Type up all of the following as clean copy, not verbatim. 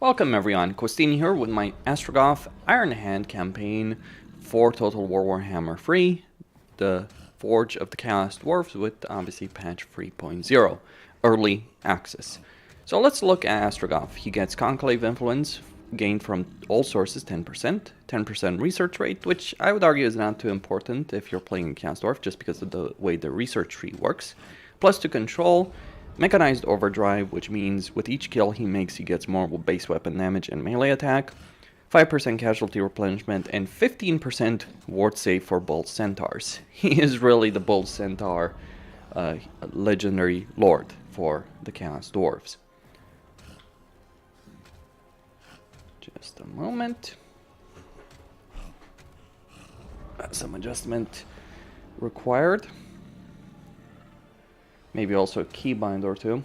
Welcome everyone, Costini here with my Astrogoth Ironhand campaign for Total War Warhammer 3, the Forge of the Chaos Dwarves with obviously patch 3.0, early access. So let's look at Astrogoth. He gets Conclave Influence, gained from all sources 10%, 10% research rate, which I would argue is not too important if you're playing Chaos Dwarf just because of the way the research tree works, plus to control, Mechanized Overdrive, which means with each kill he makes, he gets more base weapon damage and melee attack, 5% casualty replenishment, and 15% ward save for Bold Centaurs. He is really the Bold Centaur legendary lord for the Chaos Dwarves. Just a moment. Some adjustment required. Maybe also a keybind or two.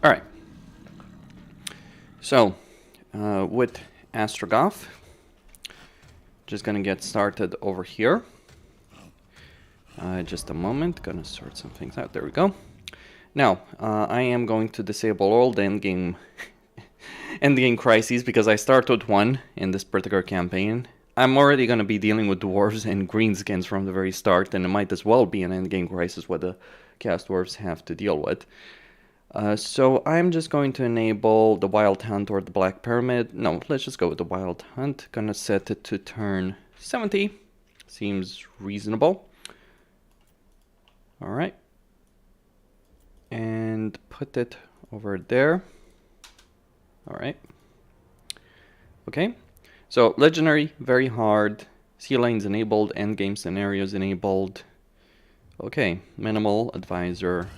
Alright, so with Astrogoth, just gonna get started over here. Just a moment, gonna sort some things out, there we go. Now, I am going to disable all the endgame crises because I start with one in this particular campaign. I'm already gonna be dealing with dwarves and greenskins from the very start, and it might as well be an endgame crisis what the Chaos Dwarves have to deal with. So I'm just going to enable the Wild Hunt or the Black Pyramid. No, let's just go with the Wild Hunt. Gonna set it to turn 70. Seems reasonable. Alright. And put it over there. Alright. Okay. So, Legendary, very hard. Sea lanes enabled, endgame scenarios enabled. Okay, minimal, advisor.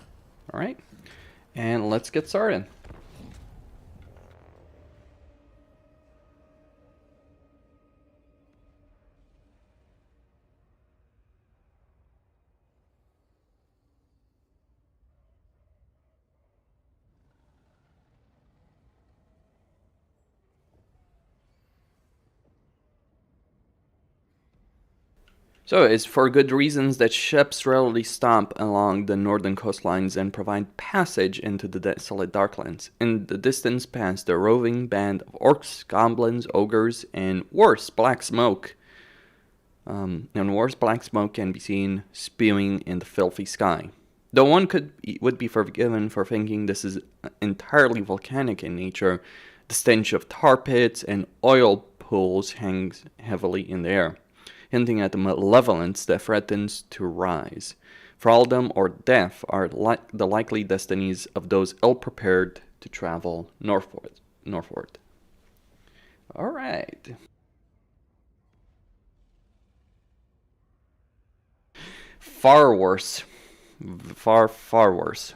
Alright. And let's get started. So it's for good reasons that ships rarely stop along the northern coastlines and provide passage into the desolate Darklands. In the distance past the roving band of orcs, goblins, ogres, and worse, black smoke. Can be seen spewing in the filthy sky. Though one would be forgiven for thinking this is entirely volcanic in nature, the stench of tar pits and oil pools hangs heavily in the air, hinting at the malevolence that threatens to rise. Thraldom or death are the likely destinies of those ill-prepared to travel northward. Alright. Far worse. Far worse.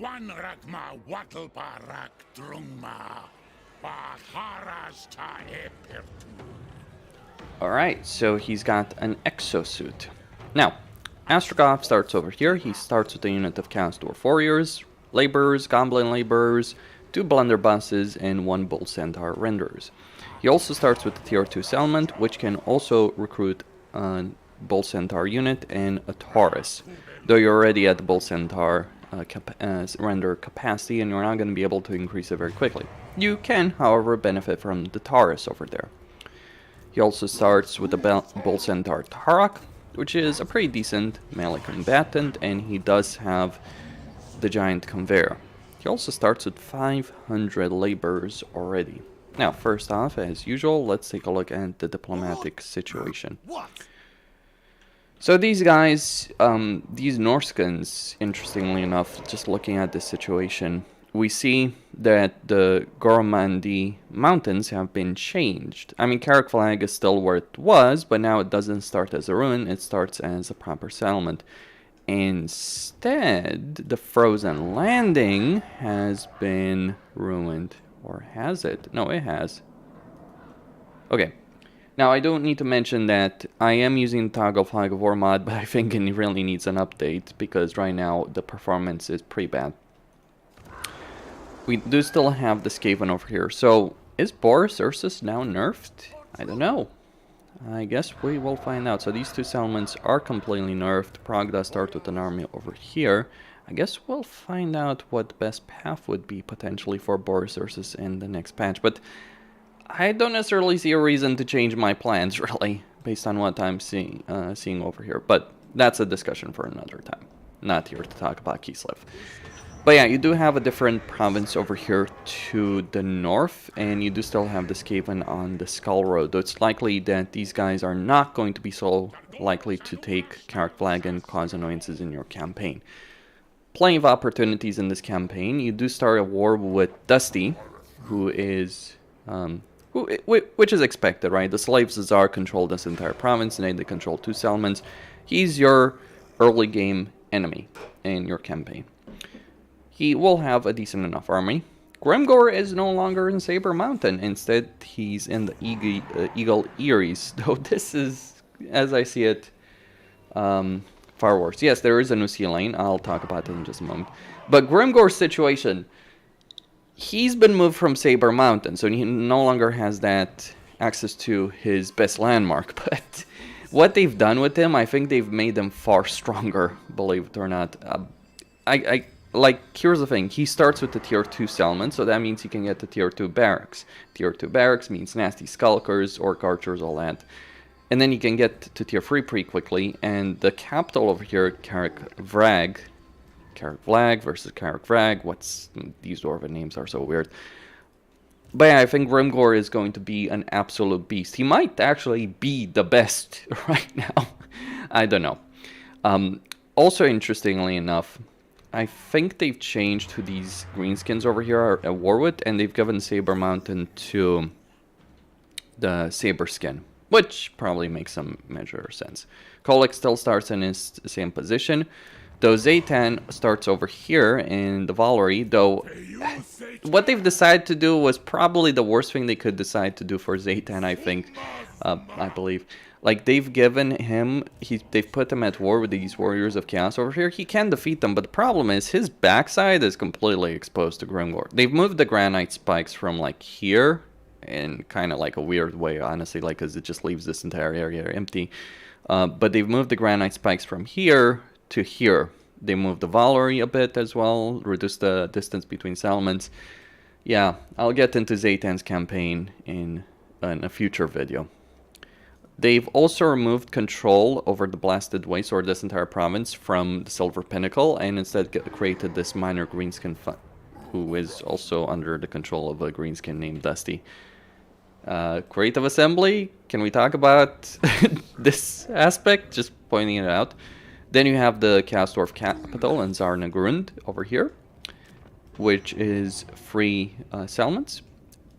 Wanrakma Wattleparak Drungma Baharasta Epirtu. Alright, so he's got an exosuit. Now, Astrogoth starts over here. He starts with a unit of Chaos Dwarf Warriors, Laborers, Goblin Laborers, 2 Blunderbusses, and 1 Bull Centaur Renderers. He also starts with the Tier 2 Settlement, which can also recruit a Bull Centaur unit and a Taurus. Though you're already at the Bull Centaur render capacity and you're not going to be able to increase it very quickly. You can, however, benefit from the Taurus over there. He also starts with the Bull Centaur Tarok, which is a pretty decent melee combatant, and he does have the giant conveyor. He also starts with 500 laborers already. Now, first off, as usual, let's take a look at the diplomatic situation. So these guys, these Norskins, interestingly enough, just looking at this situation, we see that the Gormandi mountains have been changed. I mean, Carrick Flag is still where it was, but now it doesn't start as a ruin, it starts as a proper settlement. Instead, the Frozen Landing has been ruined. Or has it? No, it has. Okay. Now, I don't need to mention that I am using Toggle Flag of War mod, but I think it really needs an update, because right now the performance is pretty bad. We do still have the Skaven over here. So, is Boris Ursus now nerfed? I don't know. I guess we will find out. So these two settlements are completely nerfed. Prague does start with an army over here. I guess we'll find out what the best path would be potentially for Boris Ursus in the next patch. But I don't necessarily see a reason to change my plans, really, based on what I'm seeing over here. But that's a discussion for another time. Not here to talk about Kislev. But yeah, you do have a different province over here to the north, and you do still have the Skaven on the Skull Road. Though it's likely that these guys are not going to be so likely to take Carrick Flag and cause annoyances in your campaign. Plenty of opportunities in this campaign. You do start a war with Dusty, who is... which is expected, right? The Slaves Czar control this entire province, and they control two settlements. He's your early game enemy in your campaign. He will have a decent enough army. Grimgor is no longer in Saber Mountain. Instead, he's in the Eagle Eyries. Though this is, as I see it, far worse. Yes, there is a new sea lane. I'll talk about that in just a moment. But Grimgor's situation, he's been moved from Saber Mountain, so he no longer has that access to his best landmark. But what they've done with him, I think they've made him far stronger, believe it or not. Like, here's the thing. He starts with the tier 2 settlement, so that means he can get the tier 2 barracks. Tier 2 barracks means nasty skulkers, orc archers, all that. And then you can get to tier 3 pretty quickly, and the capital over here, Carrick Flag versus Carrick Vrag. These dwarven names are so weird. But yeah, I think Grimgor is going to be an absolute beast. He might actually be the best right now. I don't know. Also, interestingly enough, I think they've changed who these greenskins over here are at war with, and they've given Saber Mountain to the Saber Skin, which probably makes some measure of sense. Colic still starts in his same position, though Zaytan starts over here in the Valerie, though what they've decided to do was probably the worst thing they could decide to do for Zaytan, I think, I believe. Like, they've given him, they've put him at war with these Warriors of Chaos over here. He can defeat them, but the problem is his backside is completely exposed to Grimgor. They've moved the granite spikes from, like, here, in kind of like a weird way, honestly, like, because it just leaves this entire area empty. But they've moved the granite spikes from here to here. They moved the Valerie a bit as well, reduced the distance between settlements. Yeah, I'll get into Zaytan's campaign in a future video. They've also removed control over the Blasted Waste, or this entire province, from the Silver Pinnacle, and instead created this minor greenskin who is also under the control of a greenskin named Dusty. Creative Assembly, can we talk about this aspect? Just pointing it out. Then you have the Kastorf capital in Zarnagrund over here, which is free settlements.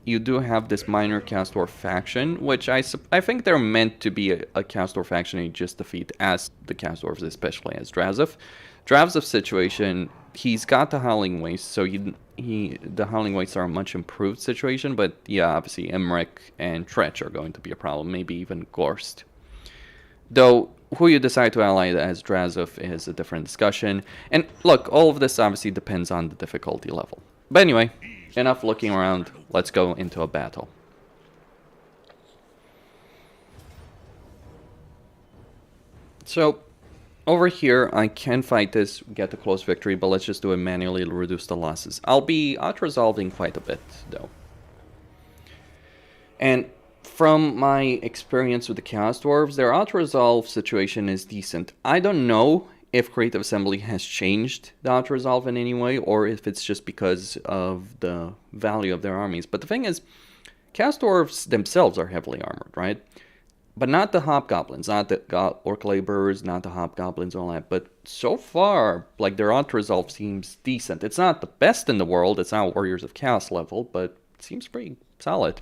You do have this minor Kastorf faction, which I think they're meant to be a Kastorf faction you just defeat as the Kastorfs, especially as Drazov. Drazov's situation, he's got the Howling Waste, so the Howling Wastes are a much improved situation, but yeah, obviously Emmerich and Tretch are going to be a problem, maybe even Gorst. Though, who you decide to ally as Drazov is a different discussion. And look, all of this obviously depends on the difficulty level. But anyway, enough looking around, let's go into a battle. So, over here, I can fight this, get a close victory, but let's just do it manually to reduce the losses. I'll be out-resolving quite a bit, though. And from my experience with the Chaos Dwarves, their auto-resolve situation is decent. I don't know if Creative Assembly has changed the auto-resolve in any way, or if it's just because of the value of their armies. But the thing is, Chaos Dwarves themselves are heavily armored, right? But not the Hobgoblins, not the Orc Laborers, not the Hobgoblins, all that. But so far, like, their auto-resolve seems decent. It's not the best in the world, it's not Warriors of Chaos level, but it seems pretty solid.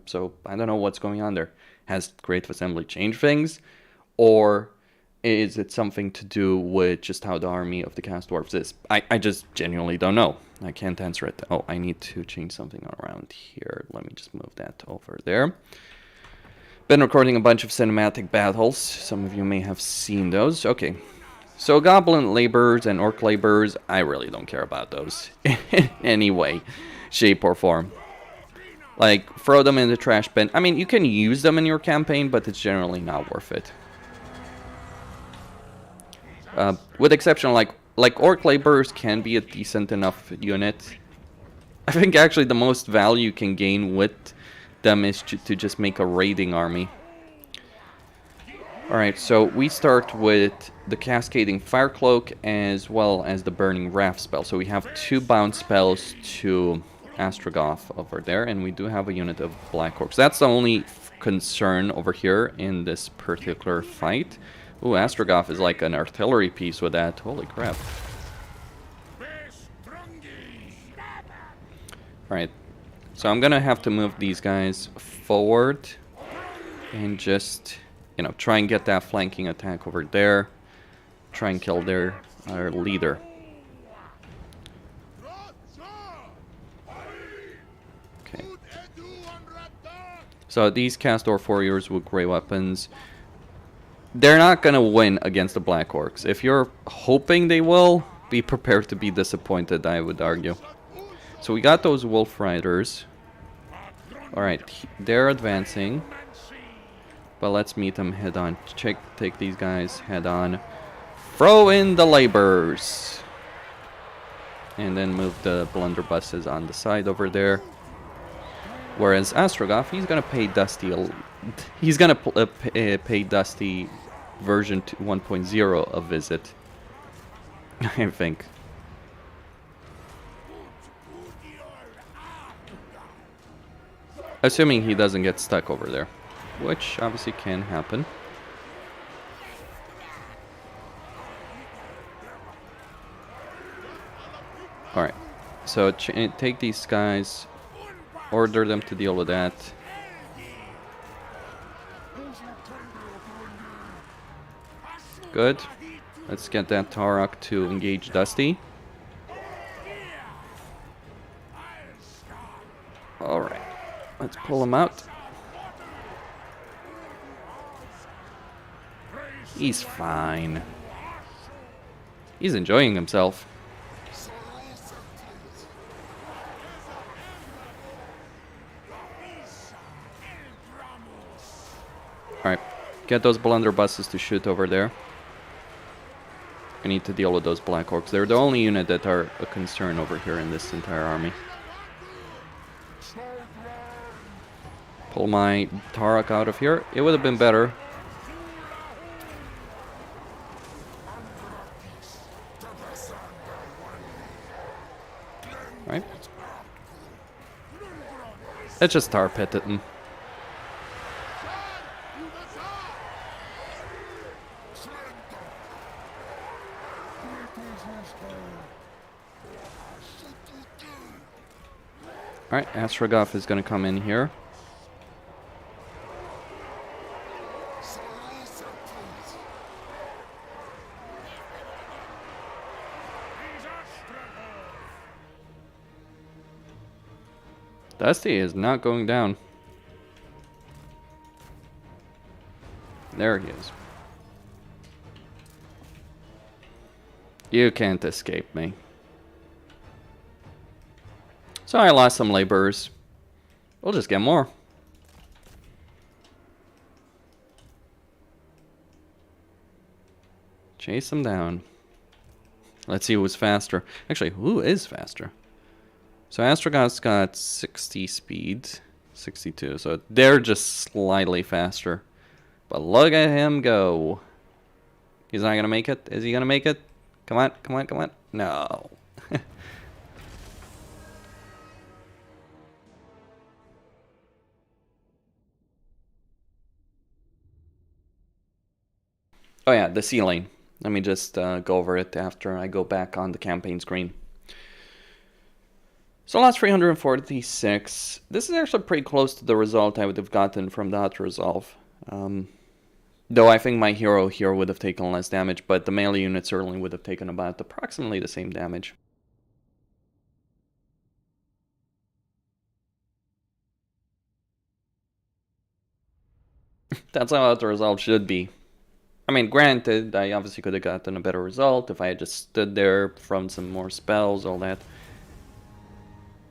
So I don't know what's going on there. Has Creative Assembly changed things? Or is it something to do with just how the army of the Chaos Dwarves is? I just genuinely don't know. I can't answer it. Oh, I need to change something around here. Let me just move that over there. Been recording a bunch of cinematic battles. Some of you may have seen those. Okay. So Goblin Laborers and Orc Laborers, I really don't care about those in any way, shape, or form. Like, throw them in the trash bin. I mean, you can use them in your campaign, but it's generally not worth it. With exception, like Orc Laborers can be a decent enough unit. I think actually the most value you can gain with them is to just make a raiding army. Alright, so we start with the Cascading Fire Cloak as well as the Burning Wrath spell. So we have 2 bound spells to Astrogoth over there, and we do have a unit of Black Orcs. That's the only concern over here in this particular fight. Ooh, Astrogoth is like an artillery piece with that. Holy crap. Alright, so I'm gonna have to move these guys forward and just, you know, try and get that flanking attack over there. Try and kill our leader. Okay. So these Chaos Dwarf warriors with grey weapons, they're not gonna win against the Black Orcs. If you're hoping they will, be prepared to be disappointed, I would argue. So we got those Wolf Riders. Alright, they're advancing. But let's meet them head on. Take these guys head on. Throw in the Laborers. And then move the blunderbusses on the side over there. Whereas Astrogoth, he's gonna pay Dusty he's gonna pay Dusty version 1.0 a visit. I think. Assuming he doesn't get stuck over there, which obviously can happen. Alright, so take these guys, order them to deal with that. Good. Let's get that Tarok to engage Dusty. Alright, let's pull him out. He's fine. He's enjoying himself. Alright, get those blunderbusses to shoot over there. We need to deal with those Black Orcs. They're the only unit that are a concern over here in this entire army. Pull my Tarok out of here. It would have been better. Right. Let's just tar pit it him. Alright, Astrogoth is going to come in here. Dusty is not going down. There he is. You can't escape me. So I lost some laborers. We'll just get more. Chase them down. Let's see who's faster. Actually, who is faster? So Astrogoth's got 60 speed. 62. So they're just slightly faster. But look at him go. He's not gonna make it. Is he gonna make it? Come on, come on, come on. No. Oh yeah, the ceiling. Let me just go over it after I go back on the campaign screen. So lost 346. This is actually pretty close to the result I would have gotten from that resolve. Though I think my hero here would have taken less damage, but the melee unit certainly would have taken about approximately the same damage. That's how the result should be. I mean, granted, I obviously could have gotten a better result if I had just stood there from some more spells, all that.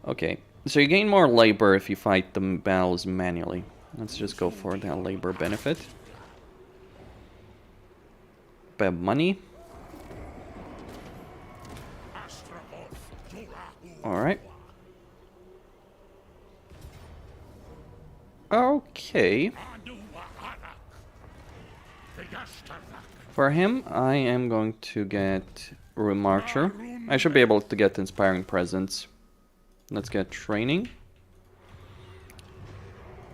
Okay, so you gain more labor if you fight the battles manually. Let's just go for that labor benefit. Bad money. Alright. Okay. For him, I am going to get Room Archer. I should be able to get Inspiring Presence. Let's get Training.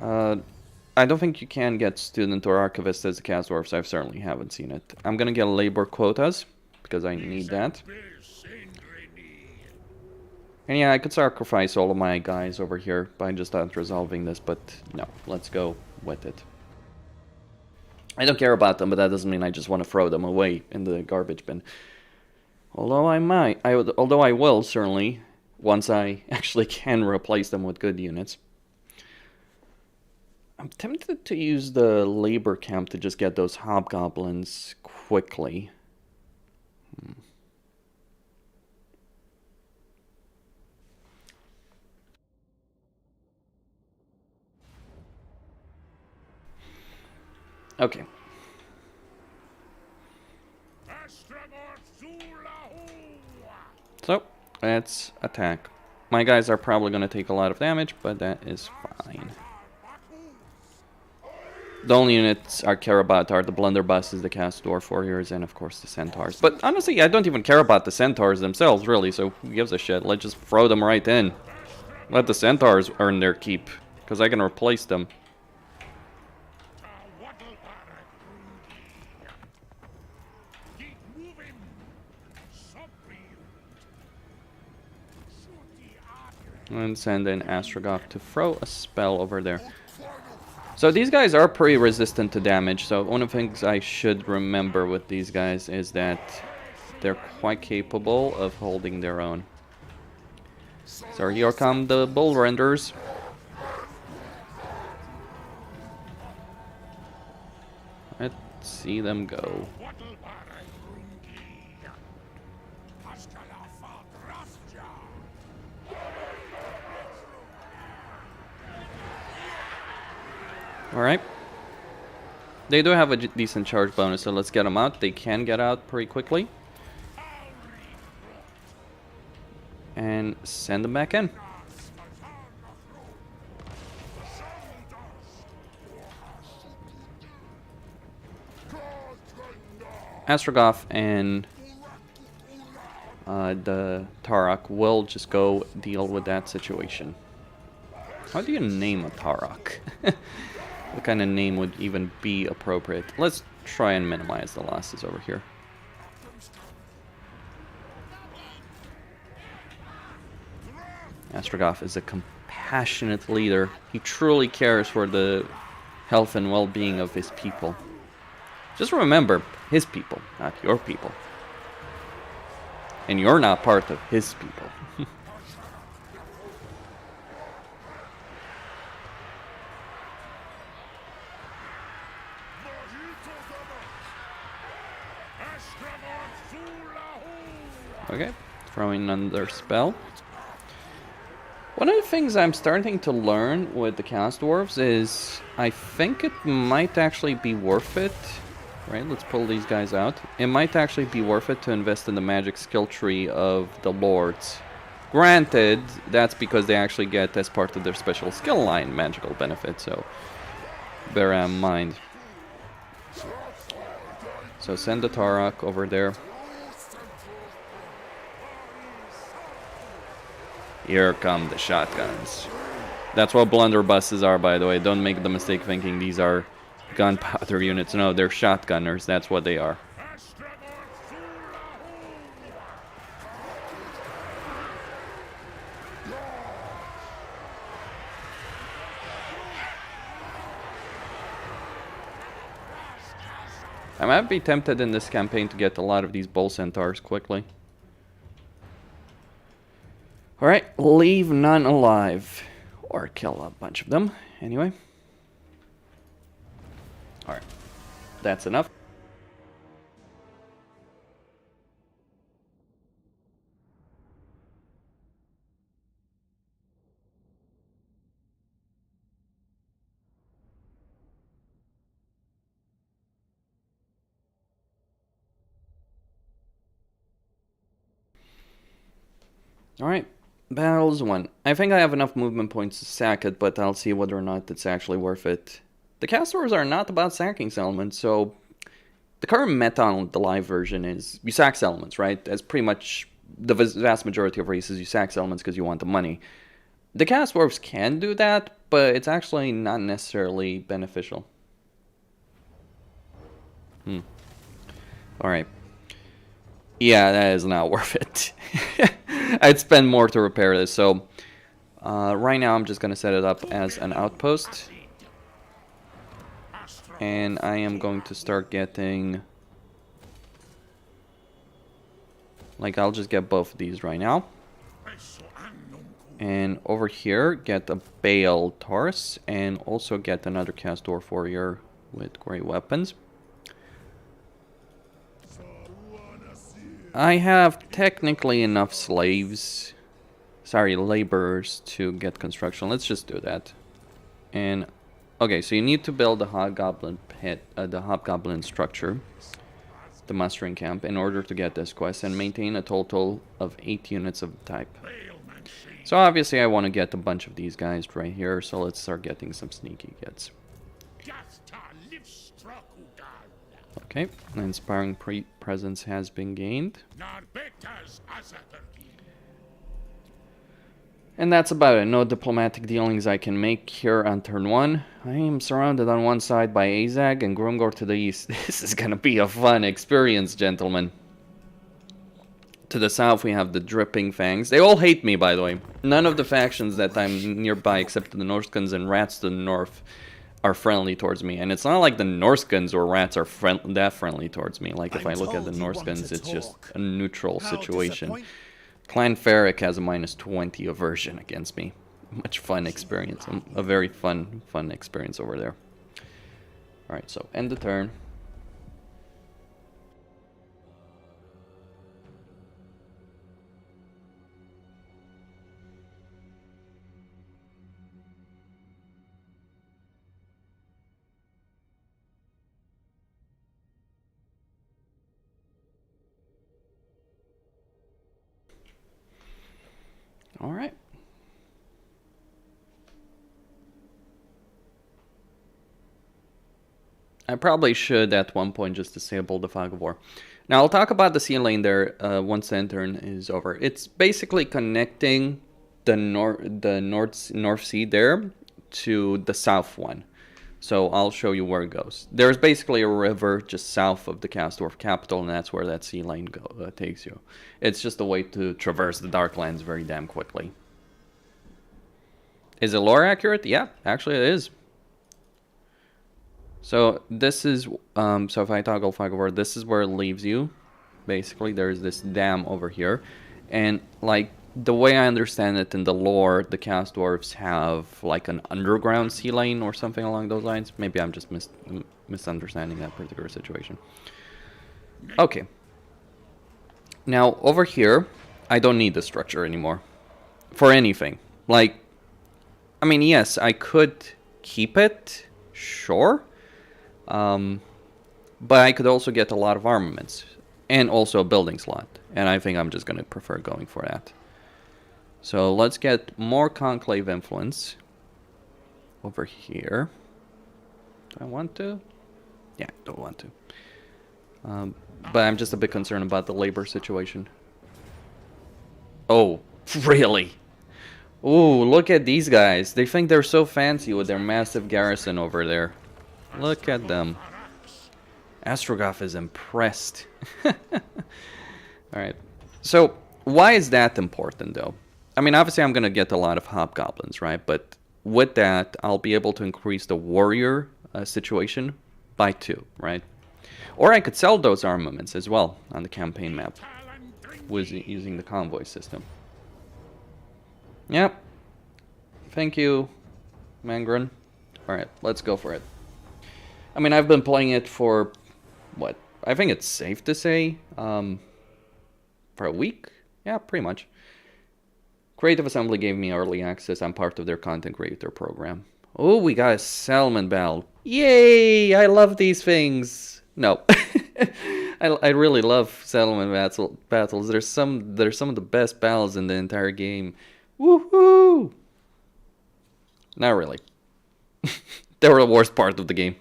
I don't think you can get Student or Archivist as a cast dwarf, so I certainly haven't seen it. I'm gonna get Labor Quotas, because I need that. And yeah, I could sacrifice all of my guys over here by just not resolving this, but no, let's go with it. I don't care about them, but that doesn't mean I just want to throw them away in the garbage bin. Although although I will, certainly, once I actually can replace them with good units. I'm tempted to use the labor camp to just get those hobgoblins quickly. Okay. So, let's attack. My guys are probably going to take a lot of damage, but that is fine. The only units I care about are the blunderbusses, the cast dwarf warriors, and of course the centaurs. But honestly, I don't even care about the centaurs themselves, really, so who gives a shit? Let's just throw them right in. Let the centaurs earn their keep, because I can replace them. And send in Astrogoth to throw a spell over there. So these guys are pretty resistant to damage, so one of the things I should remember with these guys is that they're quite capable of holding their own. So here come the bull renders. Let's see them go. Alright. They do have a decent charge bonus, so let's get them out. They can get out pretty quickly. And send them back in. Astrogoth and the Tarok will just go deal with that situation. How do you name a Tarok? What kind of name would even be appropriate? Let's try and minimize the losses over here. Astrogoth is a compassionate leader. He truly cares for the health and well-being of his people. Just remember, his people, not your people. And you're not part of his people. Okay, throwing another spell. One of the things I'm starting to learn with the cast dwarves is I think it might actually be worth it. Right, let's pull these guys out. It might actually be worth it to invest in the magic skill tree of the lords Granted, that's because they actually get, as part of their special skill line, magical benefit, so bear that in mind. So send the Tarok over there. Here come the shotguns. That's what blunderbusses are, by the way. Don't make the mistake thinking these are gunpowder units. No, they're shotgunners. That's what they are. I might be tempted in this campaign to get a lot of these bull centaurs quickly. Alright, leave none alive. Or kill a bunch of them, anyway. Alright, that's enough. Alright, battles 1. I think I have enough movement points to sack it, but I'll see whether or not it's actually worth it. The cast wars are not about sacking settlements, so the current meta on the live version is you sack settlements, right? As pretty much the vast majority of races, you sack settlements because you want the money. The cast dwarves can do that, but it's actually not necessarily beneficial. Alright. Yeah, that is not worth it. I'd spend more to repair this, so right now I'm just going to set it up as an outpost. And I am going to start getting... Like, I'll just get both of these right now. And over here, get a Bale Taurus, and also get another cast dwarf warrior with great weapons. I have technically enough slaves, laborers to get construction. Let's just do that. And okay, so you need to build the hobgoblin pit, the hobgoblin structure, the mustering camp, in order to get this quest and maintain a total of 8 units of the type. So obviously I want to get a bunch of these guys right here, so let's start getting some sneaky gets. Okay, inspiring presence has been gained. And that's about it. No diplomatic dealings I can make here on turn 1. I am surrounded on one side by Azag and Grimgor to the east. This is gonna be a fun experience, gentlemen. To the south we have the Dripping Fangs. They all hate me, by the way. None of the factions that I'm nearby, except the Norskins and Rats to the north, are friendly towards me. And it's not like the Norskins or Rats are that friendly towards me. Like, if I look at the Norskins, it's just a neutral situation. Clan Ferric has a -20 aversion against me. Much fun experience. A very fun experience over there. Alright, so end the turn. All right. I probably should at one point just disable the Fog of War. Now I'll talk about the sea lane there once the turn is over. It's basically connecting the North Sea there to the south one. So I'll show you where it goes. There's basically a river just south of the Castdorf capital, and that's where that sea lane takes you. It's just a way to traverse the Darklands very damn quickly. Is it lore accurate? Yeah, actually it is. So this is, so if I toggle Fog of War, this is where it leaves you. Basically, there's this dam over here. And like, the way I understand it in the lore, the cast dwarves have like an underground sea lane or something along those lines. Maybe I'm just misunderstanding that particular situation. Okay. Now, over here, I don't need the structure anymore. For anything. Like, I mean, yes, I could keep it, sure. But I could also get a lot of armaments. And also a building slot. And I think I'm just going to prefer going for that. So let's get more Conclave influence over here. Do I want to? Yeah, don't want to. But I'm just a bit concerned about the labor situation. Oh, really? Ooh, look at these guys. They think they're so fancy with their massive garrison over there. Look at them. Astrogoth is impressed. Alright. So, why is that important, though? I mean, obviously I'm going to get a lot of hobgoblins, right? But with that, I'll be able to increase the warrior situation by 2, right? Or I could sell those armaments as well on the campaign map with using the convoy system. Yep. Thank you, Mangren. Alright, let's go for it. I mean, I've been playing it for, what? I think it's safe to say, for a week? Yeah, pretty much. Creative Assembly gave me early access. I'm part of their content creator program. Oh, we got a Salmon Battle. Yay! I love these things. No. I really love Salmon battles. They're some of the best battles in the entire game. Woohoo! Not really. They were the worst part of the game.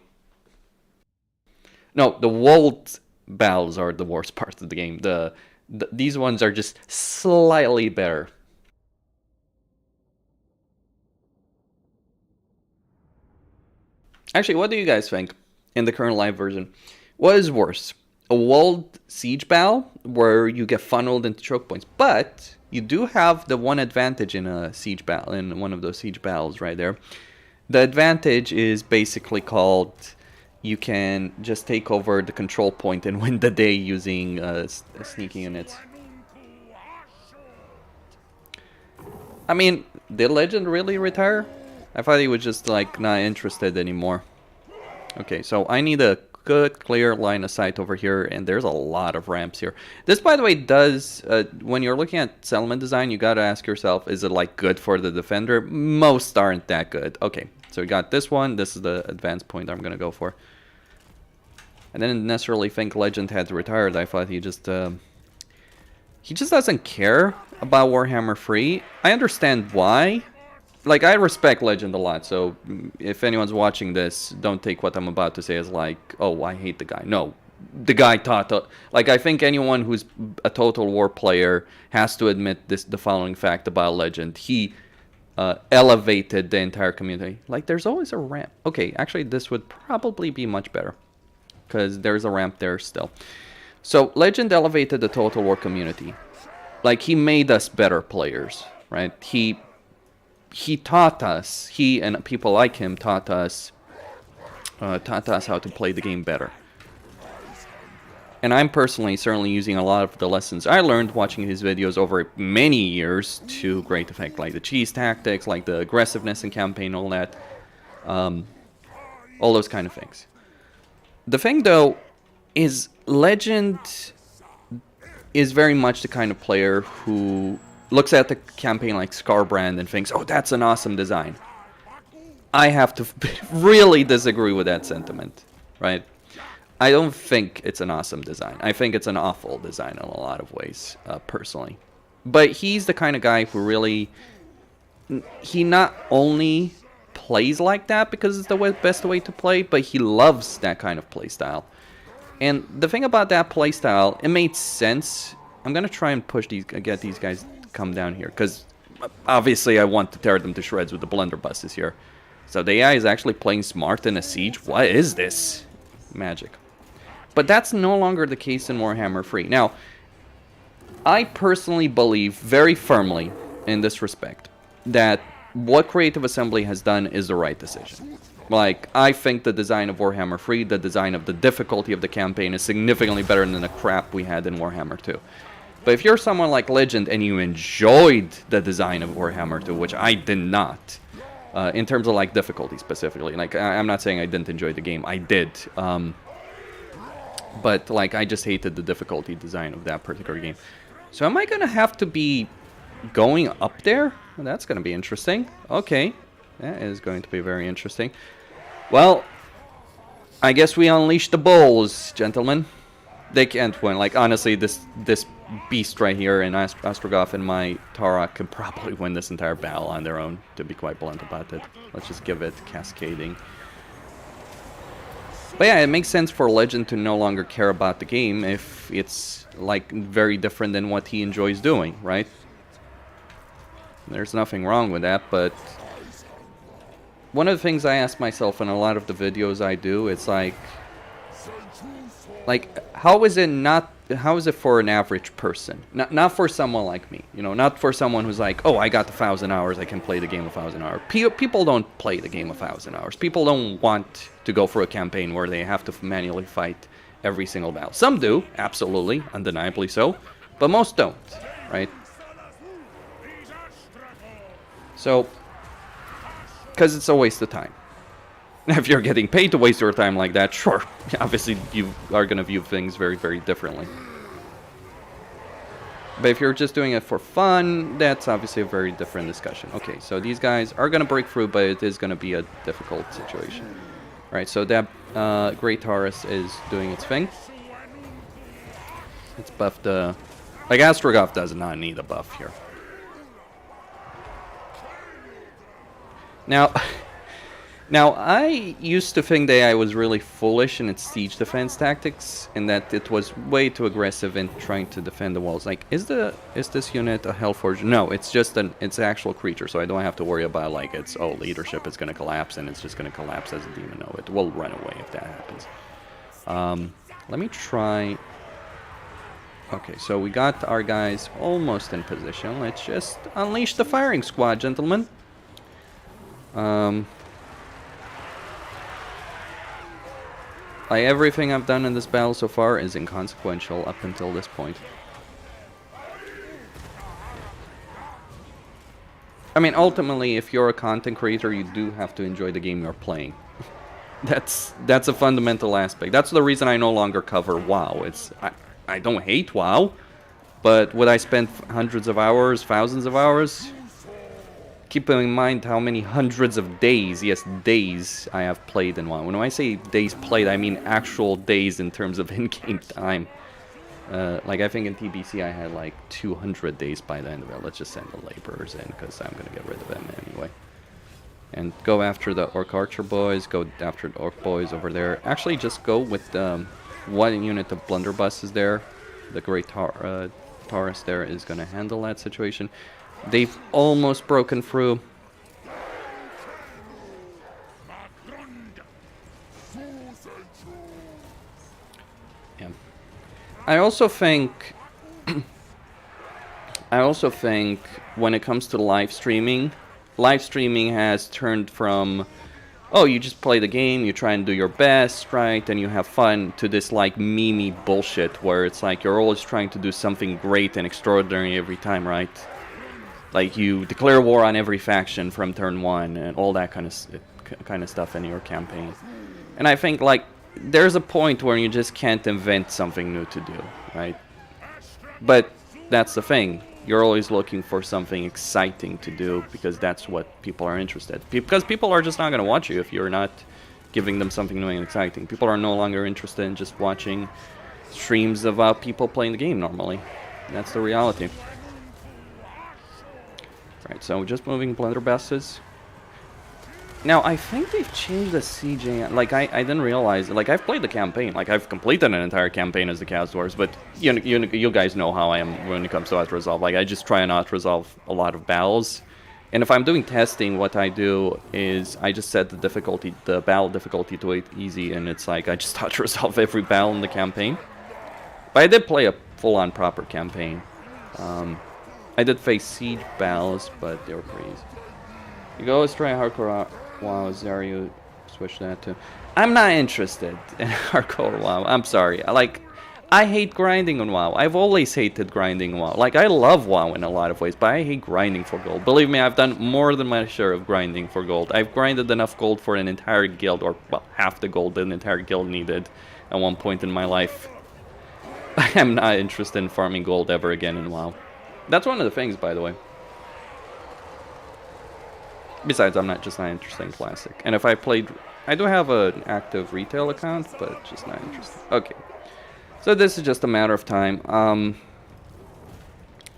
No, the walled battles are the worst part of the game. These ones are just slightly better. Actually, what do you guys think in the current live version? What is worse? A walled siege battle where you get funneled into choke points, but you do have the one advantage in a siege battle, in one of those siege battles right there. The advantage is basically called you can just take over the control point and win the day using sneaking units. I mean, did Legend really retire? I thought he was just like not interested anymore. Okay, so I need a good clear line of sight over here, and there's a lot of ramps here. This, by the way, does when you're looking at settlement design, you gotta ask yourself, is it like good for the defender? Most aren't that good. Okay, so we got this one. This is the advanced point I'm gonna go for. I didn't necessarily think Legend had retired. I thought he just doesn't care about Warhammer 3. I understand why. Like, I respect Legend a lot, so if anyone's watching this, don't take what I'm about to say as like, oh, I hate the guy. No, the guy taught... Like, I think anyone who's a Total War player has to admit the following fact about Legend. He elevated the entire community. Like, there's always a ramp. Okay, actually, this would probably be much better, because there's a ramp there still. So, Legend elevated the Total War community. Like, he made us better players, right? He taught us, he and people like him taught us how to play the game better. And I'm personally certainly using a lot of the lessons I learned watching his videos over many years to great effect, like the cheese tactics, like the aggressiveness in campaign, all that, all those kind of things. The thing, though, is Legend is very much the kind of player who looks at the campaign like Scarbrand and thinks, oh, that's an awesome design. I have to really disagree with that sentiment, right? I don't think it's an awesome design. I think it's an awful design in a lot of ways, personally. But he's the kind of guy who really... He not only plays like that because it's the best way to play, but he loves that kind of play style. And the thing about that play style, it made sense. I'm going to try and get these guys come down here, because obviously I want to tear them to shreds with the blunderbusses here. So the AI is actually playing smart in a siege. What is this? Magic. But that's no longer the case in Warhammer 3. Now, I personally believe very firmly in this respect that what Creative Assembly has done is the right decision. Like, I think the design of Warhammer 3, the design of the difficulty of the campaign is significantly better than the crap we had in Warhammer 2. But if you're someone like Legend and you enjoyed the design of Warhammer 2, which I did not, in terms of like difficulty specifically, like I'm not saying I didn't enjoy the game, I did, but like I just hated the difficulty design of that particular game. So am I gonna have to be going up there? Well, that's gonna be interesting. Okay, that is going to be very interesting. Well, I guess we unleash the bulls, gentlemen. They can't win. Like, honestly, this beast right here in Astrogoth and my Tara could probably win this entire battle on their own, to be quite blunt about it. Let's just give it cascading. But yeah, it makes sense for Legend to no longer care about the game if it's, like, very different than what he enjoys doing, right? There's nothing wrong with that, but one of the things I ask myself in a lot of the videos I do, it's like, how is it for an average person? Not for someone like me, you know, not for someone who's like, oh, I got 1,000 hours, I can play the game 1,000 hours. People don't play the game 1,000 hours. People don't want to go for a campaign where they have to manually fight every single battle. Some do, absolutely, undeniably so, but most don't, right? So, because it's a waste of time. If you're getting paid to waste your time like that, sure, obviously you are going to view things very, very differently. But if you're just doing it for fun, that's obviously a very different discussion. Okay, so these guys are going to break through, but it is going to be a difficult situation. Alright, so that Great Taurus is doing its thing. It's buffed. Like, Astrogoth does not need a buff here. Now, I used to think that I was really foolish in its siege defense tactics, and that it was way too aggressive in trying to defend the walls. Like, is this unit a Hellforge? No, it's just it's an actual creature, so I don't have to worry about, like, its, oh, leadership is going to collapse, and it's just going to collapse as a demon. No, it will run away if that happens. Let me try... Okay, so we got our guys almost in position. Let's just unleash the firing squad, gentlemen. Like, everything I've done in this battle so far is inconsequential up until this point. I mean, ultimately, if you're a content creator, you do have to enjoy the game you're playing. That's a fundamental aspect. That's the reason I no longer cover WoW. I don't hate WoW, but would I spend hundreds of hours, thousands of hours? Keep in mind how many hundreds of days, yes, days, I have played in WoW. When I say days played, I mean actual days in terms of in-game time. Like, I think in TBC I had like 200 days by the end of it. Let's just send the laborers in, because I'm going to get rid of them anyway. And go after the Orc Archer boys, go after the Orc boys over there. Actually, just go with one unit of blunderbusses there. The Great Taurus there is going to handle that situation. They've almost broken through. Yeah. I also think when it comes to live streaming has turned from, oh, you just play the game, you try and do your best, right, and you have fun, to this, like, meme-y bullshit where it's like you're always trying to do something great and extraordinary every time, right? Like, you declare war on every faction from turn 1 and all that kind of stuff in your campaign. And I think, like, there's a point where you just can't invent something new to do, right? But that's the thing. You're always looking for something exciting to do, because that's what people are interested in. Because people are just not going to watch you if you're not giving them something new and exciting. People are no longer interested in just watching streams of people playing the game normally. That's the reality. Right, so just moving blunderbusses. Now, I think they've changed the siege. Like, I didn't realize. Like, I've played the campaign. Like, I've completed an entire campaign as the Chaos Dwarves, but you guys know how I am when it comes to auto-resolve. Like, I just try and auto-resolve a lot of battles. And if I'm doing testing, what I do is I just set the battle difficulty to easy, and it's like I just auto-resolve every battle in the campaign. But I did play a full-on proper campaign. I did face siege battles, but they were pretty easy. You go, let's try hardcore WoW. Zaryu, switch that to. I'm not interested in hardcore WoW. I'm sorry. I hate grinding on WoW. I've always hated grinding on WoW. Like, I love WoW in a lot of ways, but I hate grinding for gold. Believe me, I've done more than my share of grinding for gold. I've grinded enough gold for an entire guild, or well, half the gold an entire guild needed at one point in my life. I am not interested in farming gold ever again in WoW. That's one of the things, by the way. Besides, I'm not interested in Classic. And if I played... I do have an active retail account, but just not interested. Okay. So this is just a matter of time.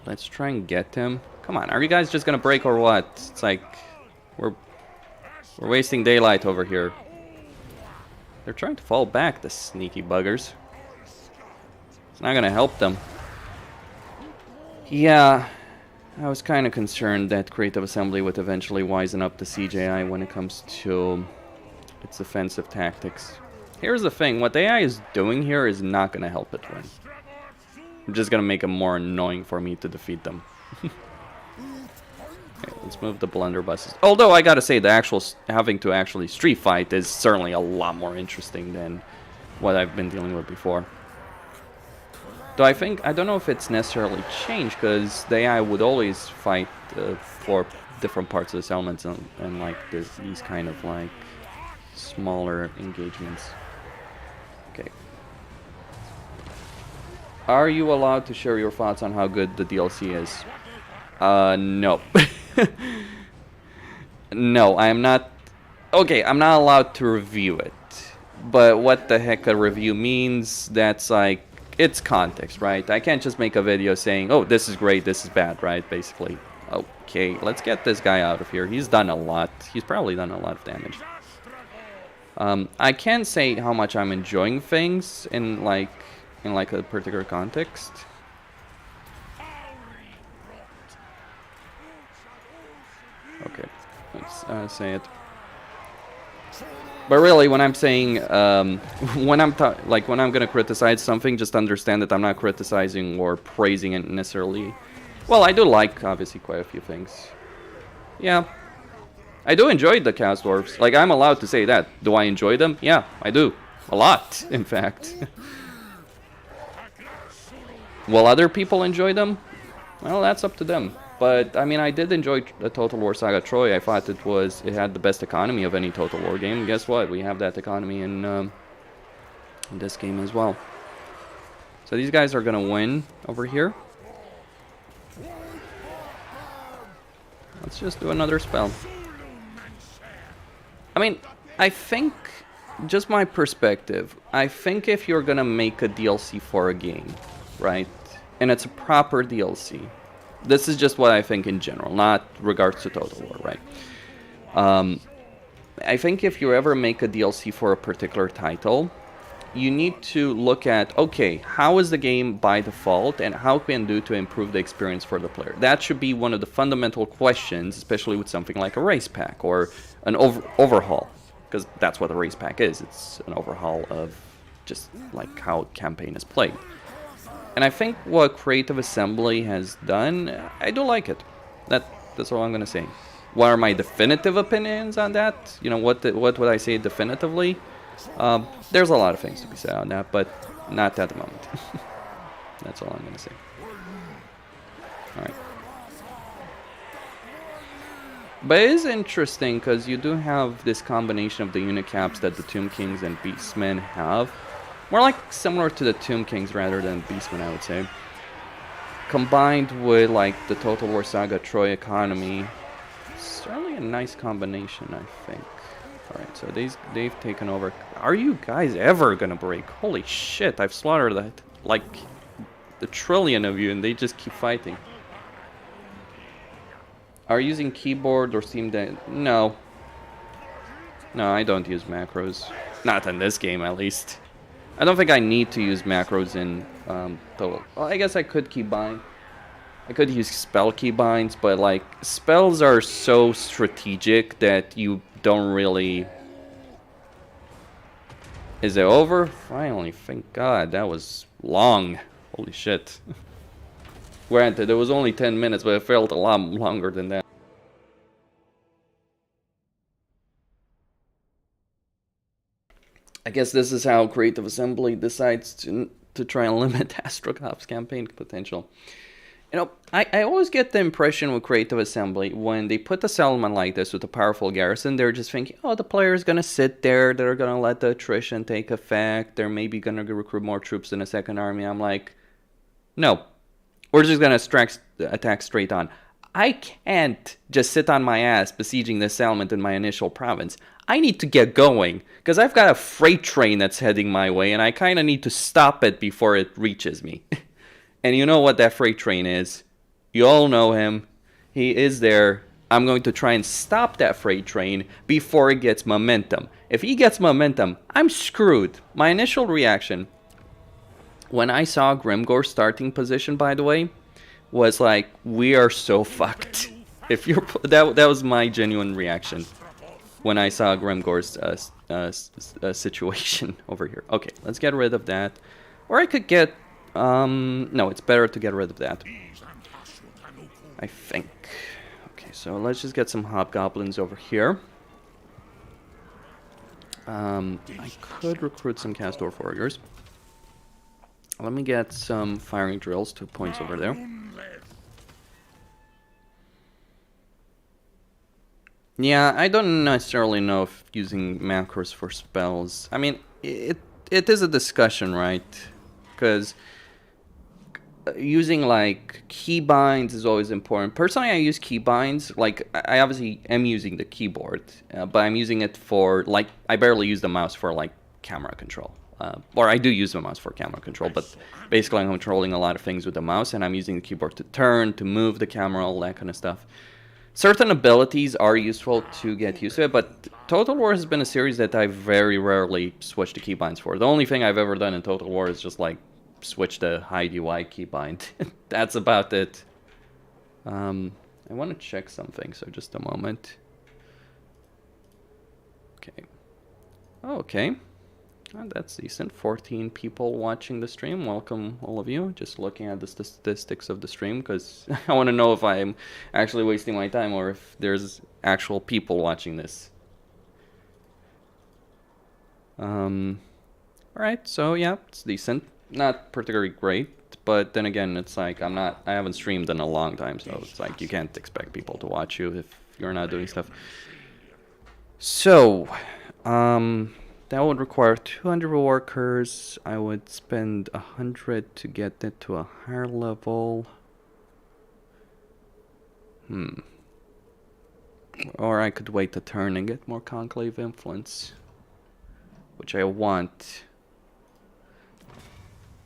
Let's try and get him. Come on, are you guys just gonna break or what? It's like we're wasting daylight over here. They're trying to fall back, the sneaky buggers. It's not gonna help them. Yeah, I was kind of concerned that Creative Assembly would eventually wisen up the CJI when it comes to its offensive tactics. Here's the thing, what the AI is doing here is not gonna help it win. I'm just gonna make it more annoying for me to defeat them. Okay, let's move the blunderbusses. Although I gotta say, the actual having to actually street fight is certainly a lot more interesting than what I've been dealing with before. Though I don't know if it's necessarily changed, because the AI would always fight for different parts of the settlements and like these kind of like smaller engagements. Okay. Are you allowed to share your thoughts on how good the DLC is? No. No, I am not. Okay, I'm not allowed to review it. But what the heck a review means, that's like, it's context, right? I can't just make a video saying, oh, this is great, this is bad, right? Basically. Okay, let's get this guy out of here. He's done a lot. He's probably done a lot of damage. I can't say how much I'm enjoying things in like a particular context. Okay, let's say it. But really, when I'm saying, when I'm gonna criticize something, just understand that I'm not criticizing or praising it necessarily. Well, I do like, obviously, quite a few things. Yeah. I do enjoy the Chaos Dwarves. Like, I'm allowed to say that. Do I enjoy them? Yeah, I do. A lot, in fact. Will other people enjoy them? Well, that's up to them. But, I mean, I did enjoy the Total War Saga Troy. I thought it had the best economy of any Total War game. And guess what? We have that economy in this game as well. So these guys are going to win over here. Let's just do another spell. I mean, I think, just my perspective, I think if you're going to make a DLC for a game, right, and it's a proper DLC, this is just what I think in general, not regards to Total War, right? I think if you ever make a DLC for a particular title, you need to look at, okay, how is the game by default, and how can we do to improve the experience for the player? That should be one of the fundamental questions, especially with something like a race pack or an overhaul, because that's what a race pack is. It's an overhaul of just like how campaign is played. And I think what Creative Assembly has done, I do like it. That's all I'm gonna say. What are my definitive opinions on that? You know, what would I say definitively? There's a lot of things to be said on that, but not at the moment. That's all I'm gonna say. Alright. But it is interesting because you do have this combination of the unit caps that the Tomb Kings and Beastmen have. More like similar to the Tomb Kings rather than Beastmen, I would say. Combined with like the Total War Saga Troy economy. Certainly a nice combination, I think. Alright, so they've taken over. Are you guys ever gonna break? Holy shit, I've slaughtered that, like the trillion of you, and they just keep fighting. Are you using keyboard or Steam Deck? No. No, I don't use macros. Not in this game, at least. I don't think I need to use macros in Total. Well, I guess I could keybind. I could use spell keybinds, but like spells are so strategic that you don't really. Is it over? Finally, thank God. That was long. Holy shit. Granted, it was only 10 minutes, but it felt a lot longer than that. I guess this is how Creative Assembly decides to try and limit Astrogoth's campaign potential. You know, I always get the impression with Creative Assembly, when they put a settlement like this with a powerful garrison, they're just thinking, oh, the player's going to sit there, they're going to let the attrition take effect, they're maybe going to recruit more troops in a second army. I'm like, no, we're just going to attack straight on. I can't just sit on my ass besieging this settlement in my initial province. I need to get going, because I've got a freight train that's heading my way, and I kind of need to stop it before it reaches me. And you know what that freight train is. You all know him. He is there. I'm going to try and stop that freight train before it gets momentum. If he gets momentum, I'm screwed. My initial reaction, when I saw Grimgor's starting position, by the way, was like, we are so fucked. If you're that was my genuine reaction when I saw Grimgor's situation over here. Okay, let's get rid of that. Or I could get... no, it's better to get rid of that, I think. Okay, so let's just get some hobgoblins over here. I could recruit some Castor warriors. Let me get some firing drills, 2 points over there. Yeah, I don't necessarily know if using macros for spells... I mean, it is a discussion, right? Because using, like, keybinds is always important. Personally, I use keybinds. Like, I obviously am using the keyboard, but I'm using it for, like, I barely use the mouse for, like, camera control. Or I do use the mouse for camera control, but basically I'm controlling a lot of things with the mouse, and I'm using the keyboard to turn, to move the camera, all that kind of stuff. Certain abilities are useful to get used to it, but Total War has been a series that I very rarely switch the keybinds for. The only thing I've ever done in Total War is just, like, switch the hide UI keybind. That's about it. I want to check something, so just a moment. Okay. Oh, okay. Oh, that's decent. 14 people watching the stream. Welcome, all of you. Just looking at the statistics of the stream, because I want to know if I'm actually wasting my time or if there's actual people watching this. Alright, so yeah, it's decent. Not particularly great, but then again, it's like I haven't streamed in a long time, so it's like you can't expect people to watch you if you're not doing stuff. So, that would require 200 workers. I would spend 100 to get it to a higher level. Or I could wait a turn and get more conclave influence, which I want.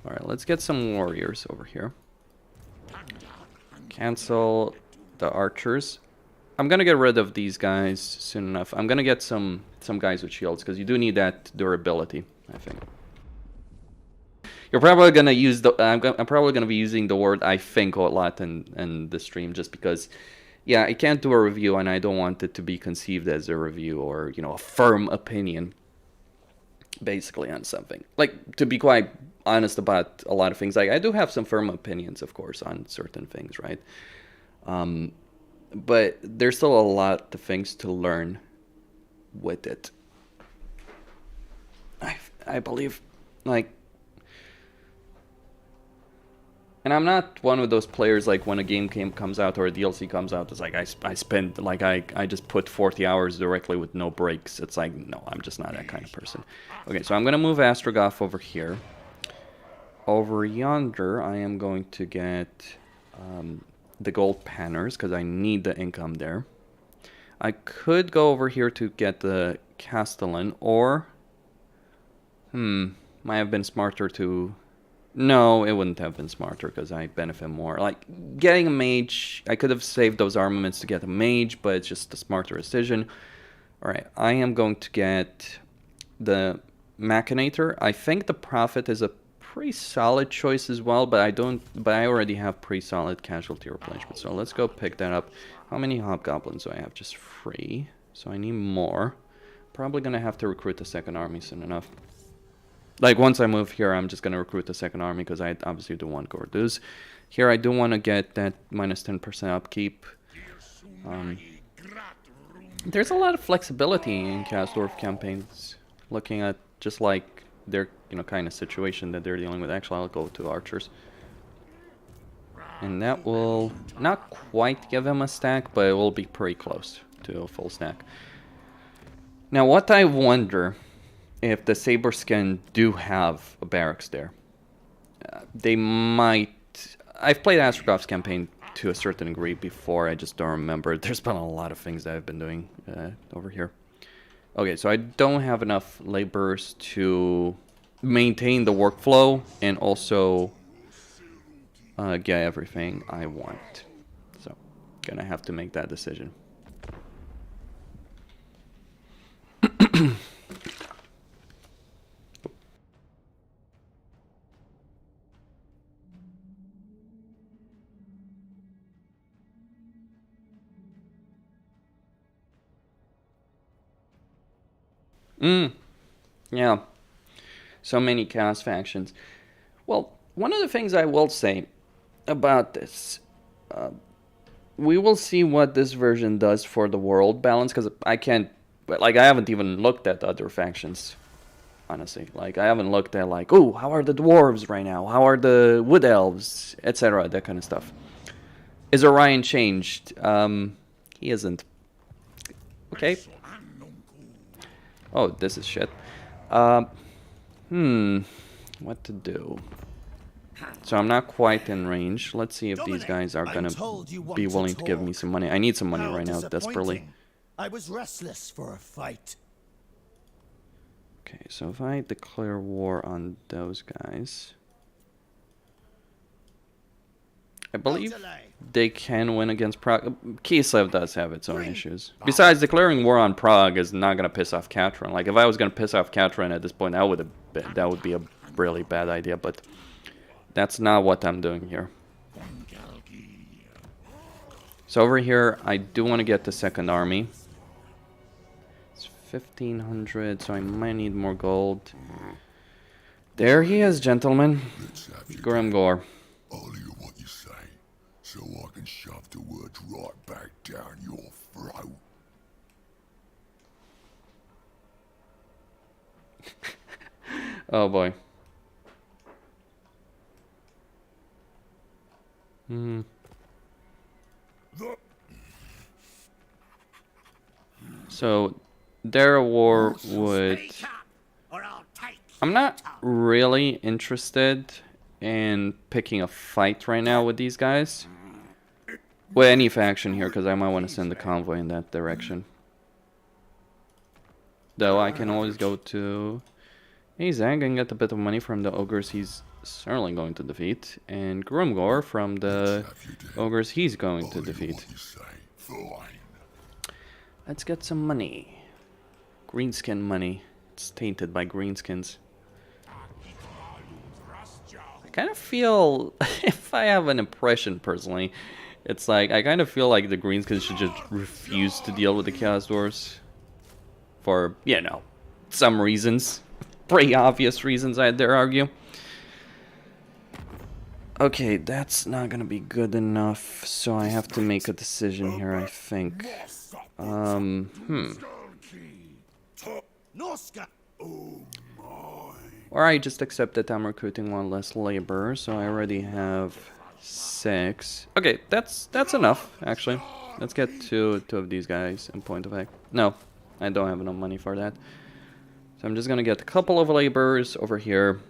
Alright, let's get some warriors over here. Cancel the archers. I'm gonna get rid of these guys soon enough. I'm gonna get some guys with shields, because you do need that durability, I think. You're probably gonna use the... I'm probably gonna be using the word I think a lot in the stream, just because, yeah, I can't do a review, and I don't want it to be conceived as a review or, you know, a firm opinion, basically, on something. Like, to be quite honest about a lot of things, like, I do have some firm opinions, of course, on certain things, right? But there's still a lot of things to learn with it. I believe, like... And I'm not one of those players, like, when a game comes out or a DLC comes out, it's like I spend, like, I just put 40 hours directly with no breaks. It's like, no, I'm just not that kind of person. Okay, so I'm going to move Astrogoth over here. Over yonder, I am going to get the gold panners, because I need the income there. I could go over here to get the Castellan, or... might have been smarter to... No, it wouldn't have been smarter, because I benefit more. Like, getting a mage, I could have saved those armaments to get a mage, but it's just a smarter decision. Alright, I am going to get the Machinator. I think the Prophet is a pretty solid choice as well, but I already have pretty solid casualty replenishment, so let's go pick that up. How many hobgoblins do I have? Just 3, so I need more. Probably gonna have to recruit the second army soon enough. Like, once I move here, I'm just gonna recruit the second army, because I obviously do want Gordoos. Here, I do want to get that minus 10% upkeep. There's a lot of flexibility in Kasdorf campaigns, looking at just like their, you know, kind of situation that they're dealing with. Actually, I'll go to archers. And that will not quite give him a stack, but it will be pretty close to a full stack. Now, what I wonder, if the Saberskin do have a barracks there, they might... I've played Astrogoth's campaign to a certain degree before, I just don't remember. There's been a lot of things that I've been doing over here. Okay, so I don't have enough laborers to maintain the workflow and also get everything I want. So, gonna have to make that decision. Yeah. So many chaos factions. Well, one of the things I will say about this, we will see what this version does for the world balance, because I can't, like, I haven't even looked at the other factions, honestly. Like, I haven't looked at, like, oh, how are the dwarves right now? How are the wood elves, etc., that kind of stuff. Is Orion changed? He isn't. Okay. Oh, this is shit. What to do? So I'm not quite in range. Let's see if these guys are gonna be willing to give me some money. I need some money right now, desperately. I was restless for a fight. Okay, so if I declare war on those guys, I believe they can win against Prague. Kislev does have its own issues. Besides, declaring war on Prague is not gonna piss off Katrin. Like, if I was gonna piss off Katrin at this point, that would be a really bad idea. But that's not what I'm doing here. So over here, I do want to get the second army. It's 1,500, so I might need more gold. There he is, gentlemen. Grimgor. I'll hear what you say, so I can shove the words right back down your throat. Oh boy. So, their war would... I'm not really interested in picking a fight right now with these guys. With any faction here, because I might want to send the convoy in that direction. Though I can always go to... Hey, Zag, and get a bit of money from the Ogres he's certainly going to defeat. And Grimgor from the Ogres he's going to defeat. Let's get some money. Greenskin money. It's tainted by greenskins. I kind of feel, if I have an impression personally, it's like, I kind of feel like the greenskins should just refuse to deal with the Chaos Dwarves. For, you know, some reasons. Pretty obvious reasons, I dare argue. Okay, that's not gonna be good enough, so I have to make a decision here, I think. Or I just accept that I'm recruiting one less labor, so I already have 6. Okay, that's enough, actually. Let's get two of these guys in point of fact. No, I don't have enough money for that. So I'm just gonna get a couple of laborers over here,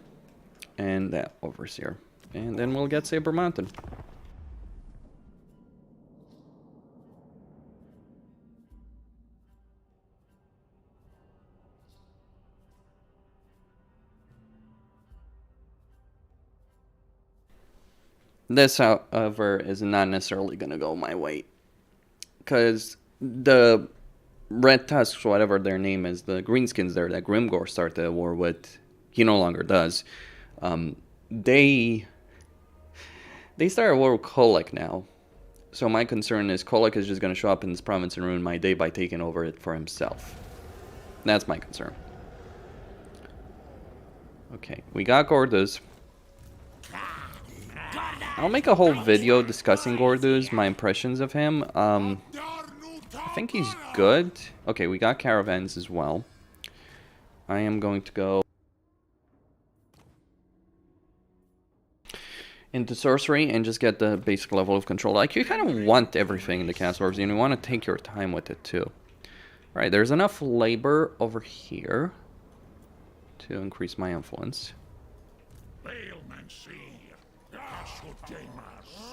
and that overseer. And then we'll get Saber Mountain. This, however, is not necessarily going to go my way. Because the Red Tusks, whatever their name is, the Greenskins there that Grimgor started a war with, he no longer does. They started a war with Colic now. So my concern is Colic is just going to show up in this province and ruin my day by taking over it for himself. That's my concern. Okay, we got Gordus. I'll make a whole video discussing Gordus, my impressions of him. I think he's good. Okay, we got caravans as well. I am going to go into sorcery and just get the basic level of control. Like, you kind of want everything in the Chaos Dwarves, and you want to take your time with it too. Right, there's enough labor over here to increase my influence.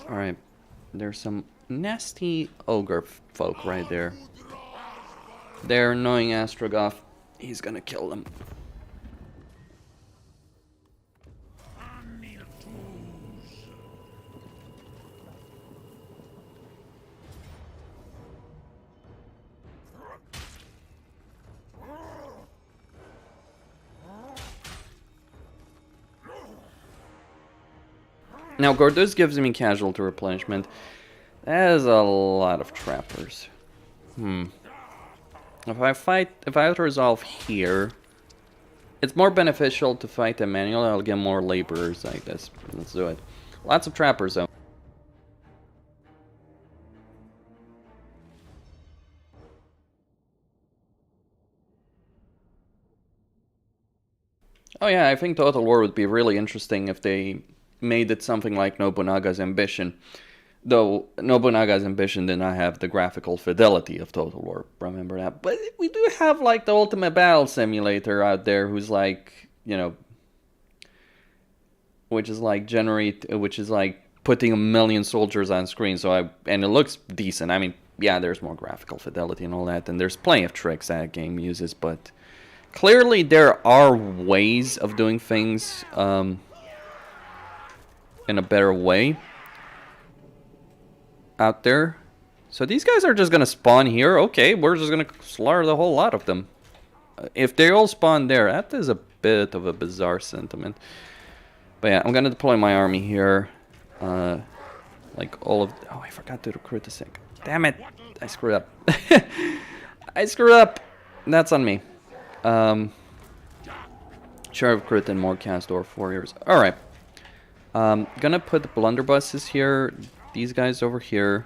Alright, there's some nasty ogre folk right there. They're annoying Astrogoth. He's gonna kill them. Now, Kurtis gives me casualty replenishment. That is a lot of trappers. If I resolve here, it's more beneficial to fight them manually. I'll get more laborers like this. Let's do it. Lots of trappers, though. Oh yeah, I think Total War would be really interesting if they made it something like Nobunaga's Ambition. Though Nobunaga's Ambition did not have the graphical fidelity of Total War, remember that. But we do have like the ultimate battle simulator out there who's like, you know, which is like putting 1 million soldiers on screen. And it looks decent. I mean, yeah, there's more graphical fidelity and all that, and there's plenty of tricks that game uses, but clearly there are ways of doing things in a better way out there. So these guys are just gonna spawn here. Okay, we're just gonna slaughter the whole lot of them. If they all spawn there, that is a bit of a bizarre sentiment. But yeah, I'm gonna deploy my army here. Like all of... Oh, I forgot to recruit the sick. Damn it! I screwed up. I screwed up! That's on me. Sure, I've recruited more Castor warriors. Alright. Gonna put the blunderbusses here. These guys over here.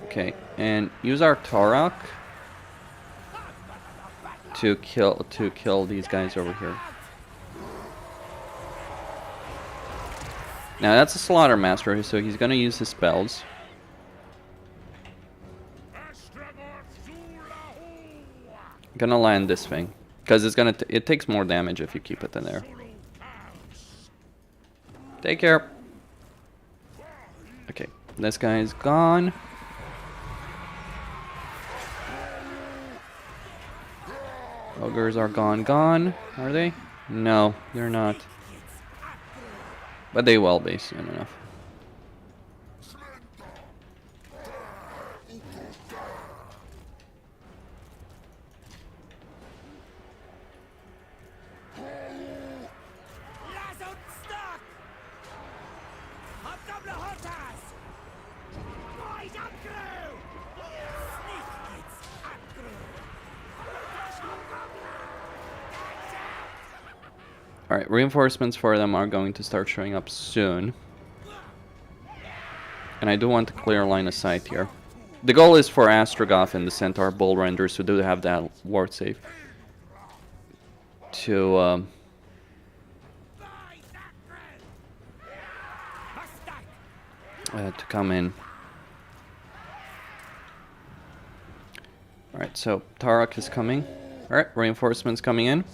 Okay, and use our Tarok to kill these guys over here. Now that's a Slaughter Master, so he's gonna use his spells. Gonna land this thing because it takes more damage if you keep it in there. Take care. Okay, this guy is gone. Ogres are gone. Are they? No, they're not. But they will be soon enough. Alright, reinforcements for them are going to start showing up soon. And I do want to clear line of sight here. The goal is for Astrogoth and the Centaur Bull Renders, who do have that ward save, to come in. Alright, so Tarok is coming. Alright, reinforcements coming in.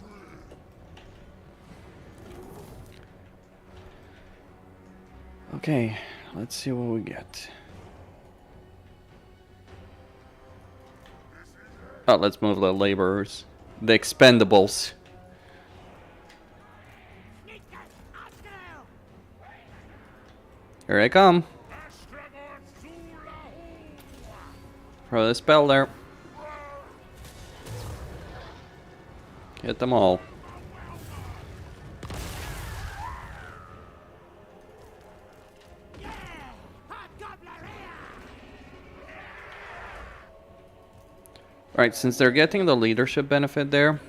Okay, let's see what we get. Oh, let's move the laborers. The expendables. Here they come. Throw the spell there. Hit them all. Alright, since they're getting the leadership benefit there,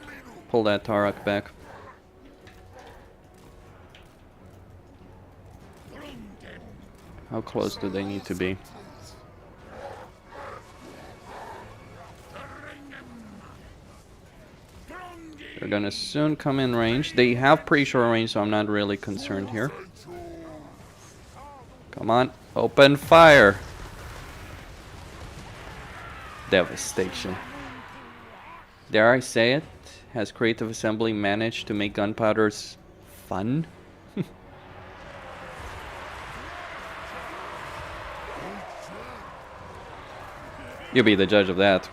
pull that Tarok back. How close do they need to be? They're gonna soon come in range. They have pretty short range, so I'm not really concerned here. Come on, open fire! Devastation. Dare I say it? Has Creative Assembly managed to make gunpowders fun? You'll be the judge of that.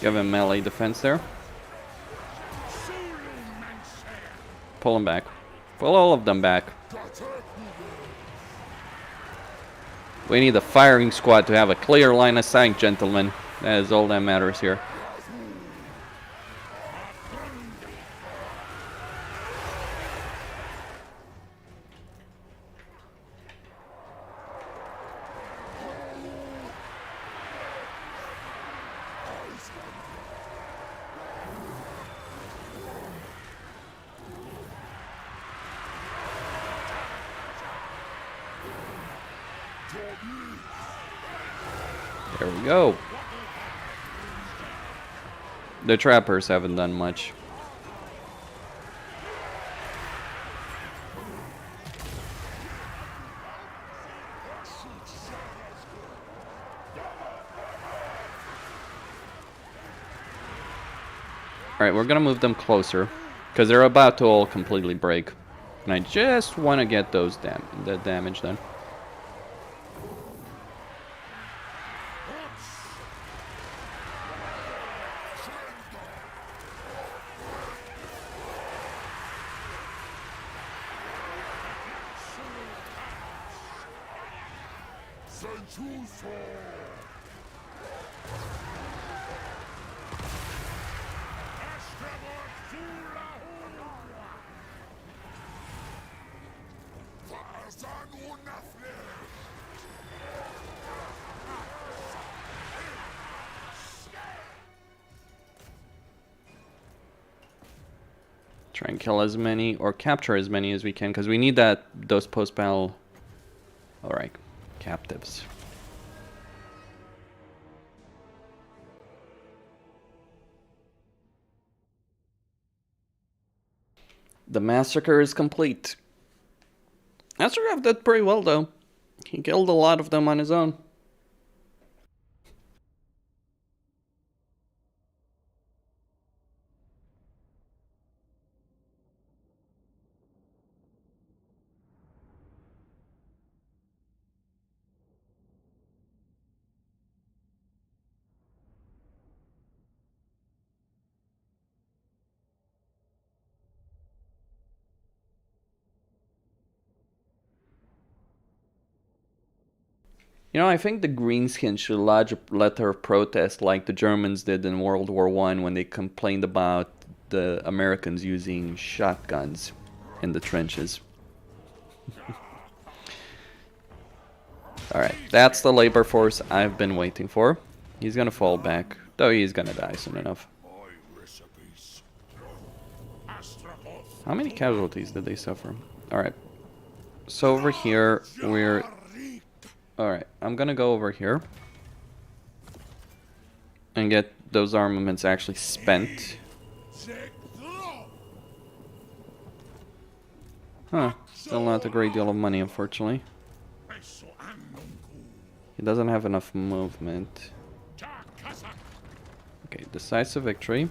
Give him melee defense there. Pull him back. Pull all of them back. We need a firing squad to have a clear line of sight, gentlemen. That is all that matters here. There we go. The trappers haven't done much. Alright, we're gonna move them closer, because they're about to all completely break. And I just want to get those the damage done. Try and kill as many or capture as many as we can, because we need those post-battle. All right, captives. The massacre is complete. Astrogoth did pretty well though. He killed a lot of them on his own. You know, I think the greenskins should lodge a letter of protest like the Germans did in World War I when they complained about the Americans using shotguns in the trenches. Alright, that's the labor force I've been waiting for. He's gonna fall back, though he's gonna die soon enough. How many casualties did they suffer? Alright, so over here we're... Alright, I'm gonna go over here and get those armaments actually spent. Huh, still not a great deal of money, unfortunately. He doesn't have enough movement. Okay, decisive victory.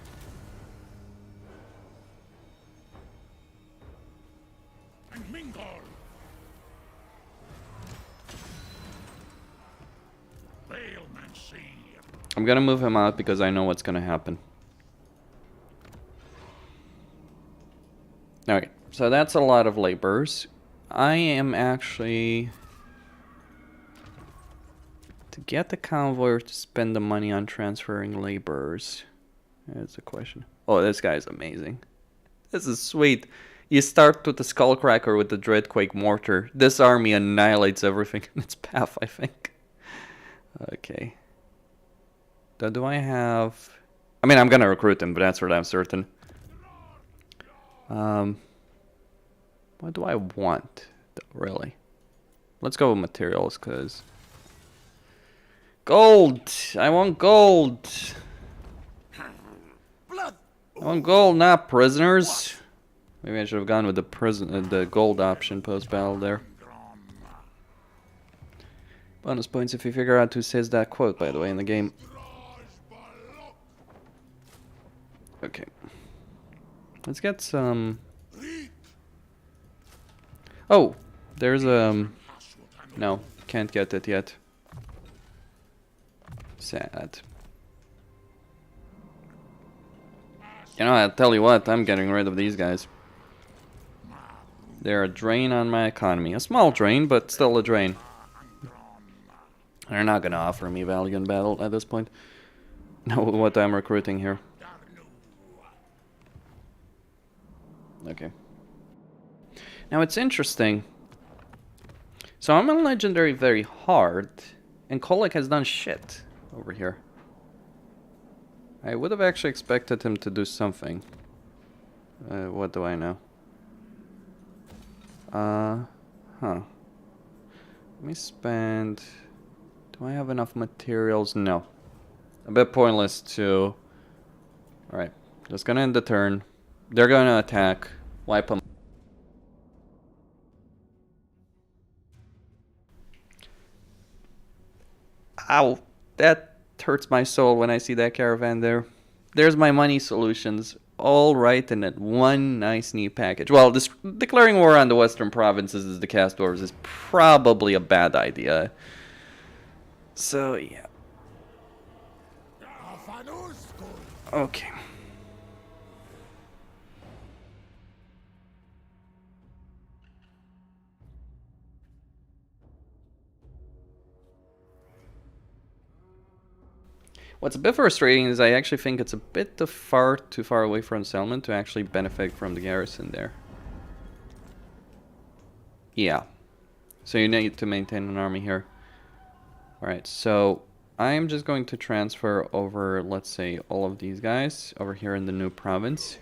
I'm gonna move him out because I know what's gonna happen. Alright, so that's a lot of laborers. I am actually... to get the convoy or to spend the money on transferring laborers? That's the question. Oh, this guy is amazing. This is sweet. You start with the Skullcracker with the Dreadquake Mortar. This army annihilates everything in its path, I think. Okay. Do I have... I mean, I'm gonna recruit him, but that's for damn certain. What do I want, really? Let's go with materials, because... Gold! I want gold! I want gold, not prisoners. Maybe I should have gone with the gold option post-battle there. Bonus points if you figure out who says that quote, by the way, in the game. Okay. Let's get some... Oh! There's no, can't get it yet. Sad. You know, I'll tell you what, I'm getting rid of these guys. They're a drain on my economy. A small drain, but still a drain. They're not gonna offer me value in battle at this point. Know what I'm recruiting here. Okay. Now it's interesting. So I'm on legendary very hard, and Colic has done shit over here. I would have actually expected him to do something. What do I know? Huh. Let me spend... Do I have enough materials? No. A bit pointless to... Alright, just gonna end the turn. They're gonna attack. Wipe them. Ow! That hurts my soul when I see that caravan there. There's my money solutions. All right in that one nice neat package. Well, declaring war on the western provinces as the cast dwarves is probably a bad idea. So, yeah. Okay. What's a bit frustrating is I actually think it's a bit too far away from settlement to actually benefit from the garrison there. Yeah. So you need to maintain an army here. Alright, so I'm just going to transfer over, let's say, all of these guys over here in the new province.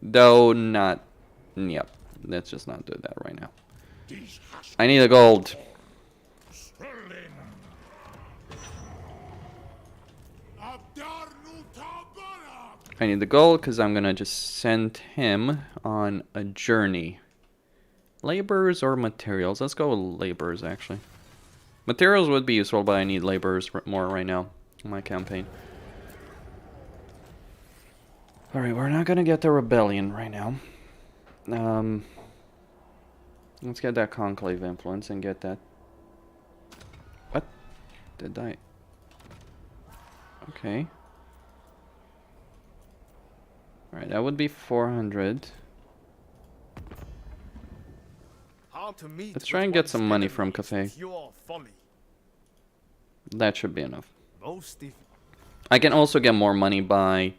Though not... Yep, let's just not do that right now. I need a gold. I need the gold because I'm gonna just send him on a journey. Laborers or materials? Let's go with laborers, actually. Materials would be useful, but I need laborers more right now in my campaign. Alright, we're not gonna get the rebellion right now. Let's get that conclave influence and get that... What? Did I... Okay. Alright, that would be 400. Let's try and get some money from Cathay. That should be enough. I can also get more money by...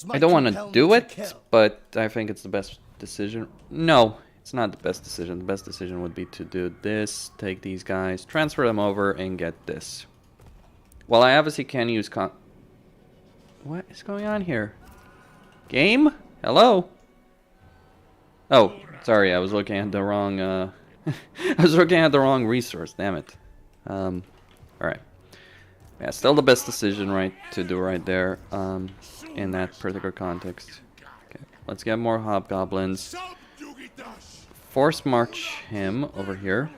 I don't want to do it, but I think it's the best decision. No, it's not the best decision. The best decision would be to do this, take these guys, transfer them over, and get this. Well, I obviously can use What is going on here? Game? Hello? Oh, sorry, I was looking at the wrong, I was looking at the wrong resource, damn it. Alright. Yeah, still the best decision to do right there, in that particular context. Okay, let's get more hobgoblins. Force march him over here.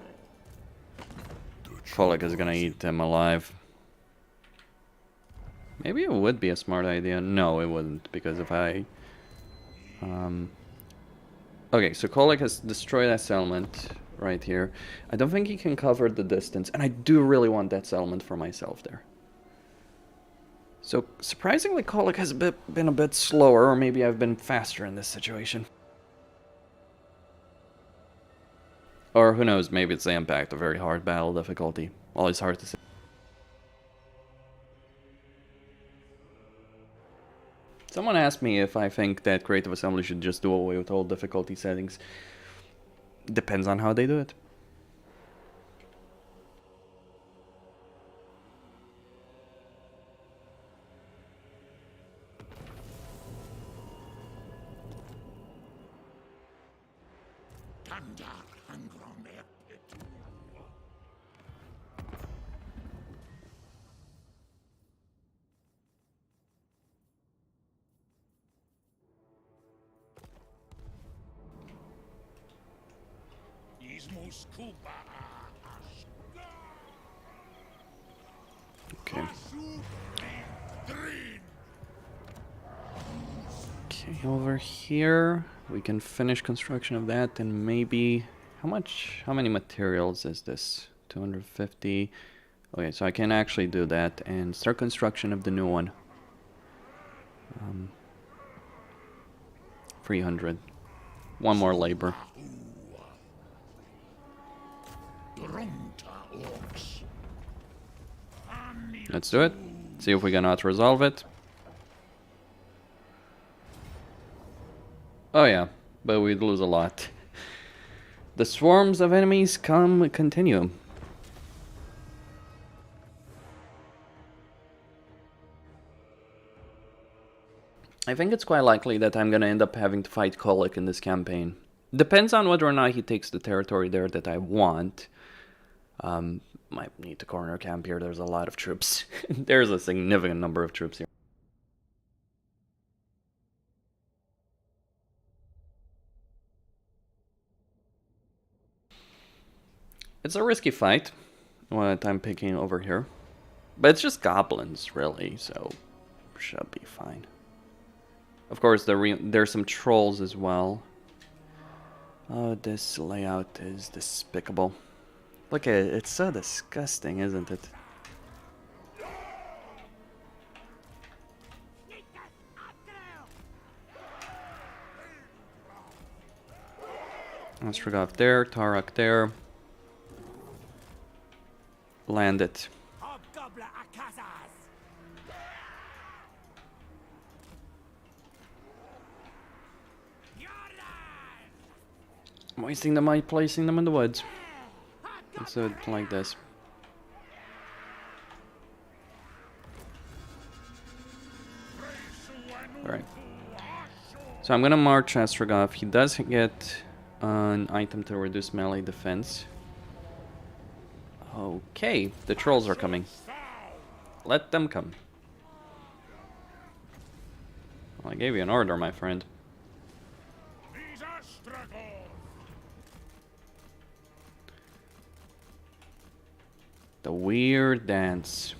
Colic is gonna eat him alive. Maybe it would be a smart idea. No, it wouldn't, because if I... Okay, so Colic has destroyed that settlement right here. I don't think he can cover the distance, and I do really want that settlement for myself there. So, surprisingly, Colic has been a bit slower, or maybe I've been faster in this situation. Or who knows, maybe it's the impact of very hard battle difficulty. Always hard to say. Someone asked me if I think that Creative Assembly should just do away with all difficulty settings. Depends on how they do it. Okay. Okay, over here we can finish construction of that, and maybe how many materials is this? 250. Okay, so I can actually do that and start construction of the new one. 300. One more labor. Let's do it. See if we cannot resolve it. Oh yeah, but we'd lose a lot. The swarms of enemies continue. I think it's quite likely that I'm gonna end up having to fight Colic in this campaign. Depends on whether or not he takes the territory there that I want. Might need to corner camp here. There's a lot of troops. There's a significant number of troops here. It's a risky fight, what I'm picking over here. But it's just goblins, really, so should be fine. Of course, there's some trolls as well. Oh, this layout is despicable. Look at it, it's so disgusting, isn't it? Astrogoth there, Tarok there. Land it. I'm wasting them by placing them in the woods. Let's do it like this. Alright. So I'm gonna march Astrogoth. He does get an item to reduce melee defense. Okay, the trolls are coming. Let them come. Well, I gave you an order, my friend. The weird dance.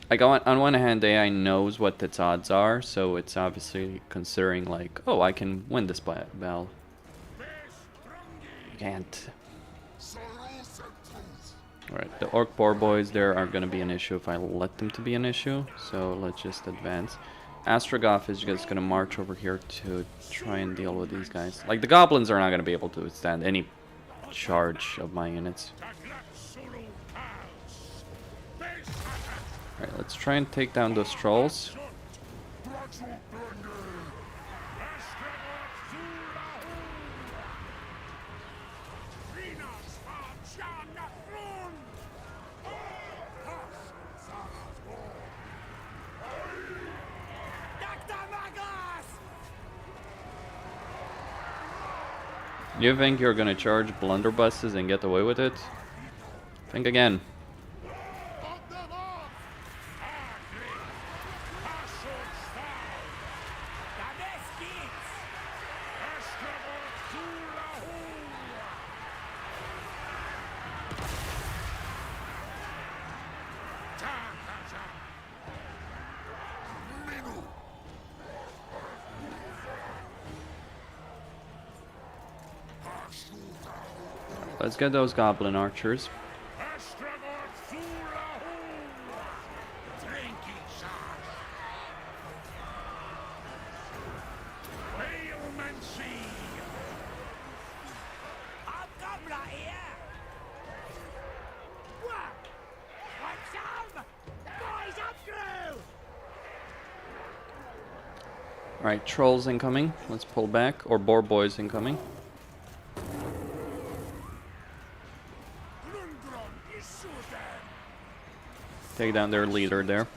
Like, on one hand, AI knows what its odds are, so it's obviously considering, like, oh, I can win this battle. Can't. Alright, the Orc boar boys there are going to be an issue if I let them to be an issue, so let's just advance. Astrogoth is just going to march over here to try and deal with these guys. Like, the goblins are not going to be able to withstand any charge of my units. Alright, let's try and take down those trolls. You think you're gonna charge blunderbusses and get away with it? Think again. Let's get those goblin archers. Alright, trolls incoming. Let's pull back. Or boar boys incoming. Take down their leader there.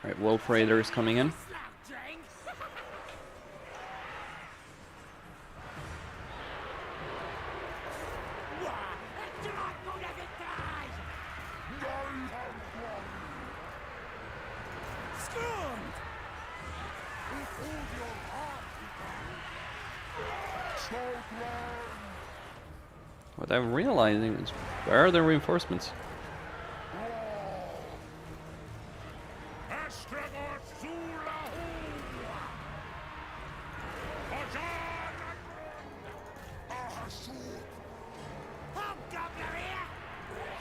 Alright, wolf raiders coming in. What I'm realizing is, where are the reinforcements?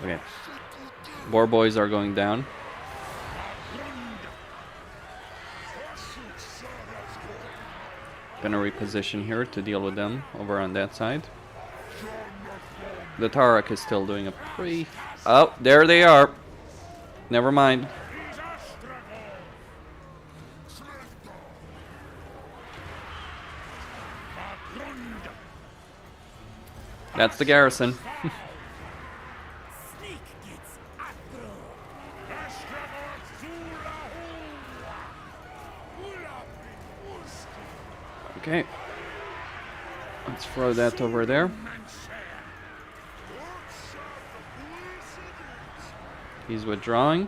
Okay. War boys are going down. Gonna reposition here to deal with them over on that side. The Tarek is still doing a pretty... Oh, there they are. Never mind. That's the garrison. Okay. Let's throw that over there. He's withdrawing.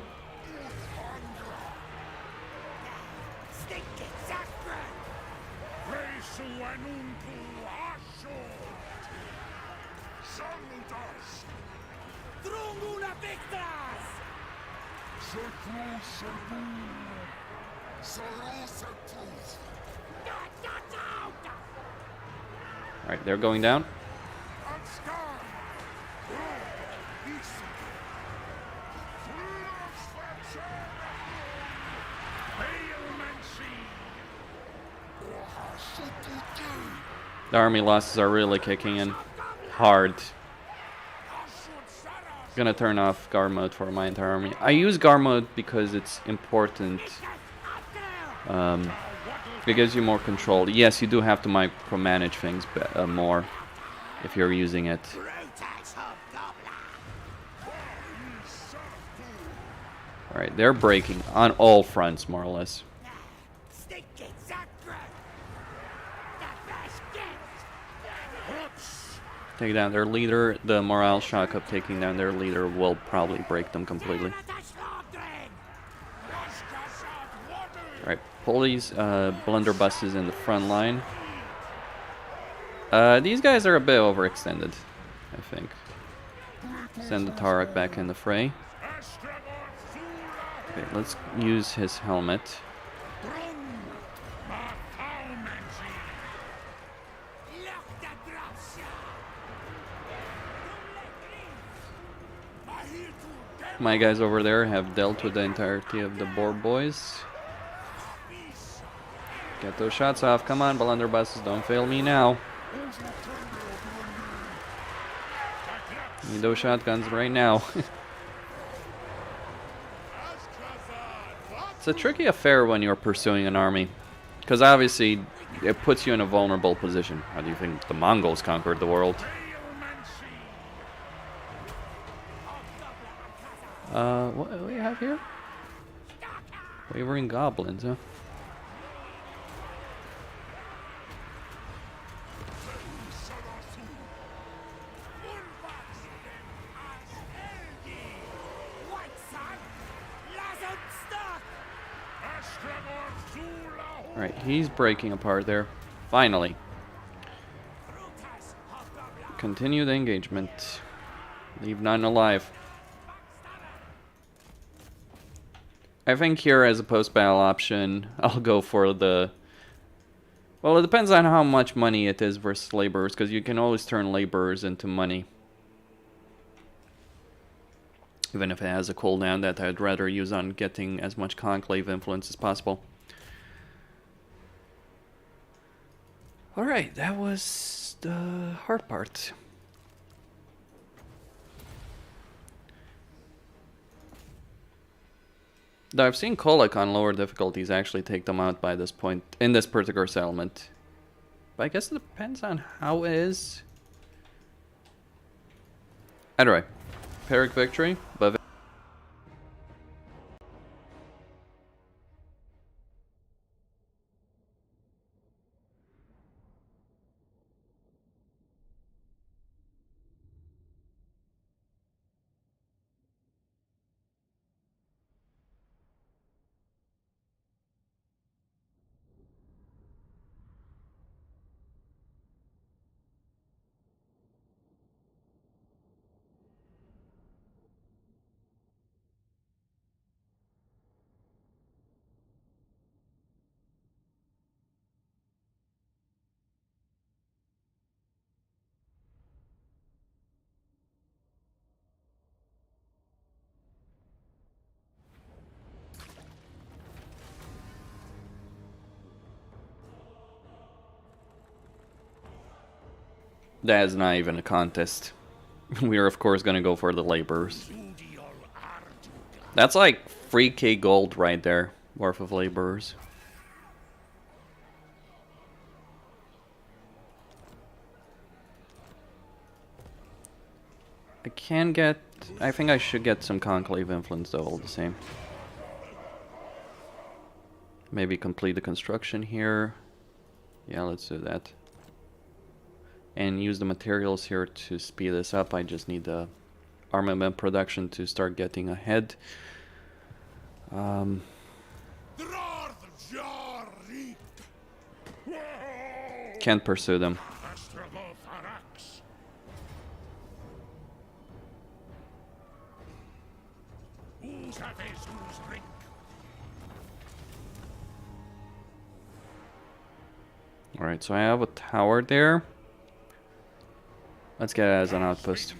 Alright, they're going down. The army losses are really kicking in hard. Gonna turn off guard mode for my entire army. I use guard mode because it's important. It gives you more control. Yes, you do have to micromanage things more if you're using it. Alright, they're breaking on all fronts, more or less. Take down their leader. The morale shock of taking down their leader will probably break them completely. Alright, pull these blunderbusses in the front line. These guys are a bit overextended, I think. Send the Tarek back in the fray. Okay, let's use his helmet. My guys over there have dealt with the entirety of the boar boys. Get those shots off. Come on, blunderbusses, don't fail me now. Need those shotguns right now. It's a tricky affair when you're pursuing an army, because obviously it puts you in a vulnerable position. How do you think the Mongols conquered the world? What do we have here? Wavering goblins, huh? Alright, he's breaking apart there. Finally. Continue the engagement. Leave none alive. I think here, as a post-battle option, I'll go for the... Well, it depends on how much money it is versus laborers, because you can always turn laborers into money. Even if it has a cooldown that I'd rather use on getting as much conclave influence as possible. Alright, that was the hard part. Though I've seen Colic on lower difficulties actually take them out by this point in this particular settlement. But I guess it depends on how it is. Either way, Pyrrhic victory, but That is not even a contest. We are, of course, going to go for the laborers. That's like 3k gold right there, worth of laborers. I can get... I think I should get some Conclave influence though, all the same. Maybe complete the construction here. Yeah, let's do that. And use the materials here to speed this up. I just need the armament production to start getting ahead. Can't pursue them. Alright, so I have a tower there. Let's get it as an outpost.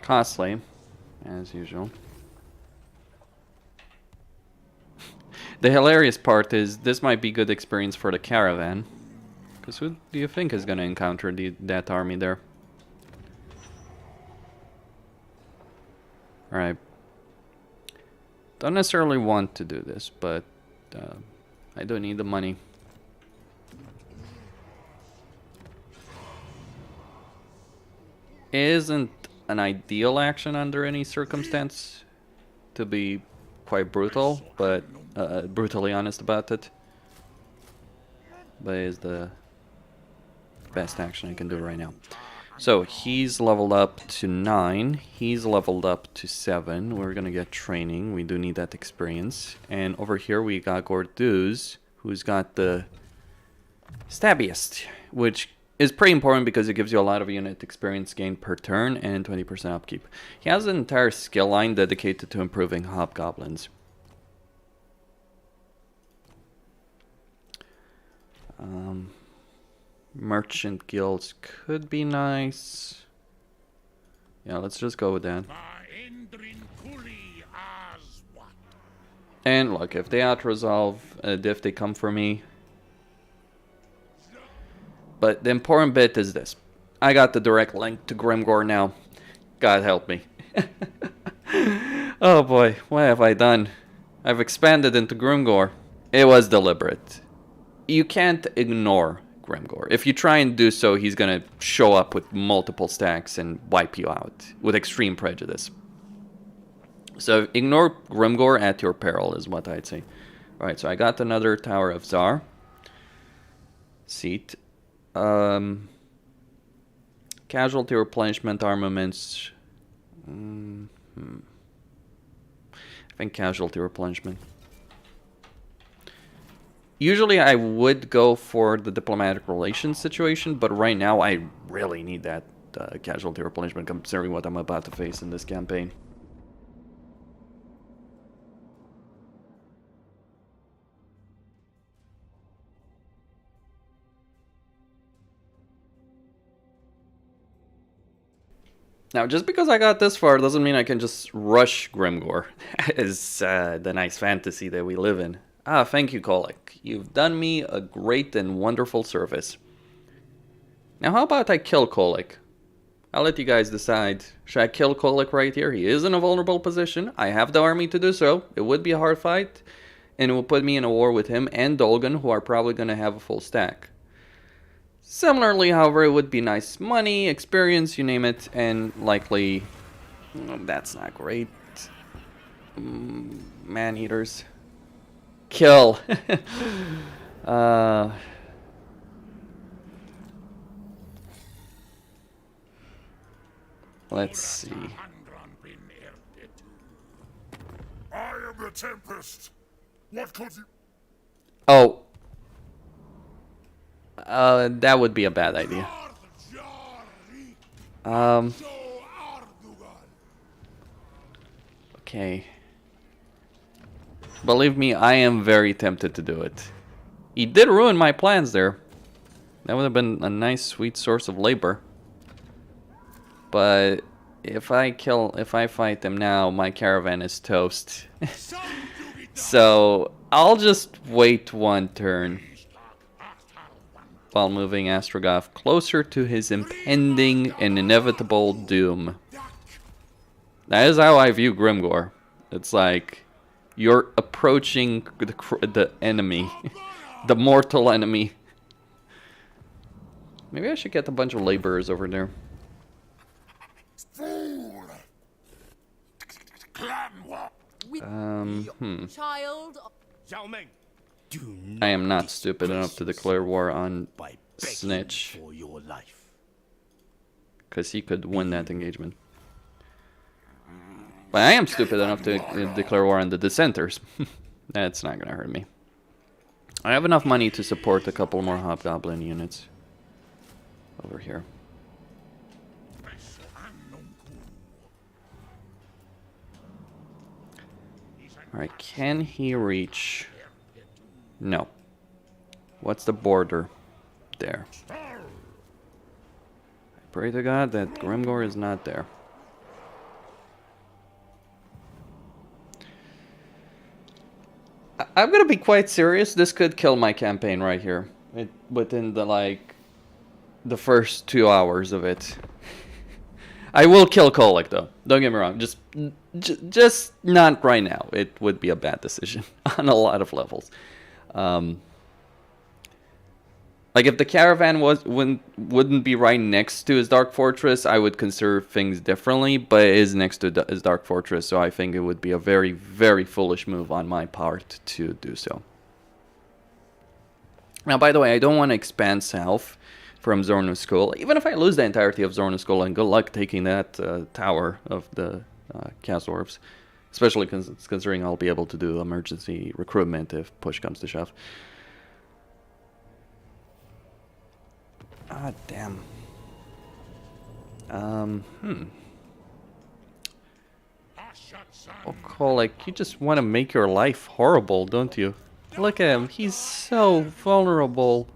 Costly, as usual. The hilarious part is this might be good experience for the caravan. Because who do you think is going to encounter that army there? Alright. Don't necessarily want to do this, but I do need the money. Isn't an ideal action under any circumstance, to be quite brutal, but brutally honest about it. But is the best action I can do right now. So he's leveled up to 9. He's leveled up to 7. We're gonna get training. We do need that experience. And over here we got Gorduz, who's got the Stabbiest, which is pretty important because it gives you a lot of unit experience gain per turn and 20% upkeep. He has an entire skill line dedicated to improving hobgoblins. Merchant guilds could be nice. Yeah, let's just go with that. And look, if they out-resolve, if they come for me. But the important bit is this. I got the direct link to Grimgor now. God help me. Oh boy, what have I done? I've expanded into Grimgor. It was deliberate. You can't ignore Grimgor. If you try and do so, he's gonna show up with multiple stacks and wipe you out with extreme prejudice. So ignore Grimgor at your peril is what I'd say. Alright, so I got another Tower of Tsar. Seat. Casualty replenishment armaments. I think casualty replenishment. Usually I would go for the diplomatic relations situation, but right now I really need that casualty replenishment considering what I'm about to face in this campaign. Now, just because I got this far doesn't mean I can just rush Grimgor. That is the nice fantasy that we live in. Ah, thank you, Colic. You've done me a great and wonderful service. Now, how about I kill Colic? I'll let you guys decide. Should I kill Colic right here? He is in a vulnerable position. I have the army to do so. It would be a hard fight. And it will put me in a war with him and Dolgan, who are probably going to have a full stack. Similarly, however, it would be nice money, experience, you name it, and likely... that's not great. Man-eaters. Kill. Let's see. I am the Tempest. What could you... Oh. That would be a bad idea. Okay. Believe me, I am very tempted to do it. He did ruin my plans there. That would have been a nice, sweet source of labor. But if I fight them now, my caravan is toast. So I'll just wait one turn while moving Astrogoth closer to his impending and inevitable doom. That is how I view Grimgor. It's like you're approaching the enemy, the mortal enemy. Maybe I should get a bunch of laborers over there. Child. I am not stupid enough to declare war on Snitch, for your life. because he could win that engagement. But I am stupid enough to declare war on the dissenters. That's not gonna hurt me. I have enough money to support a couple more hobgoblin units over here. Alright, can he reach? No. What's the border? There. I pray to God that Grimgor is not there. I'm gonna be quite serious. This could kill my campaign right here. Within the first 2 hours of it. I will kill Colic though. Don't get me wrong. Just not right now. It would be a bad decision on a lot of levels. Like if the caravan wouldn't be right next to his dark fortress, I would consider things differently. But it is next to his dark fortress, so I think it would be a very, very foolish move on my part to do so. Now, by the way, I don't want to expand south from Zorno's School. Even if I lose the entirety of Zorno's School, and good luck taking that tower of the Cast Dwarves. Especially considering I'll be able to do emergency recruitment if push comes to shove. Ah, damn. Oh, Colic, you just want to make your life horrible, don't you? Look at him. He's so vulnerable.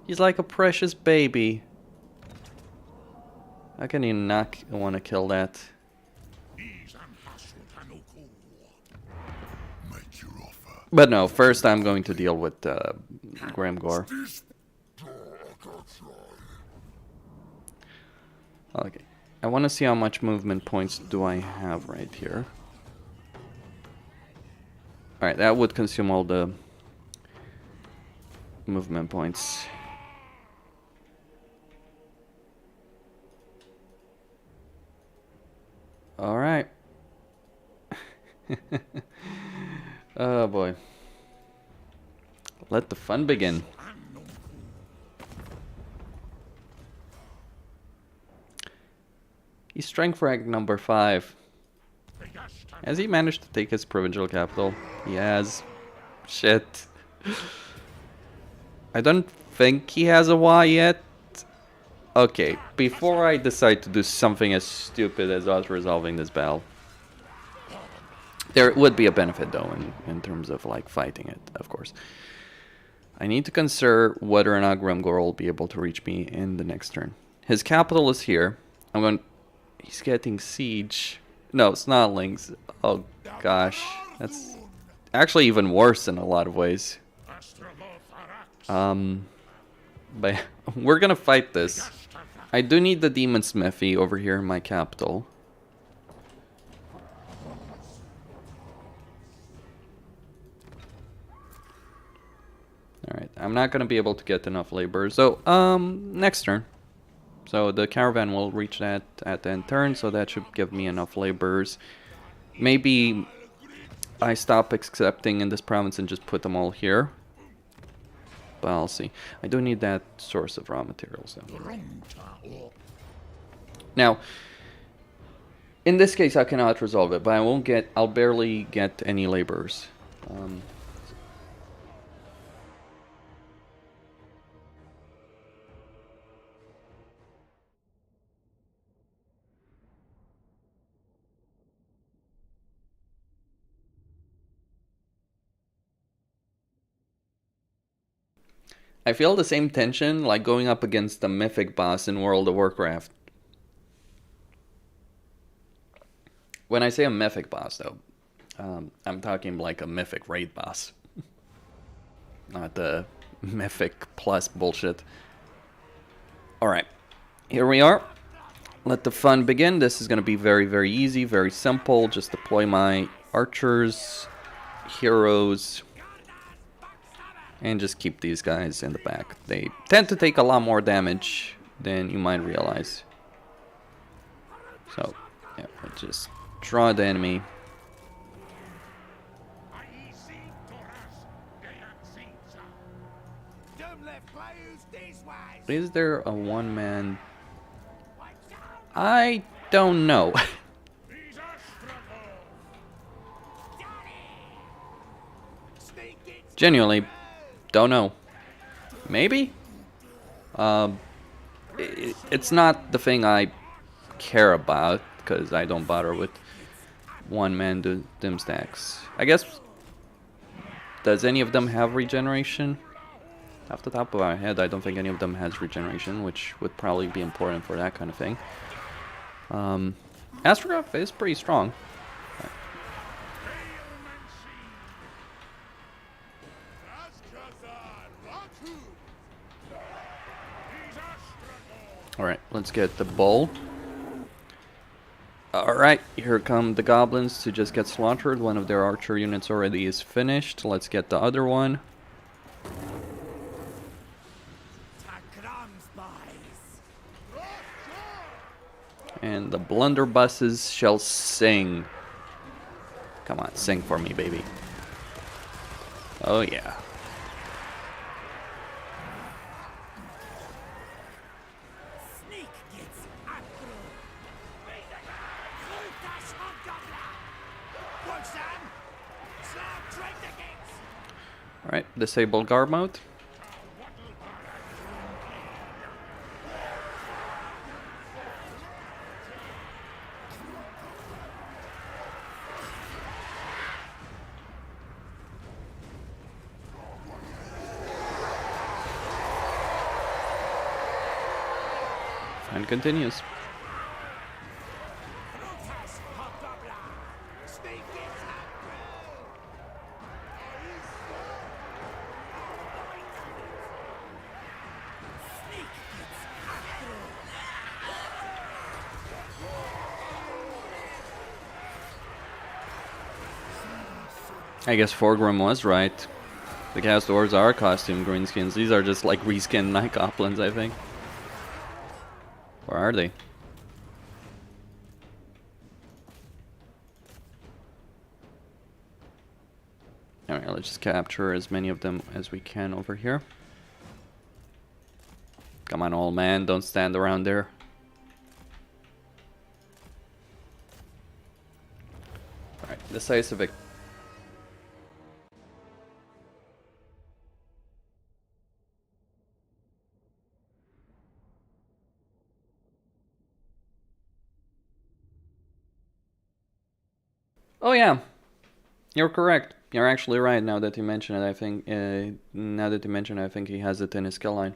He's like a precious baby. How can you not want to kill that? But no, first I'm going to deal with Grimgor. Okay, I want to see how much movement points do I have right here. Alright, that would consume all the movement points. Alright. Oh boy. Let the fun begin. He's strength rank number 5. Has he managed to take his provincial capital? He has. Shit. I don't think he has a Y yet. Okay, before I decide to do something as stupid as us resolving this battle. There would be a benefit though in terms of like fighting it, of course. I need to consider whether or not Grimgor will be able to reach me in the next turn. His capital is here. He's getting siege. No, Snotlings. Oh gosh. That's actually even worse in a lot of ways. But we're gonna fight this. I do need the demon smithy over here in my capital. Alright, I'm not gonna be able to get enough labor. So, next turn. So the caravan will reach that at the end turn, so that should give me enough laborers. Maybe I stop accepting in this province and just put them all here. But I'll see. I do need that source of raw materials though. Now, in this case I cannot resolve it, but I'll barely get any laborers. I feel the same tension like going up against the mythic boss in World of Warcraft. When I say a mythic boss, though, I'm talking like a mythic raid boss. Not the mythic plus bullshit. Alright, here we are. Let the fun begin. This is going to be very, very easy, very simple. Just deploy my archers, heroes, and just keep these guys in the back. They tend to take a lot more damage than you might realize. So, yeah, let's just draw the enemy. Is there a one-man? I don't know. Genuinely, don't know. Maybe? It's not the thing I care about, because I don't bother with one-man dim stacks. I guess, does any of them have regeneration? Off the top of my head, I don't think any of them has regeneration, which would probably be important for that kind of thing. Astrogoth is pretty strong. Alright, let's get the bull. Alright, here come the goblins to just get slaughtered. One of their archer units already is finished. Let's get the other one. And the blunderbusses shall sing. Come on, sing for me, baby. Oh, yeah. Alright, disable guard mode. And continues. I guess Forgrim was right. The cast dwarves are costume greenskins. These are just like reskinned night goblins, I think. Where are they? Alright, let's just capture as many of them as we can over here. Come on, old man, don't stand around there. Alright, decisive victory. Oh yeah, you're correct. You're actually right. Now that you mention it, I think. Now that you mention it, I think he has it in his skill line.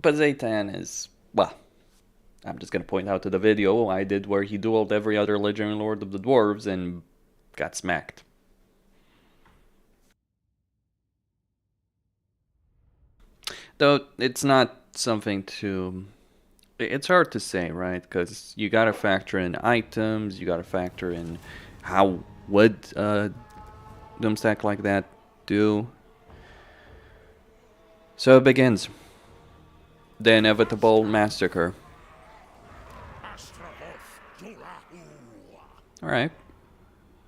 But Zaytan is, well, I'm just gonna point out to the video I did where he dueled every other legendary lord of the dwarves and got smacked. Though it's not something to. It's hard to say, right? Because you gotta factor in items, you gotta factor in how would Doomstack like that do. So it begins. The inevitable massacre. Alright.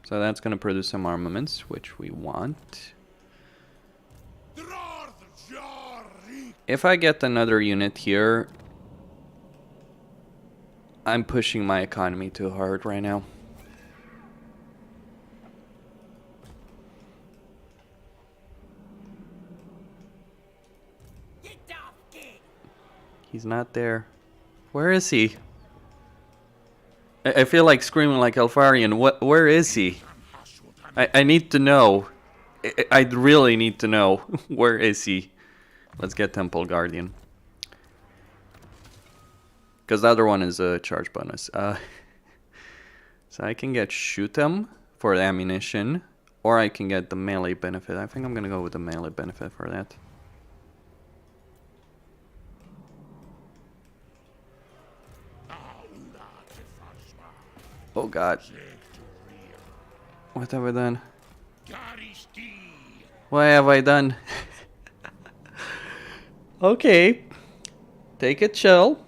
So that's gonna produce some armaments, which we want. If I get another unit here, I'm pushing my economy too hard right now. He's not there. Where is he? I feel like screaming like Elfarian. Where is he? I need to know. I really need to know. Where is he? Let's get Temple Guardian. Because the other one is a charge bonus. So I can get shoot 'em for the ammunition, or I can get the melee benefit. I think I'm gonna go with the melee benefit for that. Oh god. What have I done? What have I done? Okay. Take it chill.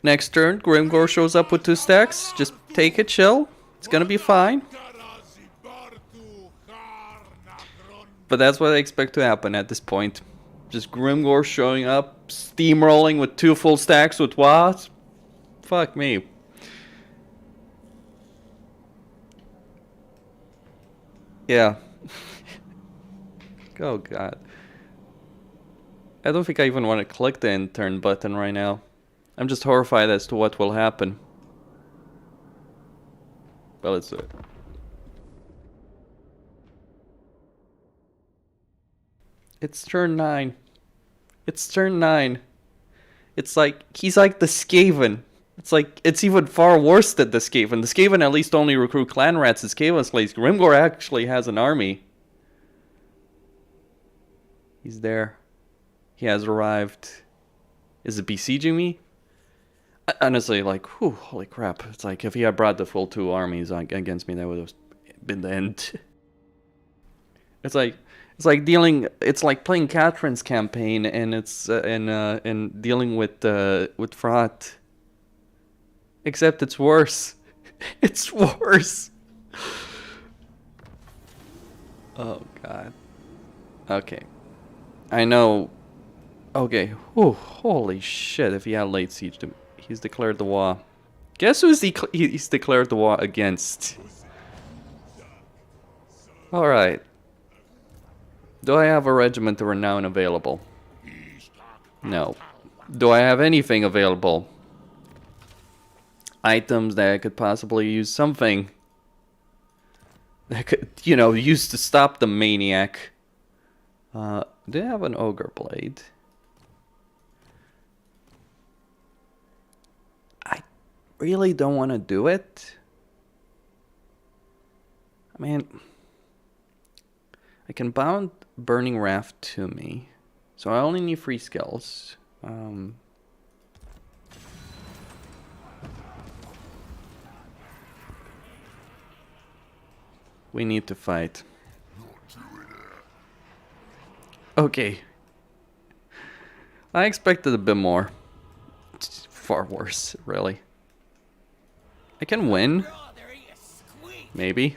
Next turn, Grimgor shows up with 2 stacks. Just take it chill. It's gonna be fine. But that's what I expect to happen at this point. Just Grimgor showing up, steamrolling with 2 full stacks with what? Fuck me. Yeah. Oh god. I don't think I even want to click the end turn button right now. I'm just horrified as to what will happen. Well, let's do it. It's turn 9. It's turn 9. It's like, he's like the Skaven. It's like, it's even far worse than the Skaven. The Skaven at least only recruit clan rats and Skaven slaves. Grimgor actually has an army. He's there. He has arrived. Is it besieging me? Honestly, like, whew, holy crap. It's like, if he had brought the full 2 armies against me, that would have been the end. It's like playing Catherine's campaign, and it's and dealing with fraud. Except it's worse. It's worse. Oh god. Okay. I know. Okay. Whew, holy shit! If he had late siege, he's declared the war. Guess who's he's declared the war against? All right. Do I have a regiment of renown available? No. Do I have anything available? Items that I could possibly use something that could, you know, use to stop the maniac. Do I have an ogre blade? I really don't want to do it. I mean, I can bound Burning Wrath to me, so I only need 3 skills. We need to fight. Okay. I expected a bit more. It's far worse, really. I can win. Maybe.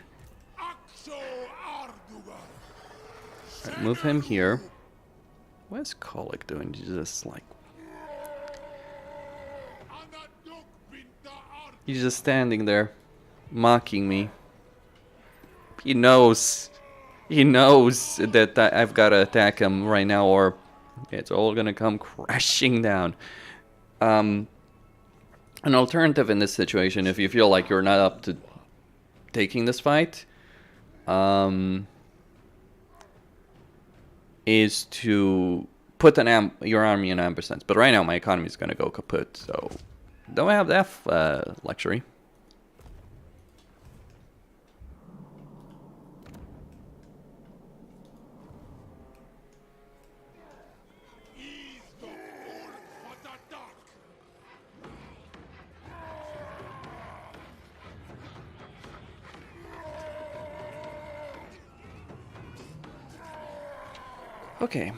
Right, move him here. What's Colic doing? He's just like... He's just standing there, mocking me. He knows. He knows that I've got to attack him right now, or it's all gonna come crashing down. An alternative in this situation, if you feel like you're not up to taking this fight, is to put your army in ampersand. But right now my economy is gonna go kaput, so don't have that luxury. Okay.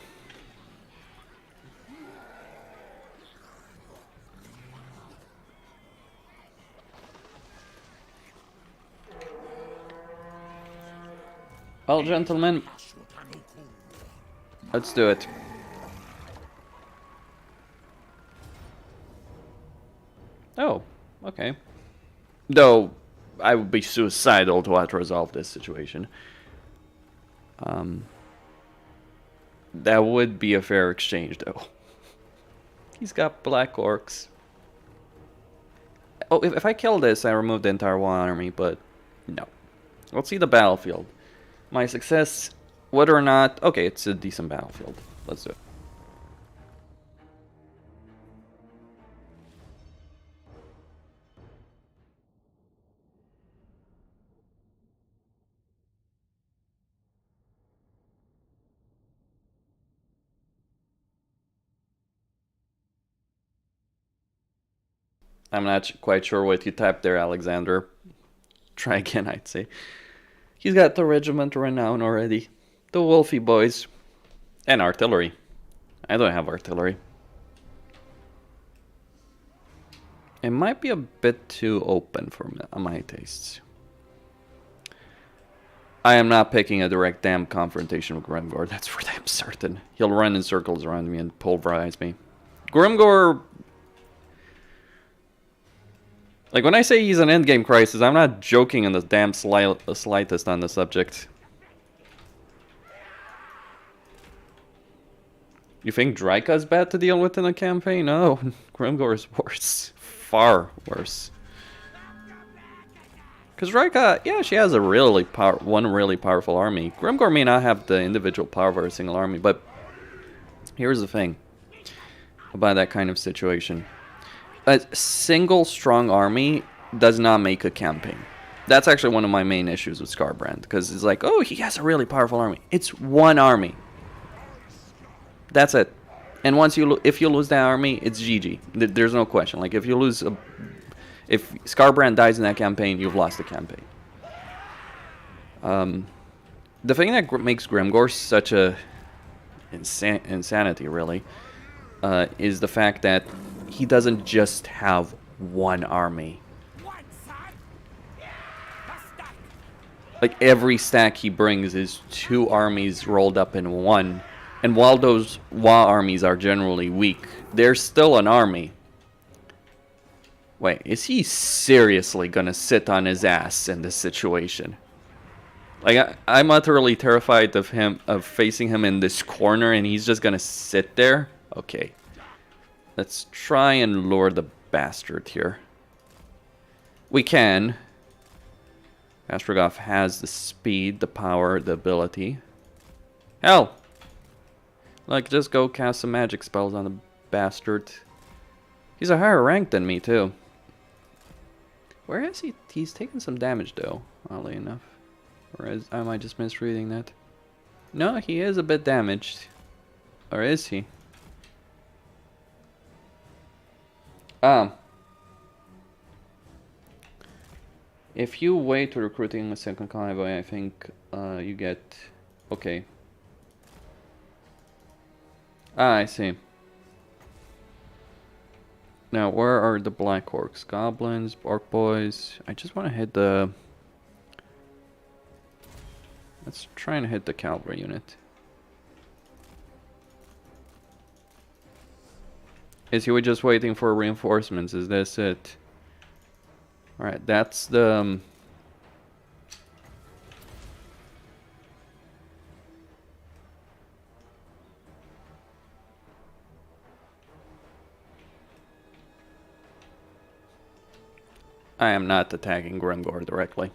Well, gentlemen, let's do it. Oh, okay. Though, I would be suicidal to have to resolve this situation. That would be a fair exchange, though. He's got black orcs. Oh, if I kill this, I remove the entire one army, but no. Let's see the battlefield. My success, whether or not... Okay, it's a decent battlefield. Let's do it. I'm not quite sure what you typed there, Alexander. Try again, I'd say. He's got the regiment renown already. The Wolfie boys. And artillery. I don't have artillery. It might be a bit too open for my tastes. I am not picking a direct damn confrontation with Grimgor, that's for damn certain. He'll run in circles around me and pulverize me. Grimgor... Like, when I say he's an endgame crisis, I'm not joking in the damn slightest on the subject. You think Draika's bad to deal with in a campaign? No, Grimgor is worse. Far worse. Because Draika, yeah, she has a one really powerful army. Grimgor may not have the individual power of a single army, but here's the thing about that kind of situation. A single strong army does not make a campaign. That's actually one of my main issues with Skarbrand, because it's like, oh, he has a really powerful army. It's one army. That's it. And once if you lose that army, it's GG. There's no question. Like, if you lose if Skarbrand dies in that campaign, you've lost the campaign. The thing that makes Grimgor such a insanity, really, is the fact that he doesn't just have one army. Like, every stack he brings is 2 armies rolled up in one. And while those Wa armies are generally weak, they're still an army. Wait, is he seriously gonna sit on his ass in this situation? Like, I'm utterly terrified of facing him in this corner and he's just gonna sit there? Okay. Let's try and lure the bastard here. We can. Astrogoth has the speed, the power, the ability. Hell! Like, just go cast some magic spells on the bastard. He's a higher rank than me, too. Where is he? He's taken some damage, though, oddly enough. Or am I just misreading that? No, he is a bit damaged. Or is he? If you wait to recruiting a second convoy, I think you get... Okay. Ah, I see. Now, where are the black orcs? Goblins, orc boys. I just want to hit the... Let's try and hit the cavalry unit. Is he just waiting for reinforcements? Is this it? Alright, that's the... I am not attacking Grimgor directly.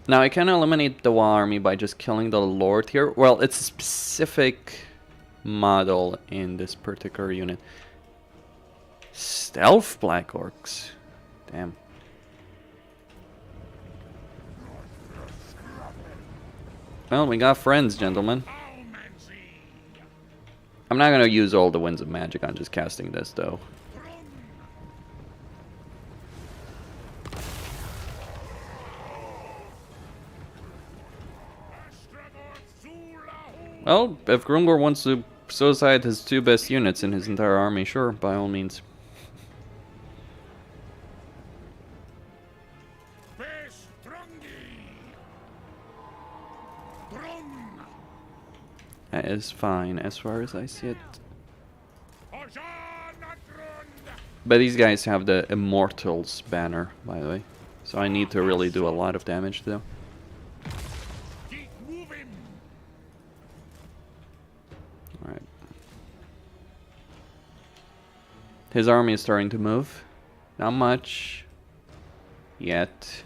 Now I can eliminate the Wa army by just killing the Lord here. Well, it's a specific model in this particular unit. Stealth Black Orcs. Damn. Well, we got friends, gentlemen. I'm not going to use all the Winds of Magic on just casting this, though. Well, if Grimgor wants to suicide his 2 best units in his entire army, sure, by all means. That is fine, as far as I see it. But these guys have the Immortals banner, by the way. So I need to really do a lot of damage to them. Alright. His army is starting to move. Not much. Yet.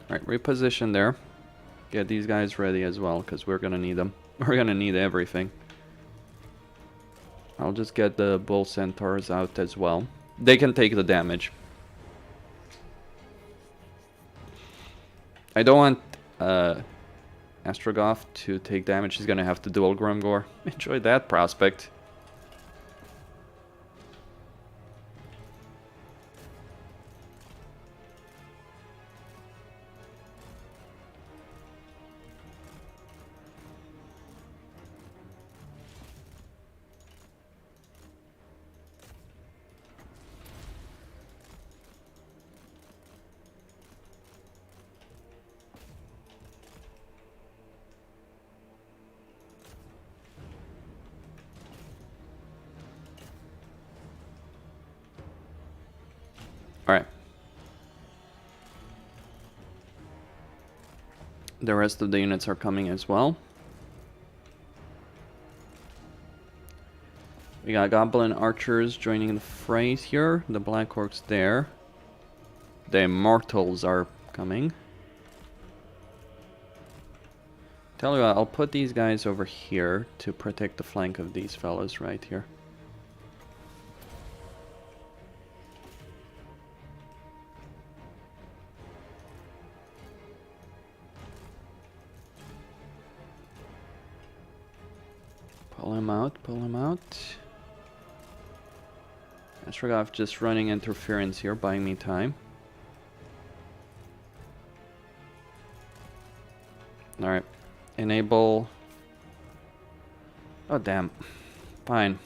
Alright, reposition there. Get these guys ready as well, because we're gonna need them. We're gonna need everything. I'll just get the bull centaurs out as well. They can take the damage. I don't want Astrogoth to take damage. He's gonna have to dual Grimgor. Enjoy that prospect. Alright. The rest of the units are coming as well. We got Goblin Archers joining the fray here. The Black Orcs there. The Immortals are coming. Tell you what, I'll put these guys over here to protect the flank of these fellows right here. Pull him out, pull him out. Astragoth just running interference here, buying me time. Alright. Enable. Oh, damn. Fine.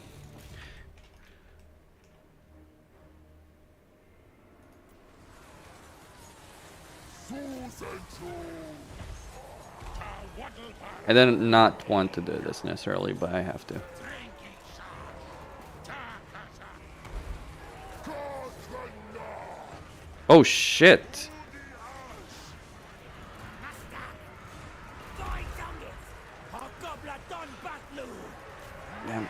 I did not want to do this necessarily, but I have to. Oh shit! Damn.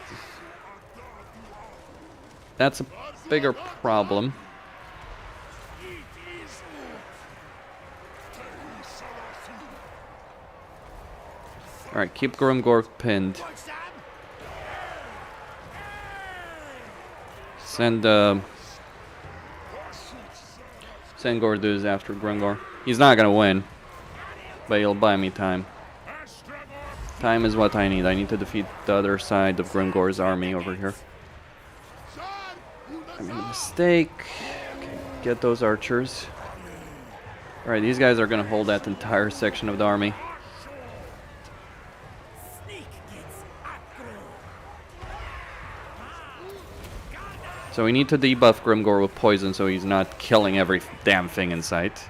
That's a bigger problem. Alright, keep Grimgor pinned. Send Gorduz after Grimgor. He's not gonna win, but he'll buy me time. Time is what I need. I need to defeat the other side of Grimgor's army over here. I made a mistake. Okay, get those archers. Alright, these guys are gonna hold that entire section of the army. So we need to debuff Grimgor with poison so he's not killing every damn thing in sight.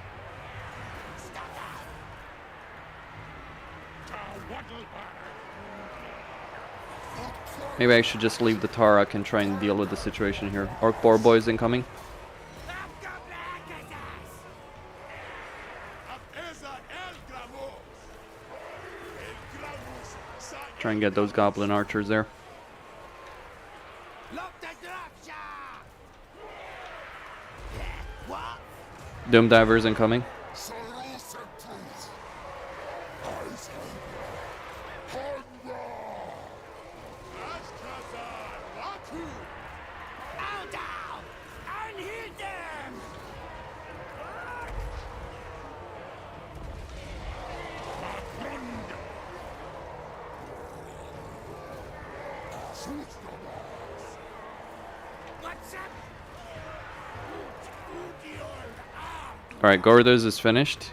Maybe I should just leave the Tarak and try and deal with the situation here. Orc boar boys incoming. Try and get those goblin archers there. Doom divers incoming. Alright, Gorduz is finished.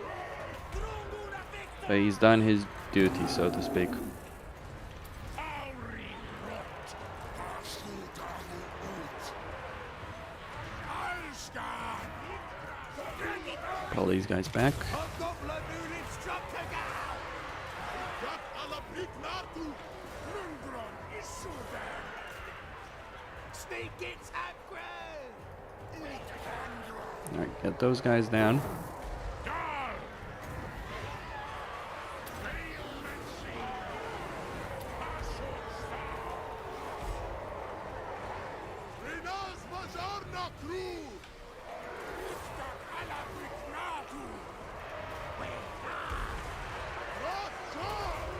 But he's done his duty, so to speak. Call these guys back. Alright, get those guys down.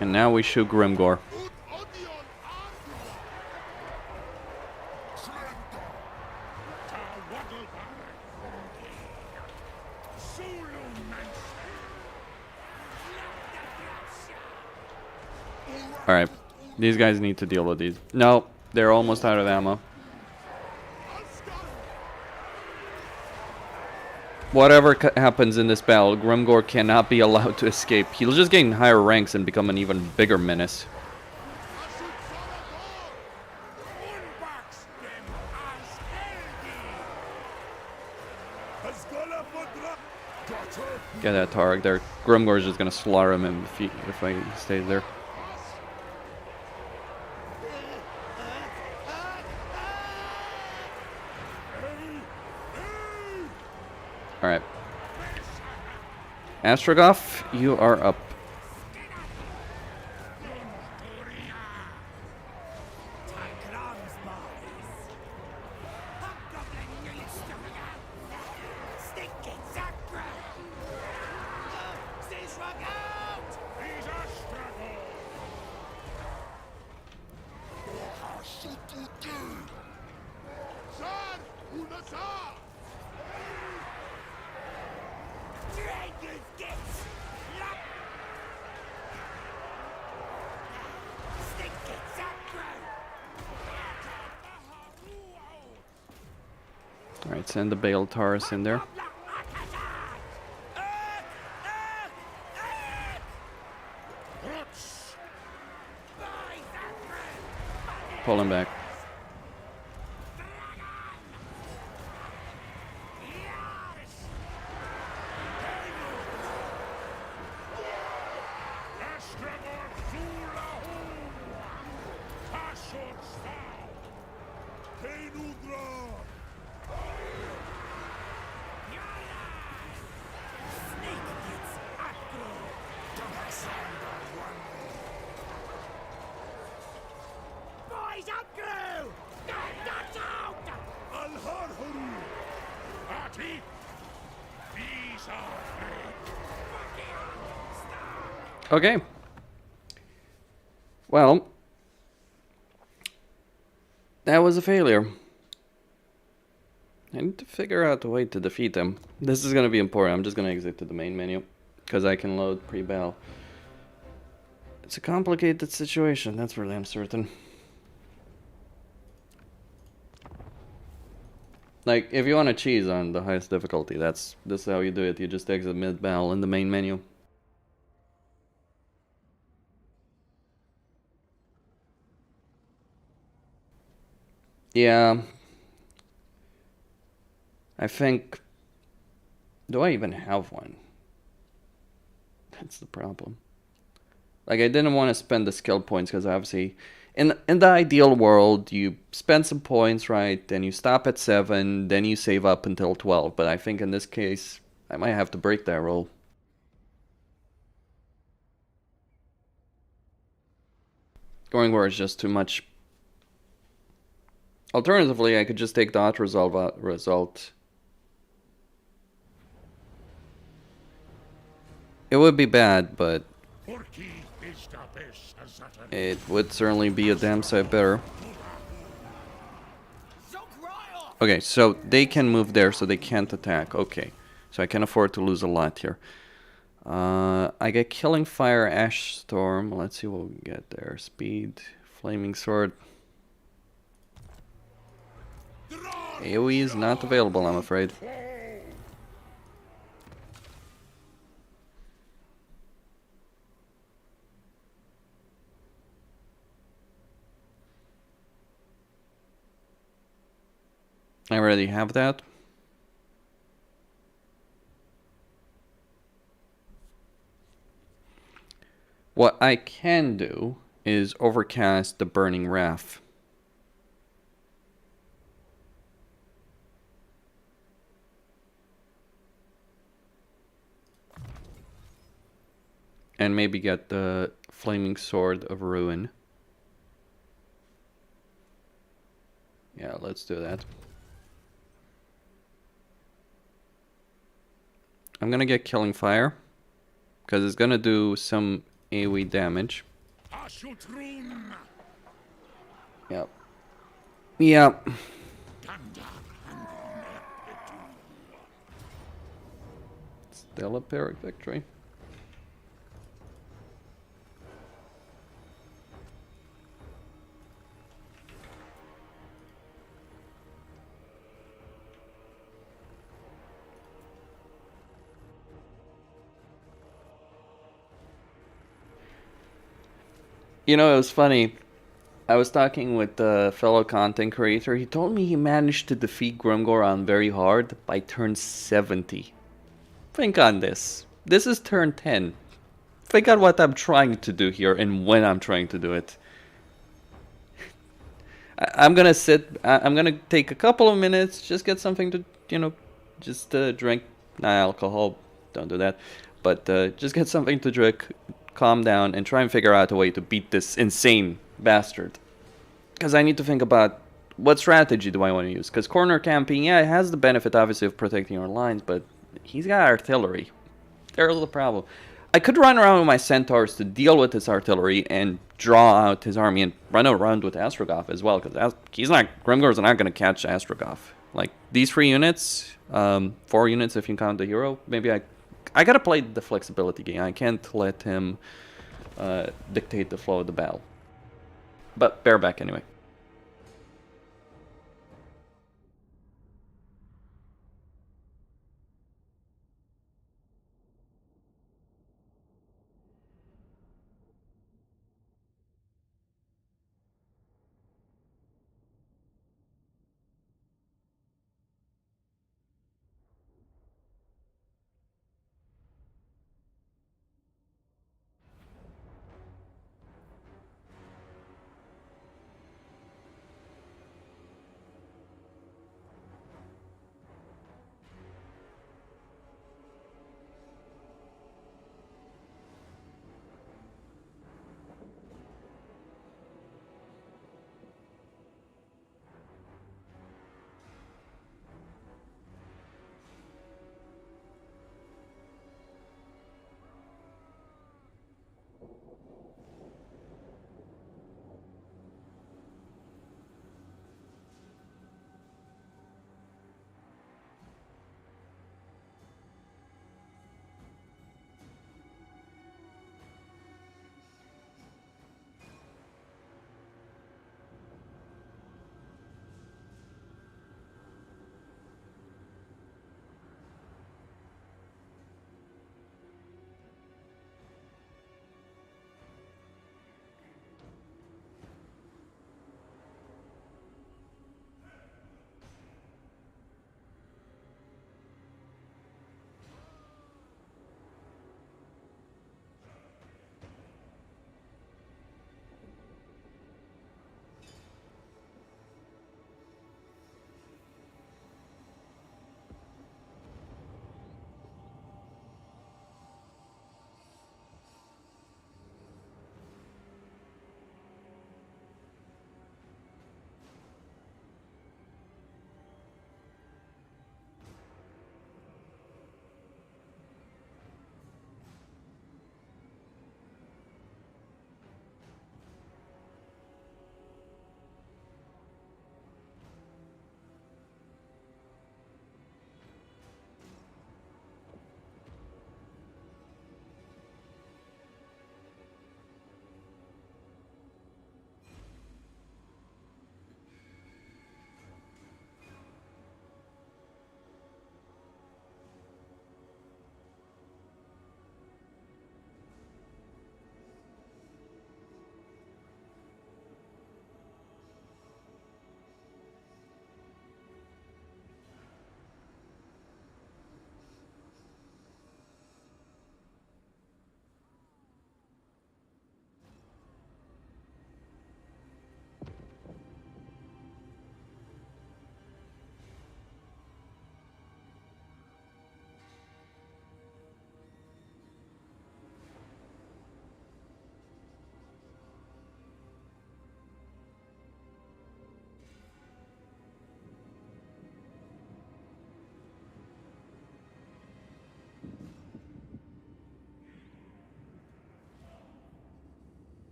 And now we shoot Grimgor. Alright. These guys need to deal with these. No, they're almost out of ammo. Whatever happens in this battle, Grimgor cannot be allowed to escape. He'll just gain higher ranks and become an even bigger menace. Get that Targ there. Grimgor is just gonna slaughter him if he stays there. Alright. Astrogoth, you are up. Alright, send the Bale Taurus in there. Pull him back. Okay. Well, that was a failure. I need to figure out a way to defeat them. This is going to be important. I'm just going to exit to the main menu because I can load pre-battle. It's a complicated situation, that's for damn certain. Like, if you want to cheese on the highest difficulty, this is how you do it. You just exit mid-battle in the main menu. Yeah. I think... Do I even have one? That's the problem. Like, I didn't want to spend the skill points because obviously... In the ideal world, you spend some points, right? Then you stop at 7, then you save up until 12. But I think in this case, I might have to break that rule. Going where it's just too much. Alternatively, I could just take the auto result. It would be bad, but it would certainly be a damn sight better. Okay, so they can move there, so they can't attack. Okay, so I can afford to lose a lot here. I get Killing Fire, Ash Storm. Let's see what we get there. Speed, Flaming Sword. AoE is not available, I'm afraid. I already have that. What I can do is overcast the Burning Wrath. And maybe get the Flaming Sword of Ruin. Yeah, let's do that. I'm gonna get Killing Fire, because it's gonna do some AoE damage. Yep. Yep. Still a Pyrrhic victory. You know, it was funny. I was talking with a fellow content creator. He told me he managed to defeat Grimgor on very hard by turn 70. Think on this. This is turn 10. Think on what I'm trying to do here and when I'm trying to do it. I'm gonna sit. I'm gonna take a couple of minutes, just get something to, you know, just drink. Not alcohol, don't do that. But just get something to drink, calm down, and try and figure out a way to beat this insane bastard. Because I need to think about what strategy do I want to use. Because corner camping, yeah, it has the benefit obviously of protecting our lines, but he's got artillery. There's the problem. I could run around with my centaurs to deal with his artillery and draw out his army and run around with Astrogoth as well, because Grimgor's not going to catch Astrogoth. Like, these 3 units, 4 units if you count the hero, maybe I gotta play the flexibility game. I can't let him dictate the flow of the battle. But bareback anyway.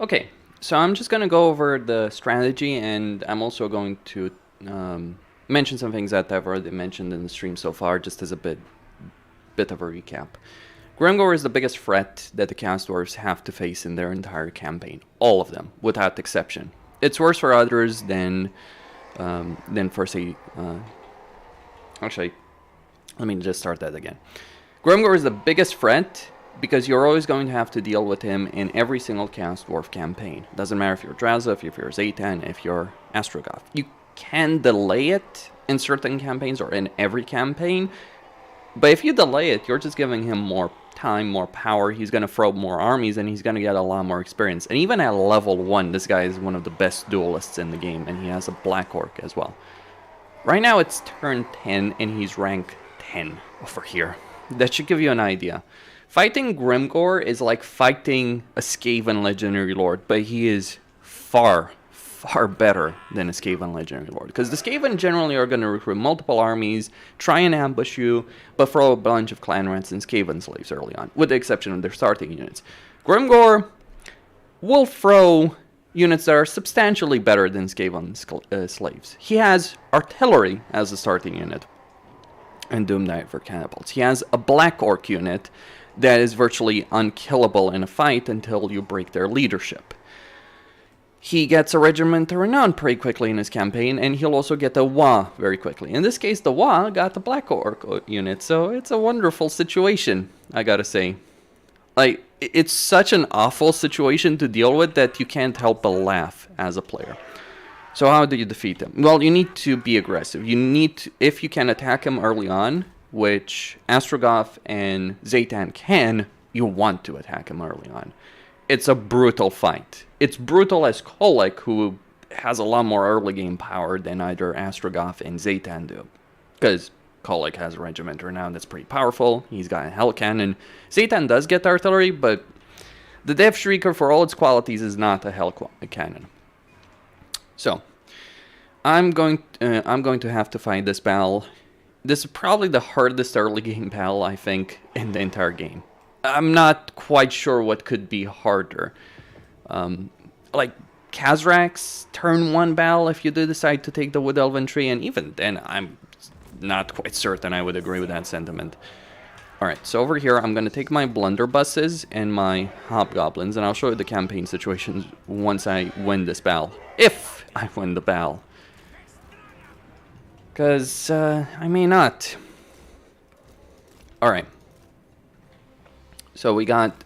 Okay, so I'm just going to go over the strategy, and I'm also going to mention some things that I've already mentioned in the stream so far, just as a bit of a recap. Grimgor is the biggest threat that the Chaos Dwarves have to face in their entire campaign. All of them, without exception. It's worse for others than for, say... actually, let me just start that again. Grimgor is the biggest threat because you're always going to have to deal with him in every single Chaos Dwarf campaign. Doesn't matter if you're Drazov, if you're Zaytan, if you're Astrogoth. You can delay it in certain campaigns or in every campaign, but if you delay it, you're just giving him more time, more power. He's going to throw more armies, and he's going to get a lot more experience. And even at level 1, this guy is one of the best duelists in the game, and he has a Black Orc as well. Right now it's turn 10, and he's rank 10 over here. That should give you an idea. Fighting Grimgor is like fighting a Skaven Legendary Lord, but he is far, far better than a Skaven Legendary Lord. Because the Skaven generally are going to recruit multiple armies, try and ambush you, but throw a bunch of clan rats and Skaven slaves early on, with the exception of their starting units. Grimgor will throw units that are substantially better than Skaven slaves. He has artillery as a starting unit, and Doomdiver catapults. He has a Black Orc unit that is virtually unkillable in a fight until you break their leadership. He gets a Regiment of Renown pretty quickly in his campaign, and he'll also get a Wa very quickly. In this case, the Wa got the Black Orc unit, so it's a wonderful situation, I gotta say. Like, it's such an awful situation to deal with that you can't help but laugh as a player. So how do you defeat him? Well, you need to be aggressive. You need to, if you can attack him early on, which Astrogoth and Zaytan can, you want to attack him early on. It's a brutal fight. It's brutal as Colic, who has a lot more early game power than either Astrogoth and Zaytan do. Because Colic has a Regiment Renown that's pretty powerful. He's got a Hell Cannon. Zaytan does get artillery, but the Death Shrieker, for all its qualities, is not a Hell Cannon. So, I'm going to have to fight this battle. This is probably the hardest early game battle, I think, in the entire game. I'm not quite sure what could be harder. Like Kazrak's turn 1 battle, if you do decide to take the Wood Elven tree, and even then, I'm not quite certain I would agree with that sentiment. Alright, so over here, I'm going to take my blunderbusses and my hobgoblins, and I'll show you the campaign situations once I win this battle. If I win the battle. Because, I may not. Alright. So we got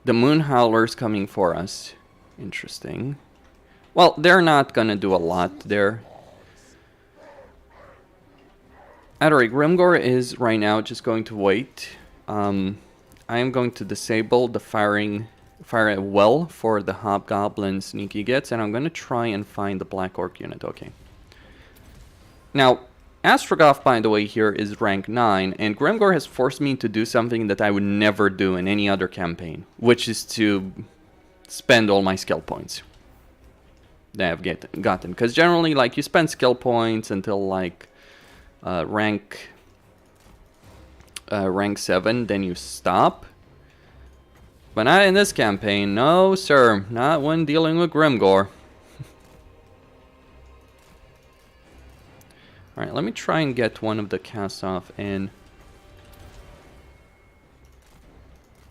the Moon Howlers coming for us. Interesting. Well, they're not going to do a lot there. Alright, Grimgor is right now just going to wait. I am going to disable the fire at will for the Hobgoblin sneaky gets, and I'm going to try and find the Black Orc unit. Okay. Now, Astrogoth, by the way, here is rank 9, and Grimgor has forced me to do something that I would never do in any other campaign, which is to spend all my skill points that I've gotten. Because generally, like, you spend skill points until, like, rank 7, then you stop. But not in this campaign. No, sir. Not when dealing with Grimgor. Alright, let me try and get one of the casts off in.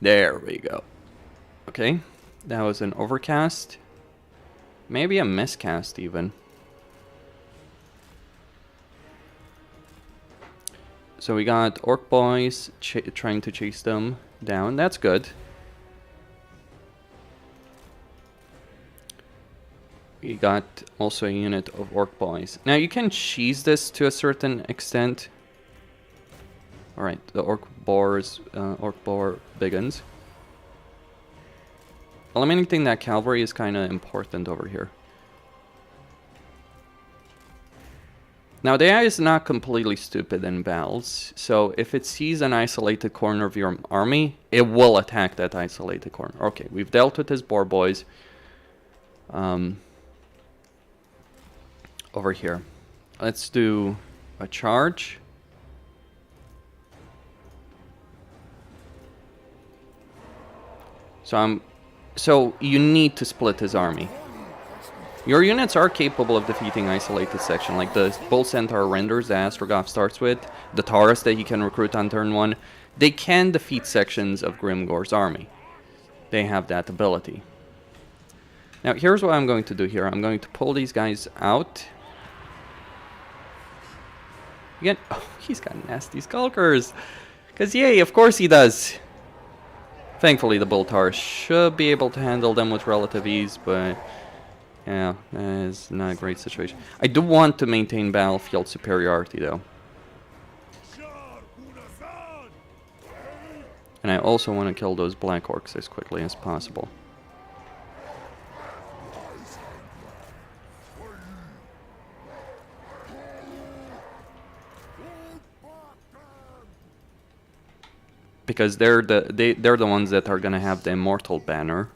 There we go. Okay, that was an overcast. Maybe a miscast even. So we got Orc Boys trying to chase them down. That's good. We got also a unit of Orc Boys. Now you can cheese this to a certain extent. Alright, the Orc Boar biggins. Eliminating that cavalry is kind of important over here. Now the AI is not completely stupid in battles, so if it sees an isolated corner of your army, it will attack that isolated corner. Okay, we've dealt with his boar boys. Over here. Let's do a charge. So you need to split his army. Your units are capable of defeating isolated section, like the Bull Centaur renders that Astrogoth starts with, the Taurus that he can recruit on turn 1. They can defeat sections of Grimgor's army. They have that ability. Now here's what I'm going to do here. I'm going to pull these guys out. Again, oh, he's got nasty skulkers. Because yay, of course he does. Thankfully the Bull Taurus should be able to handle them with relative ease, but yeah, that is not a great situation. I do want to maintain battlefield superiority though. And I also want to kill those Black Orcs as quickly as possible. Because they're the ones that are gonna have the immortal banner.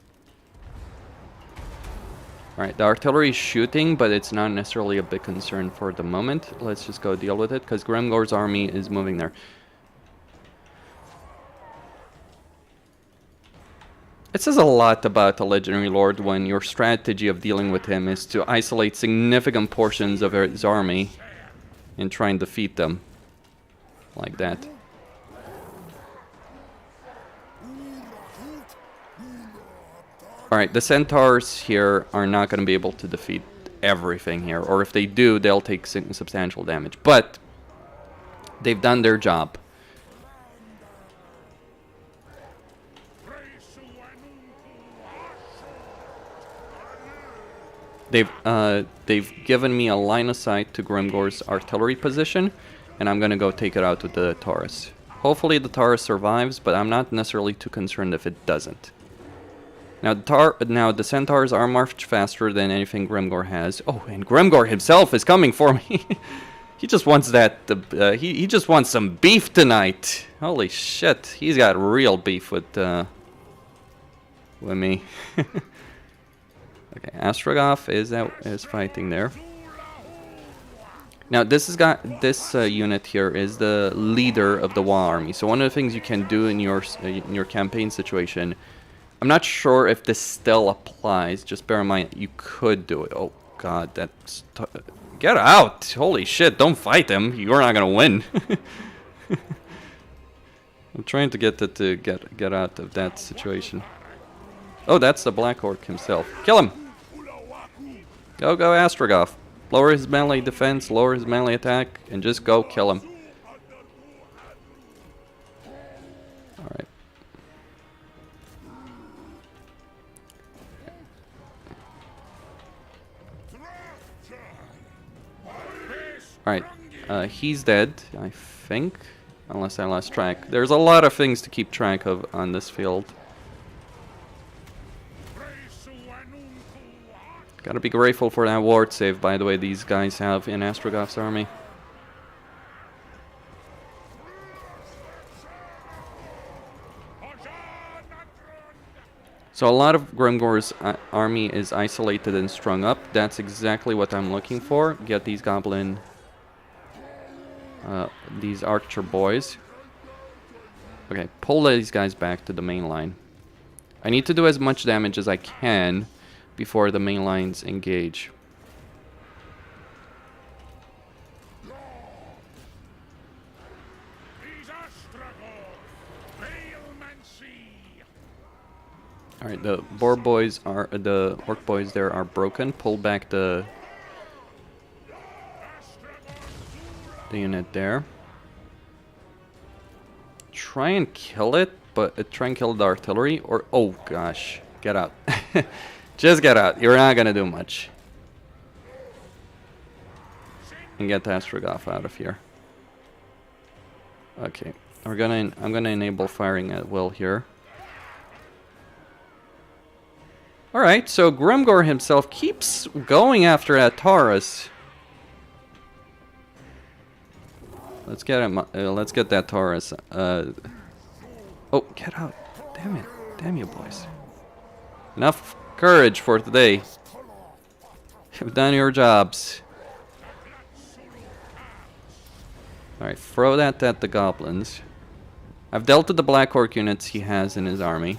Alright, the artillery is shooting, but it's not necessarily a big concern for the moment. Let's just go deal with it, because Grimgor's army is moving there. It says a lot about a legendary lord when your strategy of dealing with him is to isolate significant portions of his army and try and defeat them. Like that. Alright, the centaurs here are not going to be able to defeat everything here. Or if they do, they'll take substantial damage. But they've done their job. They've given me a line of sight to Grimgor's artillery position. And I'm going to go take it out with the Taurus. Hopefully the Taurus survives, but I'm not necessarily too concerned if it doesn't. Now the centaurs are much faster than anything Grimgor has. Oh, and Grimgor himself is coming for me. He just wants that. He just wants some beef tonight. Holy shit, he's got real beef with me. Okay, Astrogoth is fighting there. Now this unit here is the leader of the Wa army. So one of the things you can do in your campaign situation. I'm not sure if this still applies. Just bear in mind, you could do it. Oh god, that's... Get out! Holy shit, don't fight him. You're not gonna win. I'm trying to get it to get out of that situation. Oh, that's the Black Orc himself. Kill him! Go Astrogoth. Lower his melee defense, lower his melee attack, and just go kill him. Alright. Alright, he's dead, I think, unless I lost track. There's a lot of things to keep track of on this field. Gotta be grateful for that ward save, by the way, these guys have in Astrogoth's army. So a lot of Grimgor's army is isolated and strung up. That's exactly what I'm looking for. Get these goblin... these archer boys. Okay, pull these guys back to the main line. I need to do as much damage as I can before the main lines engage. Alright, the boar boys are... the orc boys there are broken. Pull back the unit there. Try and kill it, but try and kill the artillery, or... oh gosh, get out. Just get out, you're not gonna do much. And get the Astrogoth out of here. Okay, I'm gonna enable firing at will here. Alright, so Grimgor himself keeps going after that Taurus. Let's get him. Let's get that Taurus. Oh, get out! Damn it! Damn you, boys! Enough courage for today. You've done your jobs. All right, throw that at the goblins. I've dealt with the Black Orc units he has in his army.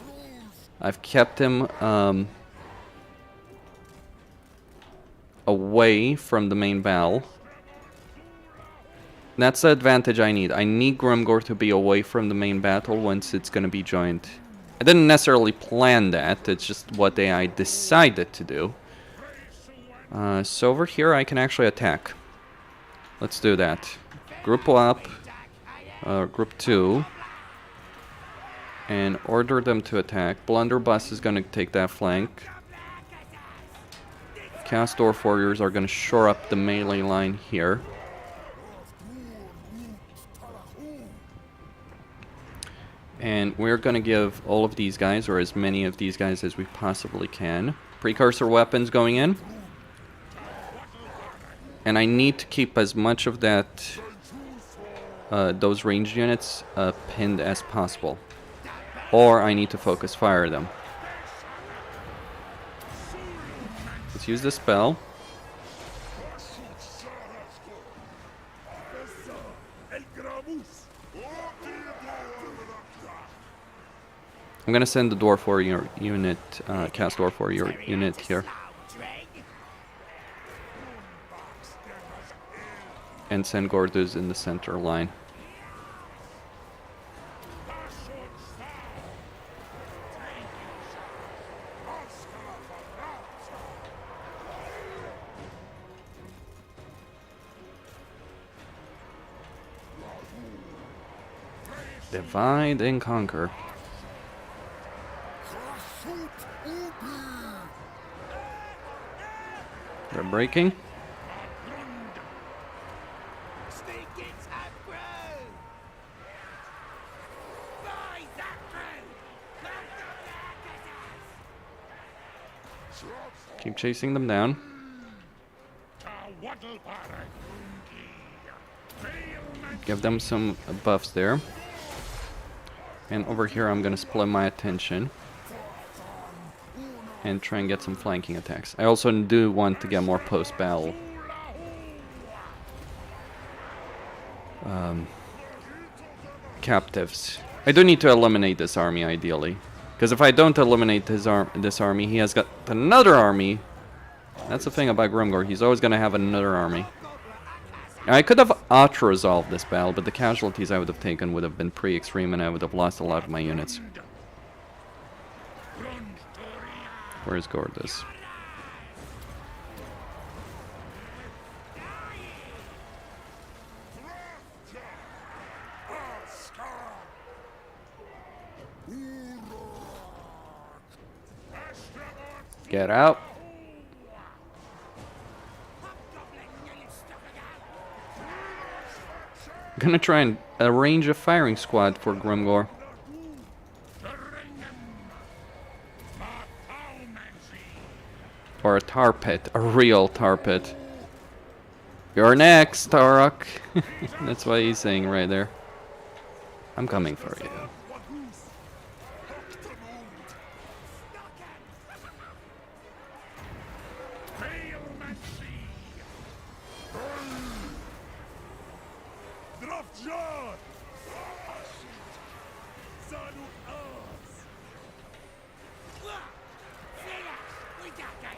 I've kept him away from the main battle. That's the advantage I need. I need Grimgor to be away from the main battle once it's going to be joined. I didn't necessarily plan that. It's just what I decided to do. So over here I can actually attack. Let's do that. Group up. Group 2. And order them to attack. Blunderbuss is going to take that flank. Cast Dwarf Warriors are going to shore up the melee line here. And we're going to give all of these guys, or as many of these guys as we possibly can, precursor weapons going in. And I need to keep as much of that, those ranged units pinned as possible. Or I need to focus fire them. Let's use this spell. I'm gonna send the Dwarf Warrior unit, cast Dwarf Warrior unit here. And send Gordos in the center line. Divide and conquer. They're breaking. Keep chasing them down. Give them some buffs there. And over here I'm gonna split my attention and try and get some flanking attacks. I also do want to get more post-battle captives. I do need to eliminate this army ideally, because if I don't eliminate this army, he has got another army. That's the thing about Grimgor, he's always gonna have another army. I could have auto-resolved this battle, but the casualties I would have taken would have been pretty extreme and I would have lost a lot of my units. Where's Gordos? Get out. I'm gonna try and arrange a firing squad for Grimgor. Or a tar pit, a real tar pit. You're next, Tarok. That's what he's saying right there. I'm coming for you.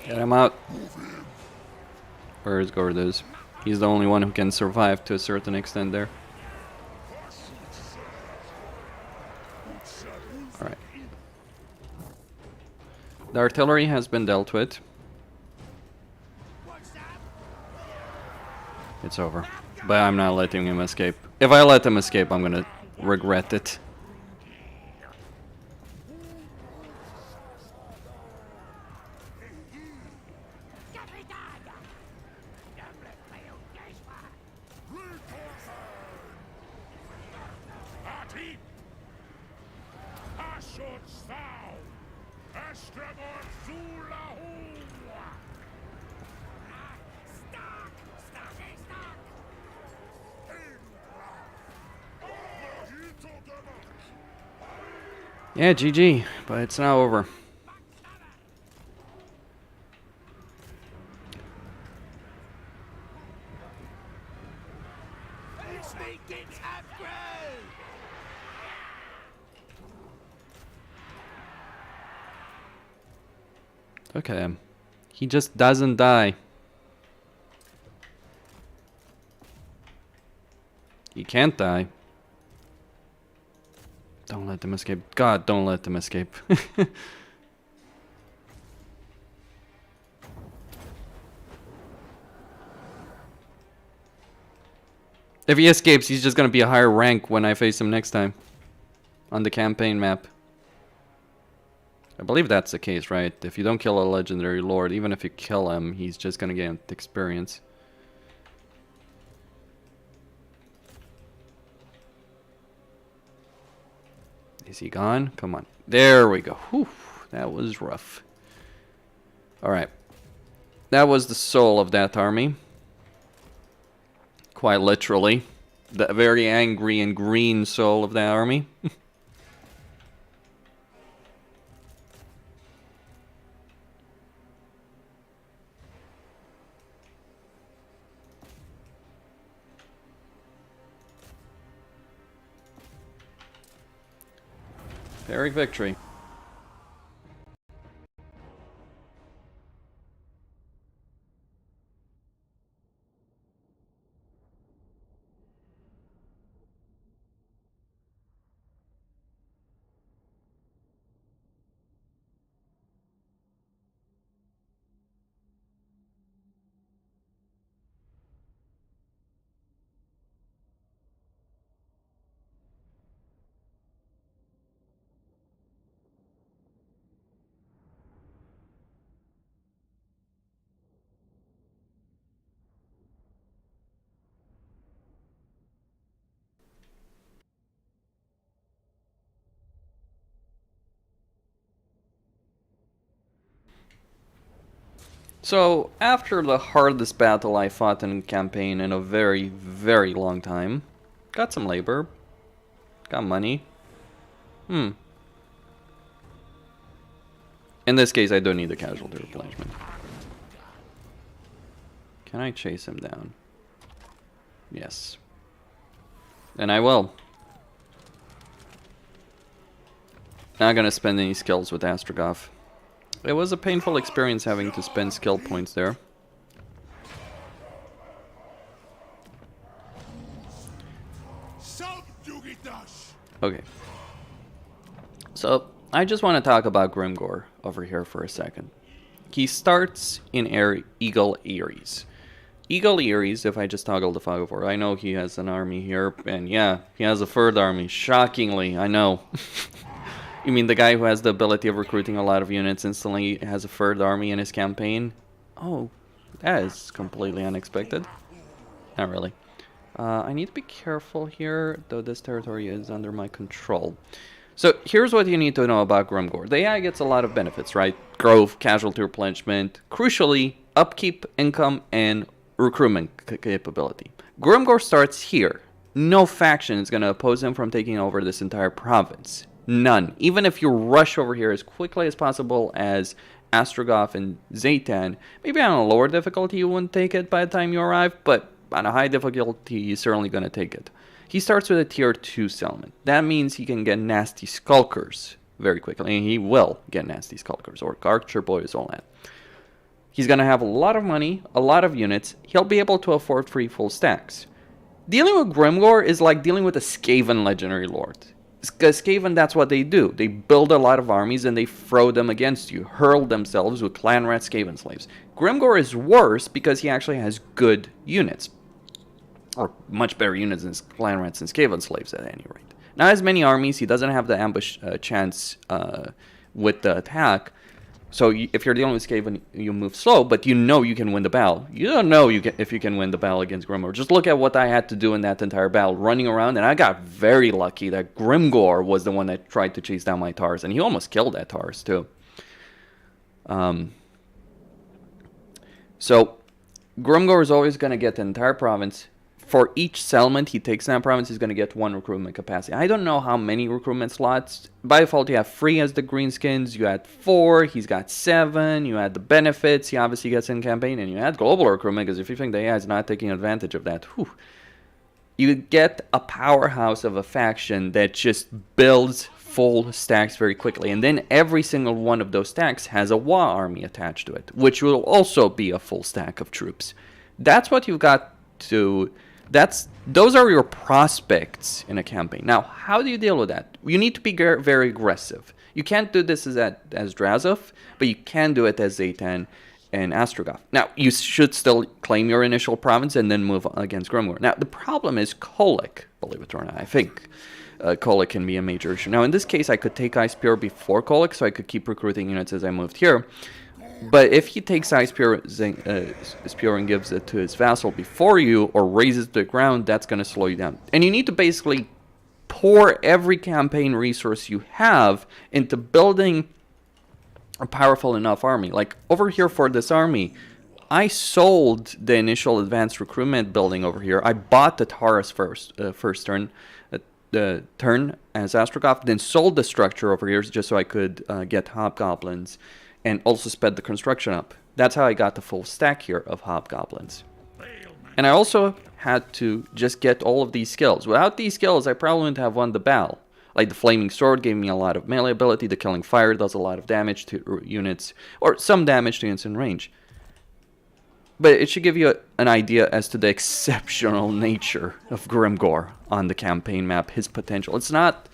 Get him out. Where is Gordos? He's the only one who can survive to a certain extent there. Alright. The artillery has been dealt with. It's over. But I'm not letting him escape. If I let him escape, I'm gonna regret it. Yeah, GG, but it's now over. Look at him. He just doesn't die. He can't die. Don't let them escape. God, don't let them escape. If he escapes, he's just gonna be a higher rank when I face him next time. On the campaign map. I believe that's the case, right? If you don't kill a legendary lord, even if you kill him, he's just gonna get experience. Is he gone? Come on. There we go. Whew, that was rough. Alright. That was the soul of that army. Quite literally. The very angry and green soul of that army. Very victory. So, after the hardest battle I fought in the campaign in a very, very long time, got some labor, got money. In this case, I don't need a casualty replenishment. Can I chase him down? Yes. And I will. Not gonna spend any skills with Astrogoth. It was a painful experience having to spend skill points there. Okay. So, I just want to talk about Grimgor over here for a second. He starts in Eagle Ares. Eagle Ares, if I just toggle the fog over, I know he has an army here, and yeah, he has a third army. Shockingly, I know. You mean the guy who has the ability of recruiting a lot of units instantly has a third army in his campaign? Oh, that is completely unexpected. Not really. I need to be careful here, though this territory is under my control. So here's what you need to know about Grimgor. The AI gets a lot of benefits, right? Growth, casualty replenishment, crucially, upkeep, income, and recruitment capability. Grimgor starts here. No faction is going to oppose him from taking over this entire province. None. Even if you rush over here as quickly as possible as Astrogoth and Zaytan, maybe on a lower difficulty you wouldn't take it by the time you arrive, but on a high difficulty you're certainly going to take it. He starts with a tier 2 settlement. That means he can get nasty skulkers very quickly, and he will get nasty skulkers, or archer boys, all that. He's going to have a lot of money, a lot of units. He'll be able to afford 3 full stacks. Dealing with Grimgor is like dealing with a Skaven legendary lord. Because Skaven, that's what they do. They build a lot of armies and they throw them against you, hurl themselves with clan rat Skaven slaves. Grimgor is worse because he actually has good units. Or much better units than clan rats and Skaven slaves at any rate. Not as many armies, he doesn't have the ambush chance with the attack. So if you're dealing with Skaven, you move slow, but you know you can win the battle. You don't know if you can win the battle against Grimgor. Just look at what I had to do in that entire battle, running around, and I got very lucky that Grimgor was the one that tried to chase down my Tars, and he almost killed that Tars too. So Grimgor is always going to get the entire province, for each settlement he takes in that province, he's going to get 1 recruitment capacity. I don't know how many recruitment slots. By default, you have 3 as the greenskins. You add 4. He's got 7. You add the benefits he obviously gets in campaign. And you add global recruitment, because if you think the AI is not taking advantage of that, whew, you get a powerhouse of a faction that just builds full stacks very quickly. And then every single one of those stacks has a Wa army attached to it, which will also be a full stack of troops. That's what you've got to... Those are your prospects in a campaign. Now, how do you deal with that? You need to be very aggressive. You can't do this as Drazov, but you can do it as Zaytan and Astrogoth. Now, you should still claim your initial province and then move against Grimgor. Now, the problem is Colic, believe it or not. I think Colic can be a major issue. Now, in this case, I could take Ice Spear before Colic, so I could keep recruiting units as I moved here. But if he takes Ice Spear and gives it to his vassal before you, or raises the ground, that's going to slow you down. And you need to basically pour every campaign resource you have into building a powerful enough army. Like over here for this army, I sold the initial advanced recruitment building over here. I bought the Taurus first turn, the turn as Astrogoth, then sold the structure over here just so I could get hobgoblins. And also sped the construction up. That's how I got the full stack here of hobgoblins. And I also had to just get all of these skills. Without these skills, I probably wouldn't have won the battle. Like the Flaming Sword gave me a lot of melee ability. The Killing Fire does a lot of damage to units, or some damage to units in range. But it should give you an idea as to the exceptional nature of Grimgor on the campaign map, his potential. It's not...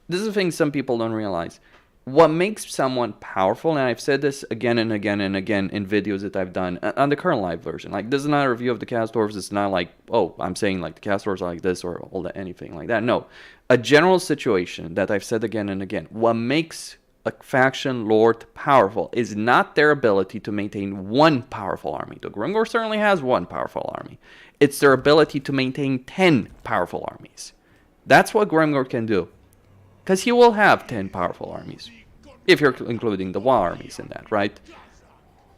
This is a thing some people don't realize. What makes someone powerful, and I've said this again and again and again in videos that I've done on the current live version. Like, this is not a review of the cast dwarves. It's not like, oh, I'm saying like the cast dwarves are like this or all that, anything like that. No, a general situation that I've said again and again. What makes a faction lord powerful is not their ability to maintain one powerful army. The Grimgor certainly has one powerful army. It's their ability to maintain 10 powerful armies. That's what Grimgor can do. Because he will have 10 powerful armies. If you're including the Wa armies in that, right?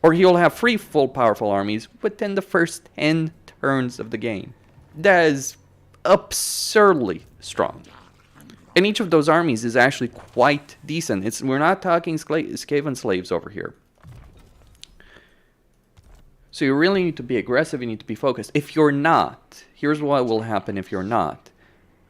Or he'll have 3 full powerful armies within the first 10 turns of the game. That is absurdly strong. And each of those armies is actually quite decent. We're not talking Skaven slaves over here. So you really need to be aggressive, you need to be focused. If you're not, here's what will happen if you're not.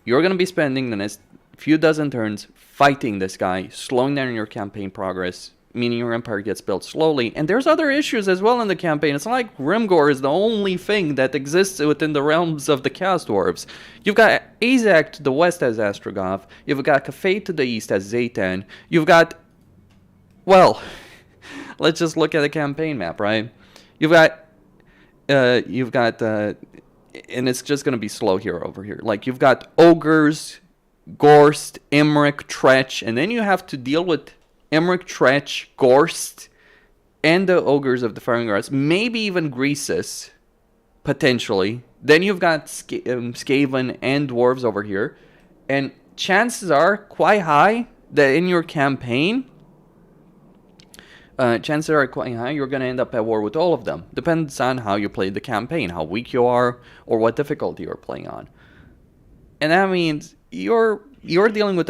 You're going to be spending the next few dozen turns fighting this guy, slowing down your campaign progress, meaning your empire gets built slowly. And there's other issues as well in the campaign. It's not like Grimgor is the only thing that exists within the realms of the cast dwarves. You've got Azak to the west as Astrogoth. You've got Cathay to the east as Zaytan. You've got, well, let's just look at the campaign map, right? You've got, and it's just going to be slow here over here. Like, you've got Ogres, Gorst, Emmerich, Tretch, and then you have to deal with Emmerich, Tretch, Gorst, and the Ogres of the Firing Guards, maybe even Greases, potentially. Then you've got Skaven and Dwarves over here, and chances are quite high that in your campaign, you're going to end up at war with all of them. Depends on how you play the campaign, how weak you are, or what difficulty you're playing on. And that means you're dealing with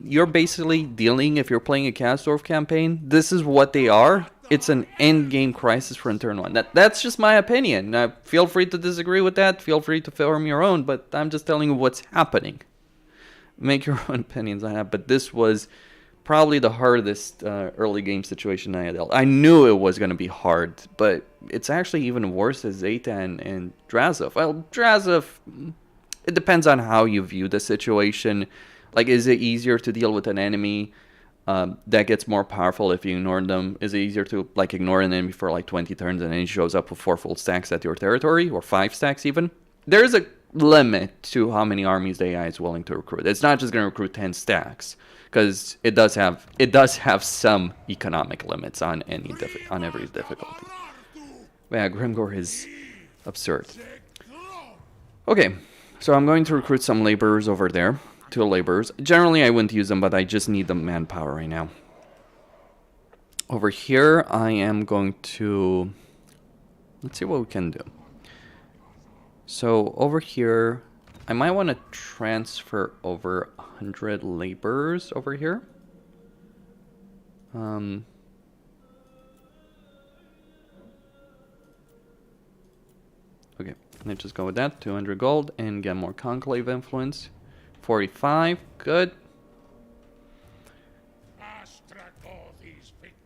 you're basically dealing, if you're playing a cast dwarf campaign, this is what they are. It's an end game crisis for turn 1. That's just my opinion. Now, feel free to disagree with that. Feel free to form your own, but I'm just telling you what's happening. Make your own opinions on that. But this was probably the hardest early game situation I had dealt. I knew it was going to be hard, but it's actually even worse as Zaytan and Drazov. Well, Drazov, it depends on how you view the situation. Like, is it easier to deal with an enemy that gets more powerful if you ignore them? Is it easier to, like, ignore an enemy for, like, 20 turns and then he shows up with 4 full stacks at your territory? Or 5 stacks even? There's a limit to how many armies the AI is willing to recruit. It's not just going to recruit 10 stacks. Because it does have some economic limits on every difficulty. But yeah, Grimgor is absurd. Okay. So I'm going to recruit some laborers over there, 2 laborers. Generally, I wouldn't use them, but I just need the manpower right now. Over here, I am going to... Let's see what we can do. So over here, I might want to transfer over 100 laborers over here. Okay, let's just go with that. 200 gold and get more conclave influence. 45, good.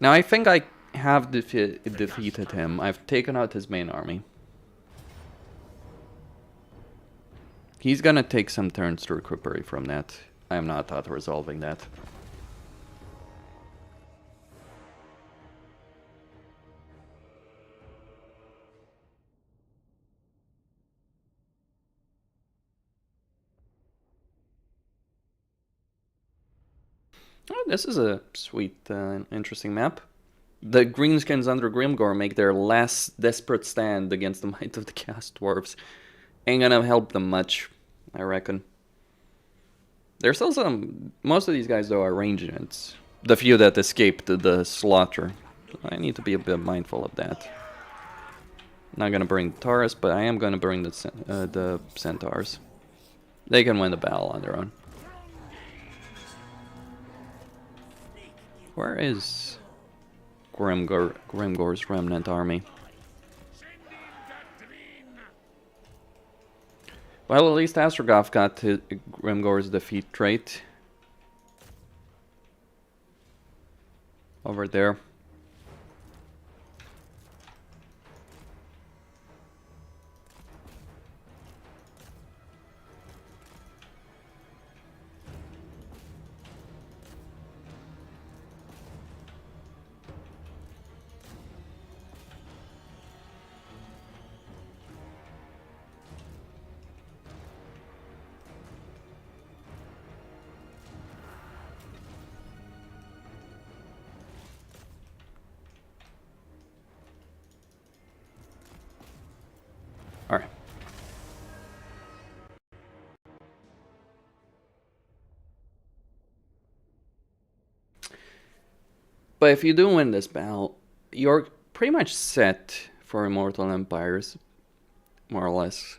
Now I think I have defeated him. I've taken out his main army. He's gonna take some turns to recuperate from that. I am not auto-resolving that. Oh, this is a sweet, interesting map. The greenskins under Grimgor make their last desperate stand against the might of the Chaos Dwarves. Ain't gonna help them much, I reckon. There's still some... Most of these guys, though, are range units. The few that escaped the slaughter. I need to be a bit mindful of that. Not gonna bring Taurus, but I am gonna bring the Centaurs. They can win the battle on their own. Where is Grimgor's remnant army? Well, at least Astrogoth got to Grimgor's defeat trait. Over there. Alright. But if you do win this battle, you're pretty much set for Immortal Empires, more or less.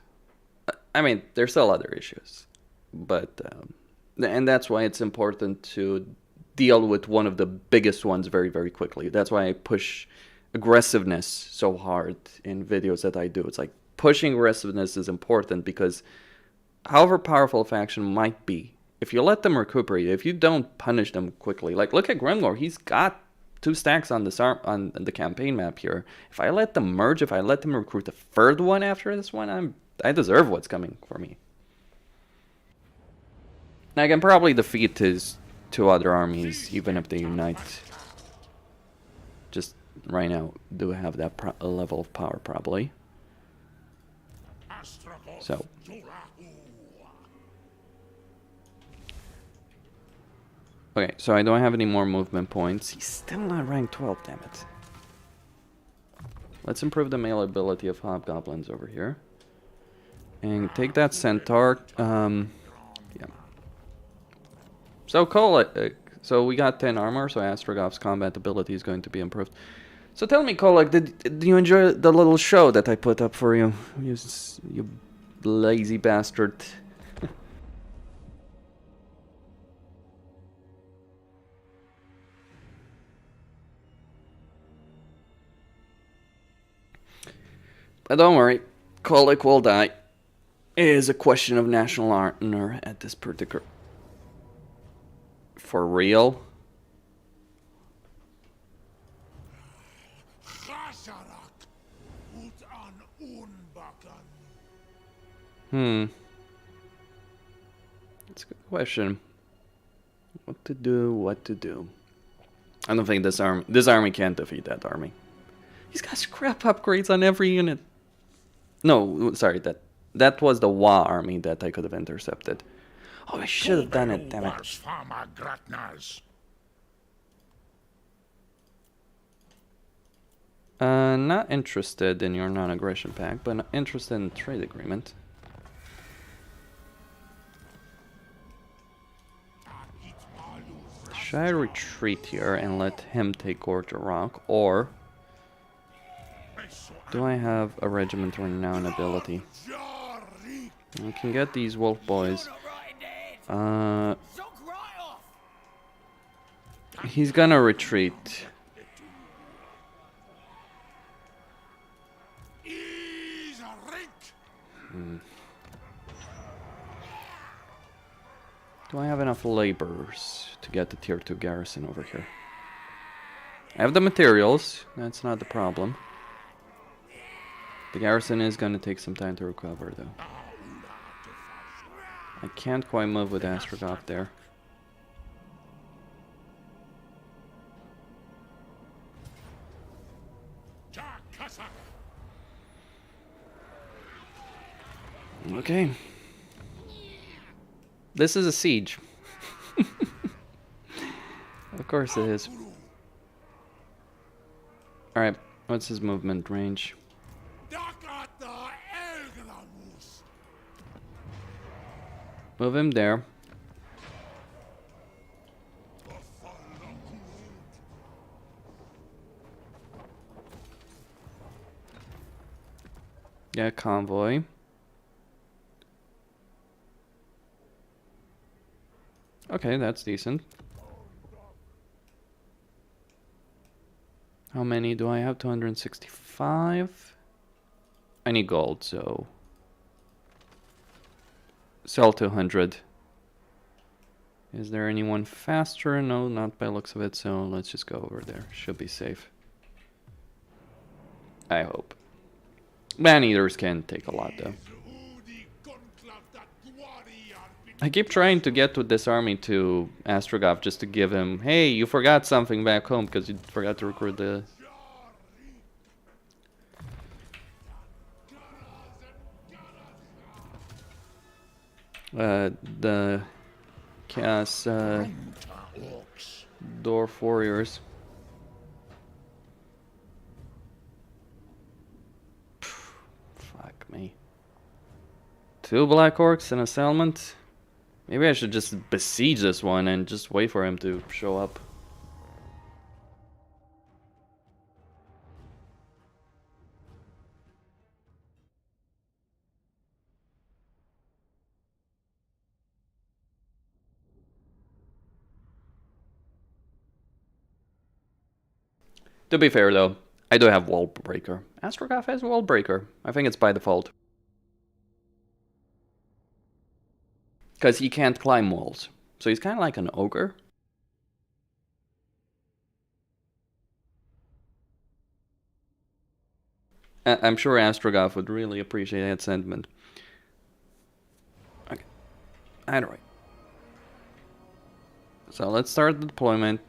I mean, there's still other issues, but and that's why it's important to deal with one of the biggest ones very, very quickly. That's why I push aggressiveness so hard in videos that I do. It's like pushing aggressiveness is important because however powerful a faction might be, if you let them recuperate, if you don't punish them quickly, like look at Grimgor, he's got 2 stacks on this on the campaign map here. If I let them merge, if I let them recruit the 3rd one after this one, I deserve what's coming for me. Now I can probably defeat his 2 other armies even if they unite. Just right now do have that level of power probably. So okay, so I don't have any more movement points. He's still not ranked 12, damn it. Let's improve the melee ability of hobgoblins over here. And take that centaur. Yeah. So Colic, so we got 10 armor, so Astrogoth's combat ability is going to be improved. So tell me, Colic, did you enjoy the little show that I put up for you? You lazy bastard. But don't worry, Colic will die. It is a question of national honor at this particular... For real? That's a good question. What to do? I don't think this army can't defeat that army. He's got scrap upgrades on every unit. No, sorry, that was the Wa army that I could have intercepted. Oh, I should have done it, damn it. Not interested in your non-aggression pact, but interested in trade agreement. Should I retreat here and let him take Gorge Rock, or do I have a regiment renown ability? I can get these wolf boys. He's gonna retreat. Do I have enough laborers to get the tier 2 garrison over here? I have the materials, that's not the problem. The garrison is gonna take some time to recover though. I can't quite move with Astrogoth there. Okay. This is a siege. Of course it is. Alright, what's his movement range? Move him there. Yeah, convoy. Okay, that's decent. How many do I have? 265? I need gold, so... Sell 200. Is there anyone faster? No, not by looks of it, so let's just go over there. Should be safe. I hope. Man-eaters can take a lot, though. I keep trying to get with this army to Astrogoth just to give him, hey, you forgot something back home because you forgot to recruit the... the Chaos Dwarf Warriors. Fuck me. 2 Black Orcs and a settlement? Maybe I should just besiege this one and just wait for him to show up. To be fair though, I do have Wall Breaker. Astrogoth has Wall Breaker. I think it's by default. Because he can't climb walls. So he's kind of like an ogre. I'm sure Astrogoth would really appreciate that sentiment. Okay. Alright. So let's start the deployment.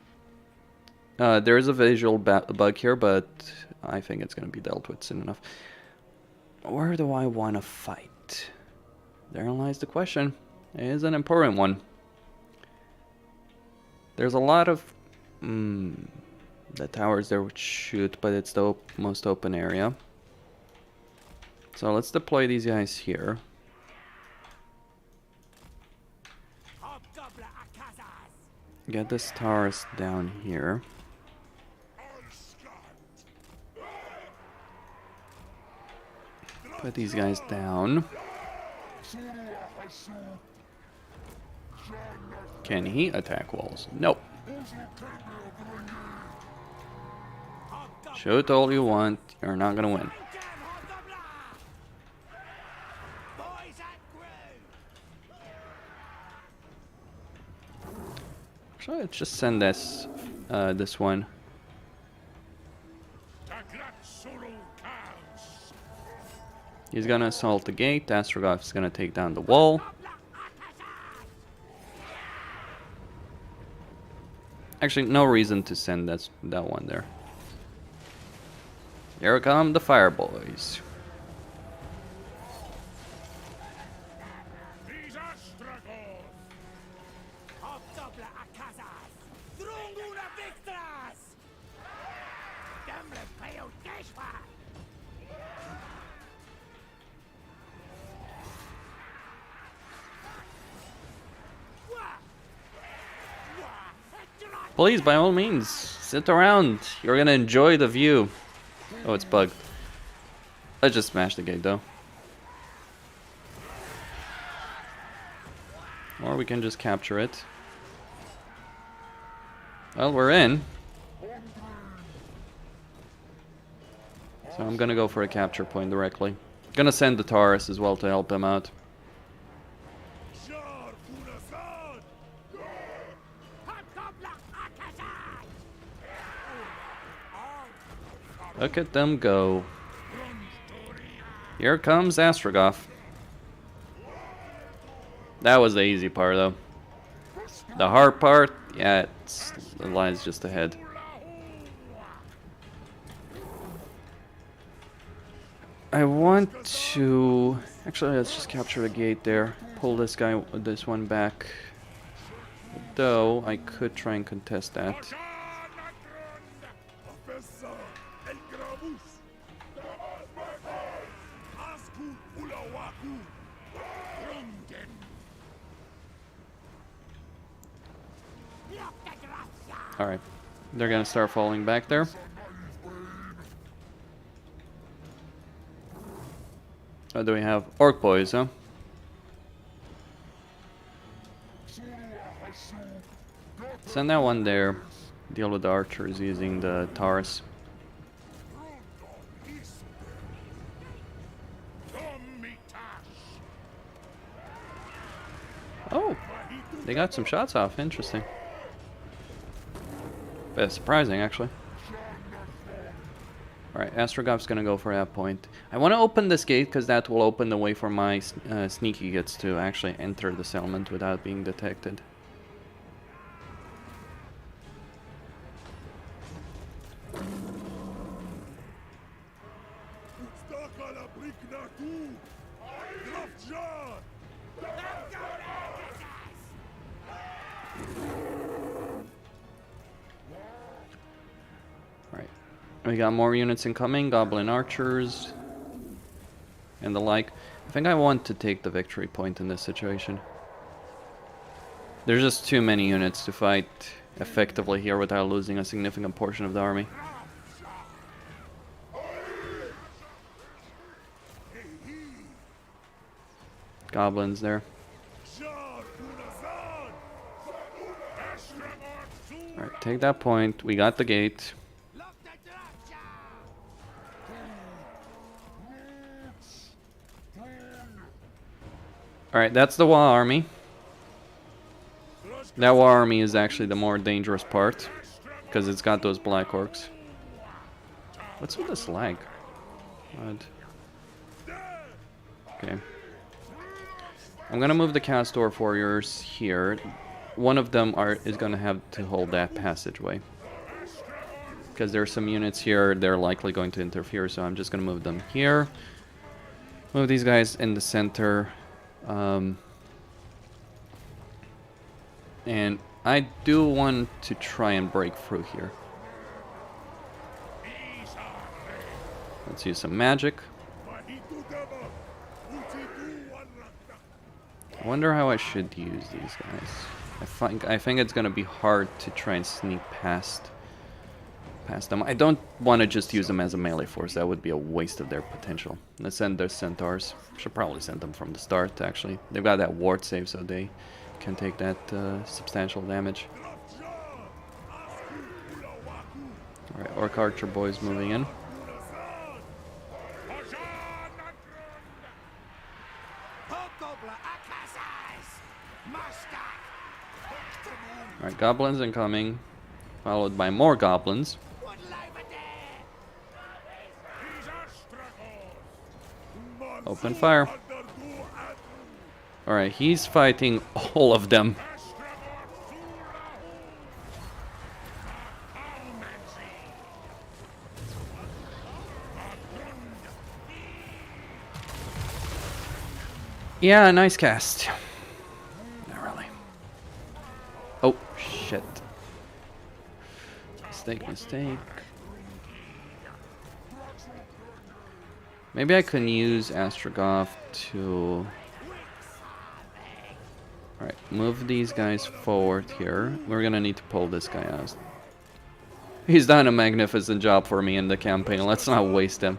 There is a visual bug here, but I think it's going to be dealt with soon enough. Where do I want to fight? Therein lies the question. It is an important one. There's a lot of... the towers there would shoot, but it's the most open area. So let's deploy these guys here. Get this towers down here. Put these guys down. Can he attack walls? Nope. Shoot all you want, you're not gonna win. So let's just send this this one. He's gonna assault the gate. Astrogoth is gonna take down the wall. Actually, no reason to send that one there. Here come the fire boys. Please, by all means, sit around. You're gonna enjoy the view. Oh, it's bugged. Let's just smash the gate, though. Or we can just capture it. Well, we're in. So I'm gonna go for a capture point directly. Gonna send the Taurus as well to help him out. Look at them go. Here comes Astrogoth. That was the easy part, though. The hard part, yeah, it lies just ahead. I want to... Actually, let's just capture the gate there. Pull this guy, this one back. Though, I could try and contest that. Alright, they're gonna start falling back there. Oh, do we have Orc boys, huh? Send that one there. Deal with the archers using the Taurus. Oh, they got some shots off. Interesting. Bit surprising, actually. Alright, Astrogoth's gonna go for that point. I want to open this gate because that will open the way for my sneaky gets to actually enter the settlement without being detected. We got more units incoming, goblin archers, and the like. I think I want to take the victory point in this situation. There's just too many units to fight effectively here without losing a significant portion of the army. Goblins there. Alright, take that point. We got the gate. Alright, that's the Wa army. That Wa army is actually the more dangerous part, because it's got those black orcs. What's with this lag? Odd. Okay. I'm gonna move the Castor warriors here. One of them is gonna have to hold that passageway. Because there's some units here, they're likely going to interfere, so I'm just gonna move them here. Move these guys in the center. And I do want to try and break through here. Let's use some magic. I wonder how I should use these guys. I think it's gonna be hard to try and sneak past them. I don't want to just use them as a melee force. That would be a waste of their potential. Let's send their centaurs. Should probably send them from the start, actually. They've got that ward save, so they can take that substantial damage. Alright, Orc Archer boys moving in. Alright, goblins incoming, followed by more goblins. Open fire. Alright, he's fighting all of them. Yeah, nice cast. Not really. Oh, shit. Mistake. Maybe I can use Astrogoth to... Alright, move these guys forward here. We're gonna need to pull this guy out. He's done a magnificent job for me in the campaign. Let's not waste him.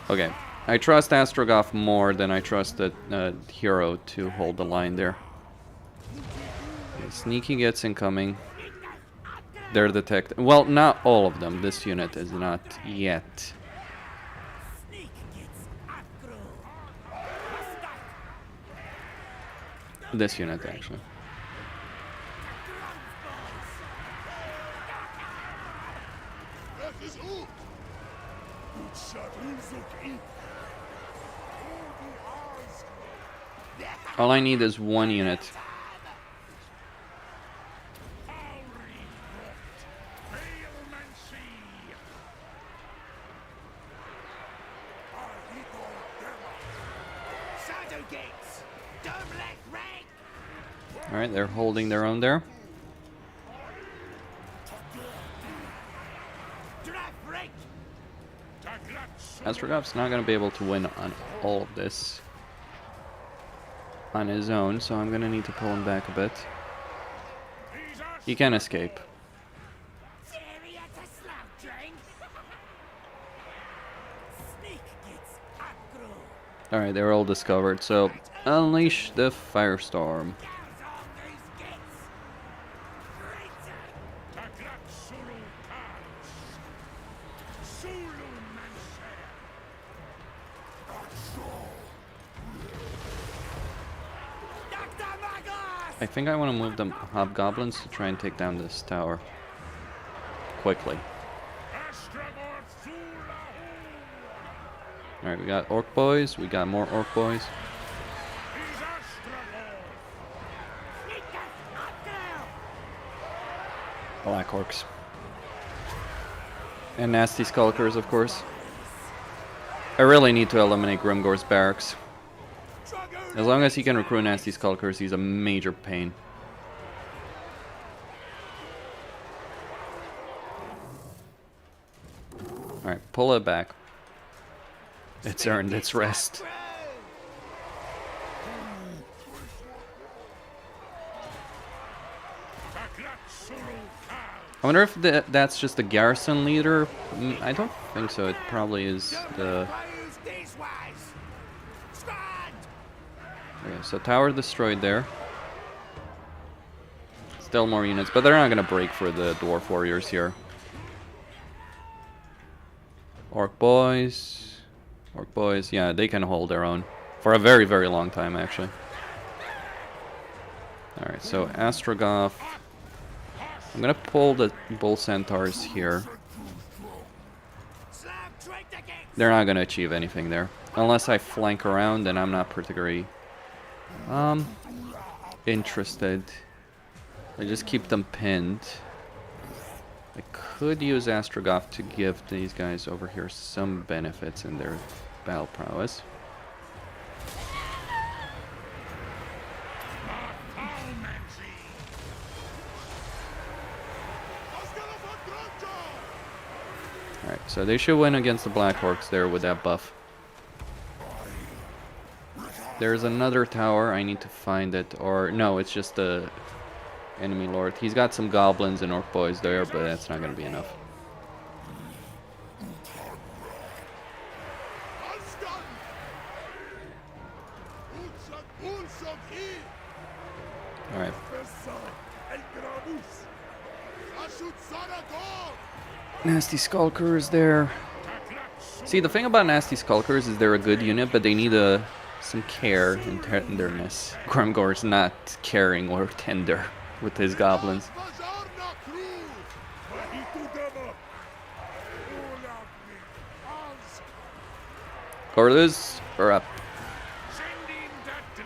Okay, I trust Astrogoth more than I trust the hero to hold the line there. Okay, sneaky gets incoming. They're detected. Well, not all of them. This unit is not yet. This unit, actually. All I need is one unit. Alright, they're holding their own there. Astrogoth's not going to be able to win on all of this on his own, so I'm going to need to pull him back a bit. He can escape. Alright, they're all discovered, so unleash the firestorm. I think I want to move the hobgoblins to try and take down this tower quickly. Alright, we got orc boys, we got more orc boys. Black orcs. And nasty skulkers, of course. I really need to eliminate Grimgor's barracks. As long as he can recruit nasty skulkers, he's a major pain. Alright, pull it back. It's earned its rest. I wonder if that's just the garrison leader. I don't think so. It probably is the... Okay, so tower destroyed there. Still more units, but they're not going to break for the dwarf warriors here. Orc boys. Orc boys, yeah, they can hold their own. For a very, very long time, actually. Alright, so Astrogoth. I'm going to pull the bull centaurs here. They're not going to achieve anything there. Unless I flank around, and I'm not particularly... interested. I just keep them pinned. I could use Astrogoth to give these guys over here some benefits in their battle prowess. Alright, so they should win against the Black Orcs there with that buff. There's another tower, I need to find it, or no, it's just the enemy lord. He's got some goblins and orc boys there, but that's not going to be enough. Alright. Nasty Skulkers there. See, the thing about Nasty Skulkers is they're a good unit, but they need some care and tenderness. Grimgor's not caring or tender with his goblins. Kurtis, or up.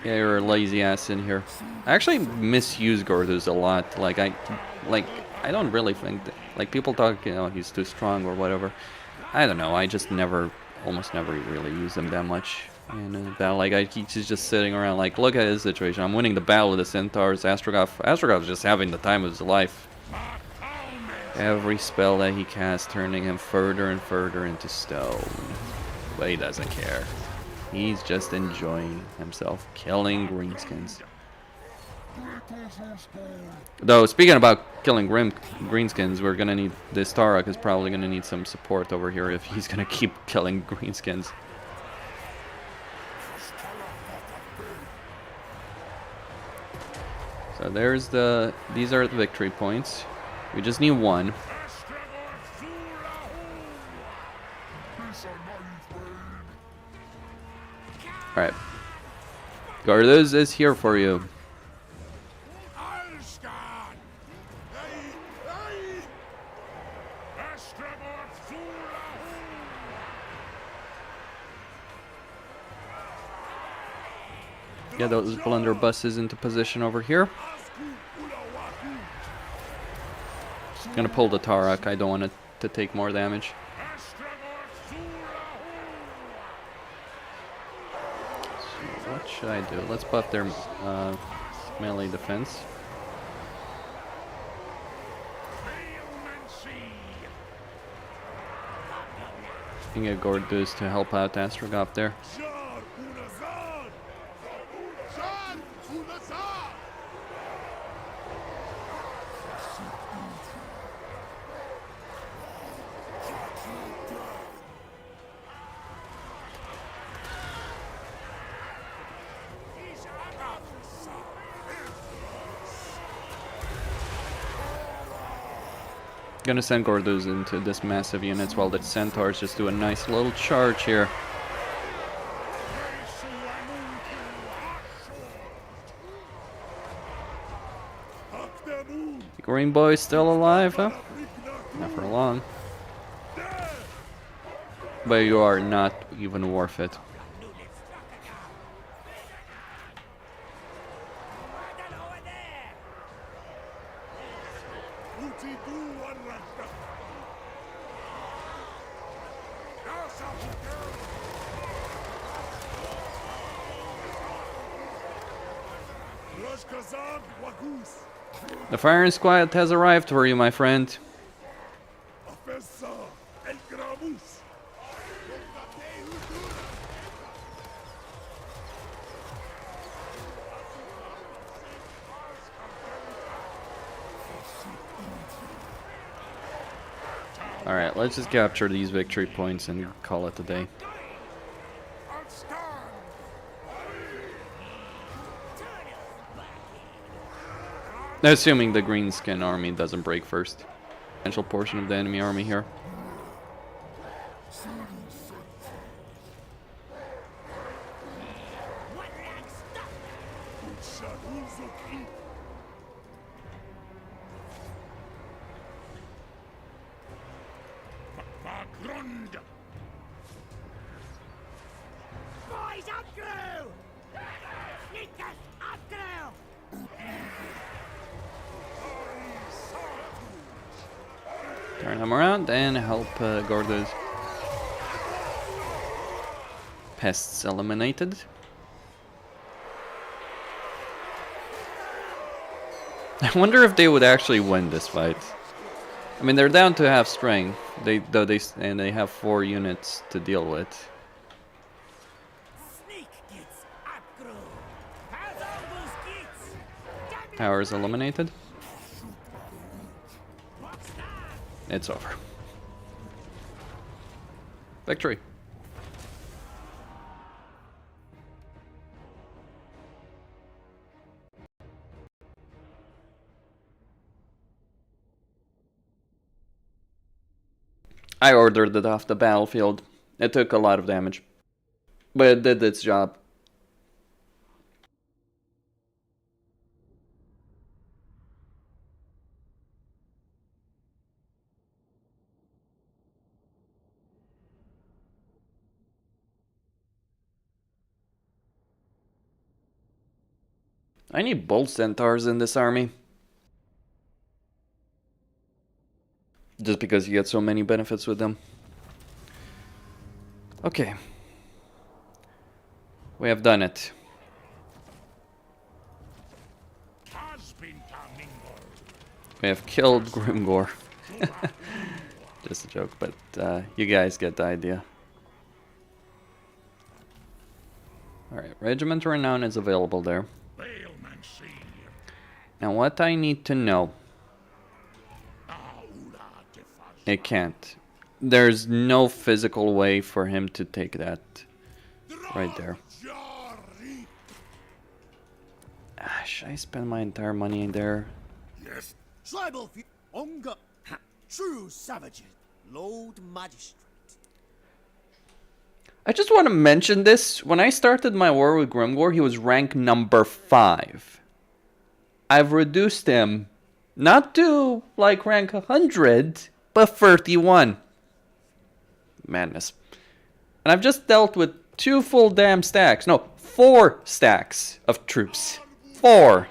Yeah, you're a lazy ass in here. I actually misuse Kurtis a lot. I don't really think that, like, people talk, you know, he's too strong or whatever. I don't know. I just almost never really use him that much in a battle. Like, he's just sitting around. Like, look at his situation. I'm winning the battle with the centaurs. Astrogoth's just having the time of his life. Every spell that he casts turning him further and further into stone. But he doesn't care. He's just enjoying himself, killing greenskins. Though, speaking about killing greenskins, we're gonna need... This Tarak is probably gonna need some support over here if he's gonna keep killing greenskins. So there's the... These are the victory points. We just need one. Alright. Kurtis is here for you. Get those blunderbusses into position over here. Gonna pull the Tarak. I don't want it to take more damage. So what should I do? Let's buff their melee defense. And get Kurtis to help out Astrogoth there. Gonna send Kurtis into this massive units while the centaurs just do a nice little charge here. The green boy's still alive, huh? Not for long. But you are not even worth it. The firing squad has arrived for you, my friend. Alright, let's just capture these victory points and call it a day. Assuming the greenskin army doesn't break first. Potential portion of the enemy army here. Turn them around and help Kurtis. Pests eliminated. I wonder if they would actually win this fight. I mean, they're down to half strength. They have 4 units to deal with. Tower is eliminated. It's over. Victory. I ordered it off the battlefield. It took a lot of damage, but it did its job. I need bolt centaurs in this army. Just because you get so many benefits with them. Okay. We have done it. We have killed Grimgor. Just a joke, but you guys get the idea. Alright, Regiment Renown is available there. Now what I need to know... It can't. There's no physical way for him to take that right there. Ah, Should I spend my entire money in there? Yes. Tribal Onga. True savages. Lord Magistrate. I just want to mention this. When I started my war with Grimgor, he was rank number 5. I've reduced him not to like rank 100, but 31. Madness. And I've just dealt with 2 full damn stacks. No, 4 stacks of troops. 4.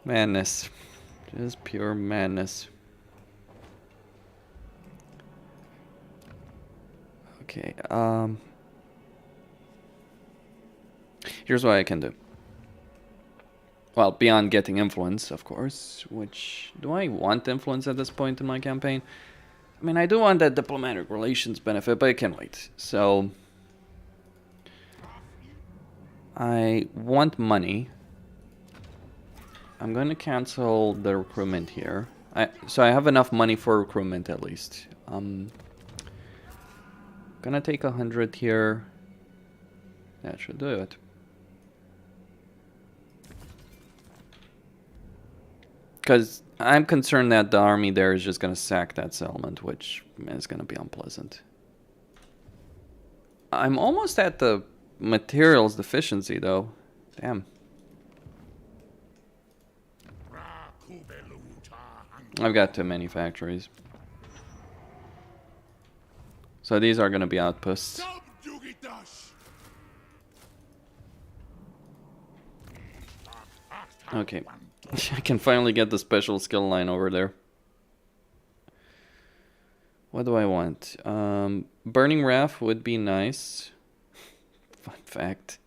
Madness. Just pure madness. Okay, here's what I can do. Well, beyond getting influence, of course, which... Do I want influence at this point in my campaign? I mean, I do want that diplomatic relations benefit, but it can wait. So... I want money. I'm going to cancel the recruitment here. So I have enough money for recruitment at least. Gonna take 100 here. That should do it. Because I'm concerned that the army there is just gonna sack that settlement, which is gonna be unpleasant. I'm almost at the materials deficiency though. Damn. I've got too many factories. So these are going to be outposts. Okay. I can finally get the special skill line over there. What do I want? Burning Wrath would be nice. Fun fact.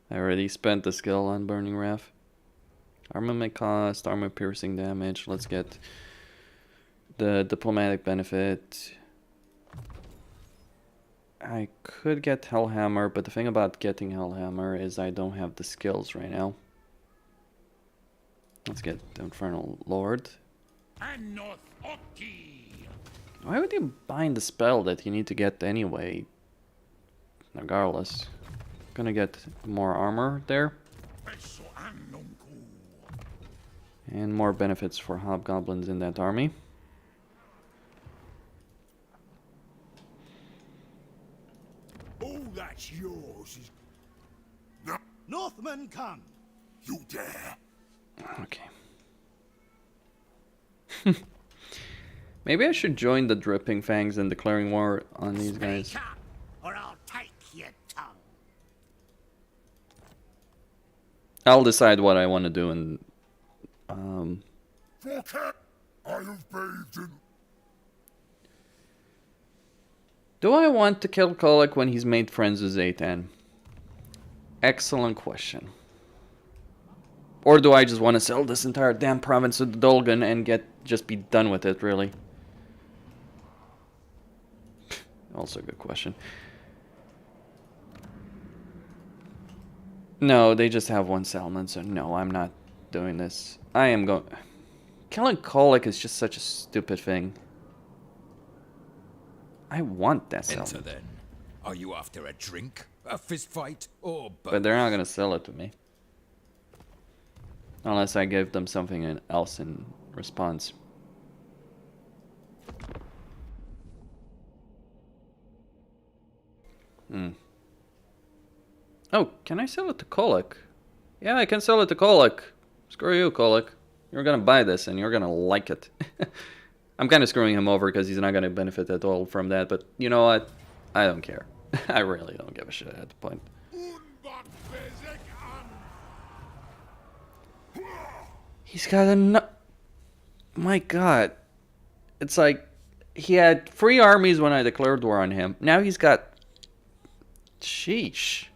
I already spent the skill on Burning Wrath. Armament cost, armor piercing damage. Let's get the diplomatic benefit. I could get Hellhammer, but the thing about getting Hellhammer is I don't have the skills right now. Let's get the Infernal Lord. Why would you bind the spell that you need to get anyway? Regardless. Gonna get more armor there. And more benefits for hobgoblins in that army. That's yours. No. Northmen come. You dare? Okay. Maybe I should join the Dripping Fangs and declaring war on these guys. Or I'll take your tongue. I'll decide what I want to do and For cat, I have bathed in. do I want to kill Colic when he's made friends with Zaytan? Excellent question. Or do I just want to sell this entire damn province to the Dolgan and just be done with it, really? Also a good question. No, they just have 1 settlement, so no, I'm not doing this. I am going... Killing Colic is just such a stupid thing. I want that settlement. Enter then. Are you after a drink, a fist fight, or both? But they're not gonna sell it to me. Unless I give them something else in response. Oh, can I sell it to Colic? Yeah, I can sell it to Colic. Screw you, Colic. You're gonna buy this and you're gonna like it. I'm kind of screwing him over because he's not gonna benefit at all from that, but you know what? I don't care. I really don't give a shit at the point. He's got a my god. It's like he had 3 armies when I declared war on him. Now he's got... Sheesh.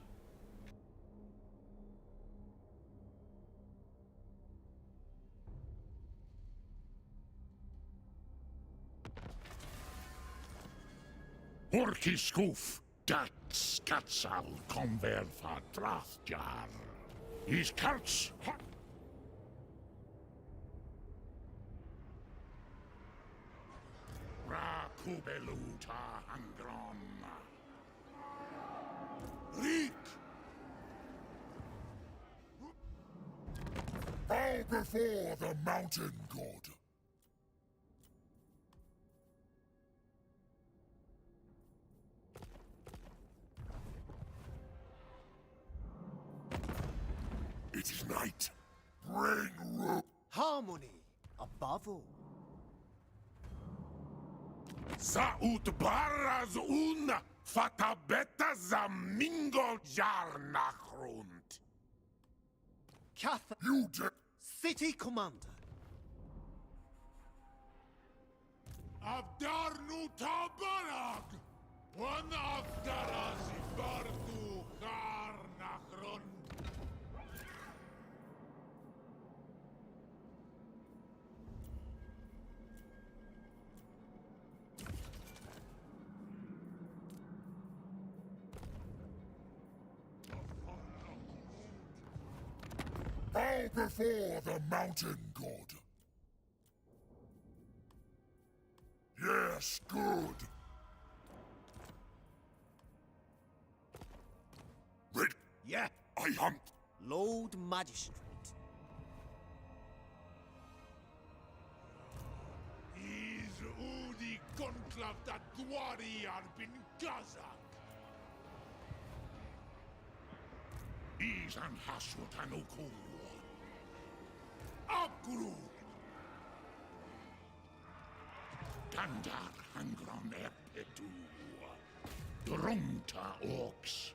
Orkiskoof, dat skatsal konver fa drathjar. Is karts hot. Ra kubeluta angron. Rik. before the mountain god. It is night. Bring rope. Harmony above all. Saut barras un fatabeta zamingo jarnachrund. Cath, You de- City Commander. Abdarnu tabarag. One Abdaraz bardu garnachrund. Bow before the mountain god. Yes, good. Red, Yeah, I hunt. Lord Magistrate. Is Udi conclave that Dwari Arbin Kazak. Is an Hashut Anuku. Abgru. Gandar Hangron Epetu. Drunta Orcs.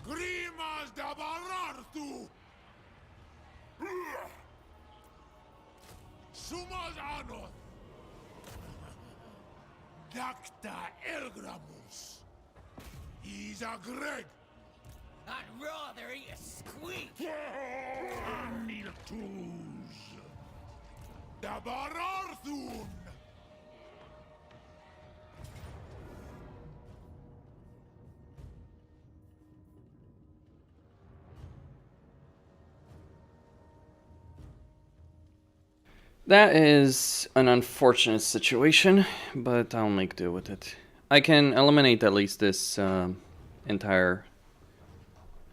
Grimas da Barartu. Sumas Anoth. Dacta Elgramus. He's a Greg. I'd rather eat a squeak. Amiltus. Da Bararthun. That is an unfortunate situation, but I'll make do with it. I can eliminate at least this entire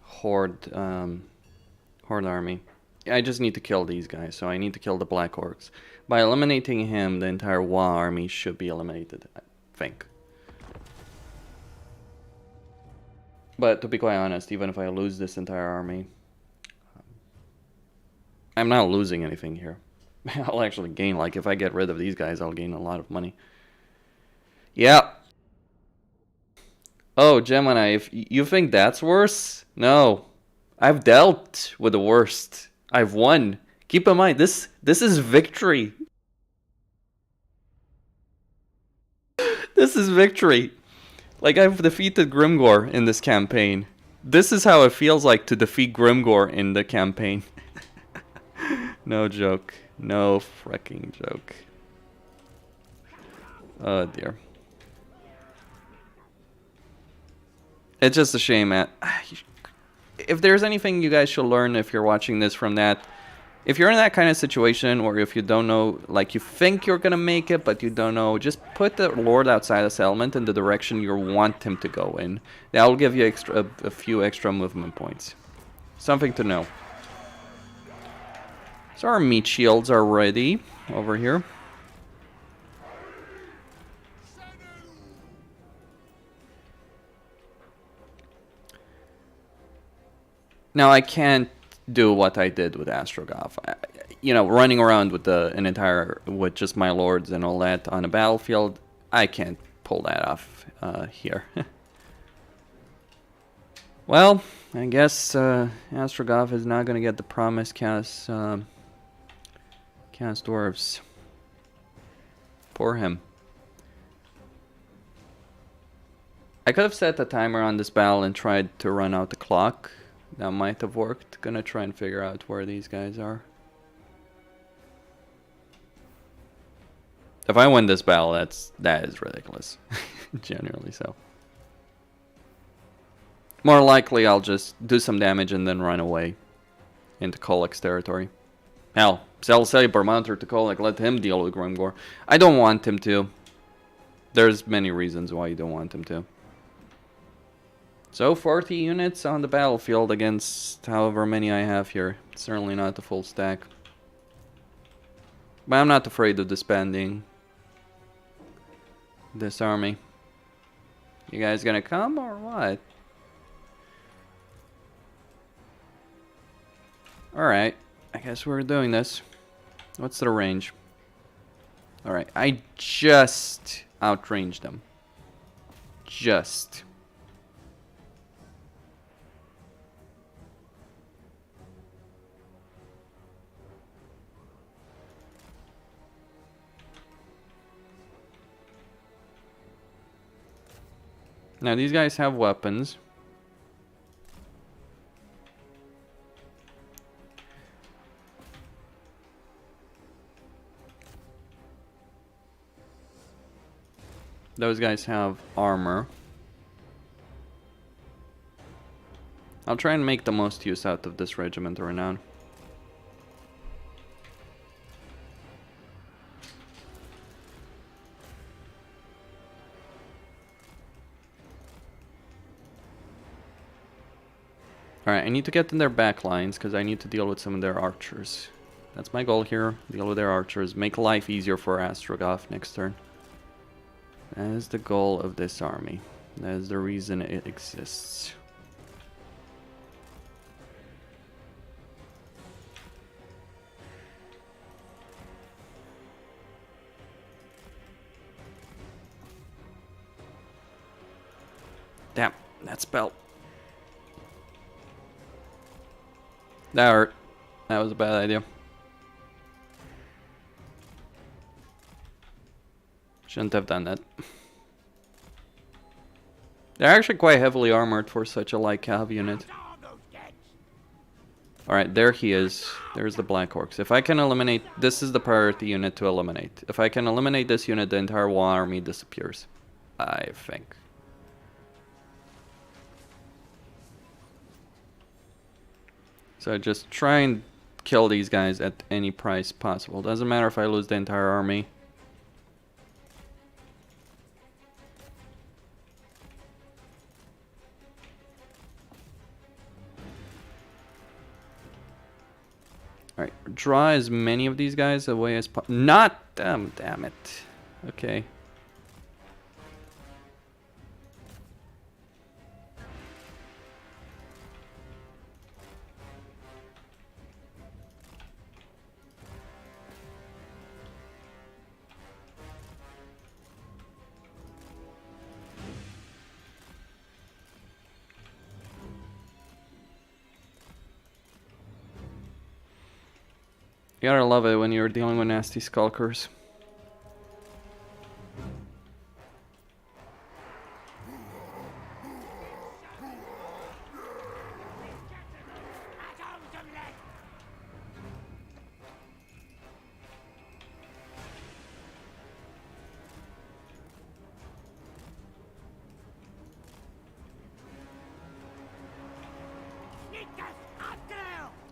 horde army. I just need to kill these guys, so I need to kill the Black Orcs. By eliminating him, the entire Wa army should be eliminated, I think. But to be quite honest, even if I lose this entire army, I'm not losing anything here. I'll actually gain, like, if I get rid of these guys, I'll gain a lot of money. Yeah. Oh, Gemini, if you think that's worse? No. I've dealt with the worst. I've won. Keep in mind, this is victory. This is victory. Like, I've defeated Grimgor in this campaign. This is how it feels like to defeat Grimgor in the campaign. No joke. No freaking joke. Oh dear. It's just a shame, man. If there's anything you guys should learn if you're watching this from that, if you're in that kind of situation, or if you don't know, like you think you're gonna make it, but you don't know, just put the Lord outside the settlement in the direction you want him to go in. That will give you a few extra movement points. Something to know. So our meat shields are ready over here. Now I can't do what I did with Astrogoth. You know, running around with with just my lords and all that on a battlefield. I can't pull that off here. Well, I guess Astrogoth is not going to get the promised cast dwarves. Poor him. I could have set a timer on this battle and tried to run out the clock. That might have worked. Gonna try and figure out where these guys are. If I win this battle, that is ridiculous. Generally so. More likely I'll just do some damage and then run away into Colic's territory. Hell, sell Sabermounter to Colic, let him deal with Grimgor. I don't want him to. There's many reasons why you don't want him to. So 40 units on the battlefield against however many I have here. Certainly not the full stack. But I'm not afraid of disbanding this army. You guys gonna come or what? Alright, I guess we're doing this. What's the range? Alright, I just outranged them. Just. Now these guys have weapons. Those guys have armor. I'll try and make the most use out of this regiment of renown. Alright, I need to get in their back lines because I need to deal with some of their archers. That's my goal here. Deal with their archers. Make life easier for Astrogoth next turn. That is the goal of this army. That is the reason it exists. Damn, that spell. That hurt. That was a bad idea. Shouldn't have done that. They're actually quite heavily armored for such a light cav unit. Alright, there he is. There's the Black Orcs. If I can eliminate... This is the priority unit to eliminate. If I can eliminate this unit, the entire war army disappears. I think. So just try and kill these guys at any price possible. Doesn't matter if I lose the entire army. Alright, draw as many of these guys away as possible. Not them, damn it. Okay. You gotta love it when you're dealing with nasty skulkers.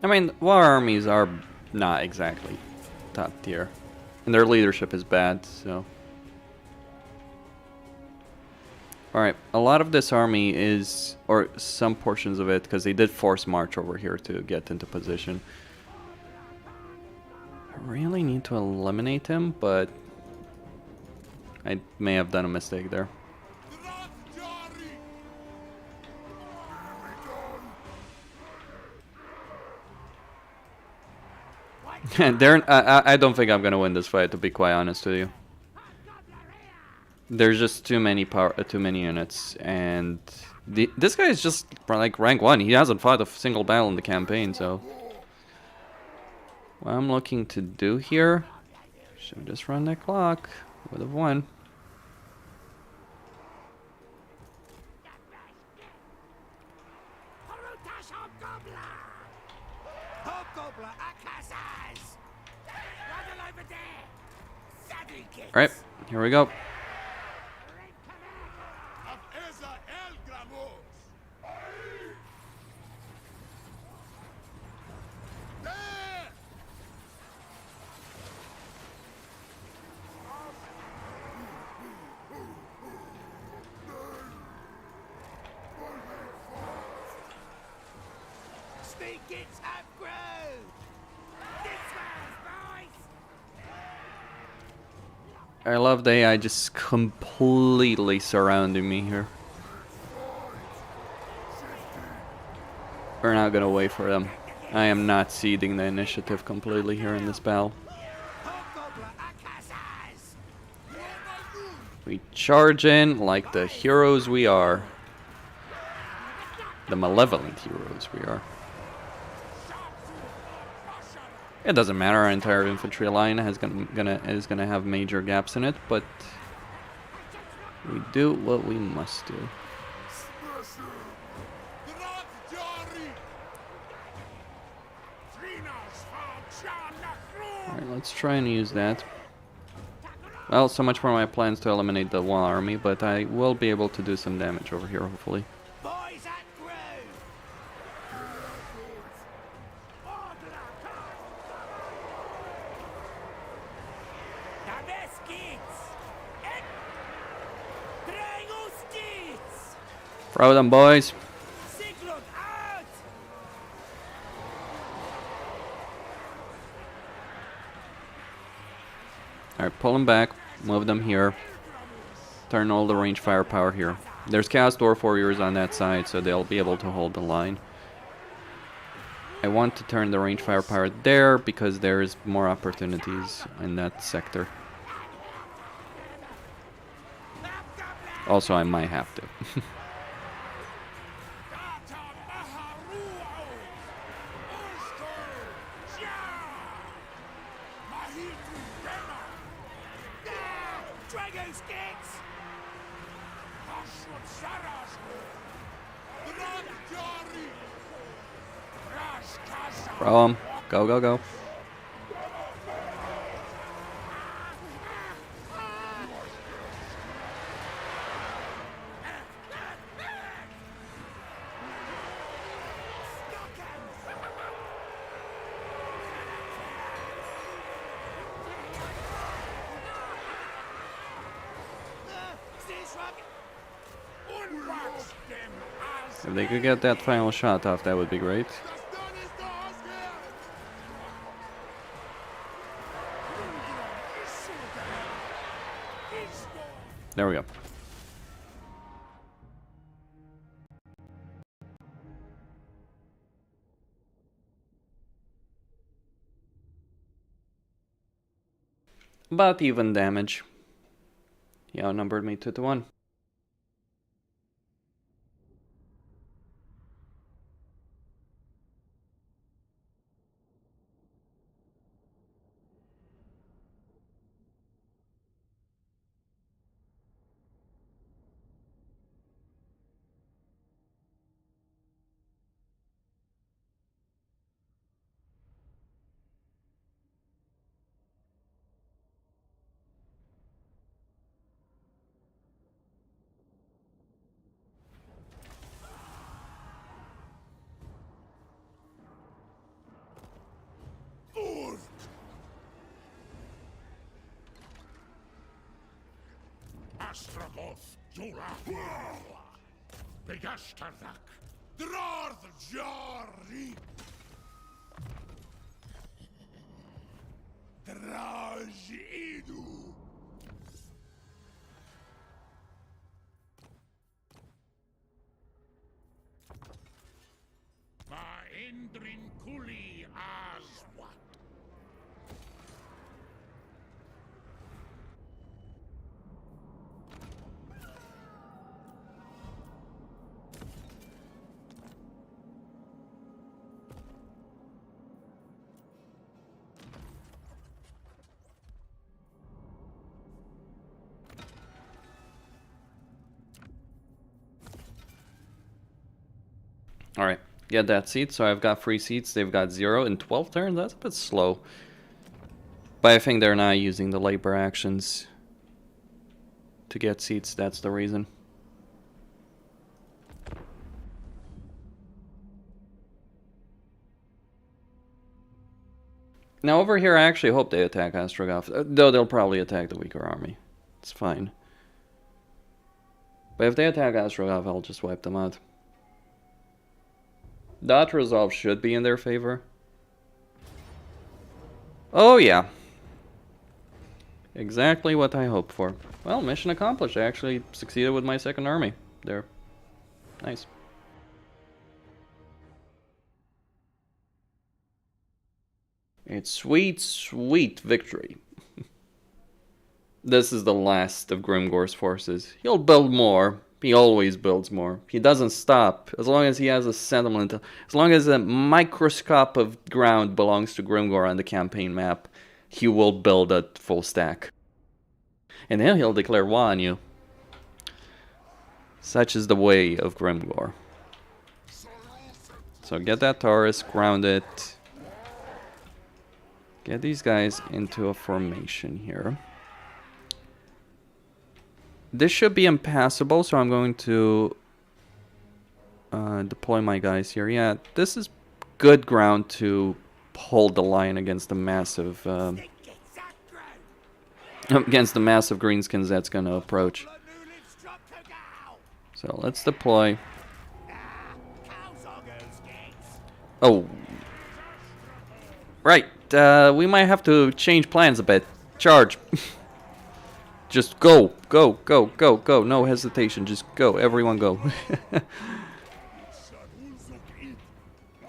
I mean, war armies are not exactly top tier, and their leadership is bad, so. Alright, a lot of this army is, or some portions of it, because they did force march over here to get into position. I really need to eliminate him, but I may have done a mistake there. I don't think I'm gonna win this fight, to be quite honest with you. There's just too many units, and this guy is just like rank 1. He hasn't fought a single battle in the campaign, so what I'm looking to do here, should just run that clock. Would have won. Alright, here we go. I love the AI just completely surrounding me here. We're not gonna wait for them. I am not ceding the initiative completely here in this battle. We charge in like the heroes we are. The malevolent heroes we are. It doesn't matter, our entire infantry line is gonna have major gaps in it, but we do what we must do. Alright, let's try and use that. Well, so much for my plans to eliminate the one army, but I will be able to do some damage over here, hopefully. Throw them, boys. Alright, pull them back, move them here, turn all the range firepower here. There's Chaos Dwarf Warriors on that side, so they'll be able to hold the line. I want to turn the range firepower there, because there's more opportunities in that sector. Also, I might have to. Throw 'em. Go, go, go. If they could get that final shot off, that would be great. There we go. About even damage. He outnumbered me 2-1. Astragoth, Yolosapien, Begastardak, Drarth Jari, Draj Idu. Ma Endrin Kuli Aswat. Alright, get that seat. So I've got 3 seats, they've got 0 in 12 turns. That's a bit slow. But I think they're not using the labor actions to get seats, that's the reason. Now over here I actually hope they attack Astrogoth, though they'll probably attack the weaker army. It's fine. But if they attack Astrogoth, I'll just wipe them out. That resolve should be in their favor. Oh yeah. Exactly what I hoped for. Well, mission accomplished. I actually succeeded with my second army there. Nice. It's sweet, sweet victory. This is the last of Grimgor's forces. He'll build more. He always builds more. He doesn't stop. As long as he has a settlement, as long as a microscope of ground belongs to Grimgor on the campaign map, he will build a full stack. And then he'll declare war on you. Such is the way of Grimgor. So get that Taurus, ground it. Get these guys into a formation here. This should be impassable, so I'm going to deploy my guys here. Yeah, this is good ground to hold the line against the massive greenskins that's going to approach. So let's deploy. Oh, right. We might have to change plans a bit. Charge. Just go, go, go, go, go. No hesitation. Just go. Everyone go.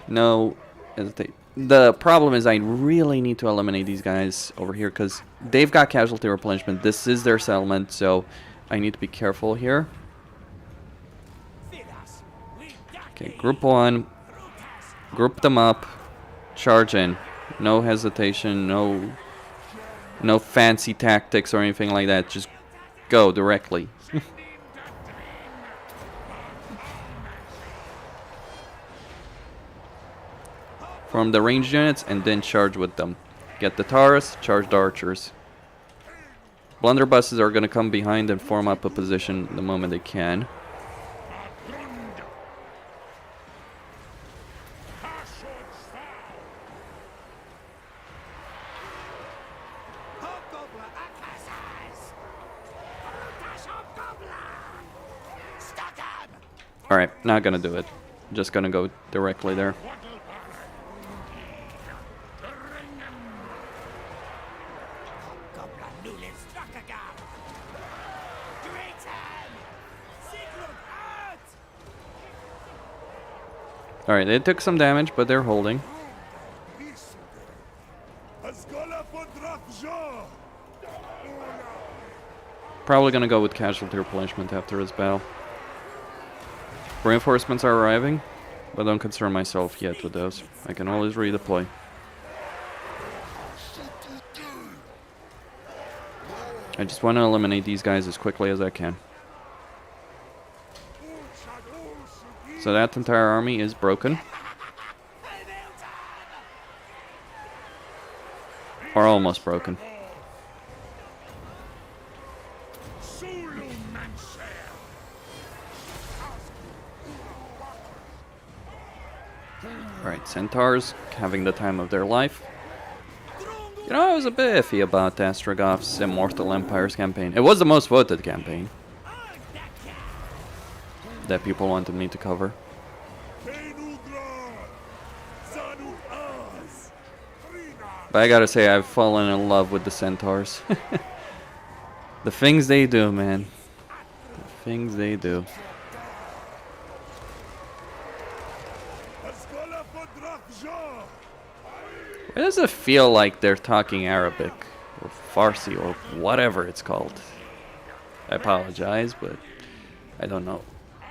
No hesitate. The problem is I really need to eliminate these guys over here because they've got casualty replenishment. This is their settlement, so I need to be careful here. Okay, group one. Group them up. Charge in. No hesitation. No fancy tactics or anything like that. Just go directly. Form the ranged units and then charge with them. Get the Taurus, charge the archers. Blunderbusses are going to come behind and form up a position the moment they can. Alright, not gonna do it. Just gonna go directly there. Alright, they took some damage, but they're holding. Probably gonna go with casualty replenishment after this battle. Reinforcements are arriving, but don't concern myself yet with those. I can always redeploy. I just want to eliminate these guys as quickly as I can. So that entire army is broken. Or almost broken. Alright, Centaurs having the time of their life. You know, I was a bit iffy about Astrogoth's Immortal Empires campaign. It was the most voted campaign that people wanted me to cover. But I gotta say, I've fallen in love with the Centaurs. The things they do, man. The things they do. Why does it feel like they're talking Arabic or Farsi or whatever it's called? I apologize, but I don't know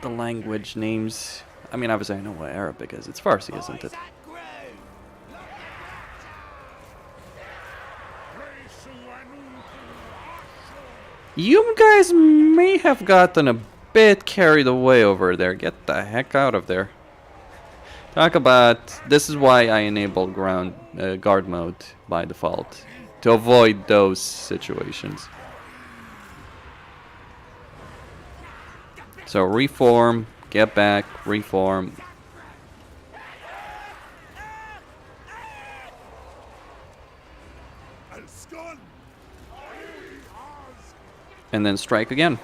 the language names. I mean, obviously I know what Arabic is. It's Farsi, isn't it? You guys may have gotten a bit carried away over there. Get the heck out of there. Talk about, this is why I enabled guard mode by default, to avoid those situations. So reform, get back, reform. And then strike again.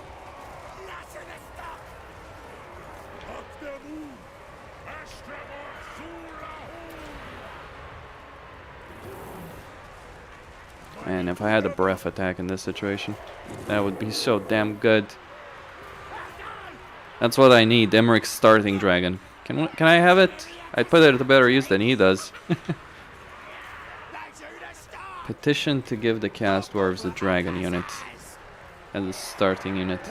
had a breath attack in this situation. That would be so damn good. That's what I need, Emmeric's starting dragon. Can I have it? I'd put it to better use than he does. Petition to give the cast dwarves the dragon unit as a starting unit.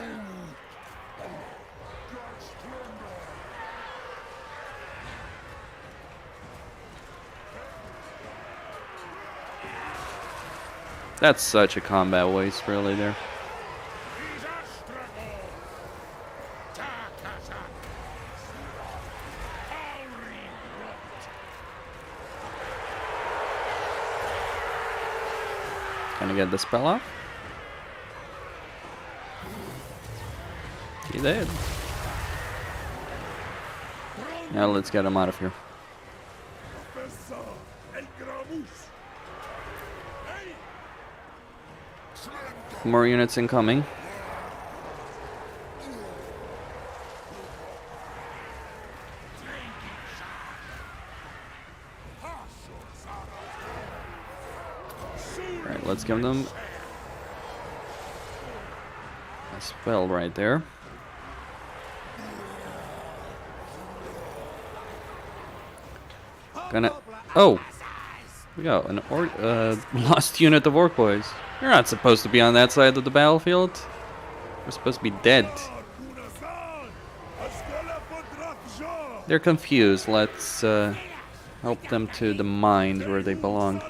That's such a combat waste, really, there. Can I get the spell off? He did. Now let's get him out of here. More units incoming. Alright, let's give them a spell right there. Gonna... Oh! We got an lost unit of Orc boys. You're not supposed to be on that side of the battlefield. We're supposed to be dead. They're confused. Let's help them to the mines where they belong.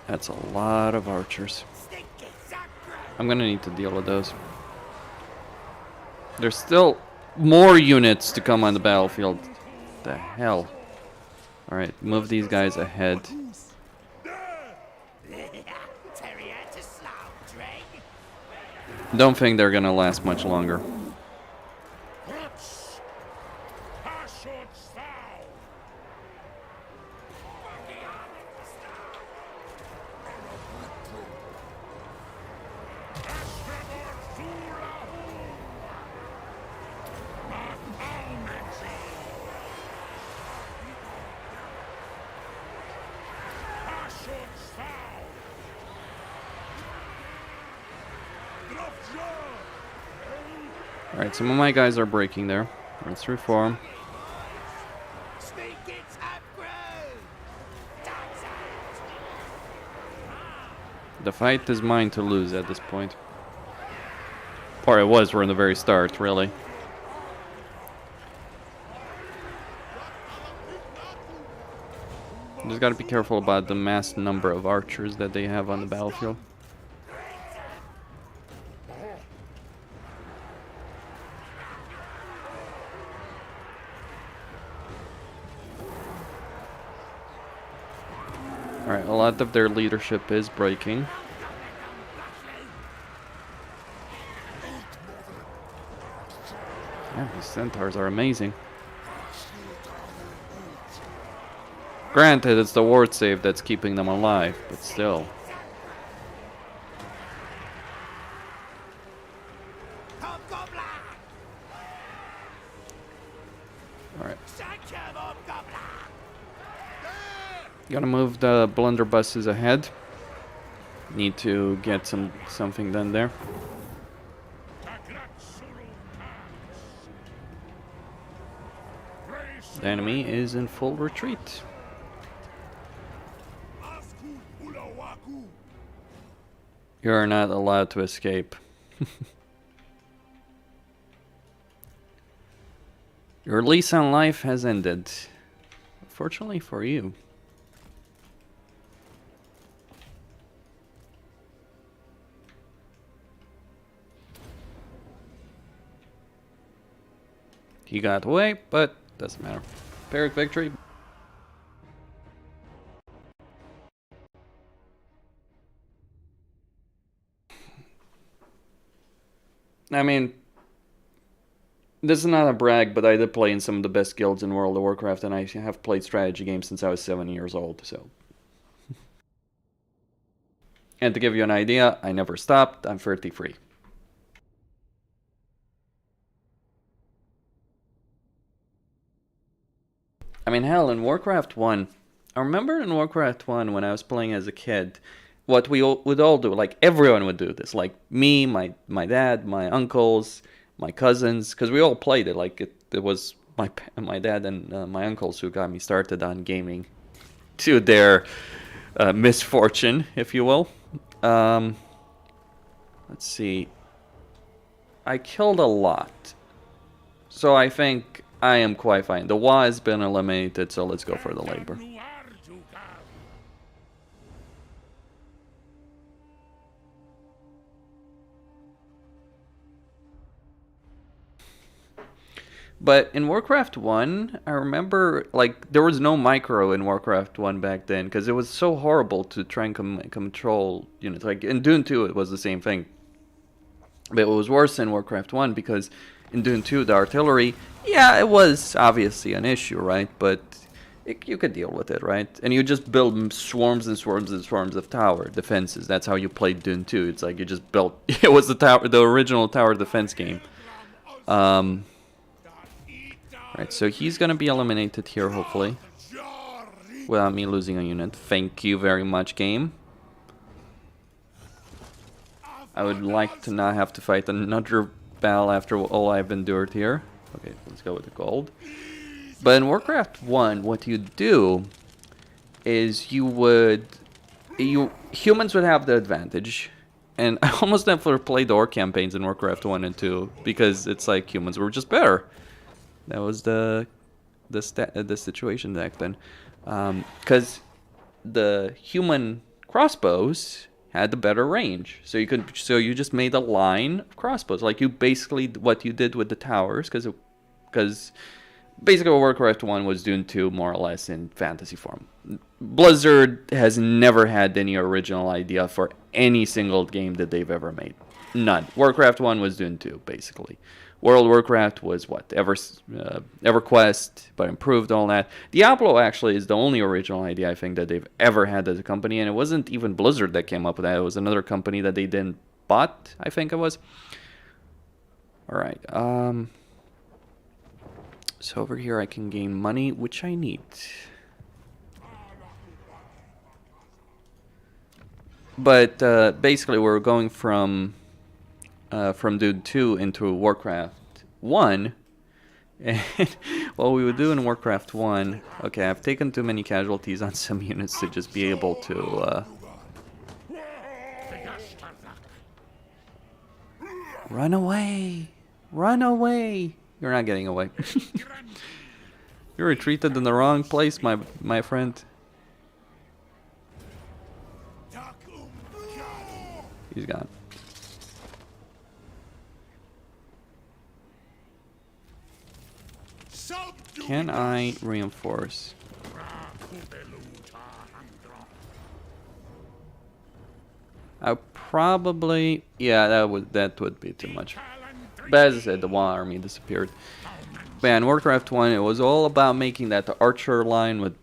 That's a lot of archers. I'm gonna need to deal with those. There's still more units to come on the battlefield. The hell? Alright, move these guys ahead. Don't think they're gonna last much longer. Alright, some of my guys are breaking there. Let's reform. The fight is mine to lose at this point. Or it was from the very start, really. Just gotta be careful about the mass number of archers that they have on the battlefield. Alright, a lot of their leadership is breaking. Yeah, these centaurs are amazing. Granted, it's the ward save that's keeping them alive, but still. Alright. Gotta move the blunderbusses ahead. Need to get something done there. The enemy is in full retreat. You're not allowed to escape. Your lease on life has ended. Fortunately for you. He got away, but doesn't matter. Pyrrhic victory. I mean, this is not a brag, but I did play in some of the best guilds in World of Warcraft, and I have played strategy games since I was 7 years old, so... And to give you an idea, I never stopped. I'm 33. I mean, hell, in Warcraft 1, I remember in Warcraft 1 when I was playing as a kid, what we would all do, like everyone would do this, like me, my dad, my uncles, my cousins, because we all played it, like it was my dad and my uncles who got me started on gaming, to their misfortune, if you will. Let's see. I killed a lot, so I think I am quite fine. The Wa has been eliminated, so let's go for the labor. But in Warcraft 1, I remember, like, there was no micro in Warcraft 1 back then, because it was so horrible to try and control units. Like, in Dune 2, it was the same thing. But it was worse in Warcraft 1, because in Dune 2, the artillery, yeah, it was obviously an issue, right? But you could deal with it, right? And you just build swarms and swarms and swarms of tower defenses. That's how you played Dune 2. It's like you just built, it was the original tower defense game. Right, so he's gonna be eliminated here, hopefully, without me losing a unit. Thank you very much, game. I would like to not have to fight another battle after all I've endured here. Okay, let's go with the gold. But in Warcraft 1, what you do is humans would have the advantage. And I almost never played the Orc campaigns in Warcraft 1 and 2, because it's like humans were just better. That was the situation back then, because the human crossbows had the better range, so you just made a line of crossbows, like you basically what you did with the towers, because basically Warcraft 1 was Dune 2 more or less in fantasy form. Blizzard has never had any original idea for any single game that they've ever made. None. Warcraft 1 was Dune 2 basically. World of Warcraft was what? EverQuest, but improved all that. Diablo actually is the only original idea I think that they've ever had as a company, and it wasn't even Blizzard that came up with that. It was another company that they then bought, I think it was. Alright, so over here I can gain money, which I need. But basically we're going from Dune 2 into Warcraft 1. And what we would do in Warcraft 1... Okay, I've taken too many casualties on some units to just be able to... Run away! Run away! You're not getting away. You retreated in the wrong place, my friend. He's gone. Can I reinforce? I probably, yeah, that would be too much. But as I said, the Wa army disappeared. But yeah, in Warcraft 1, it was all about making that archer line with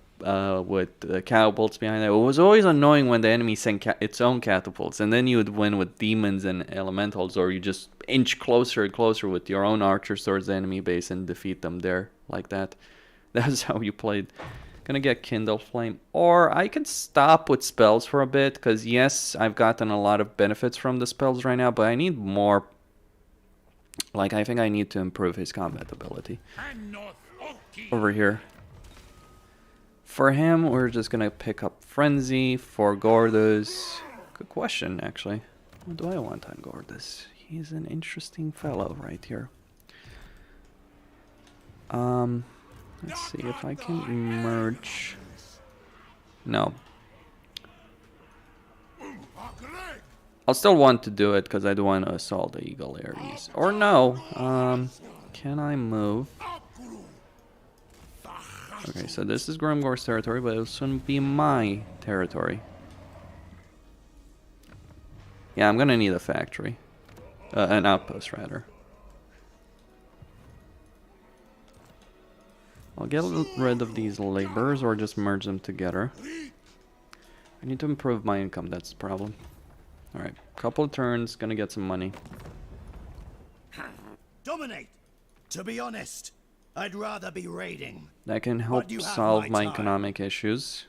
catapults behind it. It was always annoying when the enemy sent its own catapults, and then you would win with demons and elementals, or you just inch closer and closer with your own archers towards the enemy base and defeat them there like that. That's how you played. Gonna get Kindle Flame, or I can stop with spells for a bit, because yes, I've gotten a lot of benefits from the spells right now, but I need more. Like, I think I need to improve his combat ability. Over here. For him, we're just gonna pick up Frenzy for Gordas. Good question, actually. What do I want on Gordas? He's an interesting fellow right here. Let's see if I can merge. No. I'll still want to do it because I do want to assault the Eagle Ares. Or no. Can I move? Okay, so this is Grimgor's territory, but it'll soon be my territory. Yeah, I'm gonna need a factory. An outpost, rather. I'll get rid of these laborers or just merge them together. I need to improve my income, that's the problem. Alright, couple of turns, gonna get some money. Dominate! To be honest, I'd rather be raiding. That can But help you have solve my time. economic issues.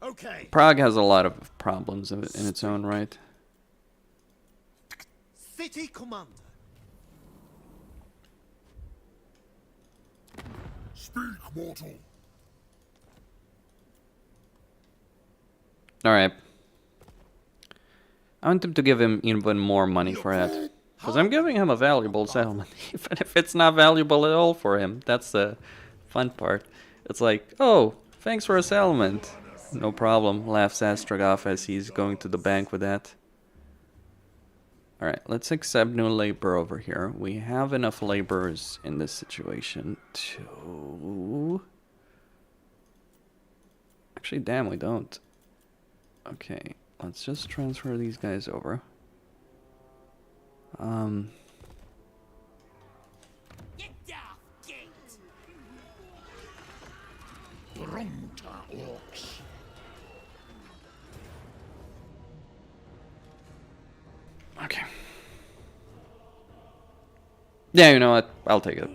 Okay. Prague has a lot of problems in its own right. City commander. Speak, mortal. Alright. I want him to give him even more money for that. Because I'm giving him a valuable settlement. Even if it's not valuable at all for him. That's the fun part. It's like, oh, thanks for a settlement. No problem, laughs Astragoth as he's going to the bank with that. Alright, let's accept new labor over here. We have enough laborers in this situation to... Actually, damn, we don't. Okay, let's just transfer these guys over. Get down, gate. Orcs. Okay. Yeah, you know what? I'll take it.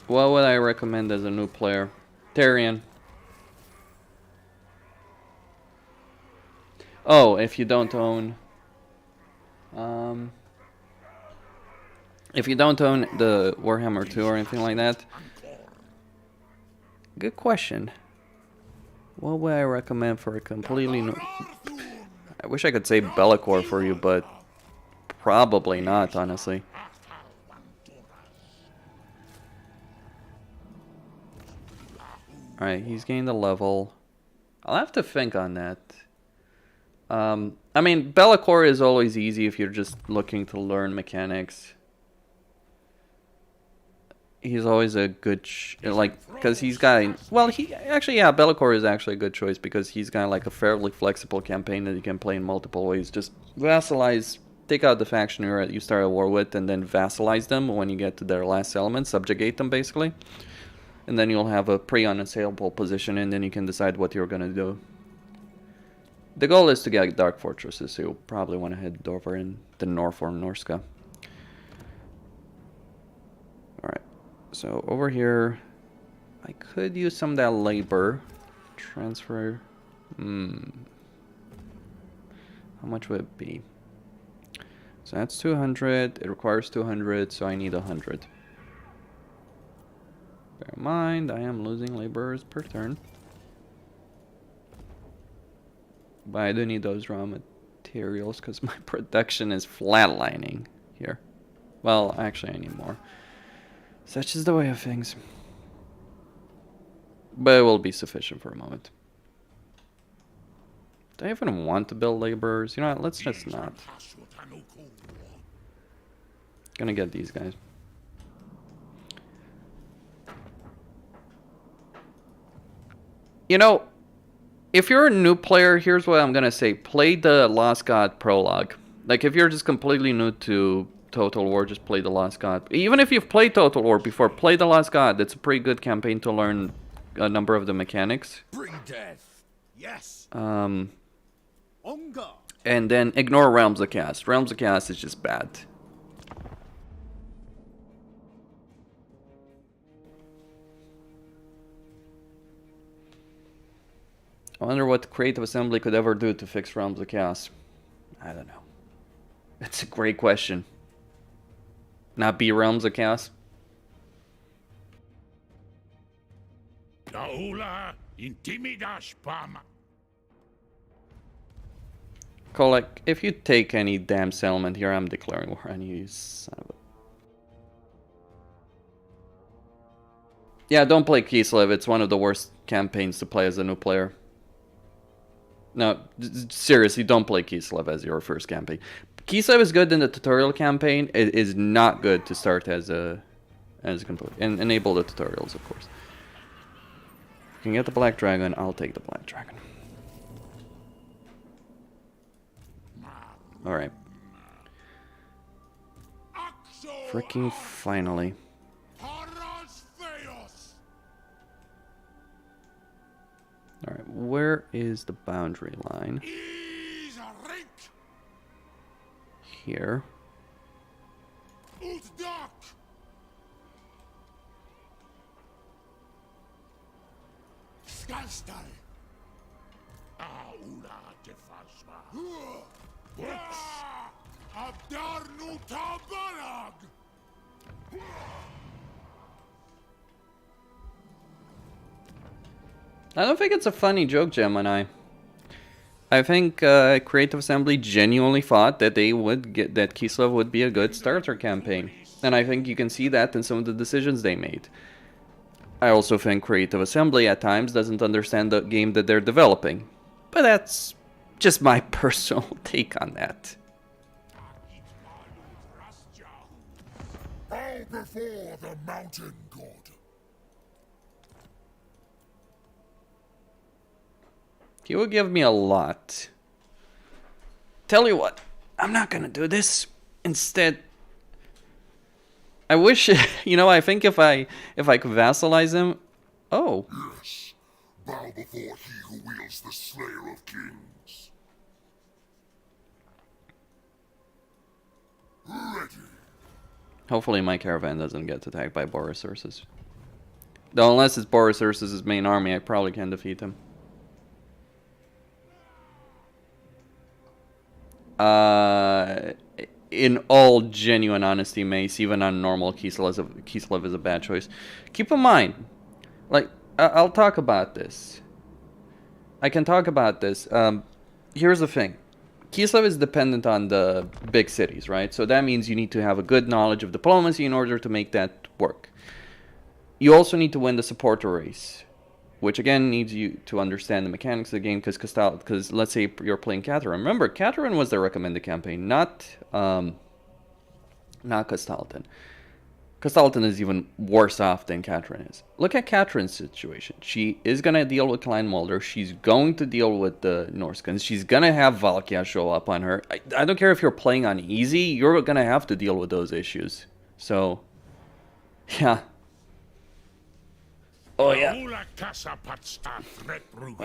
What would I recommend as a new player? Tyrion. Oh, if you don't own... if you don't own the Warhammer 2 or anything like that... Good question. What would I recommend for a completely new... I wish I could say Be'lakor for you, but... Probably not, honestly. Alright, he's gained a level. I'll have to think on that. I mean, Be'lakor is always easy if you're just looking to learn mechanics. He's always a good, because he's got, well, yeah, Be'lakor is actually a good choice because he's got like a fairly flexible campaign that you can play in multiple ways. Just vassalize, take out the faction you start a war with, and then vassalize them when you get to their last settlement, subjugate them basically. And then you'll have a pretty unassailable position, and then you can decide what you're gonna do. The goal is to get Dark Fortresses, so you'll probably want to head over in the north or Norska. Alright, so over here, I could use some of that labor. Transfer. How much would it be? So that's 200, it requires 200, so I need 100. Bear in mind, I am losing laborers per turn. But I do need those raw materials because my production is flatlining here. Well, actually I need more. Such is the way of things. But it will be sufficient for a moment. Do I even want to build laborers? You know what, let's just not. Gonna get these guys. You know, if you're a new player, here's what I'm gonna say. Play the Lost God prologue. Like, if you're just completely new to Total War, just play the Lost God. Even if you've played Total War before, play the Lost God. It's a pretty good campaign to learn a number of the mechanics. Bring death. Yes. On guard. And then ignore Realms of Chaos. Realms of Chaos is just bad. I wonder what Creative Assembly could ever do to fix Realms of Chaos. I don't know. That's a great question. Not be Realms of Chaos? Colic, if you take any damn settlement here, I'm declaring war on you, son of a... Yeah, don't play Kislev. It's one of the worst campaigns to play as a new player. No, seriously, don't play Kislev as your first campaign. Kislev is good in the tutorial campaign. It is not good to start as a complete. And enable the tutorials, of course. You can get the Black Dragon. I'll take the Black Dragon. Alright. Freaking finally. Alright, where is the boundary line? Here. I don't think it's a funny joke, Gemini. I think Creative Assembly genuinely thought that they would get that Kislev would be a good starter campaign, and I think you can see that in some of the decisions they made. I also think Creative Assembly at times doesn't understand the game that they're developing, but that's just my personal take on that. Bow before the mountain god. He would give me a lot. Tell you what, I'm not gonna do this. Instead, I wish, you know, I think if I could vassalize him. Oh. Yes, bow before he who wields the Slayer of Kings. Ready. Hopefully my caravan doesn't get attacked by Borosaurus. Though unless it's Borosaurus' main army, I probably can defeat him. In all genuine honesty, Mace, even on normal, Kislev is a bad choice. Keep in mind, like, I'll talk about this. I can talk about this. Here's the thing. Kislev is dependent on the big cities, right? So that means you need to have a good knowledge of diplomacy in order to make that work. You also need to win the supporter race, which again needs you to understand the mechanics of the game, because let's say you're playing Catherine. Remember, Catherine was the recommended campaign, not Castalton. Castalton is even worse off than Catherine is. Look at Catherine's situation. She is going to deal with Clan Mulder. She's going to deal with the Norskins. She's going to have Valkia show up on her. I don't care if you're playing on easy, you're going to have to deal with those issues. So, yeah. Oh, yeah. What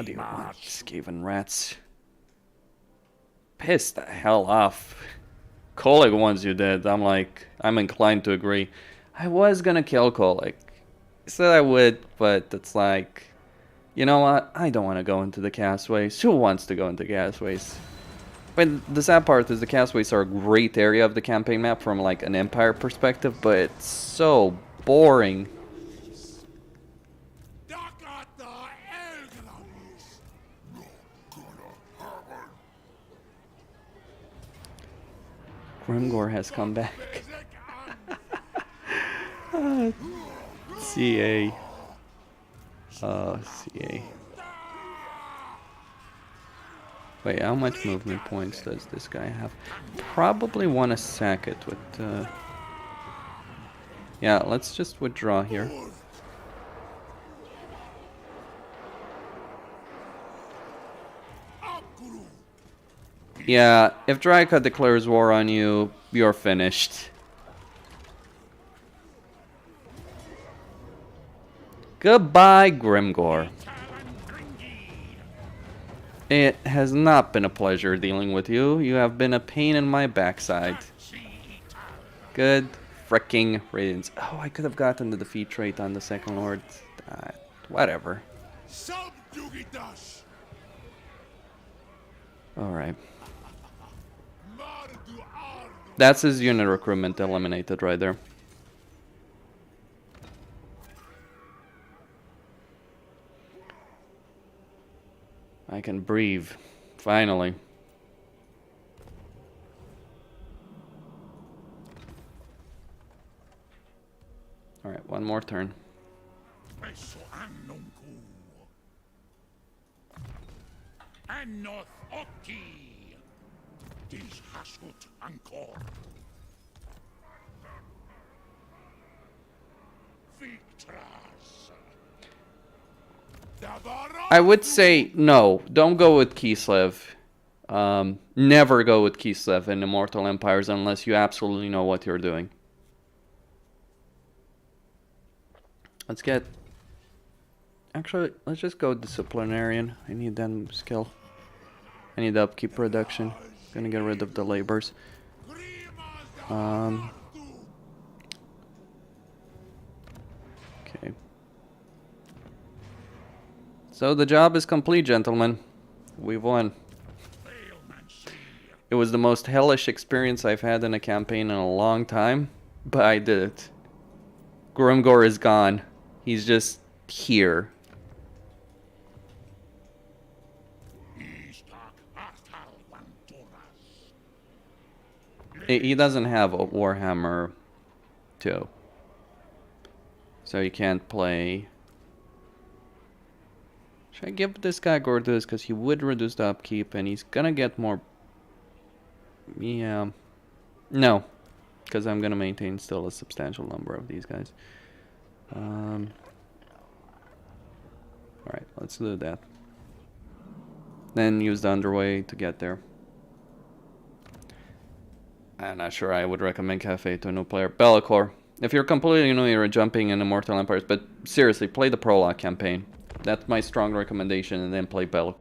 do you want, Skaven rats? Piss the hell off. Colic wants you dead. I'm inclined to agree. I was gonna kill Colic. I said I would, but it's like, you know what? I don't want to go into the Castways. Who wants to go into Castways? But the sad part is the Castways are a great area of the campaign map from like an Empire perspective, but it's so boring. Grimgor has come back. CA. CA. Wait, how much movement points does this guy have? Probably want to sack it with... Yeah, let's just withdraw here. Yeah, if Draika declares war on you, you're finished. Goodbye, Grimgor. It has not been a pleasure dealing with you. You have been a pain in my backside. Good fricking riddance. Oh, I could have gotten the defeat trait on the second lord. Whatever. Alright. That's his unit recruitment eliminated right there. I can breathe. Finally. Alright, one more turn. I would say no, don't go with Kislev. Never go with Kislev in Immortal Empires unless you absolutely know what you're doing. Let's get... Actually, let's just go Disciplinarian. I need that skill. I need upkeep production. Gonna get rid of the labors. Okay. So the job is complete, gentlemen. We've won. It was the most hellish experience I've had in a campaign in a long time, but I did it. Grimgor is gone. He's just here. He doesn't have a Warhammer 2. So he can't play. Should I give this guy Gordos because he would reduce the upkeep and he's gonna get more. Yeah. No. Because I'm gonna maintain still a substantial number of these guys. Alright, let's do that. Then use the underway to get there. I'm not sure I would recommend Cafe to a new player. Bellicor. If you're completely new, you're jumping in Immortal Empires, but seriously, play the Prologue campaign. That's my strong recommendation, and then play Bellicor.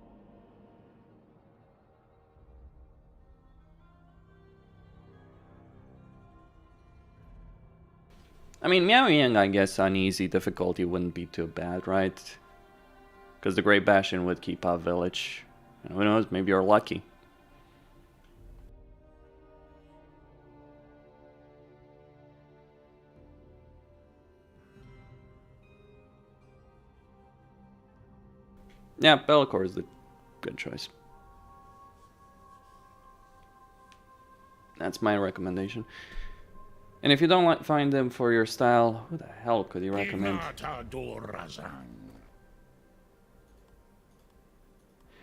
I mean, Meow Yang, I guess, on easy difficulty wouldn't be too bad, right? Because the Great Bastion would keep out Village. And who knows, maybe you're lucky. Yeah, Bellicor is the good choice. That's my recommendation. And if you don't find them for your style, who the hell could you recommend?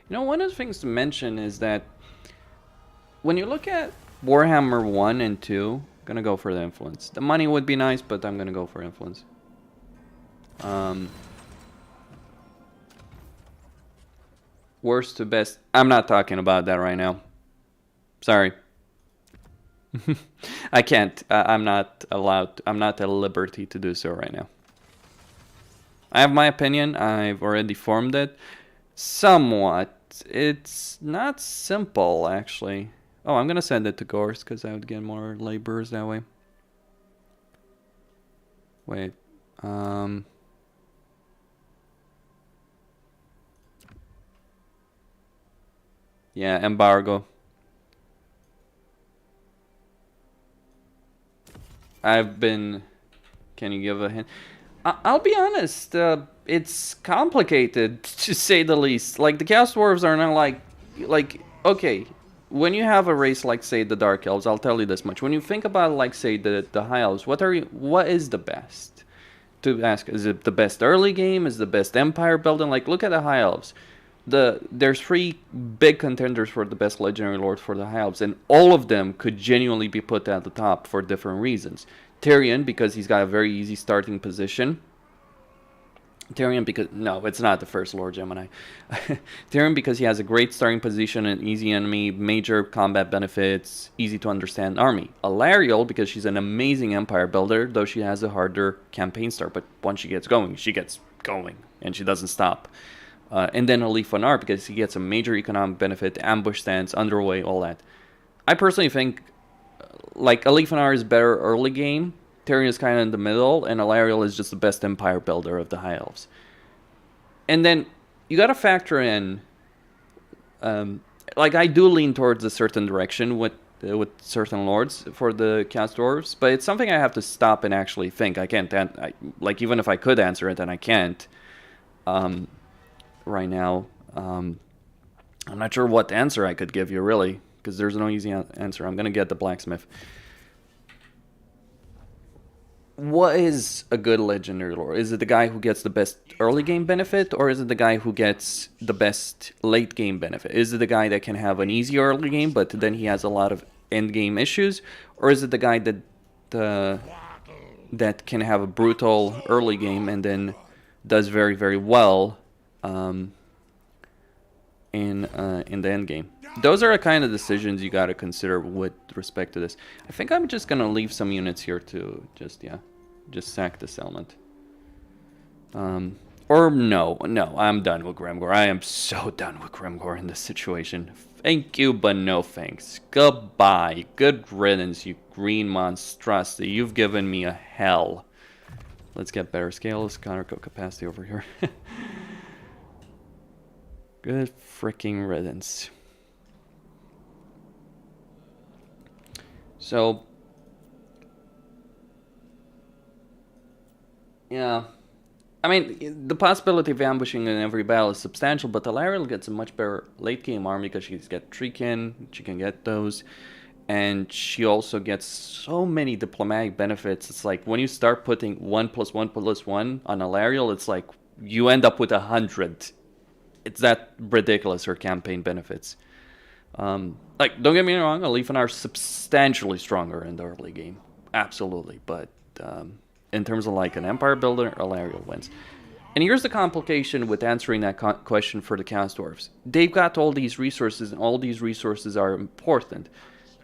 You know, one of the things to mention is that when you look at Warhammer 1 and 2, I'm gonna go for the influence. The money would be nice, but I'm gonna go for influence. Worst to best. I'm not talking about that right now. Sorry. I can't. I'm not allowed. I'm not at liberty to do so right now. I have my opinion. I've already formed it. Somewhat. It's not simple, actually. Oh, I'm gonna send it to Gorse because I would get more laborers that way. Wait. Yeah, embargo. I've been... Can you give a hint? I'll be honest, it's complicated, to say the least. Like, the Chaos Dwarves are not like, okay, when you have a race like, say, the Dark Elves, I'll tell you this much. When you think about, like, say, the High Elves, what is the best? To ask, is it the best early game? Is it the best Empire building? Like, look at the High Elves. There's 3 big contenders for the best Legendary Lord for the High Elves, and all of them could genuinely be put at the top for different reasons. Tyrion, because he's got a very easy starting position. Tyrion, because... No, it's not the first Lord Gemini. Tyrion, because he has a great starting position, an easy enemy, major combat benefits, easy to understand army. Alarielle, because she's an amazing Empire builder, though she has a harder campaign start, but once she gets going, and she doesn't stop. And then Alifanar, because he gets a major economic benefit, ambush stance, underway, all that. I personally think, like, Alifanar is better early game, Tyrion is kind of in the middle, and Alarielle is just the best Empire builder of the High Elves. And then, you gotta factor in, like, I do lean towards a certain direction with certain lords for the Chaos Dwarves, but it's something I have to stop and actually think. I can't, like, even if I could answer it, then I can't. Right now, I'm not sure what answer I could give you, really, because there's no easy answer. I'm gonna get the blacksmith. What is a good Legendary Lord? Is it the guy who gets the best early game benefit, or is it the guy who gets the best late game benefit? Is it the guy that can have an easy early game, but then he has a lot of end game issues, or is it the guy that can have a brutal early game and then does very, very well in the end game. Those are the kind of decisions you got to consider with respect to this. I think I'm just gonna leave some units here to just sack the settlement. Or no, I'm done with Grimgor. I am so done with Grimgor in this situation. Thank you, but no thanks. Goodbye. Good riddance, you green monstrosity. You've given me a hell. Let's get better scales, counter capacity over here. Good freaking riddance. So, yeah. I mean, the possibility of ambushing in every battle is substantial, but Alariel gets a much better late-game army because she's got Treekin, she can get those, and she also gets so many diplomatic benefits. It's like, when you start putting 1+1+1 on Alariel, it's like, you end up with 100. It's that ridiculous, her campaign benefits. Like, don't get me wrong, Alif are substantially stronger in the early game. Absolutely, but in terms of like an empire builder, Alariel wins. And here's the complication with answering that question for the Chaos Dwarfs. They've got all these resources, and all these resources are important.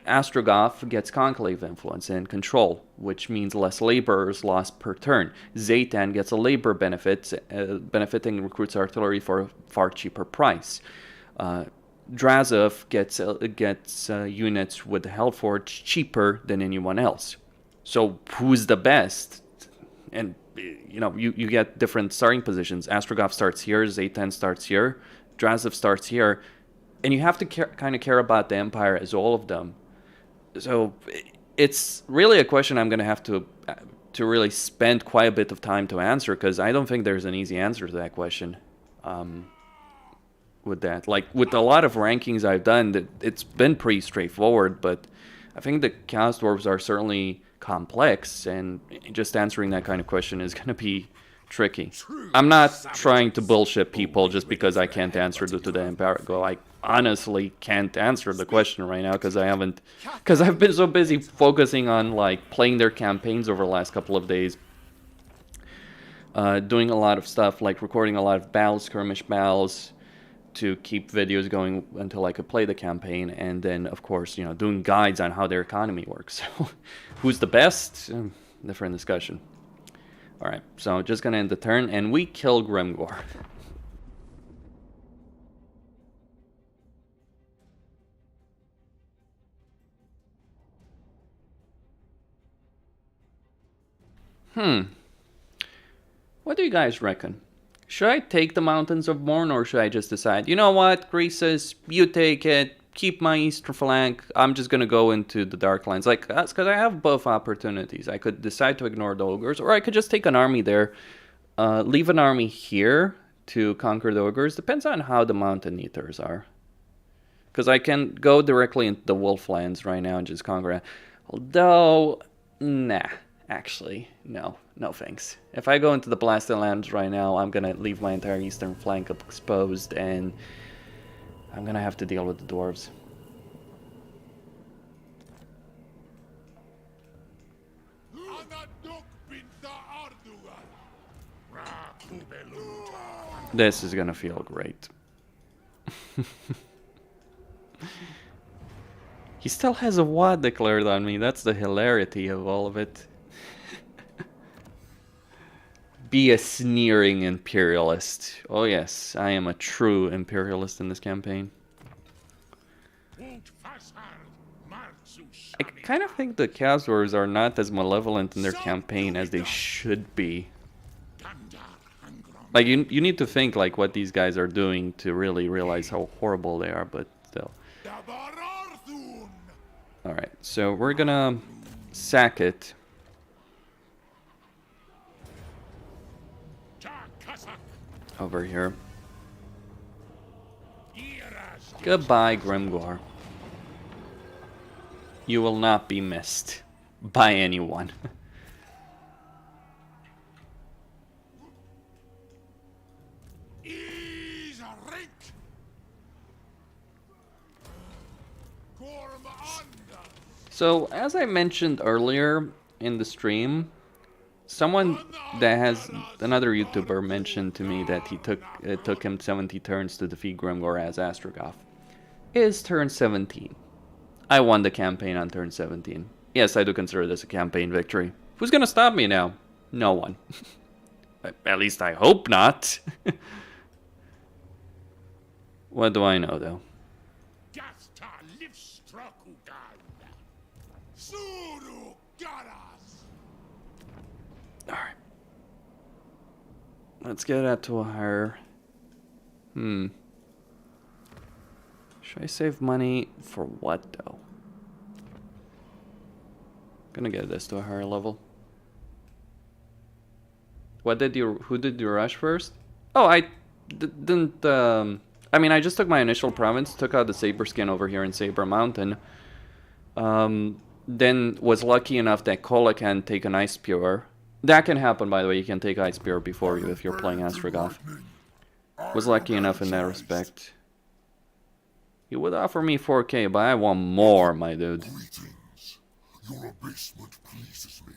Astrogoth gets conclave influence and control, which means less laborers lost per turn. Zaytan gets a labor benefit, benefiting recruits artillery for a far cheaper price. Drazov gets units with the Hellforge cheaper than anyone else. So who's the best? And you know, you get different starting positions. Astrogoth starts here, Zaytan starts here, Drazov starts here, and you have to kind of care about the Empire as all of them. So it's really a question I'm going to have to really spend quite a bit of time to answer, because I don't think there's an easy answer to that question. With that, like with a lot of rankings I've done, it's been pretty straightforward, but I think the Chaos Dwarves are certainly complex, and just answering that kind of question is going to be tricky. I'm not trying to bullshit people just because I can't answer to the embargo. I honestly can't answer the question right now because I've been so busy focusing on like playing their campaigns over the last couple of days, doing a lot of stuff like recording a lot of battles, skirmish battles, to keep videos going until I could play the campaign, and then of course, you know, doing guides on how their economy works. So who's the best? Different discussion. Alright, so just gonna end the turn, and we kill Grimgor. What do you guys reckon? Should I take the Mountains of Morn, or should I just decide, you know what, Croesus, you take it, keep my eastern flank, I'm just gonna go into the Darklands. Like, that's because I have both opportunities. I could decide to ignore the Ogres, or I could just take an army there, leave an army here to conquer the Ogres. Depends on how the Mountain Eaters are. Because I can go directly into the Wolflands right now and just conquer it. Although, nah. Actually, no thanks. If I go into the Blasted Lands right now, I'm gonna leave my entire eastern flank exposed, and I'm gonna have to deal with the dwarves. This is gonna feel great. He still has a WAD declared on me. That's the hilarity of all of it. Be a sneering imperialist. Oh yes, I am a true imperialist in this campaign. I kind of think the Chaos Dwarves are not as malevolent in their campaign as they should be. Like, you need to think like what these guys are doing to really realize how horrible they are, but still. Alright, so we're gonna sack it. Over here. Goodbye, Grimgor. You will not be missed by anyone. So, as I mentioned earlier in the stream, someone that has another YouTuber mentioned to me that it took him 70 turns to defeat Grimgor as Astrogoth. Is turn 17. I won the campaign on turn 17. Yes, I do consider this a campaign victory. Who's gonna stop me now? No one. At least I hope not. What do I know, though? Alright. Let's get that to a higher... Should I save money for what, though? Gonna get this to a higher level. Who did you rush first? Oh, I didn't, I mean, I just took my initial province, took out the Saber Skin over here in Saber Mountain. Then was lucky enough that Colic can take an Ice Spear. That can happen, by the way, you can take Ice Spear before you if you're playing Astrogoth. Was lucky enough in that respect. You would offer me 4K, but I want more, my dude. Greetings. Your abasement pleases me.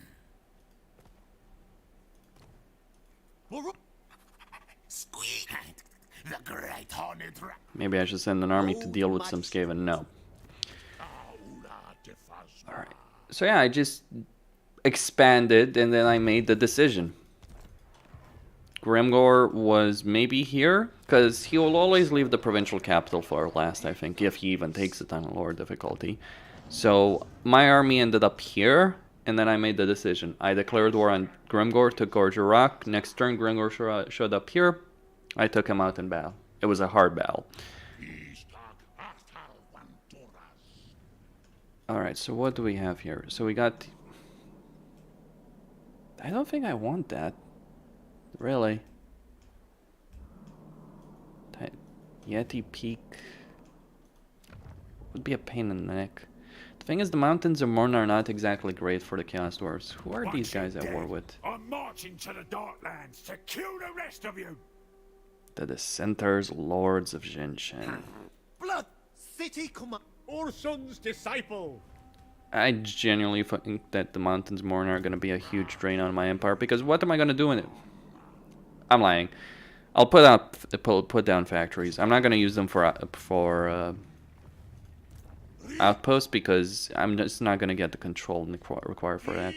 Maybe I should send an army to deal with some Skaven. No. Alright. So yeah, I just expanded and then I made the decision. Grimgor was maybe here, because he will always leave the provincial capital for last, I think, if he even takes it on lower difficulty. So my army ended up here, and then I made the decision. I declared war on Grimgor, took Gorger Rock. Next turn, Grimgor showed up here. I took him out in battle. It was a hard battle. Alright, so what do we have here? So we got... I don't think I want that. Really? Yeti Peak would be a pain in the neck. The thing is, the mountains of Morn are not exactly great for the Chaos Dwarves. Who are these guys at war with? I'm marching to the Darklands to kill the rest of you. The Dissenters, Lords of Jinshin. Blood City Command. Orson's disciple. I genuinely think that the mountains of Morn are going to be a huge drain on my empire, because what am I going to do in it? I'm lying. I'll put down factories. I'm not going to use them for outposts, because I'm just not going to get the control required for that.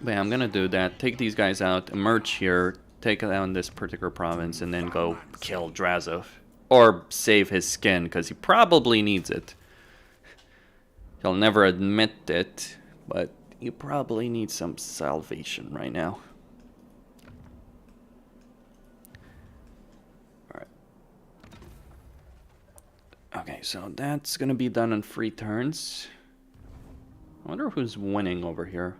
But yeah, I'm going to do that. Take these guys out, emerge here, take down this particular province, and then go kill Drazov. Or save his skin, because he probably needs it. He'll never admit it, but you probably need some salvation right now. Alright. Okay, so that's gonna be done in 3 turns. I wonder who's winning over here.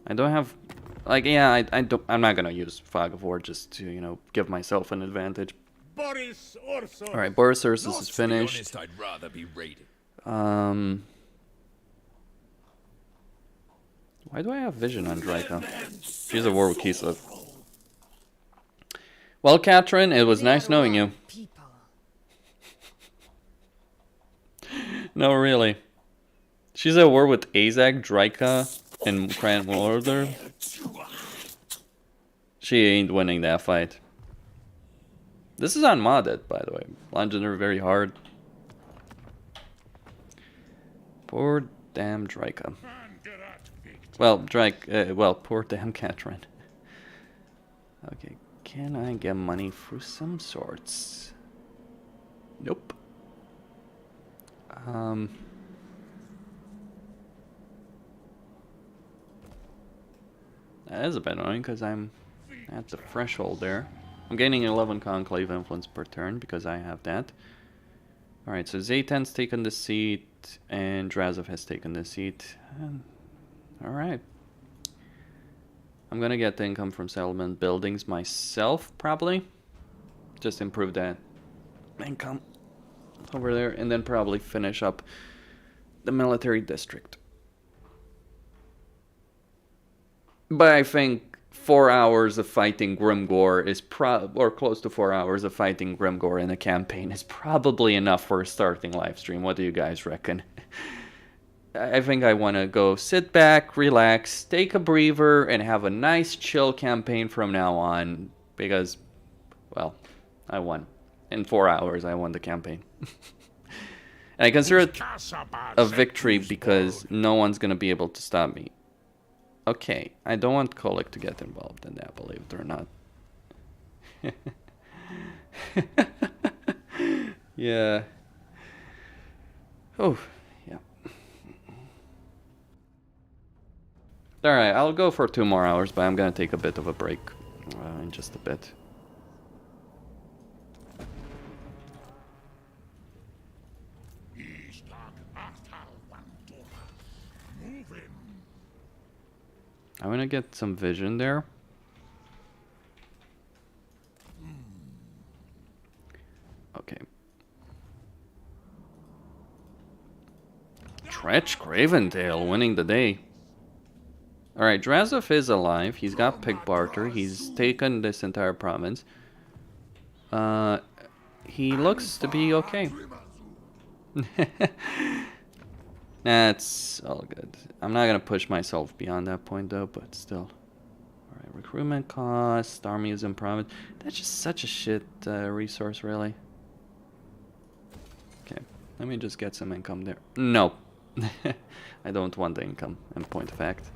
I don't have... Like, yeah, I'm not gonna use Fog of War just to, you know, give myself an advantage. Alright, Boris Ursus is finished. I'd rather be raided. Why do I have vision on Draco? She's at war with Kislev. Well, Katrin, it was nice knowing you. No, really. She's at war with Azak, Draika, and Cran Order. She ain't winning that fight. This is unmodded, by the way. Legendary very hard. Poor damn Draika. Well, well, poor damn Katrin. Okay, can I get money for some sorts? Nope. That is a bit annoying because I'm at the threshold there. I'm gaining 11 Conclave influence per turn because I have that. Alright, so Zaytan's taken the seat and Drazov has taken the seat. Alright. I'm gonna get the income from settlement buildings myself, probably. Just improve that income over there, and then probably finish up the military district. But I think 4 hours of fighting Grimgor is or close to 4 hours of fighting Grimgor in a campaign is probably enough for a starting live stream. What do you guys reckon? I think I want to go sit back, relax, take a breather, and have a nice chill campaign from now on. Because, well, I won. In 4 hours, I won the campaign. And I consider it a victory because no one's going to be able to stop me. Okay, I don't want Colic to get involved in that, believe it or not. Yeah. Oh, yeah. Alright, I'll go for 2 more hours, but I'm gonna take a bit of a break in just a bit. I'm gonna get some vision there. Okay. Tretch Craventail winning the day. Alright, Drazov is alive. He's got Pig Barter. He's taken this entire province. He looks to be okay. That's all good. I'm not gonna push myself beyond that point though, but still. Alright, recruitment cost, army is in province. That's just such a shit resource, really. Okay, let me just get some income there. No. I don't want the income, in point of fact.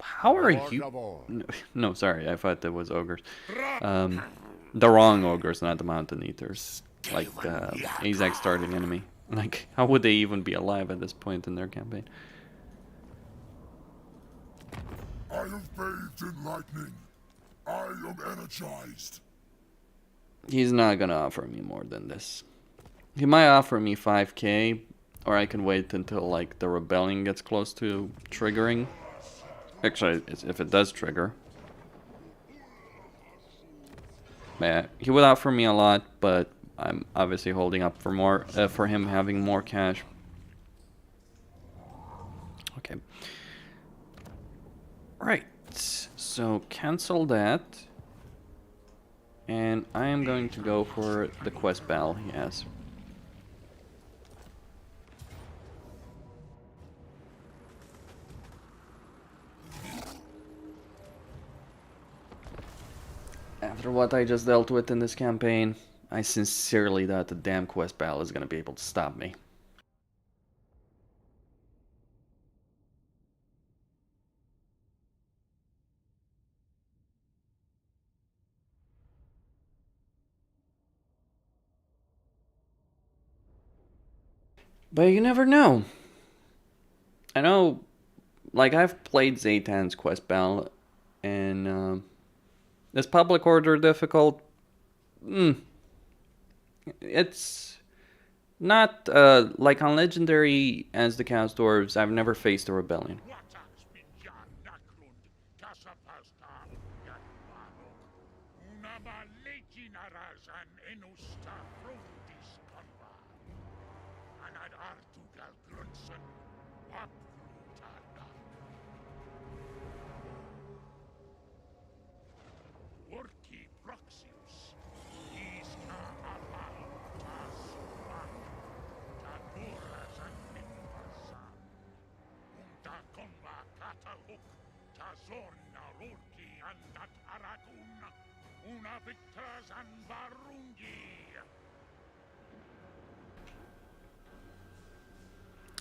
How are you? No, sorry, I thought that was ogres. The wrong ogres, not the mountain eaters. Like Azak's starting enemy. Like, how would they even be alive at this point in their campaign? I have bathed in lightning. I am energized. He's not gonna offer me more than this. He might offer me 5k, or I can wait until like the rebellion gets close to triggering. Actually, if it does trigger. Yeah, he would offer me a lot, but I'm obviously holding up for more, for him having more cash. Okay. Right, so cancel that. And I am going to go for the quest battle he has. After what I just dealt with in this campaign, I sincerely doubt the damn quest battle is going to be able to stop me. But you never know. I know, like, I've played Zaytan's quest battle, and this public order difficult, it's not, like on Legendary as the Chaos Dwarves, I've never faced a rebellion.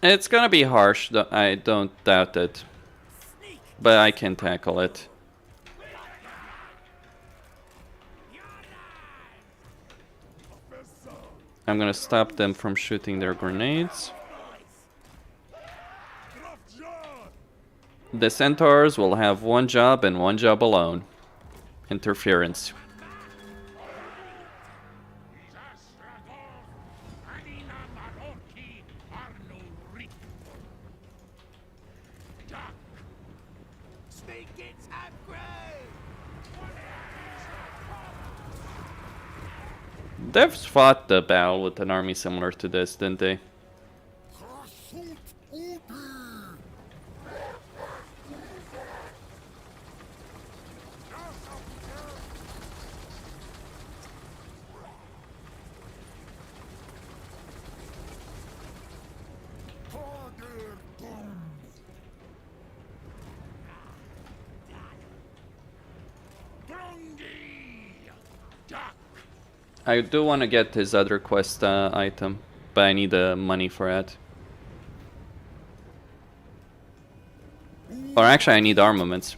It's gonna be harsh, I don't doubt it. But I can tackle it. I'm gonna stop them from shooting their grenades. The centaurs will have one job and one job alone. Interference. They've fought the battle with an army similar to this, didn't they? I do want to get his other quest item, but I need the money for it. Or actually, I need armaments.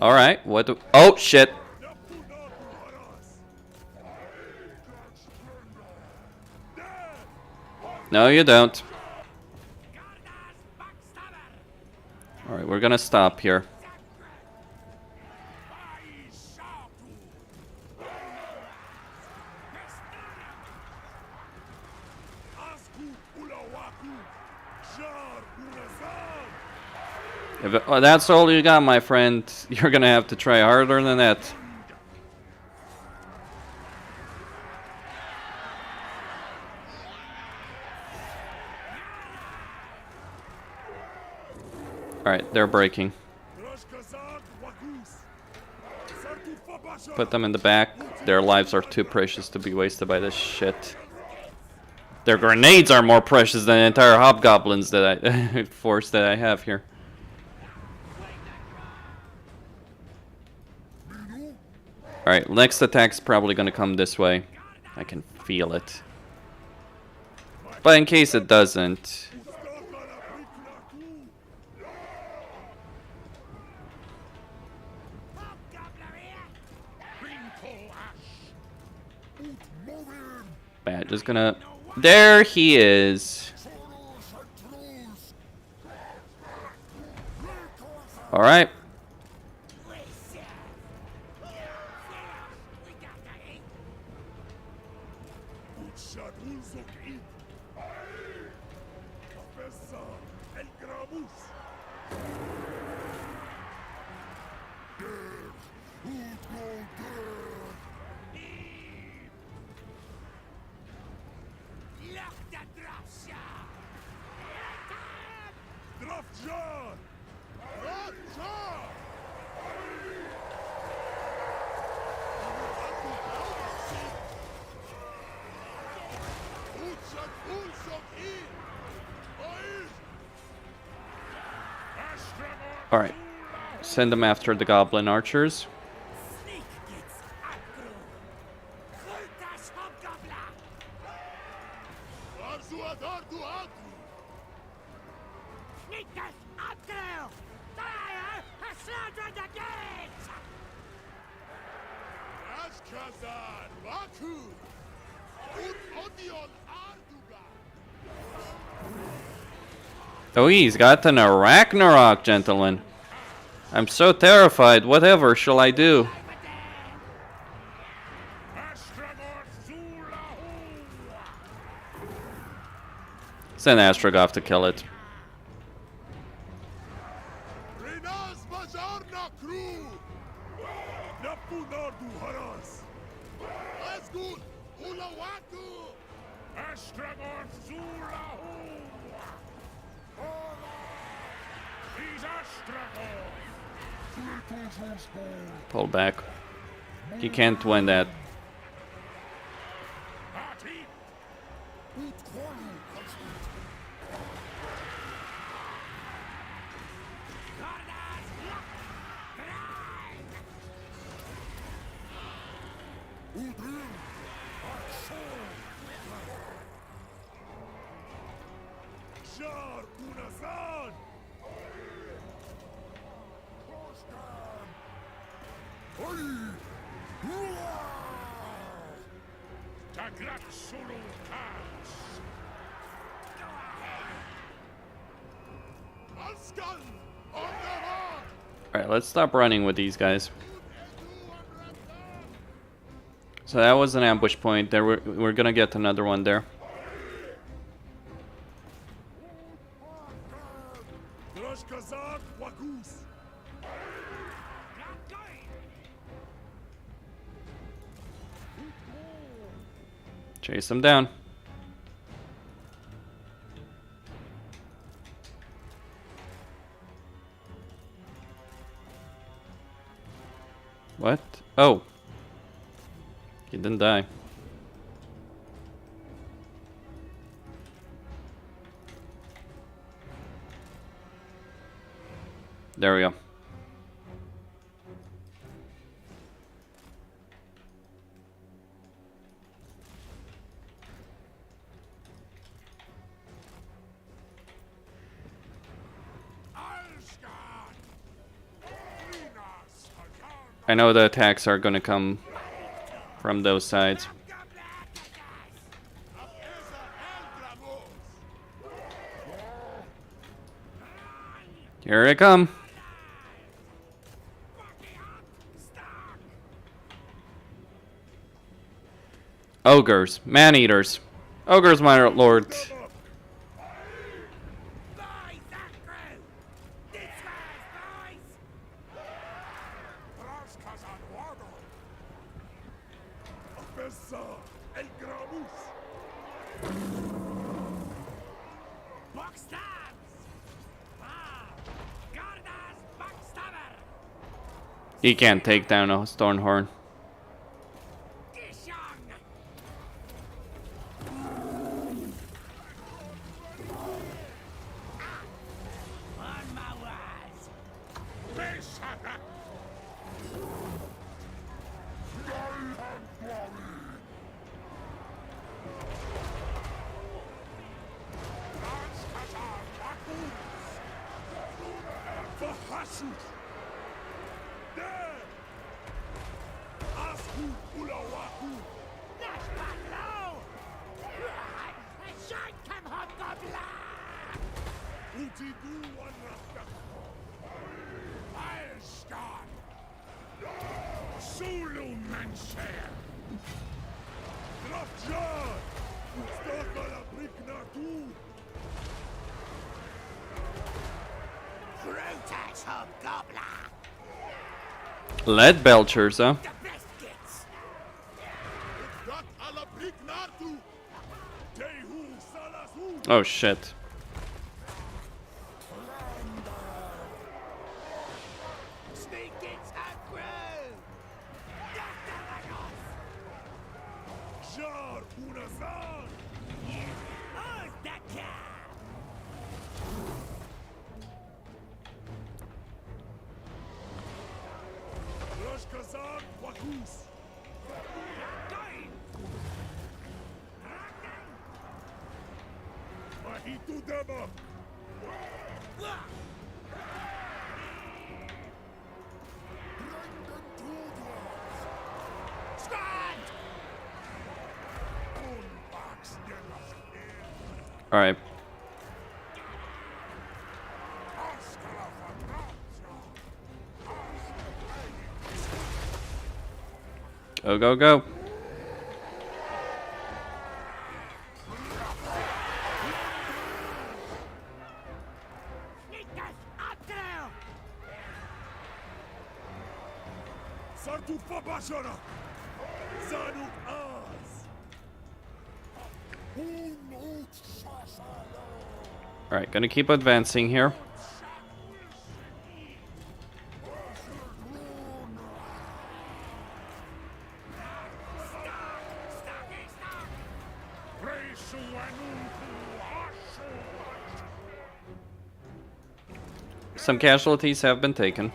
Alright, what do... Oh, shit! No, you don't. Alright, we're gonna stop here. If that's all you got, my friend, you're gonna have to try harder than that. Alright, they're breaking. Put them in the back. Their lives are too precious to be wasted by this shit. Their grenades are more precious than the entire hobgoblins that I force that I have here. Alright, next attack's probably gonna come this way. I can feel it. But in case it doesn't... Bad, just gonna... There he is! Alright. Alright. Send them after the goblin archers. Oh, he's got an Ragnarok, gentlemen. I'm so terrified. Whatever shall I do? Send Astrogoth to kill it. Pull back. He can't win that. Alright, let's stop running with these guys. So that was an ambush point. There we're gonna get another one there. Chase them down. What? Oh. He didn't die. There we go. I know the attacks are gonna come from those sides. Here they come. Ogres, man-eaters. Ogres, my lord. He can't take down a Stormhorn. Lead belchers, huh? Oh shit. All right. Go, go, go. All right, gonna keep advancing here. Some casualties have been taken.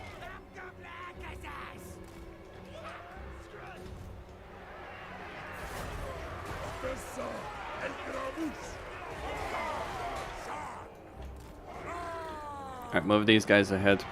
Alright, move these guys ahead.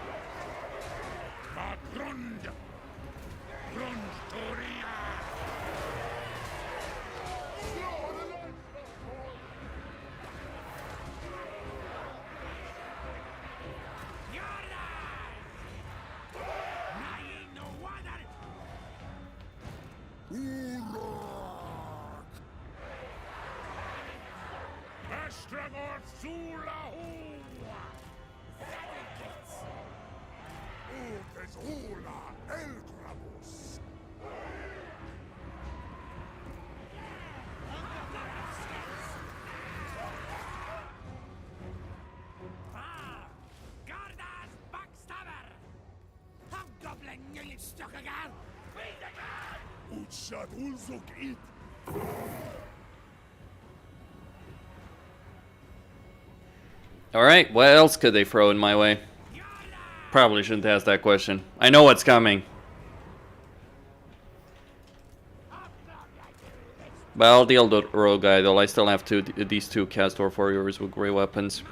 Alright, what else could they throw in my way? Probably shouldn't ask that question. I know what's coming. But I'll deal with the rogue guy though. I still have these two Castor warriors with grey weapons.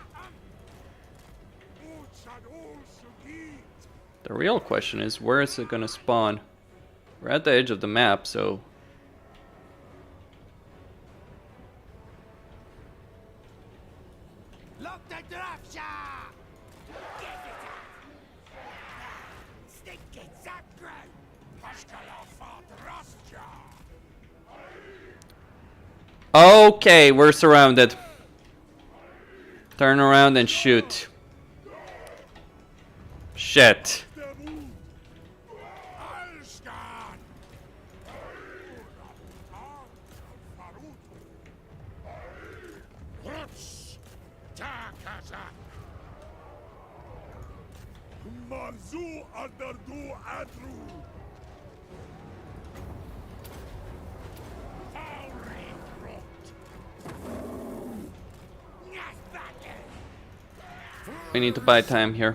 The real question is, where is it gonna spawn? We're at the edge of the map, so... Lock the draftsha! Get it up! Stick it, Zackground! Okay, we're surrounded. Turn around and shoot. Shit. We need to buy time here.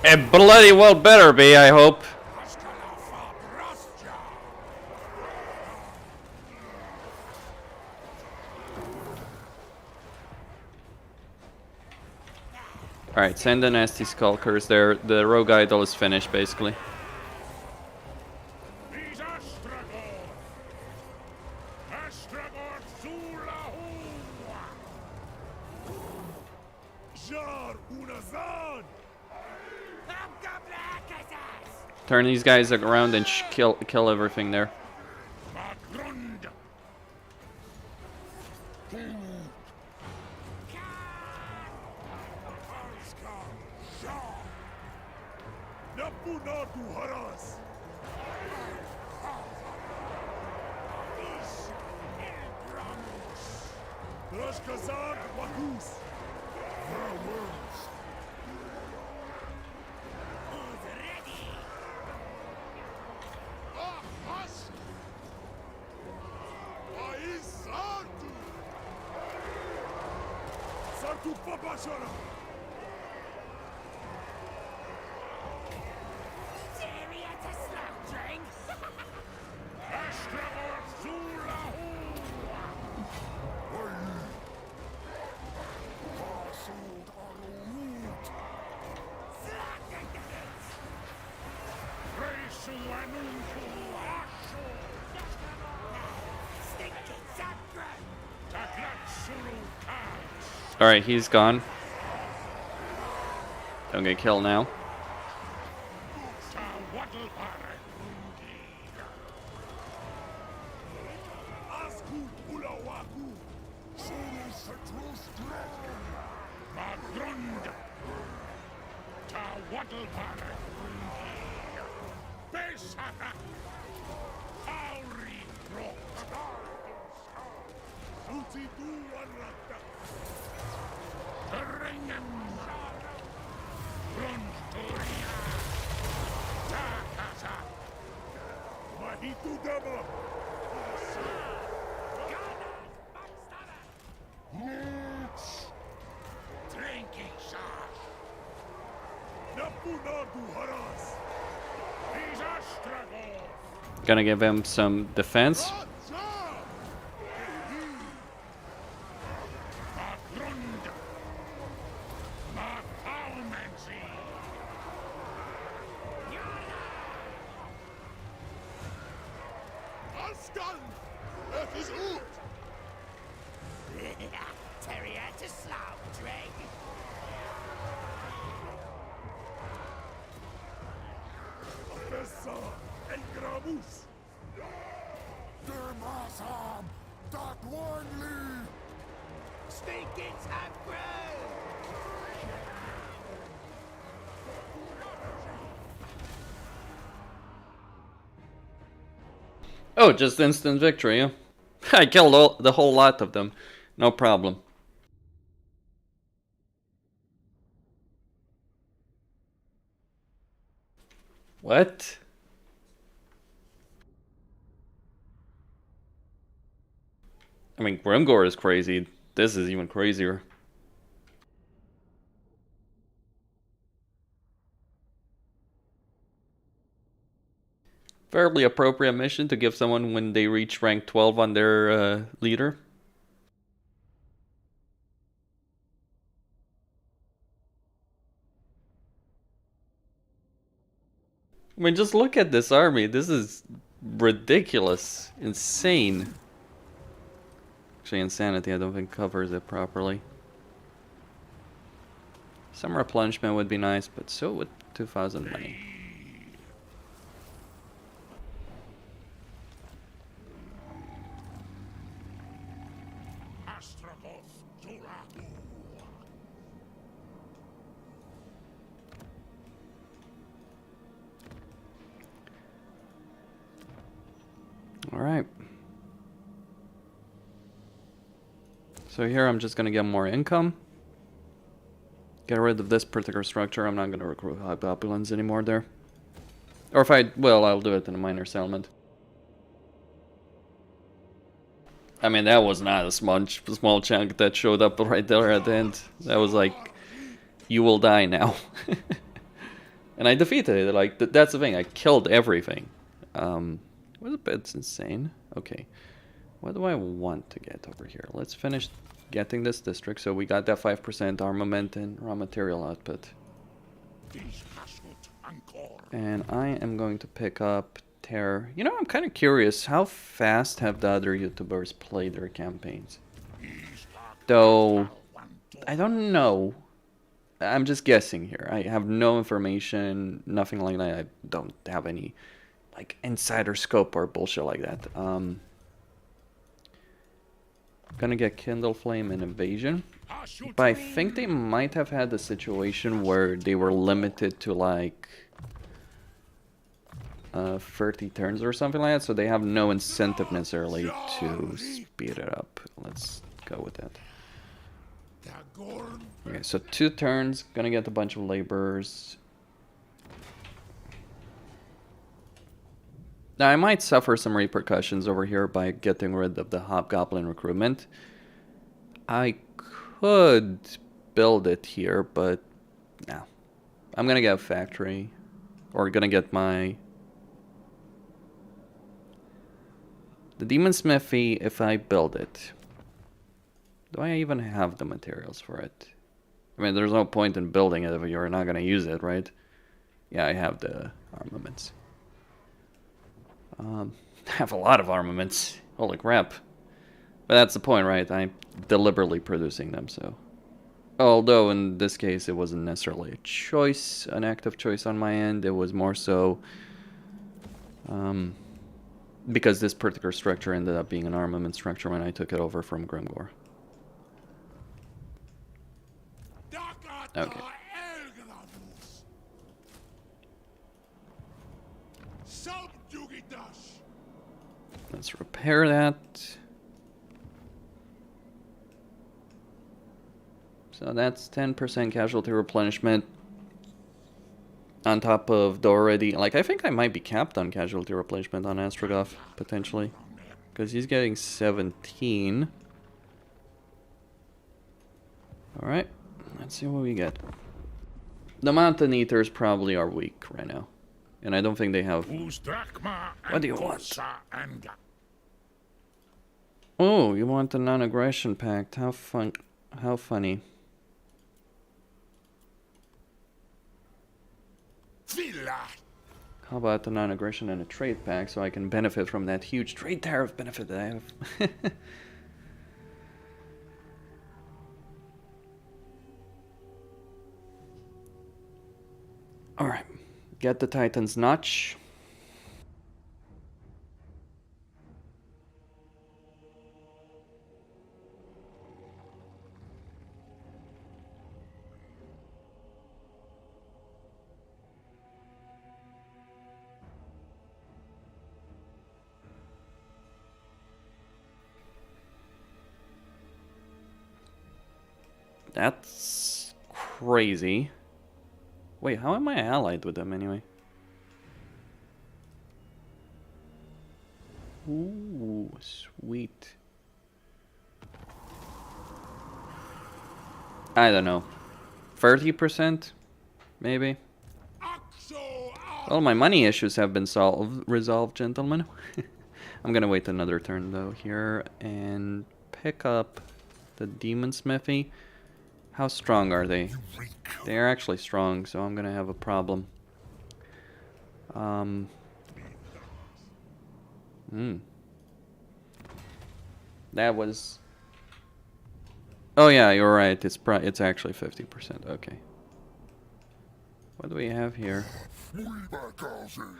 It bloody well better be, I hope. Alright, send the nasty skulkers there. The rogue idol is finished, basically. Turn these guys around and kill everything there. Alright, he's gone. Don't get killed now. Gonna give him some defense. Oh, just instant victory, huh? I killed the whole lot of them. No problem. What? I mean, Grimgor is crazy. this is even crazier. Fairly appropriate mission to give someone when they reach rank 12 on their leader. I mean, just look at this army. This is ridiculous. Insane. Actually, insanity, I don't think covers it properly. Some replenishment would be nice, but so would 2,000 money. Alright. So here I'm just gonna get more income. Get rid of this particular structure. I'm not gonna recruit hobgoblins anymore there. Or if I will, I'll do it in a minor settlement. I mean, that was not a small chunk that showed up right there at the end. That was like, you will die now. And I defeated it. Like, that's the thing. I killed everything. Well, the bed's insane. Okay. What do I want to get over here? Let's finish getting this district. So we got that 5% armament and raw material output. And I am going to pick up Terror. You know, I'm kind of curious. How fast have the other YouTubers played their campaigns? Though, I don't know. I'm just guessing here. I have no information. Nothing like that. I don't have any like insider scope or bullshit like that. Gonna get Kindle Flame and Invasion, but I think they might have had a situation where they were limited to like 30 turns or something like that, so they have no incentive necessarily to speed it up. Let's go with that. Okay, so 2 turns, gonna get a bunch of laborers. Now, I might suffer some repercussions over here by getting rid of the Hobgoblin recruitment. I could build it here, but no. I'm going to get a factory, or going to get my... The Demon Smithy, if I build it. Do I even have the materials for it? I mean, there's no point in building it if you're not going to use it, right? Yeah, I have the armaments. I have a lot of armaments. Holy crap. But that's the point, right? I'm deliberately producing them, so... Although, in this case, it wasn't necessarily a choice, an active choice on my end. It was more so... because this particular structure ended up being an armament structure when I took it over from Grimgor. Okay. Let's repair that. So that's 10% casualty replenishment. On top of the already... Like, I think I might be capped on casualty replenishment on Astrogoth, potentially. Because he's getting 17. Alright, let's see what we get. The Mountain Eaters probably are weak right now. And I don't think they have... What do you want? Oh, you want the non-aggression pact. How fun... How funny. How about the non-aggression and a trade pack so I can benefit from that huge trade tariff benefit that I have? Alright. Get the Titan's Notch. That's crazy. Wait, how am I allied with them anyway? Ooh, sweet. I don't know, 30%, maybe. Well, my money issues have been resolved, gentlemen. I'm gonna wait another turn though here and pick up the demon smithy. How strong are they? They are actually strong, so I'm gonna have a problem. That was. Oh yeah, you're right. It's actually 50%. Okay. What do we have here?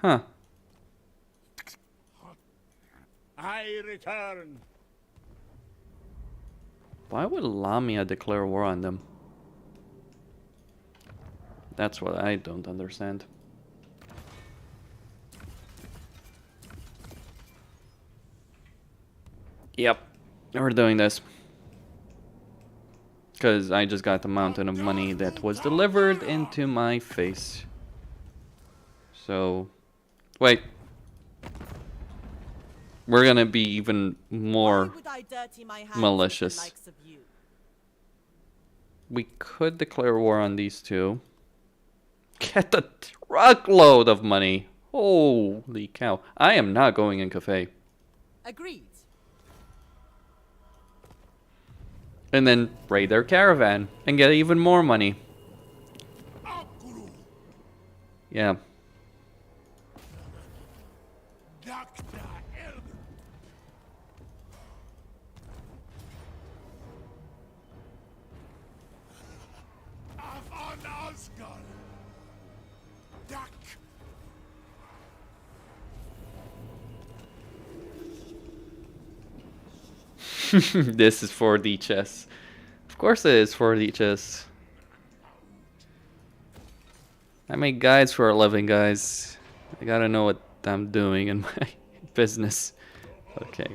Huh. I return. Why would Lamia declare war on them? That's what I don't understand. Yep, we're doing this. Because I just got the mountain of money that was delivered into my face. So, wait. We're gonna be even more malicious. We could declare war on these two. Get a truckload of money. Holy cow. I am not going in cafe. Agreed. And then raid their caravan and get even more money. Yeah. This is for the chess. Of course it is for the chess. I make guides for a living, guys. I gotta know what I'm doing in my business. Okay.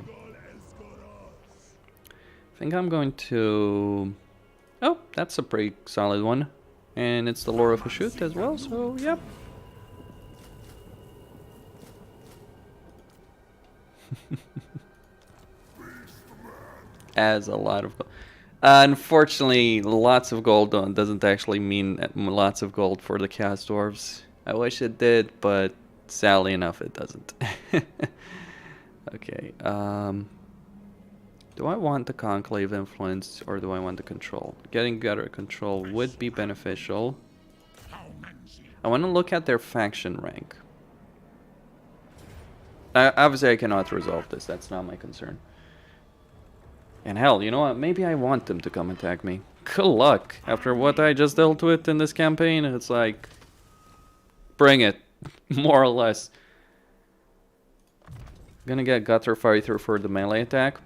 I think I'm going to... Oh, that's a pretty solid one. And it's the Lord of Hashut as well, so yep. As a lot of gold. Unfortunately, lots of gold doesn't actually mean lots of gold for the cast dwarves. I wish it did, but sadly enough, it doesn't. Okay. Do I want the conclave influence or do I want the control? Getting better control would be beneficial. I want to look at their faction rank. Obviously, I cannot resolve this. That's not my concern. And hell, you know what? Maybe I want them to come attack me. Good luck. After what I just dealt with in this campaign, it's like... Bring it. More or less. Gonna get Gutter Fighter for the melee attack.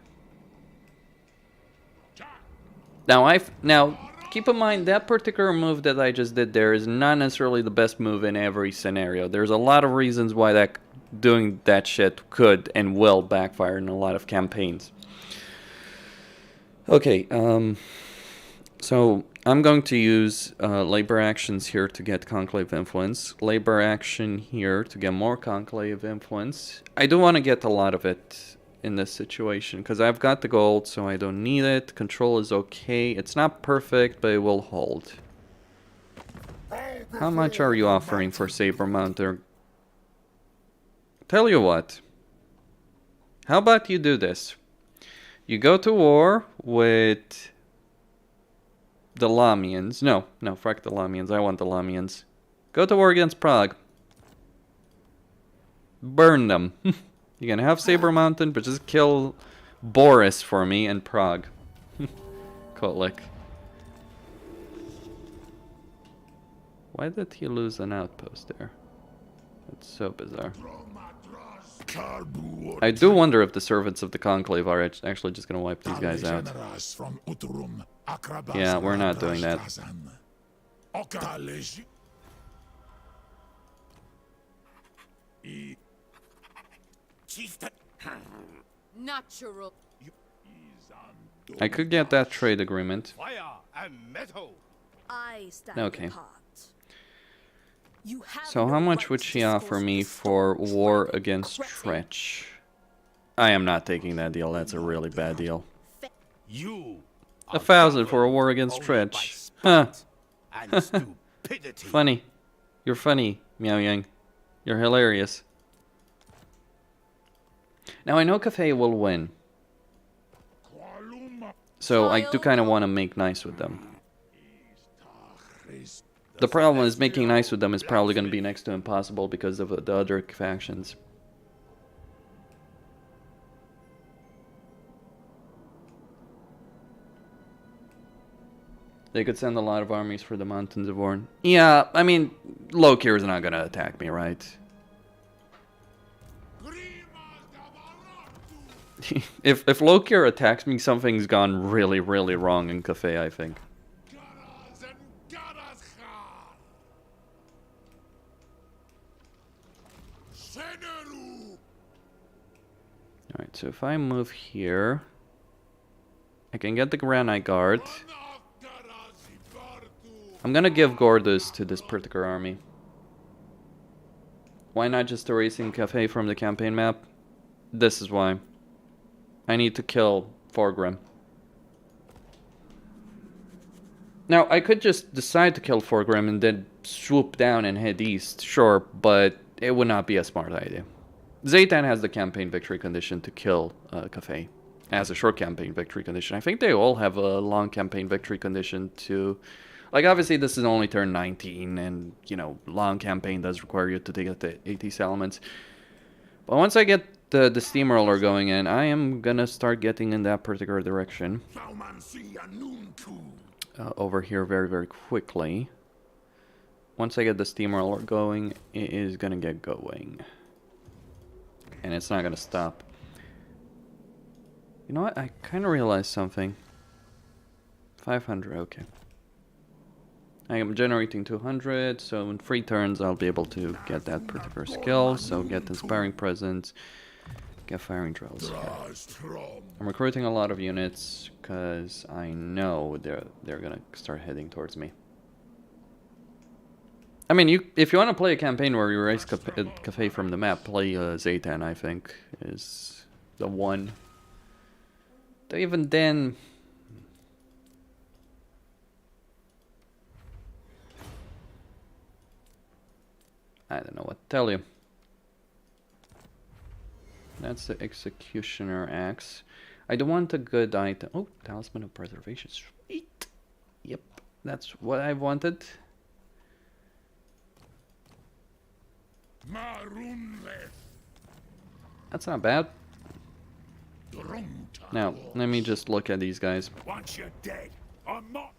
Now, keep in mind, that particular move that I just did there is not necessarily the best move in every scenario. There's a lot of reasons why doing that shit could and will backfire in a lot of campaigns. Okay, so I'm going to use labor actions here to get conclave influence, labor action here to get more conclave influence. I do want to get a lot of it in this situation because I've got the gold, so I don't need it. Control is okay. It's not perfect, but it will hold. How much are you offering for Saber Mounter? Tell you what. How about you do this? You go to war with the Lamians. No, fuck the Lamians. I want the Lamians. Go to war against Prague. Burn them. You can have Saber Mountain, but just kill Boris for me and Prague. Colic. Why did he lose an outpost there? That's so bizarre. I do wonder if the servants of the Conclave are actually just going to wipe these guys out. Yeah, we're not doing that. Natural. I could get that trade agreement. Fire and metal. I stand Okay. apart. You have So no how much right would to she dispose offer of me the for stolen war treasure. against Crix. Tretch? I am not taking that deal. That's a really bad deal. You 1,000 for a war against only by Tretch. Huh. and stupidity. Funny. You're funny, Miao Yang. You're hilarious. Now I know Cafe will win. So I do kind of want to make nice with them. The problem is making nice with them is probably going to be next to impossible because of the other factions. They could send a lot of armies for the Mountains of Orn. Yeah, I mean, Lokir is not going to attack me, right? if Lokir attacks me, something's gone really, really wrong in Cafe, I think. Alright, so if I move here, I can get the Granite Guard. I'm gonna give Gordas to this particular army. Why not just erasing Cafe from the campaign map? This is why. I need to kill Forgrim. Now, I could just decide to kill Forgrim and then swoop down and head east, sure, but it would not be a smart idea. Zaytan has the campaign victory condition to kill Cafe. As a short campaign victory condition. I think they all have a long campaign victory condition to... Like, obviously, this is only turn 19, and, you know, long campaign does require you to get the 80 settlements. But once I get the steamroller going in, I am gonna start getting in that particular direction. Over here very, very quickly. Once I get the steamroller going, it is gonna get going. And it's not gonna stop. You know what? I kind of realized something. 500, okay. I am generating 200, so in 3 turns I'll be able to get that particular skill. So get Inspiring Presence, get Firing Drills. Okay. I'm recruiting a lot of units because I know they're gonna start heading towards me. I mean, if you want to play a campaign where you erase Cafe from the map, play Zaytan, I think, is the one. Though even then... I don't know what to tell you. That's the Executioner Axe. I don't want a good item. Oh, Talisman of Preservation. Sweet. Yep, that's what I wanted. That's not bad. Now, let me just look at these guys. Once you're dead, I'm not.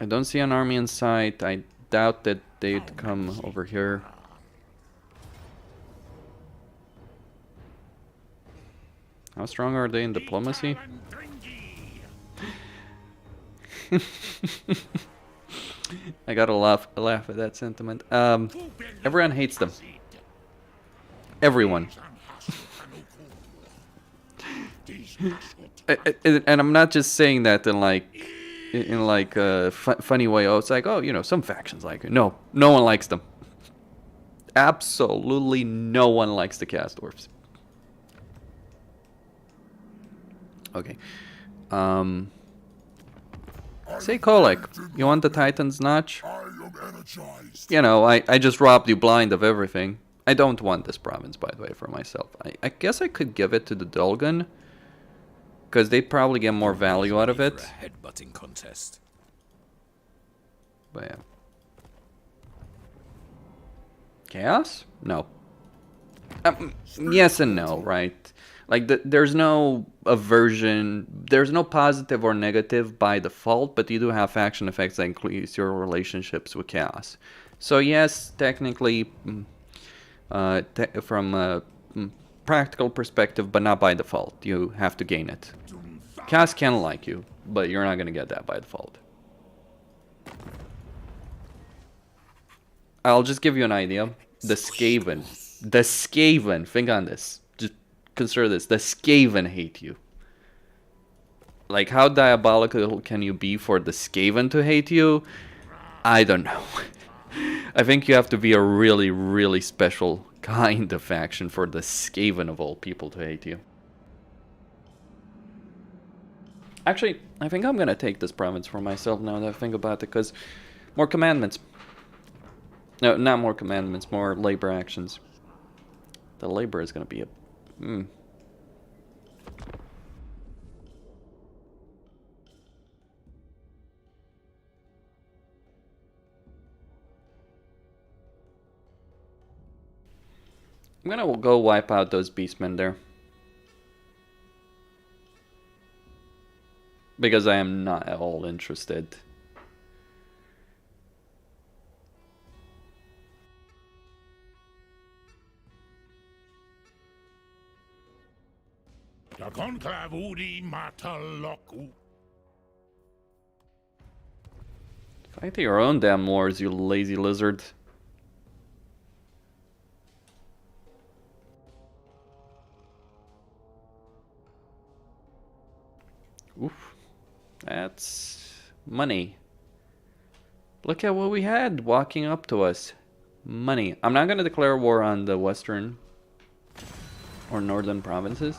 I don't see an army in sight. I doubt that they'd come over here. How strong are they in diplomacy? I gotta laugh at that sentiment. Everyone hates them. Everyone. And I'm not just saying that in like a funny way. Oh, it's like, oh, you know, some factions like it. No, no one likes them. Absolutely no one likes the Chaos Dwarfs. Okay. Say Colic, you want the Titan's Notch? You know, I just robbed you blind of everything. I don't want this province, by the way, for myself. I guess I could give it to the Dolgan, because they'd probably get more value out of it. Headbutting contest. But yeah. Chaos? No. Yes and no, right? Like, there's no aversion, there's no positive or negative by default, but you do have faction effects that increase your relationships with Chaos. So yes, technically, from a practical perspective, but not by default. You have to gain it. Chaos can like you, but you're not going to get that by default. I'll just give you an idea. The Skaven. The Skaven. Think on this. Just consider this. The Skaven hate you. Like, how diabolical can you be for the Skaven to hate you? I don't know. I think you have to be a really, really special kind of faction for the Skaven of all people to hate you. Actually, I think I'm gonna take this province for myself now that I think about it, because more commandments. No, not more commandments, more labor actions. The labor is gonna be a... I'm gonna go wipe out those beastmen there. Because I am not at all interested. Fight your own damn wars, you lazy lizard. Oof. That's money. Look at what we had walking up to us. Money. I'm not going to declare war on the western or northern provinces.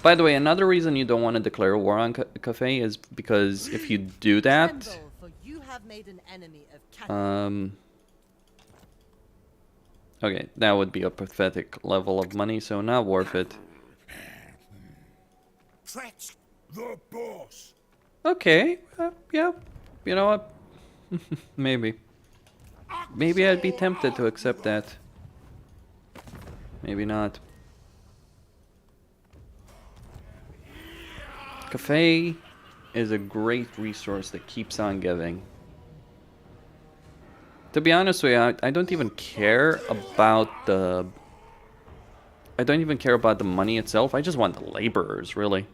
By the way, another reason you don't want to declare war on Cathay is because if you do that... Tremble, for you have made an enemy of Cathay. Okay, that would be a pathetic level of money, so not worth it. Crix, The boss. Okay, yeah, you know what? Maybe. Maybe I'd be tempted to accept that. Maybe not. Cafe is a great resource that keeps on giving. To be honest with you, I don't even care about the... I don't even care about the money itself. I just want the laborers, really.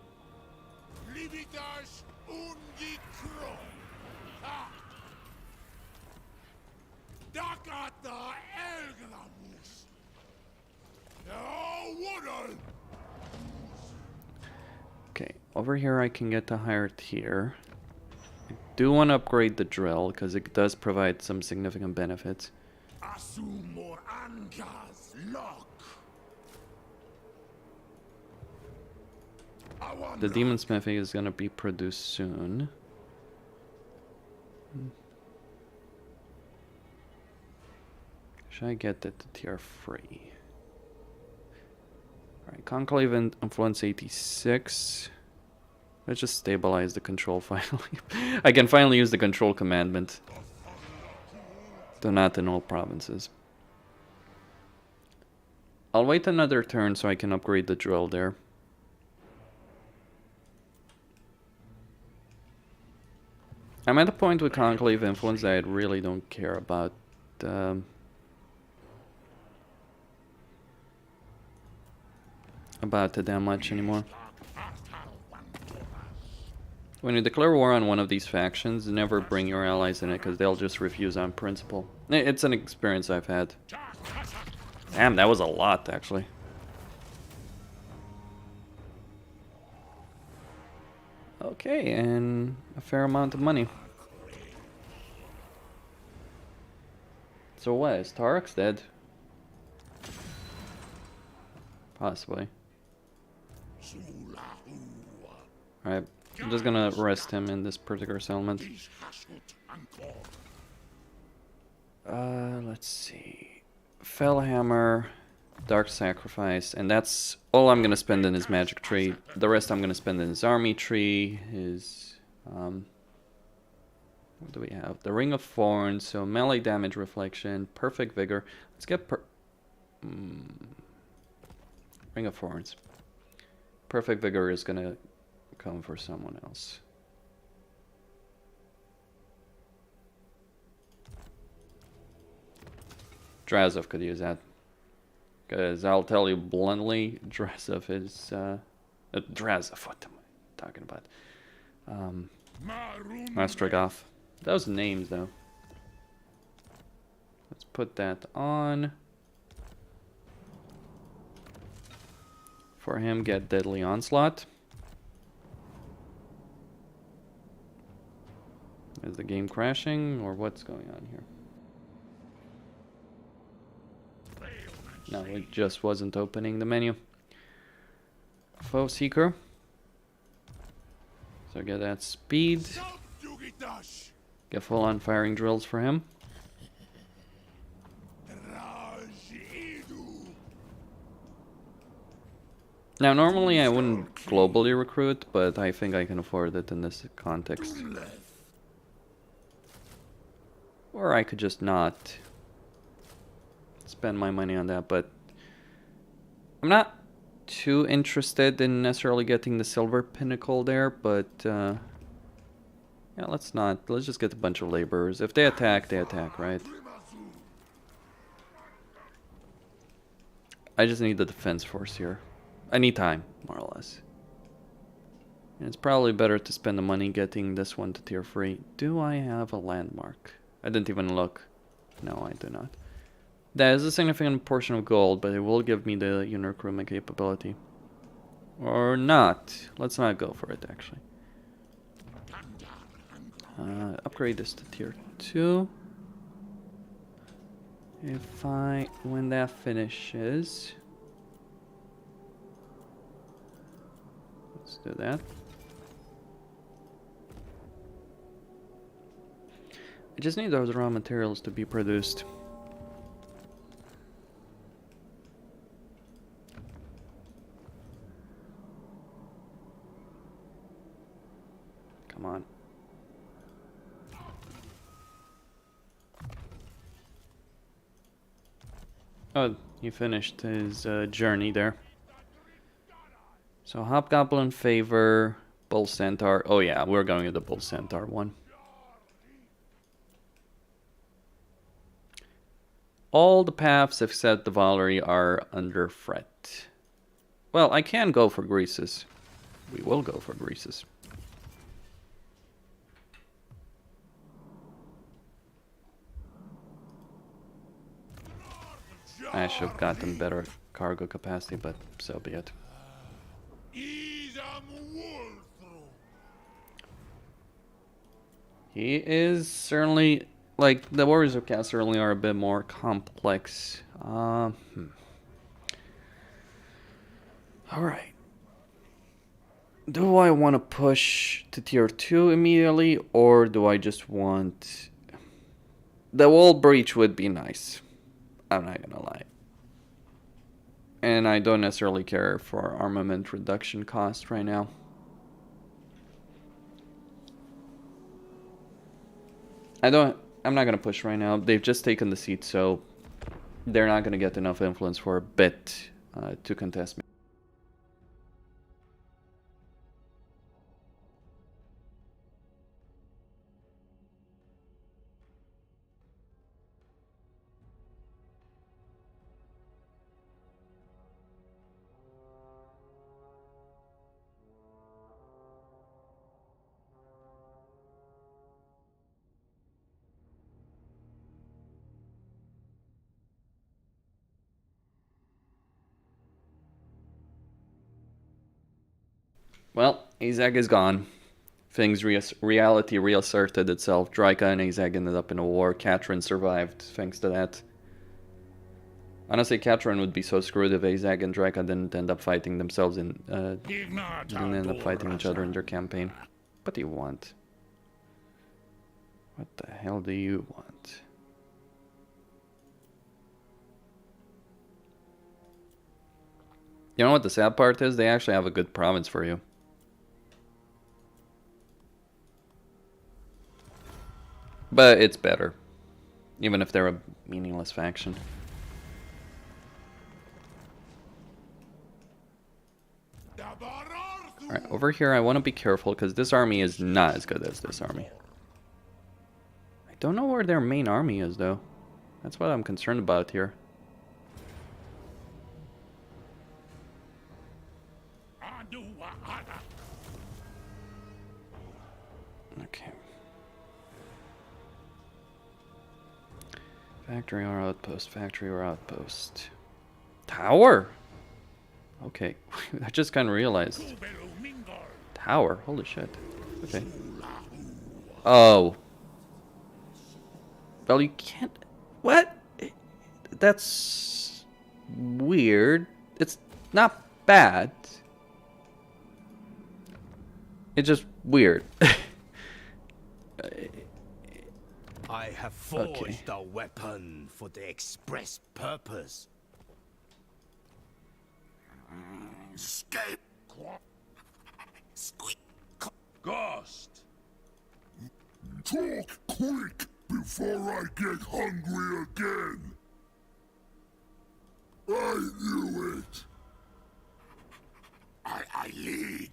Okay, over here I can get the higher tier. I do want to upgrade the drill because it does provide some significant benefits. The demon smithing is going to be produced soon. Should I get that to tier 3? Alright, Conclave and Influence 86. Let's just stabilize the control finally. I can finally use the control commandment. Though not in all provinces. I'll wait another turn so I can upgrade the drill there. I'm at the point with Conclave Influence that I really don't care about it that much anymore. When you declare war on one of these factions, never bring your allies in it because they'll just refuse on principle. It's an experience I've had. Damn, that was a lot actually. Okay, and a fair amount of money. So what, is Tarek's dead? Possibly. Alright, I'm just gonna rest him in this particular settlement. Let's see. Fellhammer, Dark Sacrifice, and that's all I'm gonna spend in his magic tree. The rest I'm gonna spend in his army tree, his... what do we have? The Ring of Thorns, so melee damage reflection, perfect vigor. Let's get Ring of Thorns. Perfect vigor is gonna come for someone else. Drazov could use that. Because I'll tell you bluntly, Drazov is... Drazov, what am I talking about? Astrogoth. Those names, though. Let's put that on. For him, get Deadly Onslaught. Is the game crashing, or what's going on here? No, it just wasn't opening the menu. Foe Seeker. So get that speed. Get full on firing drills for him. Now, normally I wouldn't globally recruit, but I think I can afford it in this context. Or I could just not spend my money on that, but I'm not too interested in necessarily getting the silver pinnacle there, but yeah, let's just get a bunch of laborers. If they attack, right? I just need the defense force here. I need time, more or less. And it's probably better to spend the money getting this one to tier 3. Do I have a landmark? I didn't even look. No, I do not. That is a significant portion of gold, but it will give me the unit recruitment capability. Or not. Let's not go for it, actually. Upgrade this to tier 2. When that finishes... Let's do that. I just need those raw materials to be produced. Come on. Oh, he finished his journey there. So Hobgoblin Favor, Bull Centaur. Oh yeah, we're going to the Bull Centaur one. All the paths except the Valerie are under threat. Well, I can go for Greases. We will go for Greases. I should have gotten better cargo capacity, but so be it. He is certainly, like, the Warriors of Chaos certainly are a bit more complex. Alright. Do I want to push to tier 2 immediately, or do I just want... The wall breach would be nice. I'm not gonna lie. And I don't necessarily care for armament reduction cost right now. I'm not gonna push right now. They've just taken the seat, so they're not gonna get enough influence for a bit to contest me. Well, Azag is gone. Things reality reasserted itself. Draika and Azag ended up in a war. Katrin survived thanks to that. Honestly, Katrin would be so screwed if Azag and Draika didn't end up fighting themselves didn't end up fighting each other in their campaign. What do you want? What the hell do you want? You know what the sad part is? They actually have a good province for you. But it's better. Even if they're a meaningless faction. Alright, over here I want to be careful because this army is not as good as this army. I don't know where their main army is though. That's what I'm concerned about here. Okay. Factory or outpost, factory or outpost. Tower? Okay, I just kind of realized. Tower, holy shit. Okay. Oh. Well, you can't... What? That's... weird. It's not bad. It's just weird. I have forged a weapon for the express purpose. Escape! Squeak. Ghost! Talk quick before I get hungry again! I knew it! I lead!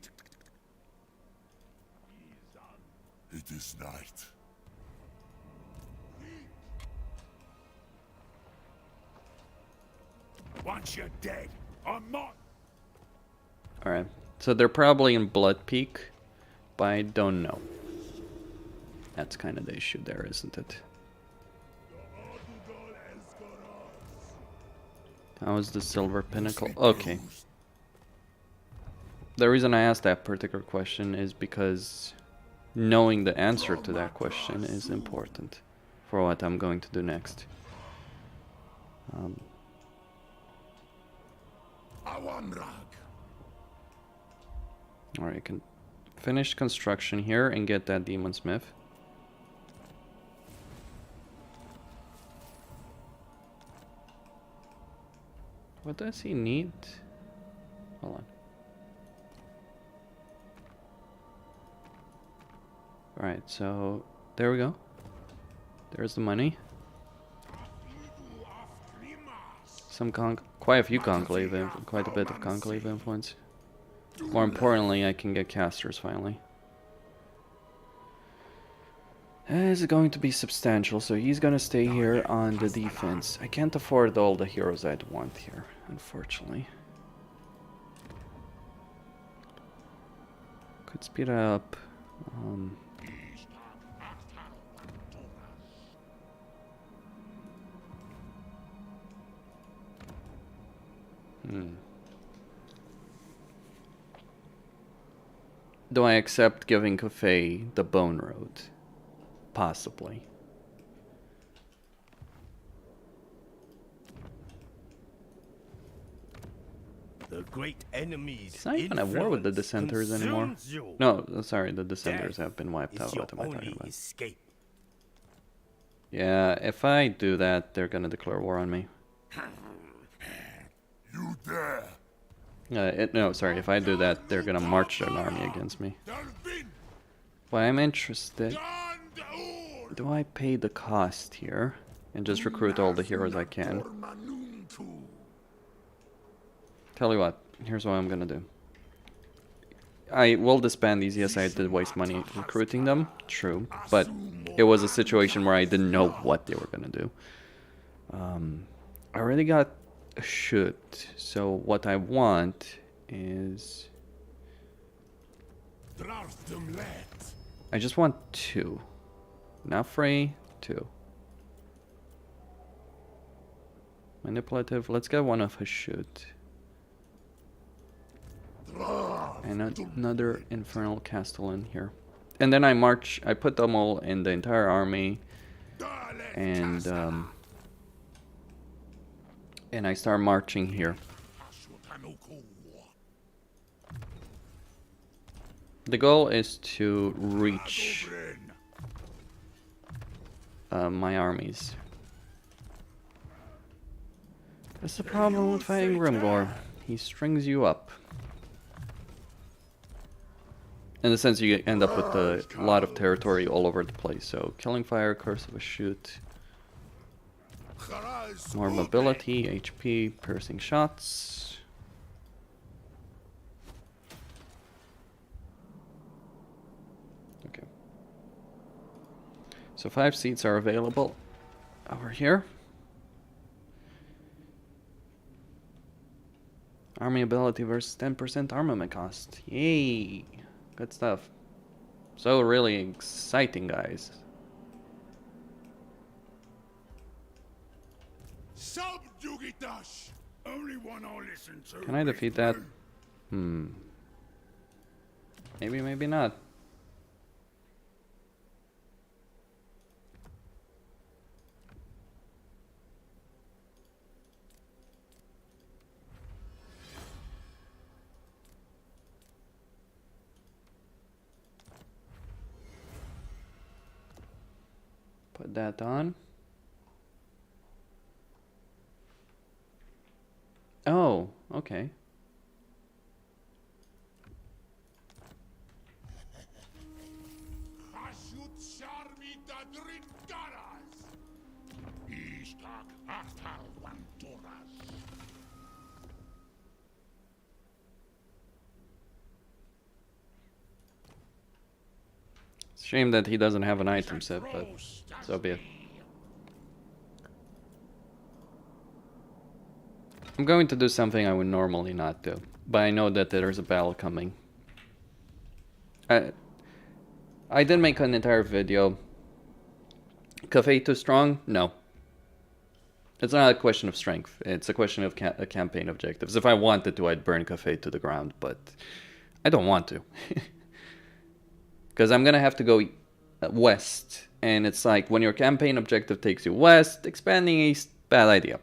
It is night. Once you're dead, I'm not. Alright, so they're probably in Blood Peak, but I don't know. That's kind of the issue there, isn't it? How is the Silver Pinnacle? Okay. The reason I asked that particular question is because knowing the answer to that question is important for what I'm going to do next. Alright, I can finish construction here and get that Demon Smith. What does he need? Hold on. Alright, so there we go. There's the money. Some quite a few conclave, quite a bit of conclave influence. More importantly, I can get casters finally. This is going to be substantial, so he's gonna stay here on the defense. I can't afford all the heroes I'd want here, unfortunately. Could speed up. Do I accept giving Cafe the Bone Road? Possibly. The great enemies. It's not even at war with the dissenters anymore. No, sorry, the dissenters have been wiped out. What am I talking about? Escape. Yeah, if I do that, they're gonna declare war on me. You there? No, sorry, if I do that, they're gonna march an army against me. But I'm interested. Do I pay the cost here and just recruit all the heroes I can? Tell you what, here's what I'm gonna do. I will disband these. Yes, I did waste money recruiting them, true, but it was a situation where I didn't know what they were gonna do. I already got a shoot, so what I want is... I just want 2. Not free, 2. Manipulative, let's get one of Hashut. And another Infernal Castellan here. And then I put them all in the entire army. And I start marching here. The goal is to reach my armies. That's the problem with fighting Grimgor. He strings you up. In the sense you end up with a lot of territory all over the place. So, Killing Fire, Curse of Hashut. More mobility, HP, piercing shots. Okay. So 5 seats are available over here. Army ability versus 10% armament cost. Yay! Good stuff. So really exciting, guys. Subjugitash! Only one I'll listen to. Can I defeat that? Maybe, maybe not. Put that on. Oh, okay. Hashut Sharmi Dadrin Garas. Ishtak Atal Wantoras. It's a shame that he doesn't have an item set, but so be it. I'm going to do something I would normally not do, but I know that there's a battle coming. I did make an entire video. Cafe too strong? No. It's not a question of strength. It's a question of campaign objectives. If I wanted to, I'd burn Cafe to the ground, but I don't want to. Because I'm going to have to go west. And it's like, when your campaign objective takes you west, expanding east, bad idea.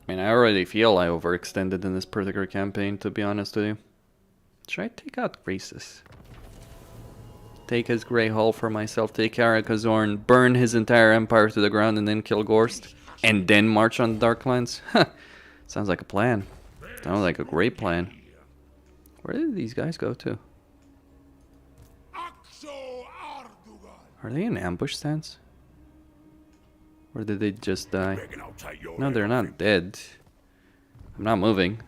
I mean, I already feel I overextended in this particular campaign, to be honest with you. Should I take out Graces? Take his Grey Hull for myself, take Arakazorn, burn his entire empire to the ground, and then kill Gorst? And then march on the Darklands? Sounds like a plan. Sounds like a great plan. Where did these guys go to? Are they in ambush stance? Or did they just die? No, they're not dead. I'm not moving.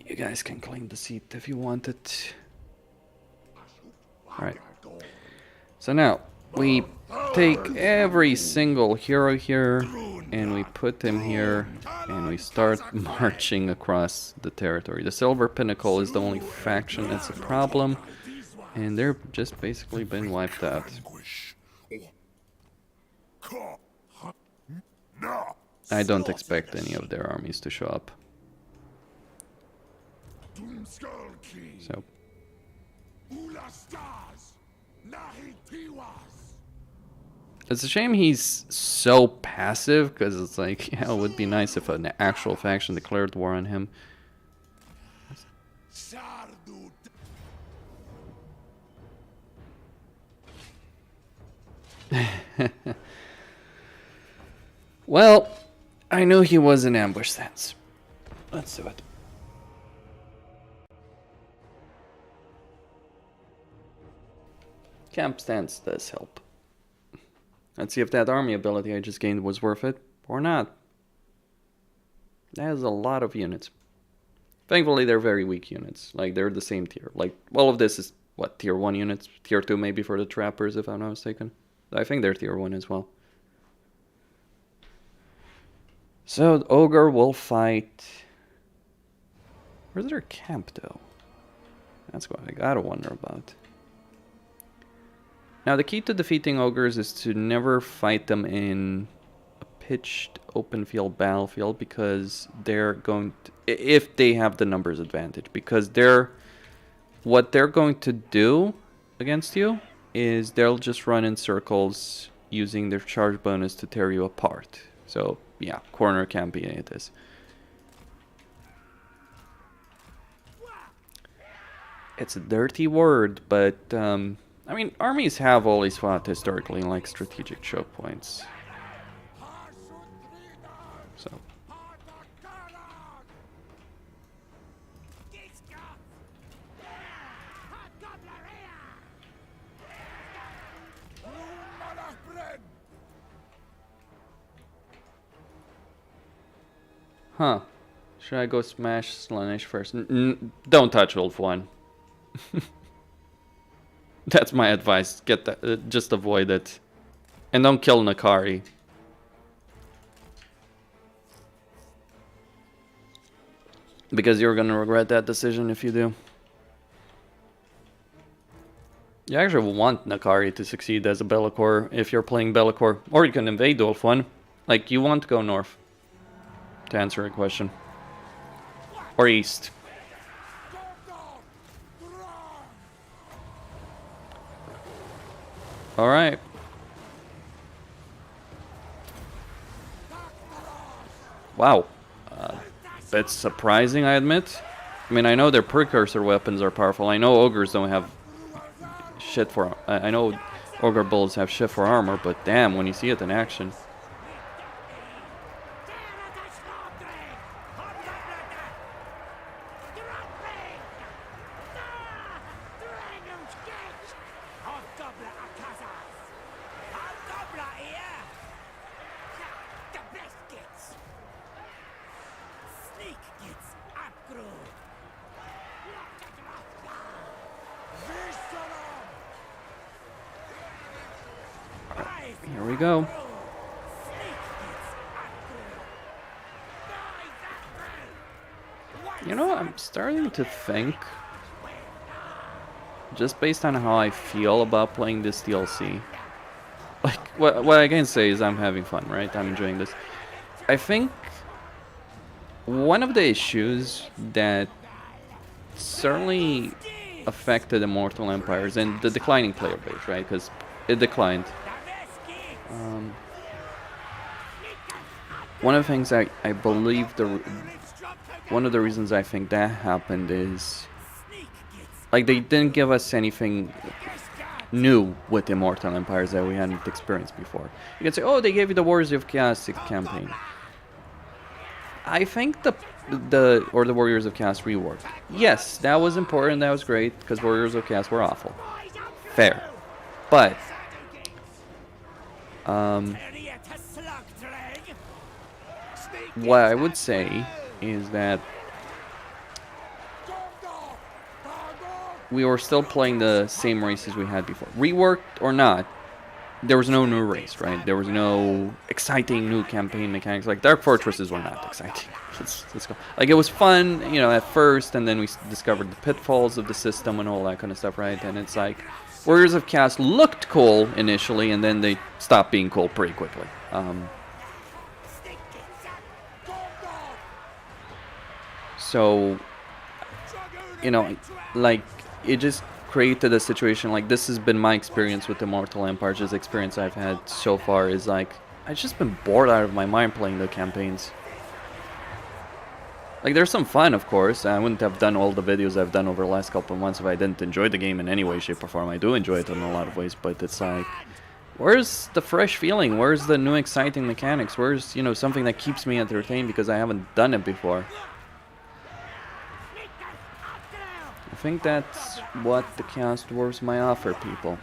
You guys can claim the seat if you want it. Alright. So now, we take every single hero here, and we put him here, and we start marching across the territory. The Silver Pinnacle is the only faction that's a problem. And they're just basically been wiped out. I don't expect any of their armies to show up. So. It's a shame he's so passive, because it's like, yeah, it would be nice if an actual faction declared war on him. Well, I knew he was in ambush stance. Let's do it. Camp stance does help. Let's see if that army ability I just gained was worth it or not. That is a lot of units. Thankfully, they're very weak units. Like, they're the same tier. Like, all of this is, what, tier 1 units? Tier 2 maybe for the trappers, if I'm not mistaken. I think they're tier 1 as well. So, the Ogre will fight... Where's their camp, though? That's what I gotta wonder about. Now, the key to defeating Ogres is to never fight them in a pitched open field battlefield, because they're going to... If they have the numbers advantage, because what they're going to do against you is they'll just run in circles using their charge bonus to tear you apart. So, yeah, corner camping it is. It's a dirty word, but, I mean, armies have always fought historically in, like, strategic choke points. So. Huh. Should I go smash Slaanesh first? Don't touch Wolf 1. That's my advice. Get that. Just avoid it. And don't kill Nakari. Because you're gonna regret that decision if you do. You actually want Nakari to succeed as a Be'lakor if you're playing Be'lakor. Or you can invade Wolf 1. Like, you want to go north. To answer your question. Or east. Alright. Wow. That's surprising, I admit. I mean, I know their precursor weapons are powerful. I know Ogres don't have shit for... I know Ogre Bulls have shit for armor, but damn, when you see it in action... Here we go. You know, I'm starting to think, just based on how I feel about playing this DLC, like, what I can say is I'm having fun, right? I'm enjoying this. I think one of the issues that certainly affected Immortal Empires and the declining player base, right? Because it declined. One of the things I believe one of the reasons I think that happened is like they didn't give us anything new with Immortal Empires that we hadn't experienced before. You can say, oh, they gave you the Warriors of Chaos campaign. I think the Warriors of Chaos rework. Yes, that was important, that was great, because Warriors of Chaos were awful. Fair. But what I would say is that we were still playing the same races we had before. Reworked or not, there was no new race, right? There was no exciting new campaign mechanics. Like, Dark Fortresses were not exciting. Let's go. Like, it was fun, you know, at first, and then we discovered the pitfalls of the system and all that kind of stuff, right? And it's like, Warriors of Chaos looked cool initially, and then they stopped being cool pretty quickly. So, you know, like, it just created a situation, like, this has been my experience with Immortal Empires, this experience I've had so far is, like, I've just been bored out of my mind playing the campaigns. Like, there's some fun, of course. I wouldn't have done all the videos I've done over the last couple of months if I didn't enjoy the game in any way, shape, or form. I do enjoy it in a lot of ways, but it's like, where's the fresh feeling? Where's the new exciting mechanics? Where's, you know, something that keeps me entertained because I haven't done it before? I think that's what the Chaos Dwarves might offer people.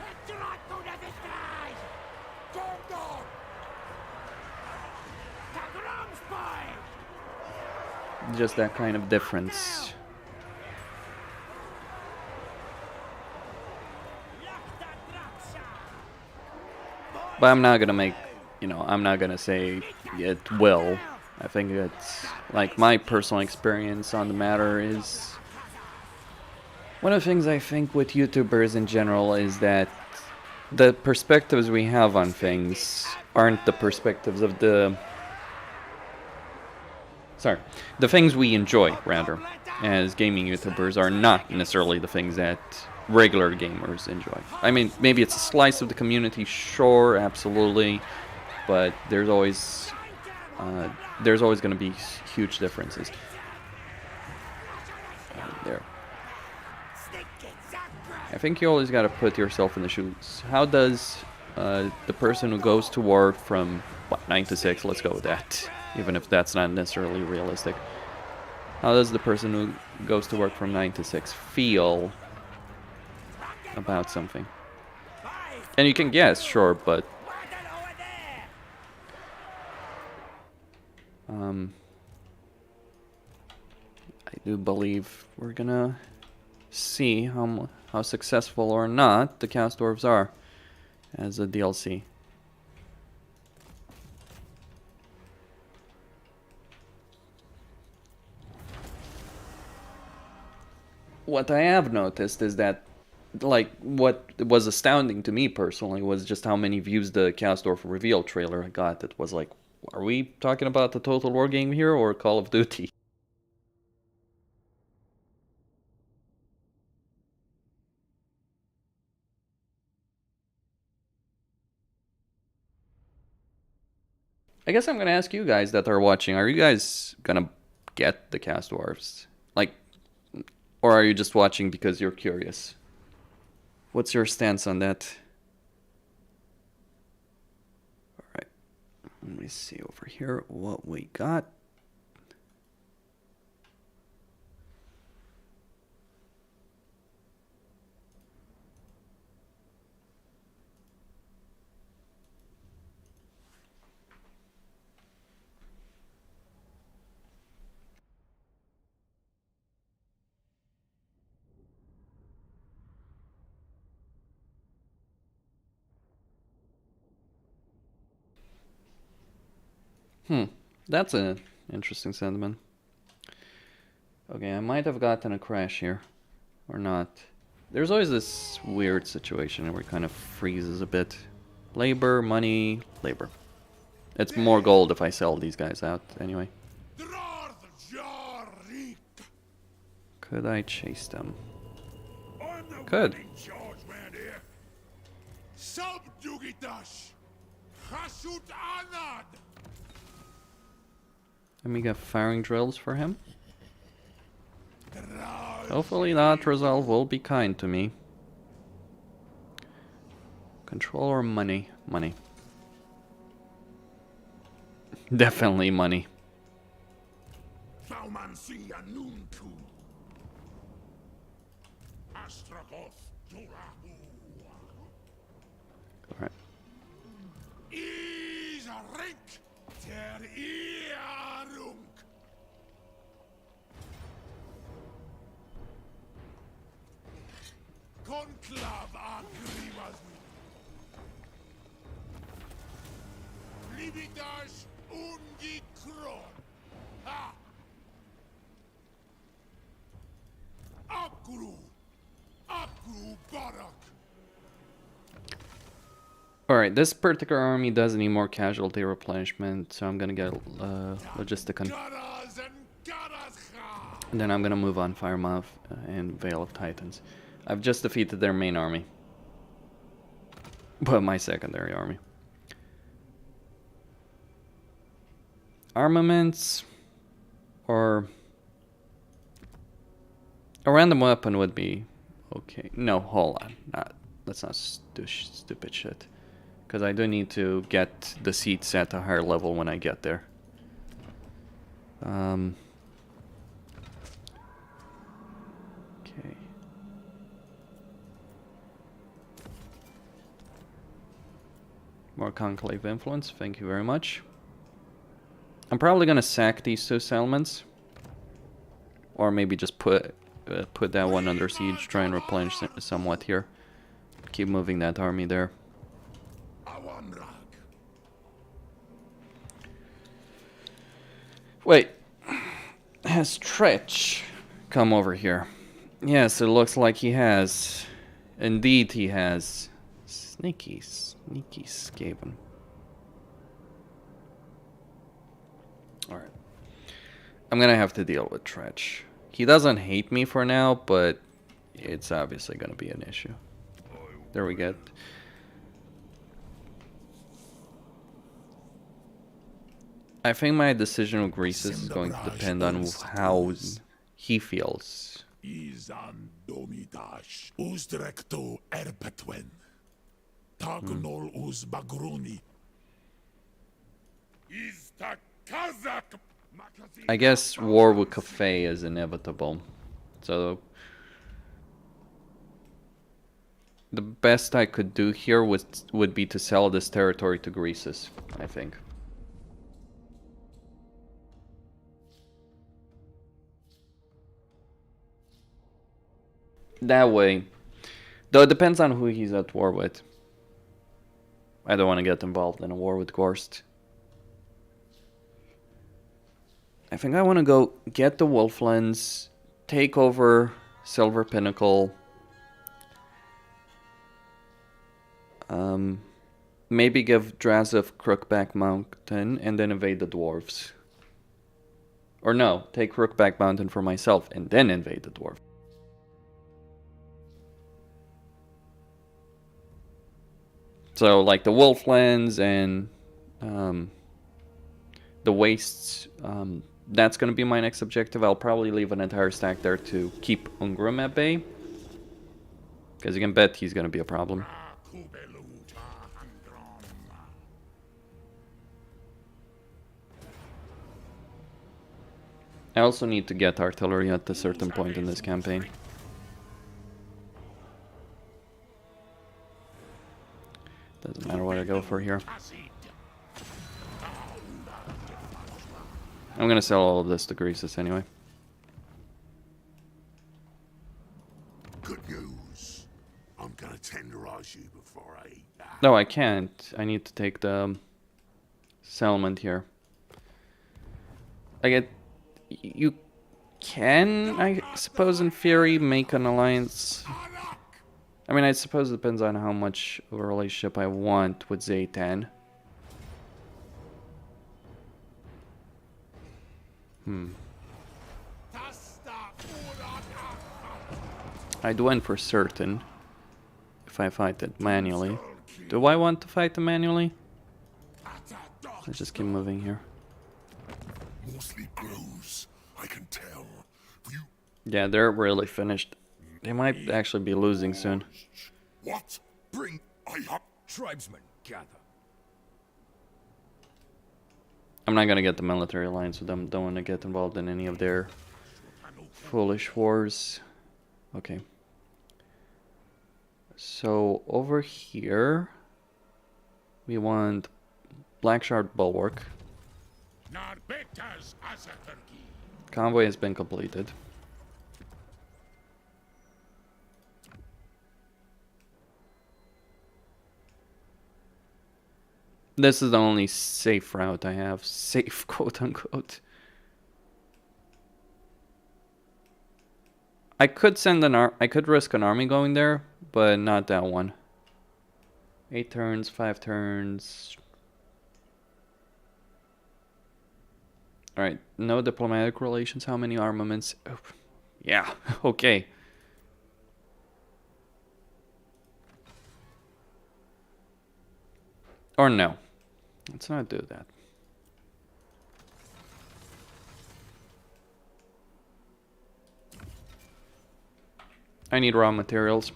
Just that kind of difference. But I'm not gonna make, you know, I'm not gonna say it will. I think it's, like, my personal experience on the matter is... One of the things I think with YouTubers in general is that the perspectives we have on things aren't the perspectives of the... Sorry. The things we enjoy, rather, as gaming YouTubers are not necessarily the things that regular gamers enjoy. I mean, maybe it's a slice of the community, sure, absolutely, but there's always going to be huge differences. There. I think you always got to put yourself in the shoes. How does the person who goes to war from, what, 9 to 6, let's go with that, even if that's not necessarily realistic. How does the person who goes to work from 9 to 6 feel about something? And you can guess, sure, but... I do believe we're gonna see how successful or not the Chaos Dwarves are as a DLC. What I have noticed is that like, what was astounding to me personally was just how many views the Castor reveal trailer got. It was like, are we talking about the Total War game here or Call of Duty? I guess I'm gonna ask you guys that are watching, are you guys gonna get the Cast Dwarves? Like, or are you just watching because you're curious? What's your stance on that? Alright, let me see over here what we got. That's an interesting sentiment. Okay, I might have gotten a crash here. Or not. There's always this weird situation where it kind of freezes a bit. Labor, money, labor. It's more gold if I sell these guys out, anyway. Could I chase them? Could. Let me get firing drills for him. Hopefully that resolve will be kind to me. Control or money? Money. Definitely money. Alright. Alright, this particular army does need more casualty replenishment, so I'm gonna get Logisticon. And then I'm gonna move on Firemouth and Veil of Titans. I've just defeated their main army. But my secondary army. Armaments or a random weapon would be okay. No, hold on. Let's not do stupid shit. Because I do need to get the seats at a higher level when I get there. Okay. More Conclave Influence, thank you very much. I'm probably gonna sack these two settlements. Or maybe just put that one under siege, try and replenish somewhat here. Keep moving that army there. Wait, has Tretch come over here? Yes, it looks like he has. Indeed he has. Sneaky Skaven. Alright. I'm gonna have to deal with Tretch. He doesn't hate me for now, but it's obviously gonna be an issue. There we go. I think my decision with Greece is going to depend on how he feels. I guess war with Cathay is inevitable. So the best I could do here would be to sell this territory to Greece, I think. That way. Though it depends on who he's at war with. I don't want to get involved in a war with Gorst. I think I want to go get the Wolflands, take over Silver Pinnacle, Maybe give Drazov Crookback Mountain and then invade the dwarves. Or no, take Crookback Mountain for myself and then invade the dwarf. So like the Wolflands and the Wastes, that's going to be my next objective. I'll probably leave an entire stack there to keep Ungrim at bay. Because you can bet he's going to be a problem. I also need to get artillery at a certain point in this campaign. Doesn't matter what I go for here. I'm gonna sell all of this to Greases anyway. Good news. I'm gonna tenderize you before I eat that. No, I can't. I need to take the settlement here. You can, I suppose in theory, make an alliance. I mean, I suppose it depends on how much of a relationship I want with Zaytan. I'd win for certain if I fight it manually. Do I want to fight it manually? Let's just keep moving here. More sleep grows, I can tell. Yeah, they're really finished. They might actually be losing soon. What? Bring I up. Tribesmen, gather. I'm not gonna get the military alliance with them. Don't want to get involved in any of their foolish wars. Okay. So over here, we want Black Shard Bulwark. Convoy has been completed. This is the only safe route I have. Safe, quote unquote. I could send I could risk an army going there, but not that one. 8 turns, 5 turns. Alright, no diplomatic relations. How many armaments? Oh, yeah, okay. Or no. Let's not do that. I need raw materials.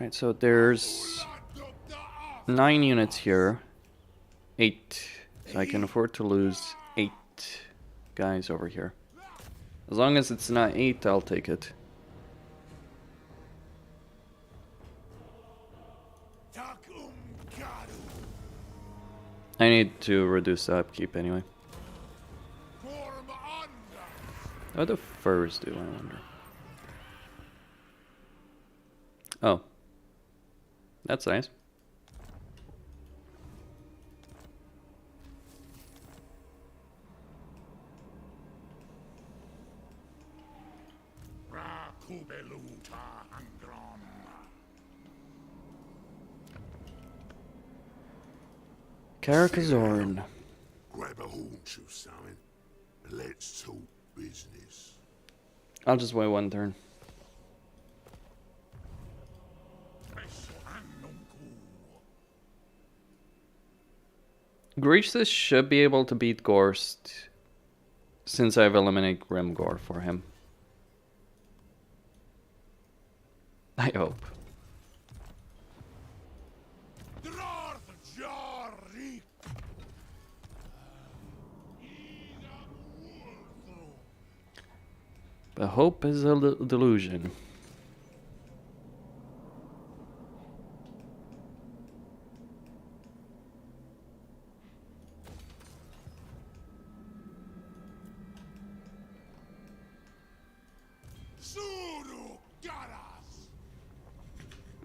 Right, so there's 9 units here. 8. So I can afford to lose 8 guys over here. As long as it's not 8, I'll take it. I need to reduce the upkeep anyway. What do furs do, I wonder? Oh. That's nice. Karakazorn. Grab a haunch or something. Let's talk business. I'll just wait 1 turn. Greases should be able to beat Gorst since I've eliminated Grimgor for him. I hope. But hope is a delusion.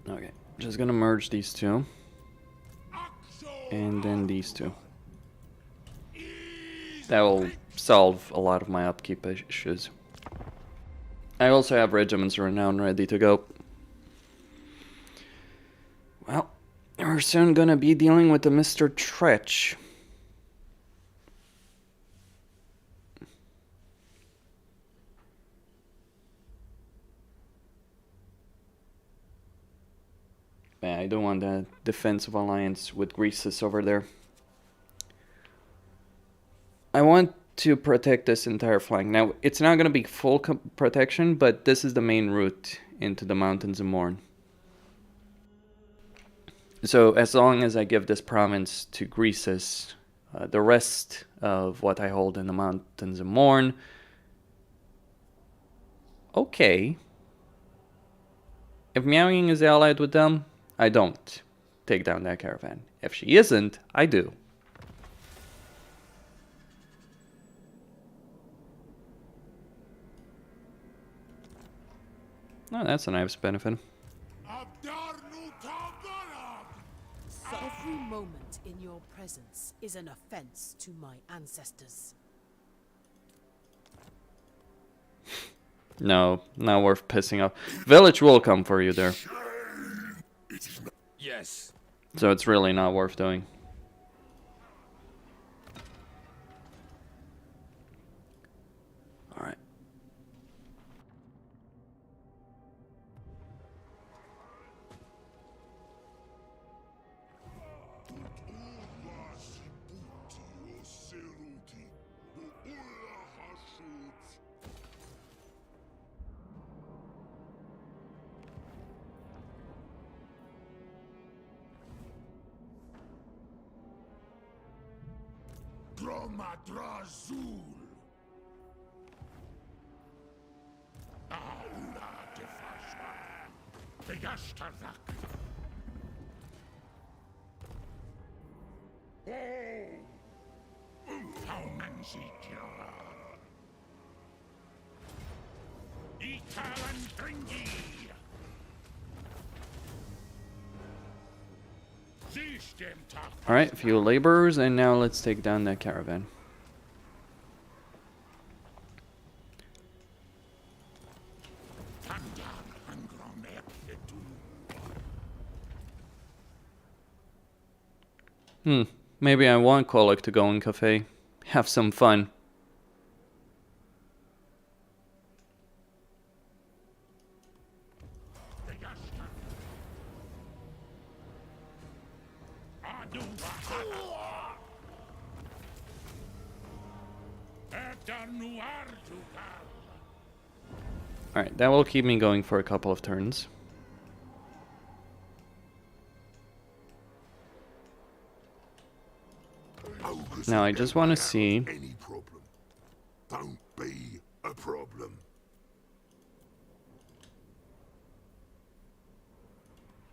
Okay, just gonna merge these two. And then these two. That will solve a lot of my upkeep issues. I also have Regiments Renown ready to go. Well, we're soon gonna be dealing with the Mr. Tretch. Yeah, I don't want a defensive alliance with Greases over there. I want to protect this entire flank. Now, it's not going to be full protection, but this is the main route into the Mountains of Morn. So, as long as I give this province to Greases, the rest of what I hold in the Mountains of Morn... Okay. If Meowing is allied with them, I don't take down that caravan. If she isn't, I do. Oh, that's a nice benefit. Every moment in your presence is an offense to my ancestors. No, not worth pissing off. Village will come for you there. Yes. So it's really not worth doing. Alright. Dromadrazul. Alain of Deathwatch. Begastarak. Oh. Taumanzikira. Ital and Gringi. Alright, a few laborers, and now let's take down that caravan. Maybe I want Colic to go in cafe. Have some fun. Alright, that will keep me going for a couple of turns. Now I just want to see... Any problem. Don't be a problem.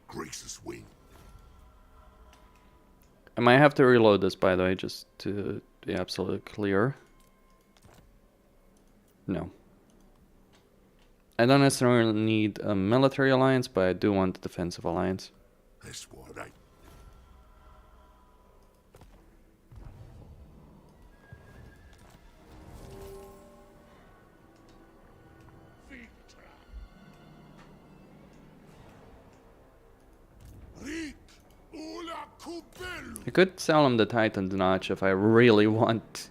Grace's win. I might have to reload this, by the way, just to be absolutely clear. No. I don't necessarily need a military alliance, but I do want a defensive alliance. That's what I... I could sell him the Titan's Notch if I really want.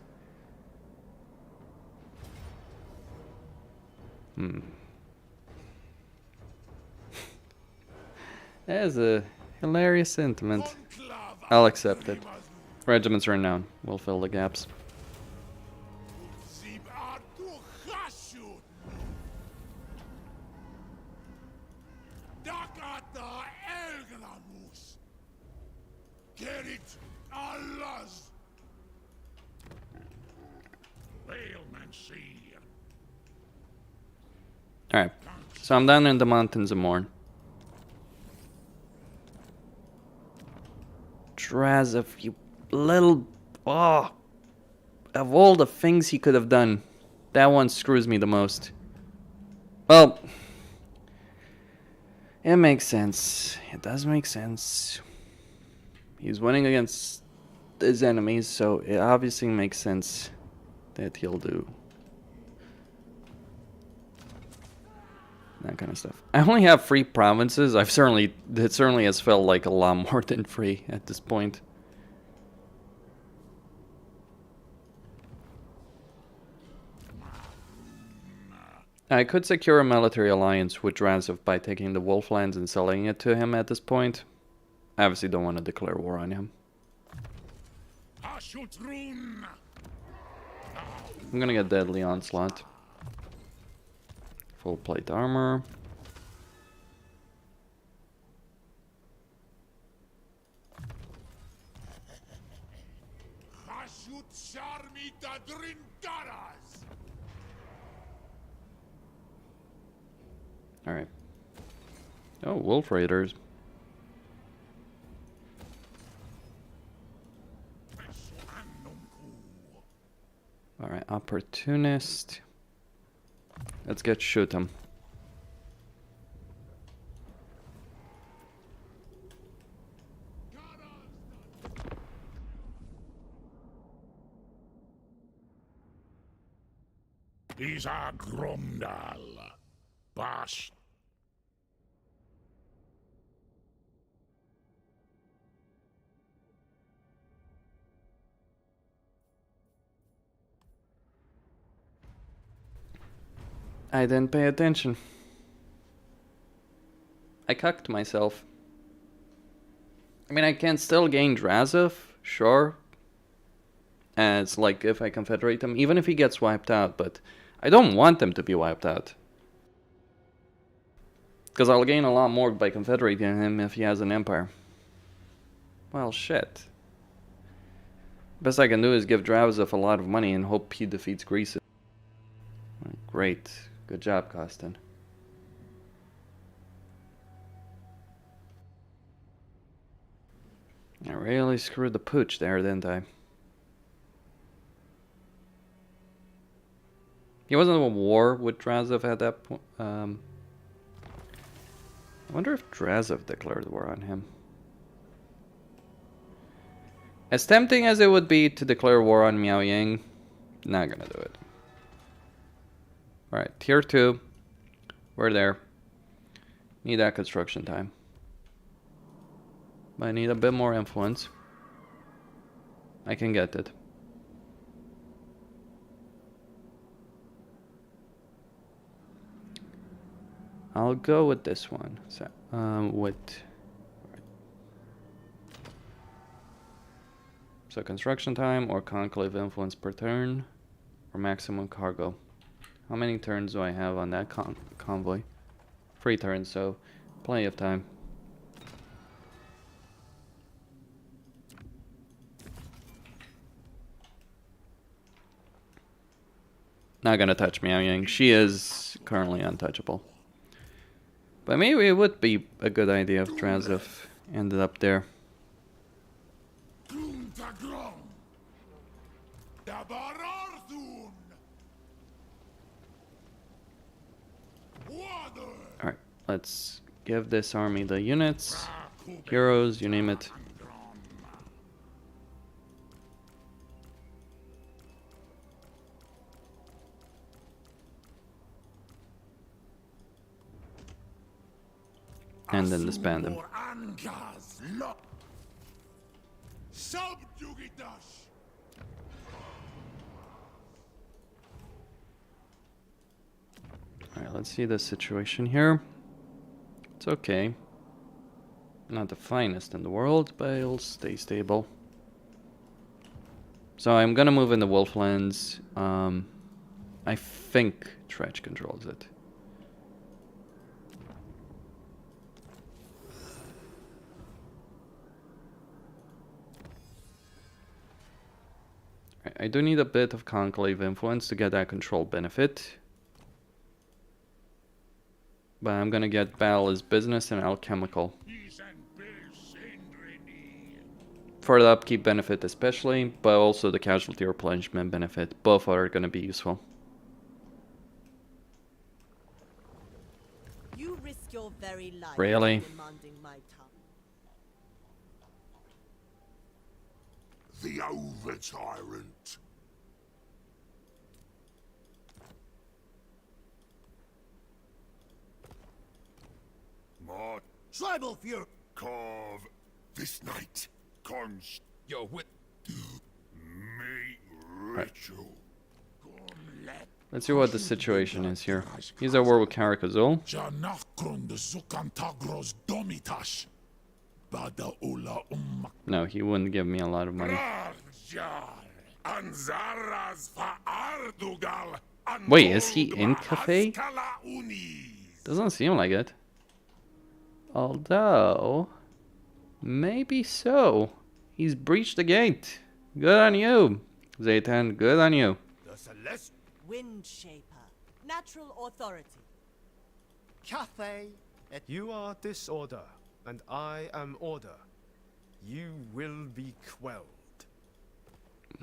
That is a hilarious sentiment. I'll accept it. Regiments Renown will fill the gaps. Alright, so I'm down in the Mountains of Morn. Drazov, you little... Oh! Of all the things he could have done, that one screws me the most. Well... It makes sense. It does make sense. He's winning against his enemies, so it obviously makes sense that he'll do. that kind of stuff. I only have 3 provinces. It certainly has felt like a lot more than 3 at this point. I could secure a military alliance with Drazov by taking the Wolflands and selling it to him at this point. I obviously don't want to declare war on him. I'm gonna get Deadly Onslaught. Full plate armor. Alright. Oh, Wolf Raiders. Alright, Opportunist. Let's get shoot him. He's a Gromdal. Bash. I didn't pay attention. I cucked myself. I mean, I can still gain Drazov, sure. As, like, if I confederate him, even if he gets wiped out, but I don't want him to be wiped out. Because I'll gain a lot more by confederating him if he has an empire. Well, shit. Best I can do is give Drazov a lot of money and hope he defeats Greece. Great. Good job, Costin. I really screwed the pooch there, didn't I? He wasn't at war with Drazov at that point. I wonder if Drazov declared war on him. As tempting as it would be to declare war on Miao Yang, not gonna do it. Alright, tier 2. We're there. Need that construction time. But I need a bit more influence. I can get it. I'll go with this one. So, so construction time or conclave influence per turn or maximum cargo. How many turns do I have on that convoy? 3 turns, so plenty of time. Not gonna touch Miao Yang. She is currently untouchable. But maybe it would be a good idea if Drazov ended up there. Alright, let's give this army the units, heroes, you name it. And then disband them. Alright, let's see the situation here. It's okay. Not the finest in the world, but it'll stay stable. So I'm gonna move in the Wolflands. I think Tretch controls it. I do need a bit of conclave influence to get that control benefit. But I'm gonna get Battle is Business and Alchemical. For the upkeep benefit especially, but also the casualty replenishment benefit. Both are gonna be useful. You risk your very life Really? demanding my tongue. The over-tyrant. Tribal fury. Carve this night. Cons. Yo, what? Meat ritual. Let's see what the situation is here. He's at war with Karakazul. No, he wouldn't give me a lot of money. Wait, is he in Cafe? Doesn't seem like it. Although, maybe so. He's breached the gate. Good on you, Zaytan. Good on you. The Celeste. Wind Shaper. Natural authority. Cafe. You are disorder, and I am order. You will be quelled.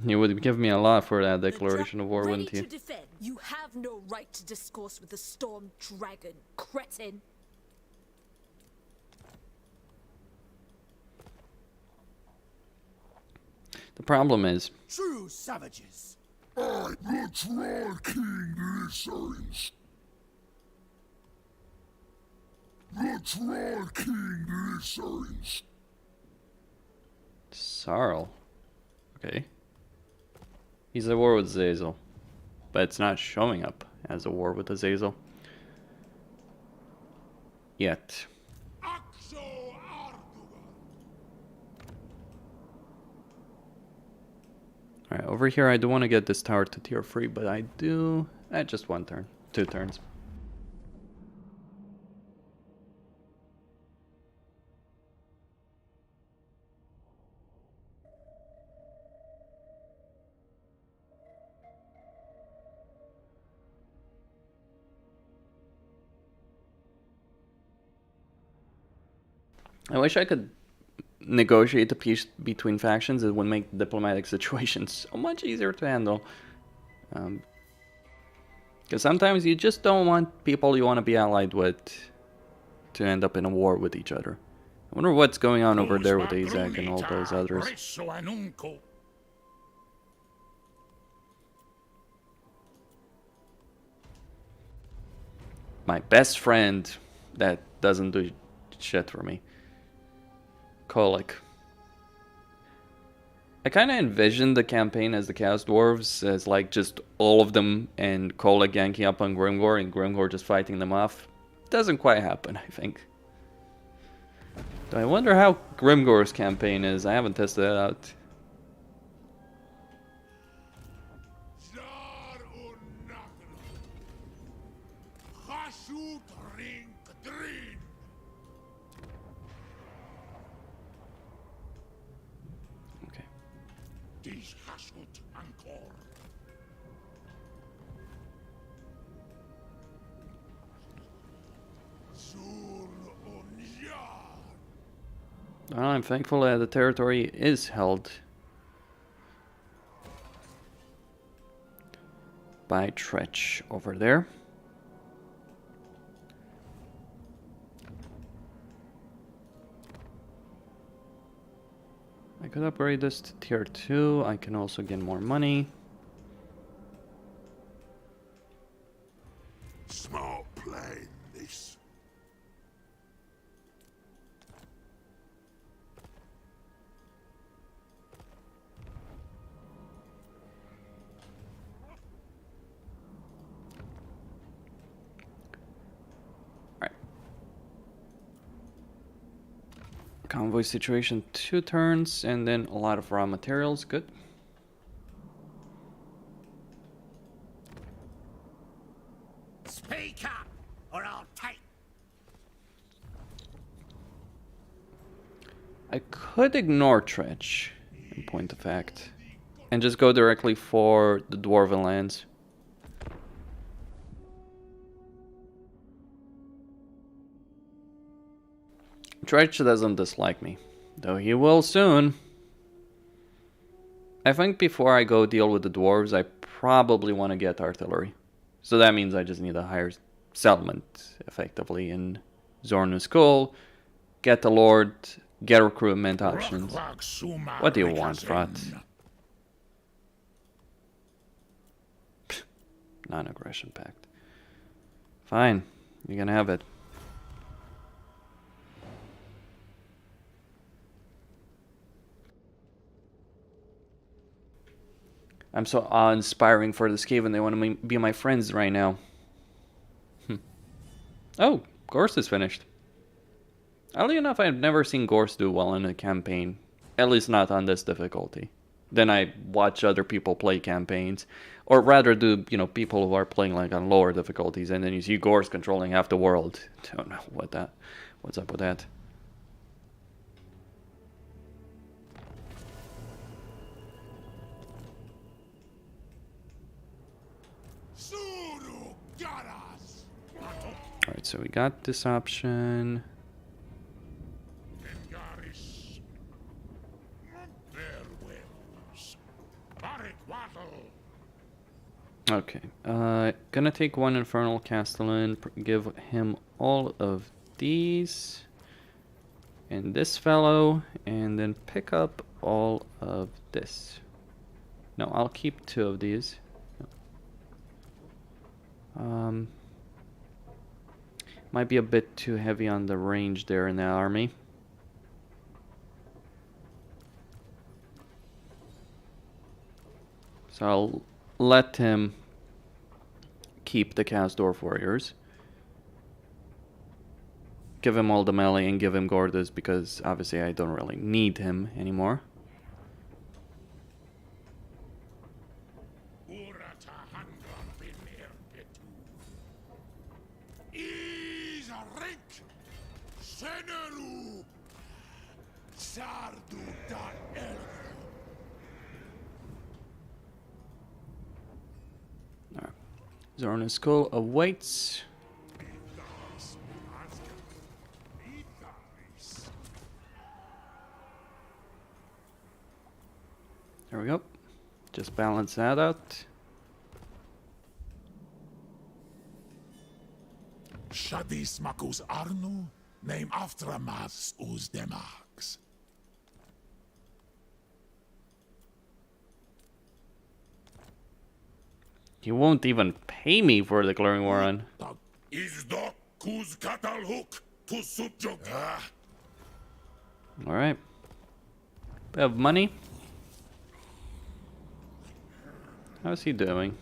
He would give me a lot for that declaration of war, wouldn't he? Ready to defend. You have no right to discourse with the storm dragon, cretin. The problem is, True savages. I, the Troll King listens. The Troll King listens. Sarl. Okay. He's at war with Zazel. But it's not showing up as a war with Azazel. Yet. Alright, over here I do want to get this tower to tier 3, but I do... just one turn. 2 turns. I wish I could negotiate the peace between factions. It would make diplomatic situations so much easier to handle. Because sometimes you just don't want people you want to be allied with to end up in a war with each other. I wonder what's going on over there with Azak and all those others. My best friend that doesn't do shit for me. Colic. I kind of envisioned the campaign as the Chaos Dwarves as like just all of them and Colic ganking up on Grimgor and Grimgor just fighting them off. Doesn't quite happen, I think. I wonder how Grimgor's campaign is. I haven't tested it out. Well, I'm thankful that the territory is held by Tretch over there. I could upgrade this to tier 2. I can also get more money. Smart plan, this. Convoy situation 2 turns, and then a lot of raw materials. Good. Speak up, or I'll take. I could ignore Tretch, in point of fact, and just go directly for the Dwarven lands. Tretch doesn't dislike me, though he will soon. I think before I go deal with the dwarves, I probably want to get artillery. So that means I just need a higher settlement, effectively, in Zornu Skull, get the Lord, get recruitment options. What do you want, Frat? Non-aggression pact. Fine, you can have it. I'm so awe-inspiring for this cave and they want to be my friends right now. Oh, Gorse is finished. Oddly enough, I've never seen Gorse do well in a campaign. At least not on this difficulty. Then I watch other people play campaigns. Or rather do, you know, people who are playing like on lower difficulties. And then you see Gorse controlling half the world. Don't know what's up with that. Alright, so we got this option. Okay, gonna take one Infernal Castellan, give him all of these, and this fellow, and then pick up all of this. No, I'll keep 2 of these. Might be a bit too heavy on the range there in the army. So I'll let him keep the Kasdorf warriors. Give him all the melee and give him Gordas because obviously I don't really need him anymore. Zorna's Skull awaits. There we go. Just balance that out. Shadis Makus Arnu, name after a mas us demags. You won't even pay me for declaring war on. Alright. We have money. How's he doing?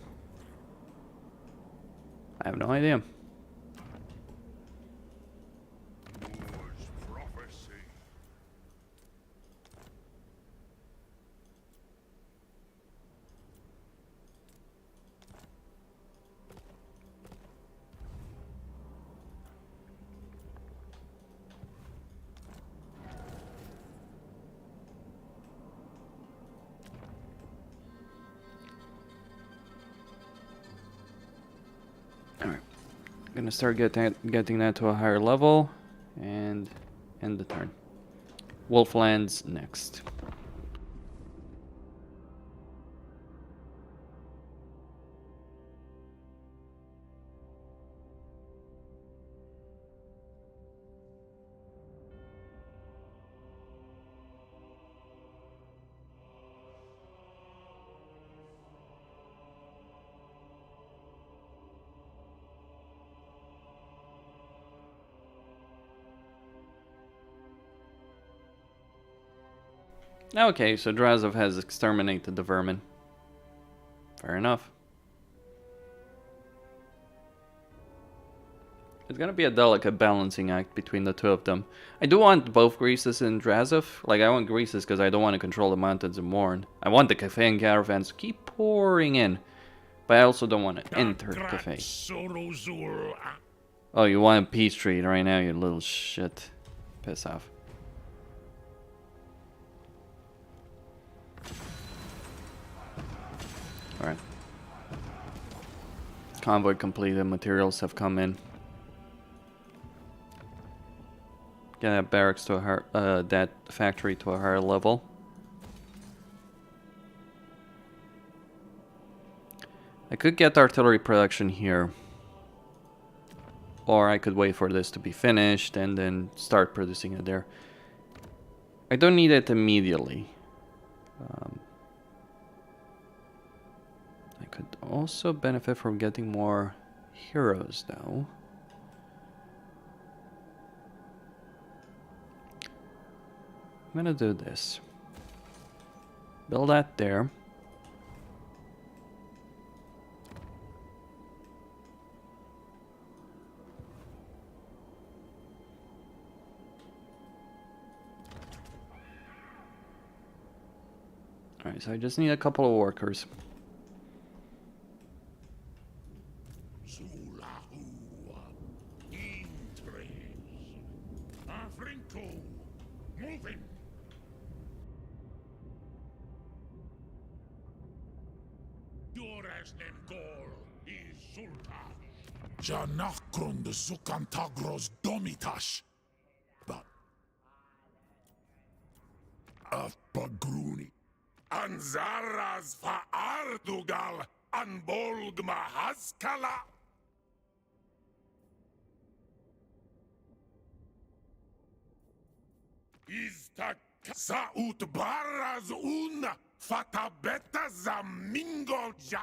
I have no idea. Gonna start getting that to a higher level and end the turn. Wolflands next. Okay, so Drazov has exterminated the vermin. Fair enough. It's gonna be a delicate balancing act between the two of them. I do want both Greases and Drazov. Like, I want Greases because I don't want to control the mountains of Morn. I want the Cafe and caravans to keep pouring in. But I also don't want to enter Cafe. Oh, you want a peace treat right now, you little shit. Piss off. Alright. Convoy completed, materials have come in. Get that barracks to a higher, that factory to a higher level. I could get artillery production here. Or I could wait for this to be finished and then start producing it there. I don't need it immediately. I could also benefit from getting more heroes though. I'm gonna do this. Build that there. Alright, so I just need a couple of workers. Janakron the Zukantagros Domitash. But Apagruni. Anzaras Faardugal Anbolgma Haskala. Ista Saut Baraz Un Fatabeta Zamingolja.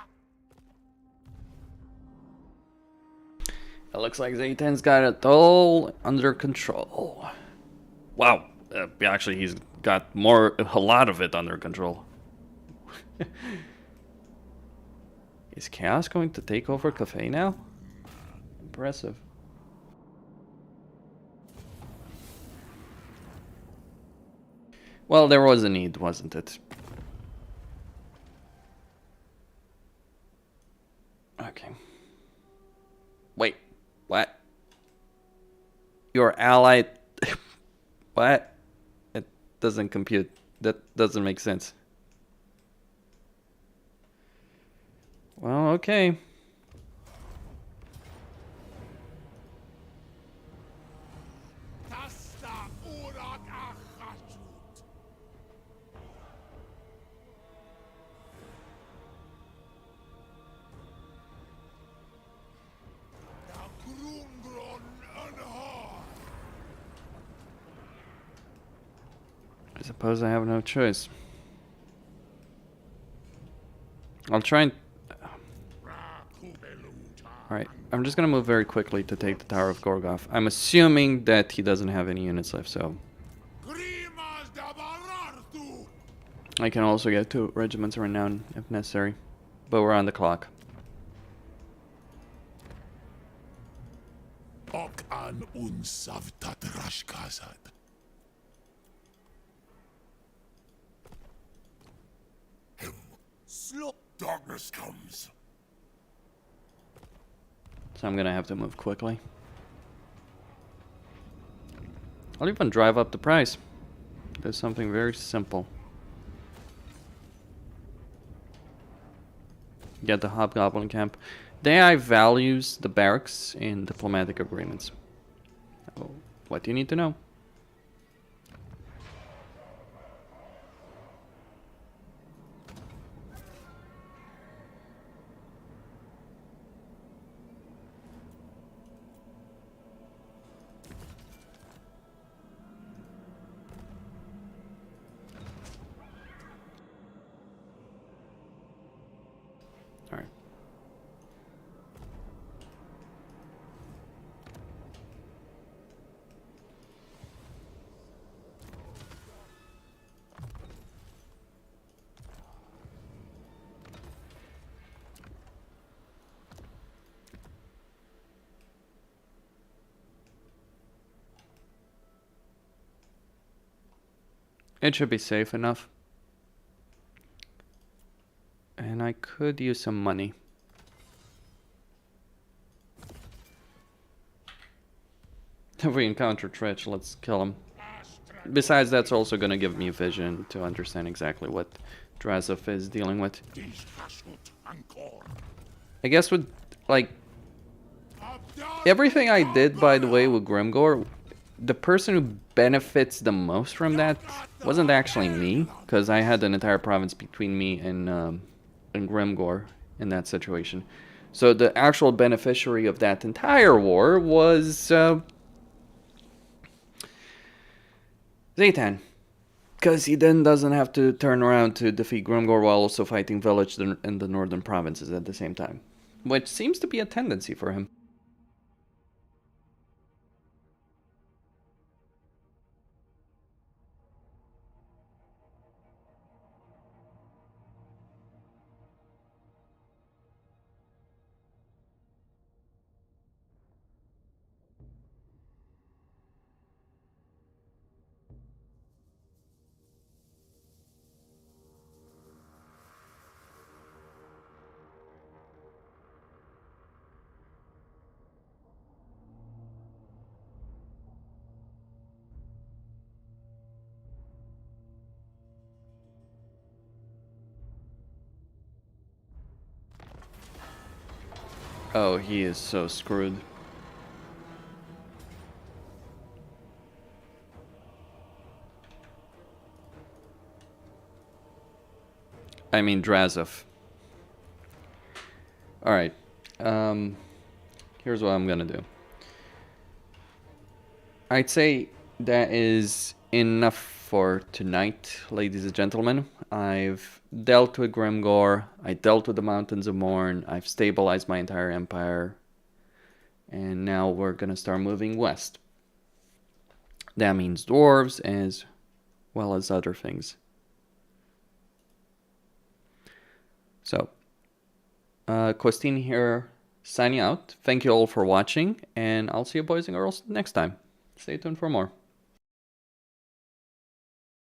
It looks like Zaytan's got it all under control. Wow. Actually, he's got a lot of it under control. Is Chaos going to take over Cafe now? Impressive. Well, there was a need, wasn't it? Okay. Wait. What? Your ally... What? It doesn't compute. That doesn't make sense. Well, okay. I suppose I have no choice. I'll try and... Alright, I'm just gonna move very quickly to take the Tower of Gorgoth. I'm assuming that he doesn't have any units left, so... I can also get 2 regiments of renown if necessary. But we're on the clock. Ok an unsavtat rashkazad. Slop darkness comes. So I'm gonna have to move quickly. I'll even drive up the price. There's something very simple. Get the Hobgoblin camp. The AI values the barracks in diplomatic agreements. Oh, what do you need to know? Alright. It should be safe enough. And I could use some money. If we encounter Tretch, let's kill him. Besides, that's also going to give me vision to understand exactly what Drazov is dealing with. I guess with, like, everything I did, by the way, with Grimgor, the person who benefits the most from that wasn't actually me, because I had an entire province between me and Grimgor in that situation. So the actual beneficiary of that entire war was Zaytan, because he then doesn't have to turn around to defeat Grimgor while also fighting Village in the northern provinces at the same time, which seems to be a tendency for him. Oh, he is so screwed. I mean, Drazov. Alright. Here's what I'm gonna do. I'd say that is enough for tonight, ladies and gentlemen. I've dealt with Grimgor, I dealt with the Mountains of Morn, I've stabilized my entire empire, and now we're gonna start moving west. That means dwarves as well as other things. So, Costin here, signing out. Thank you all for watching, and I'll see you boys and girls next time. Stay tuned for more.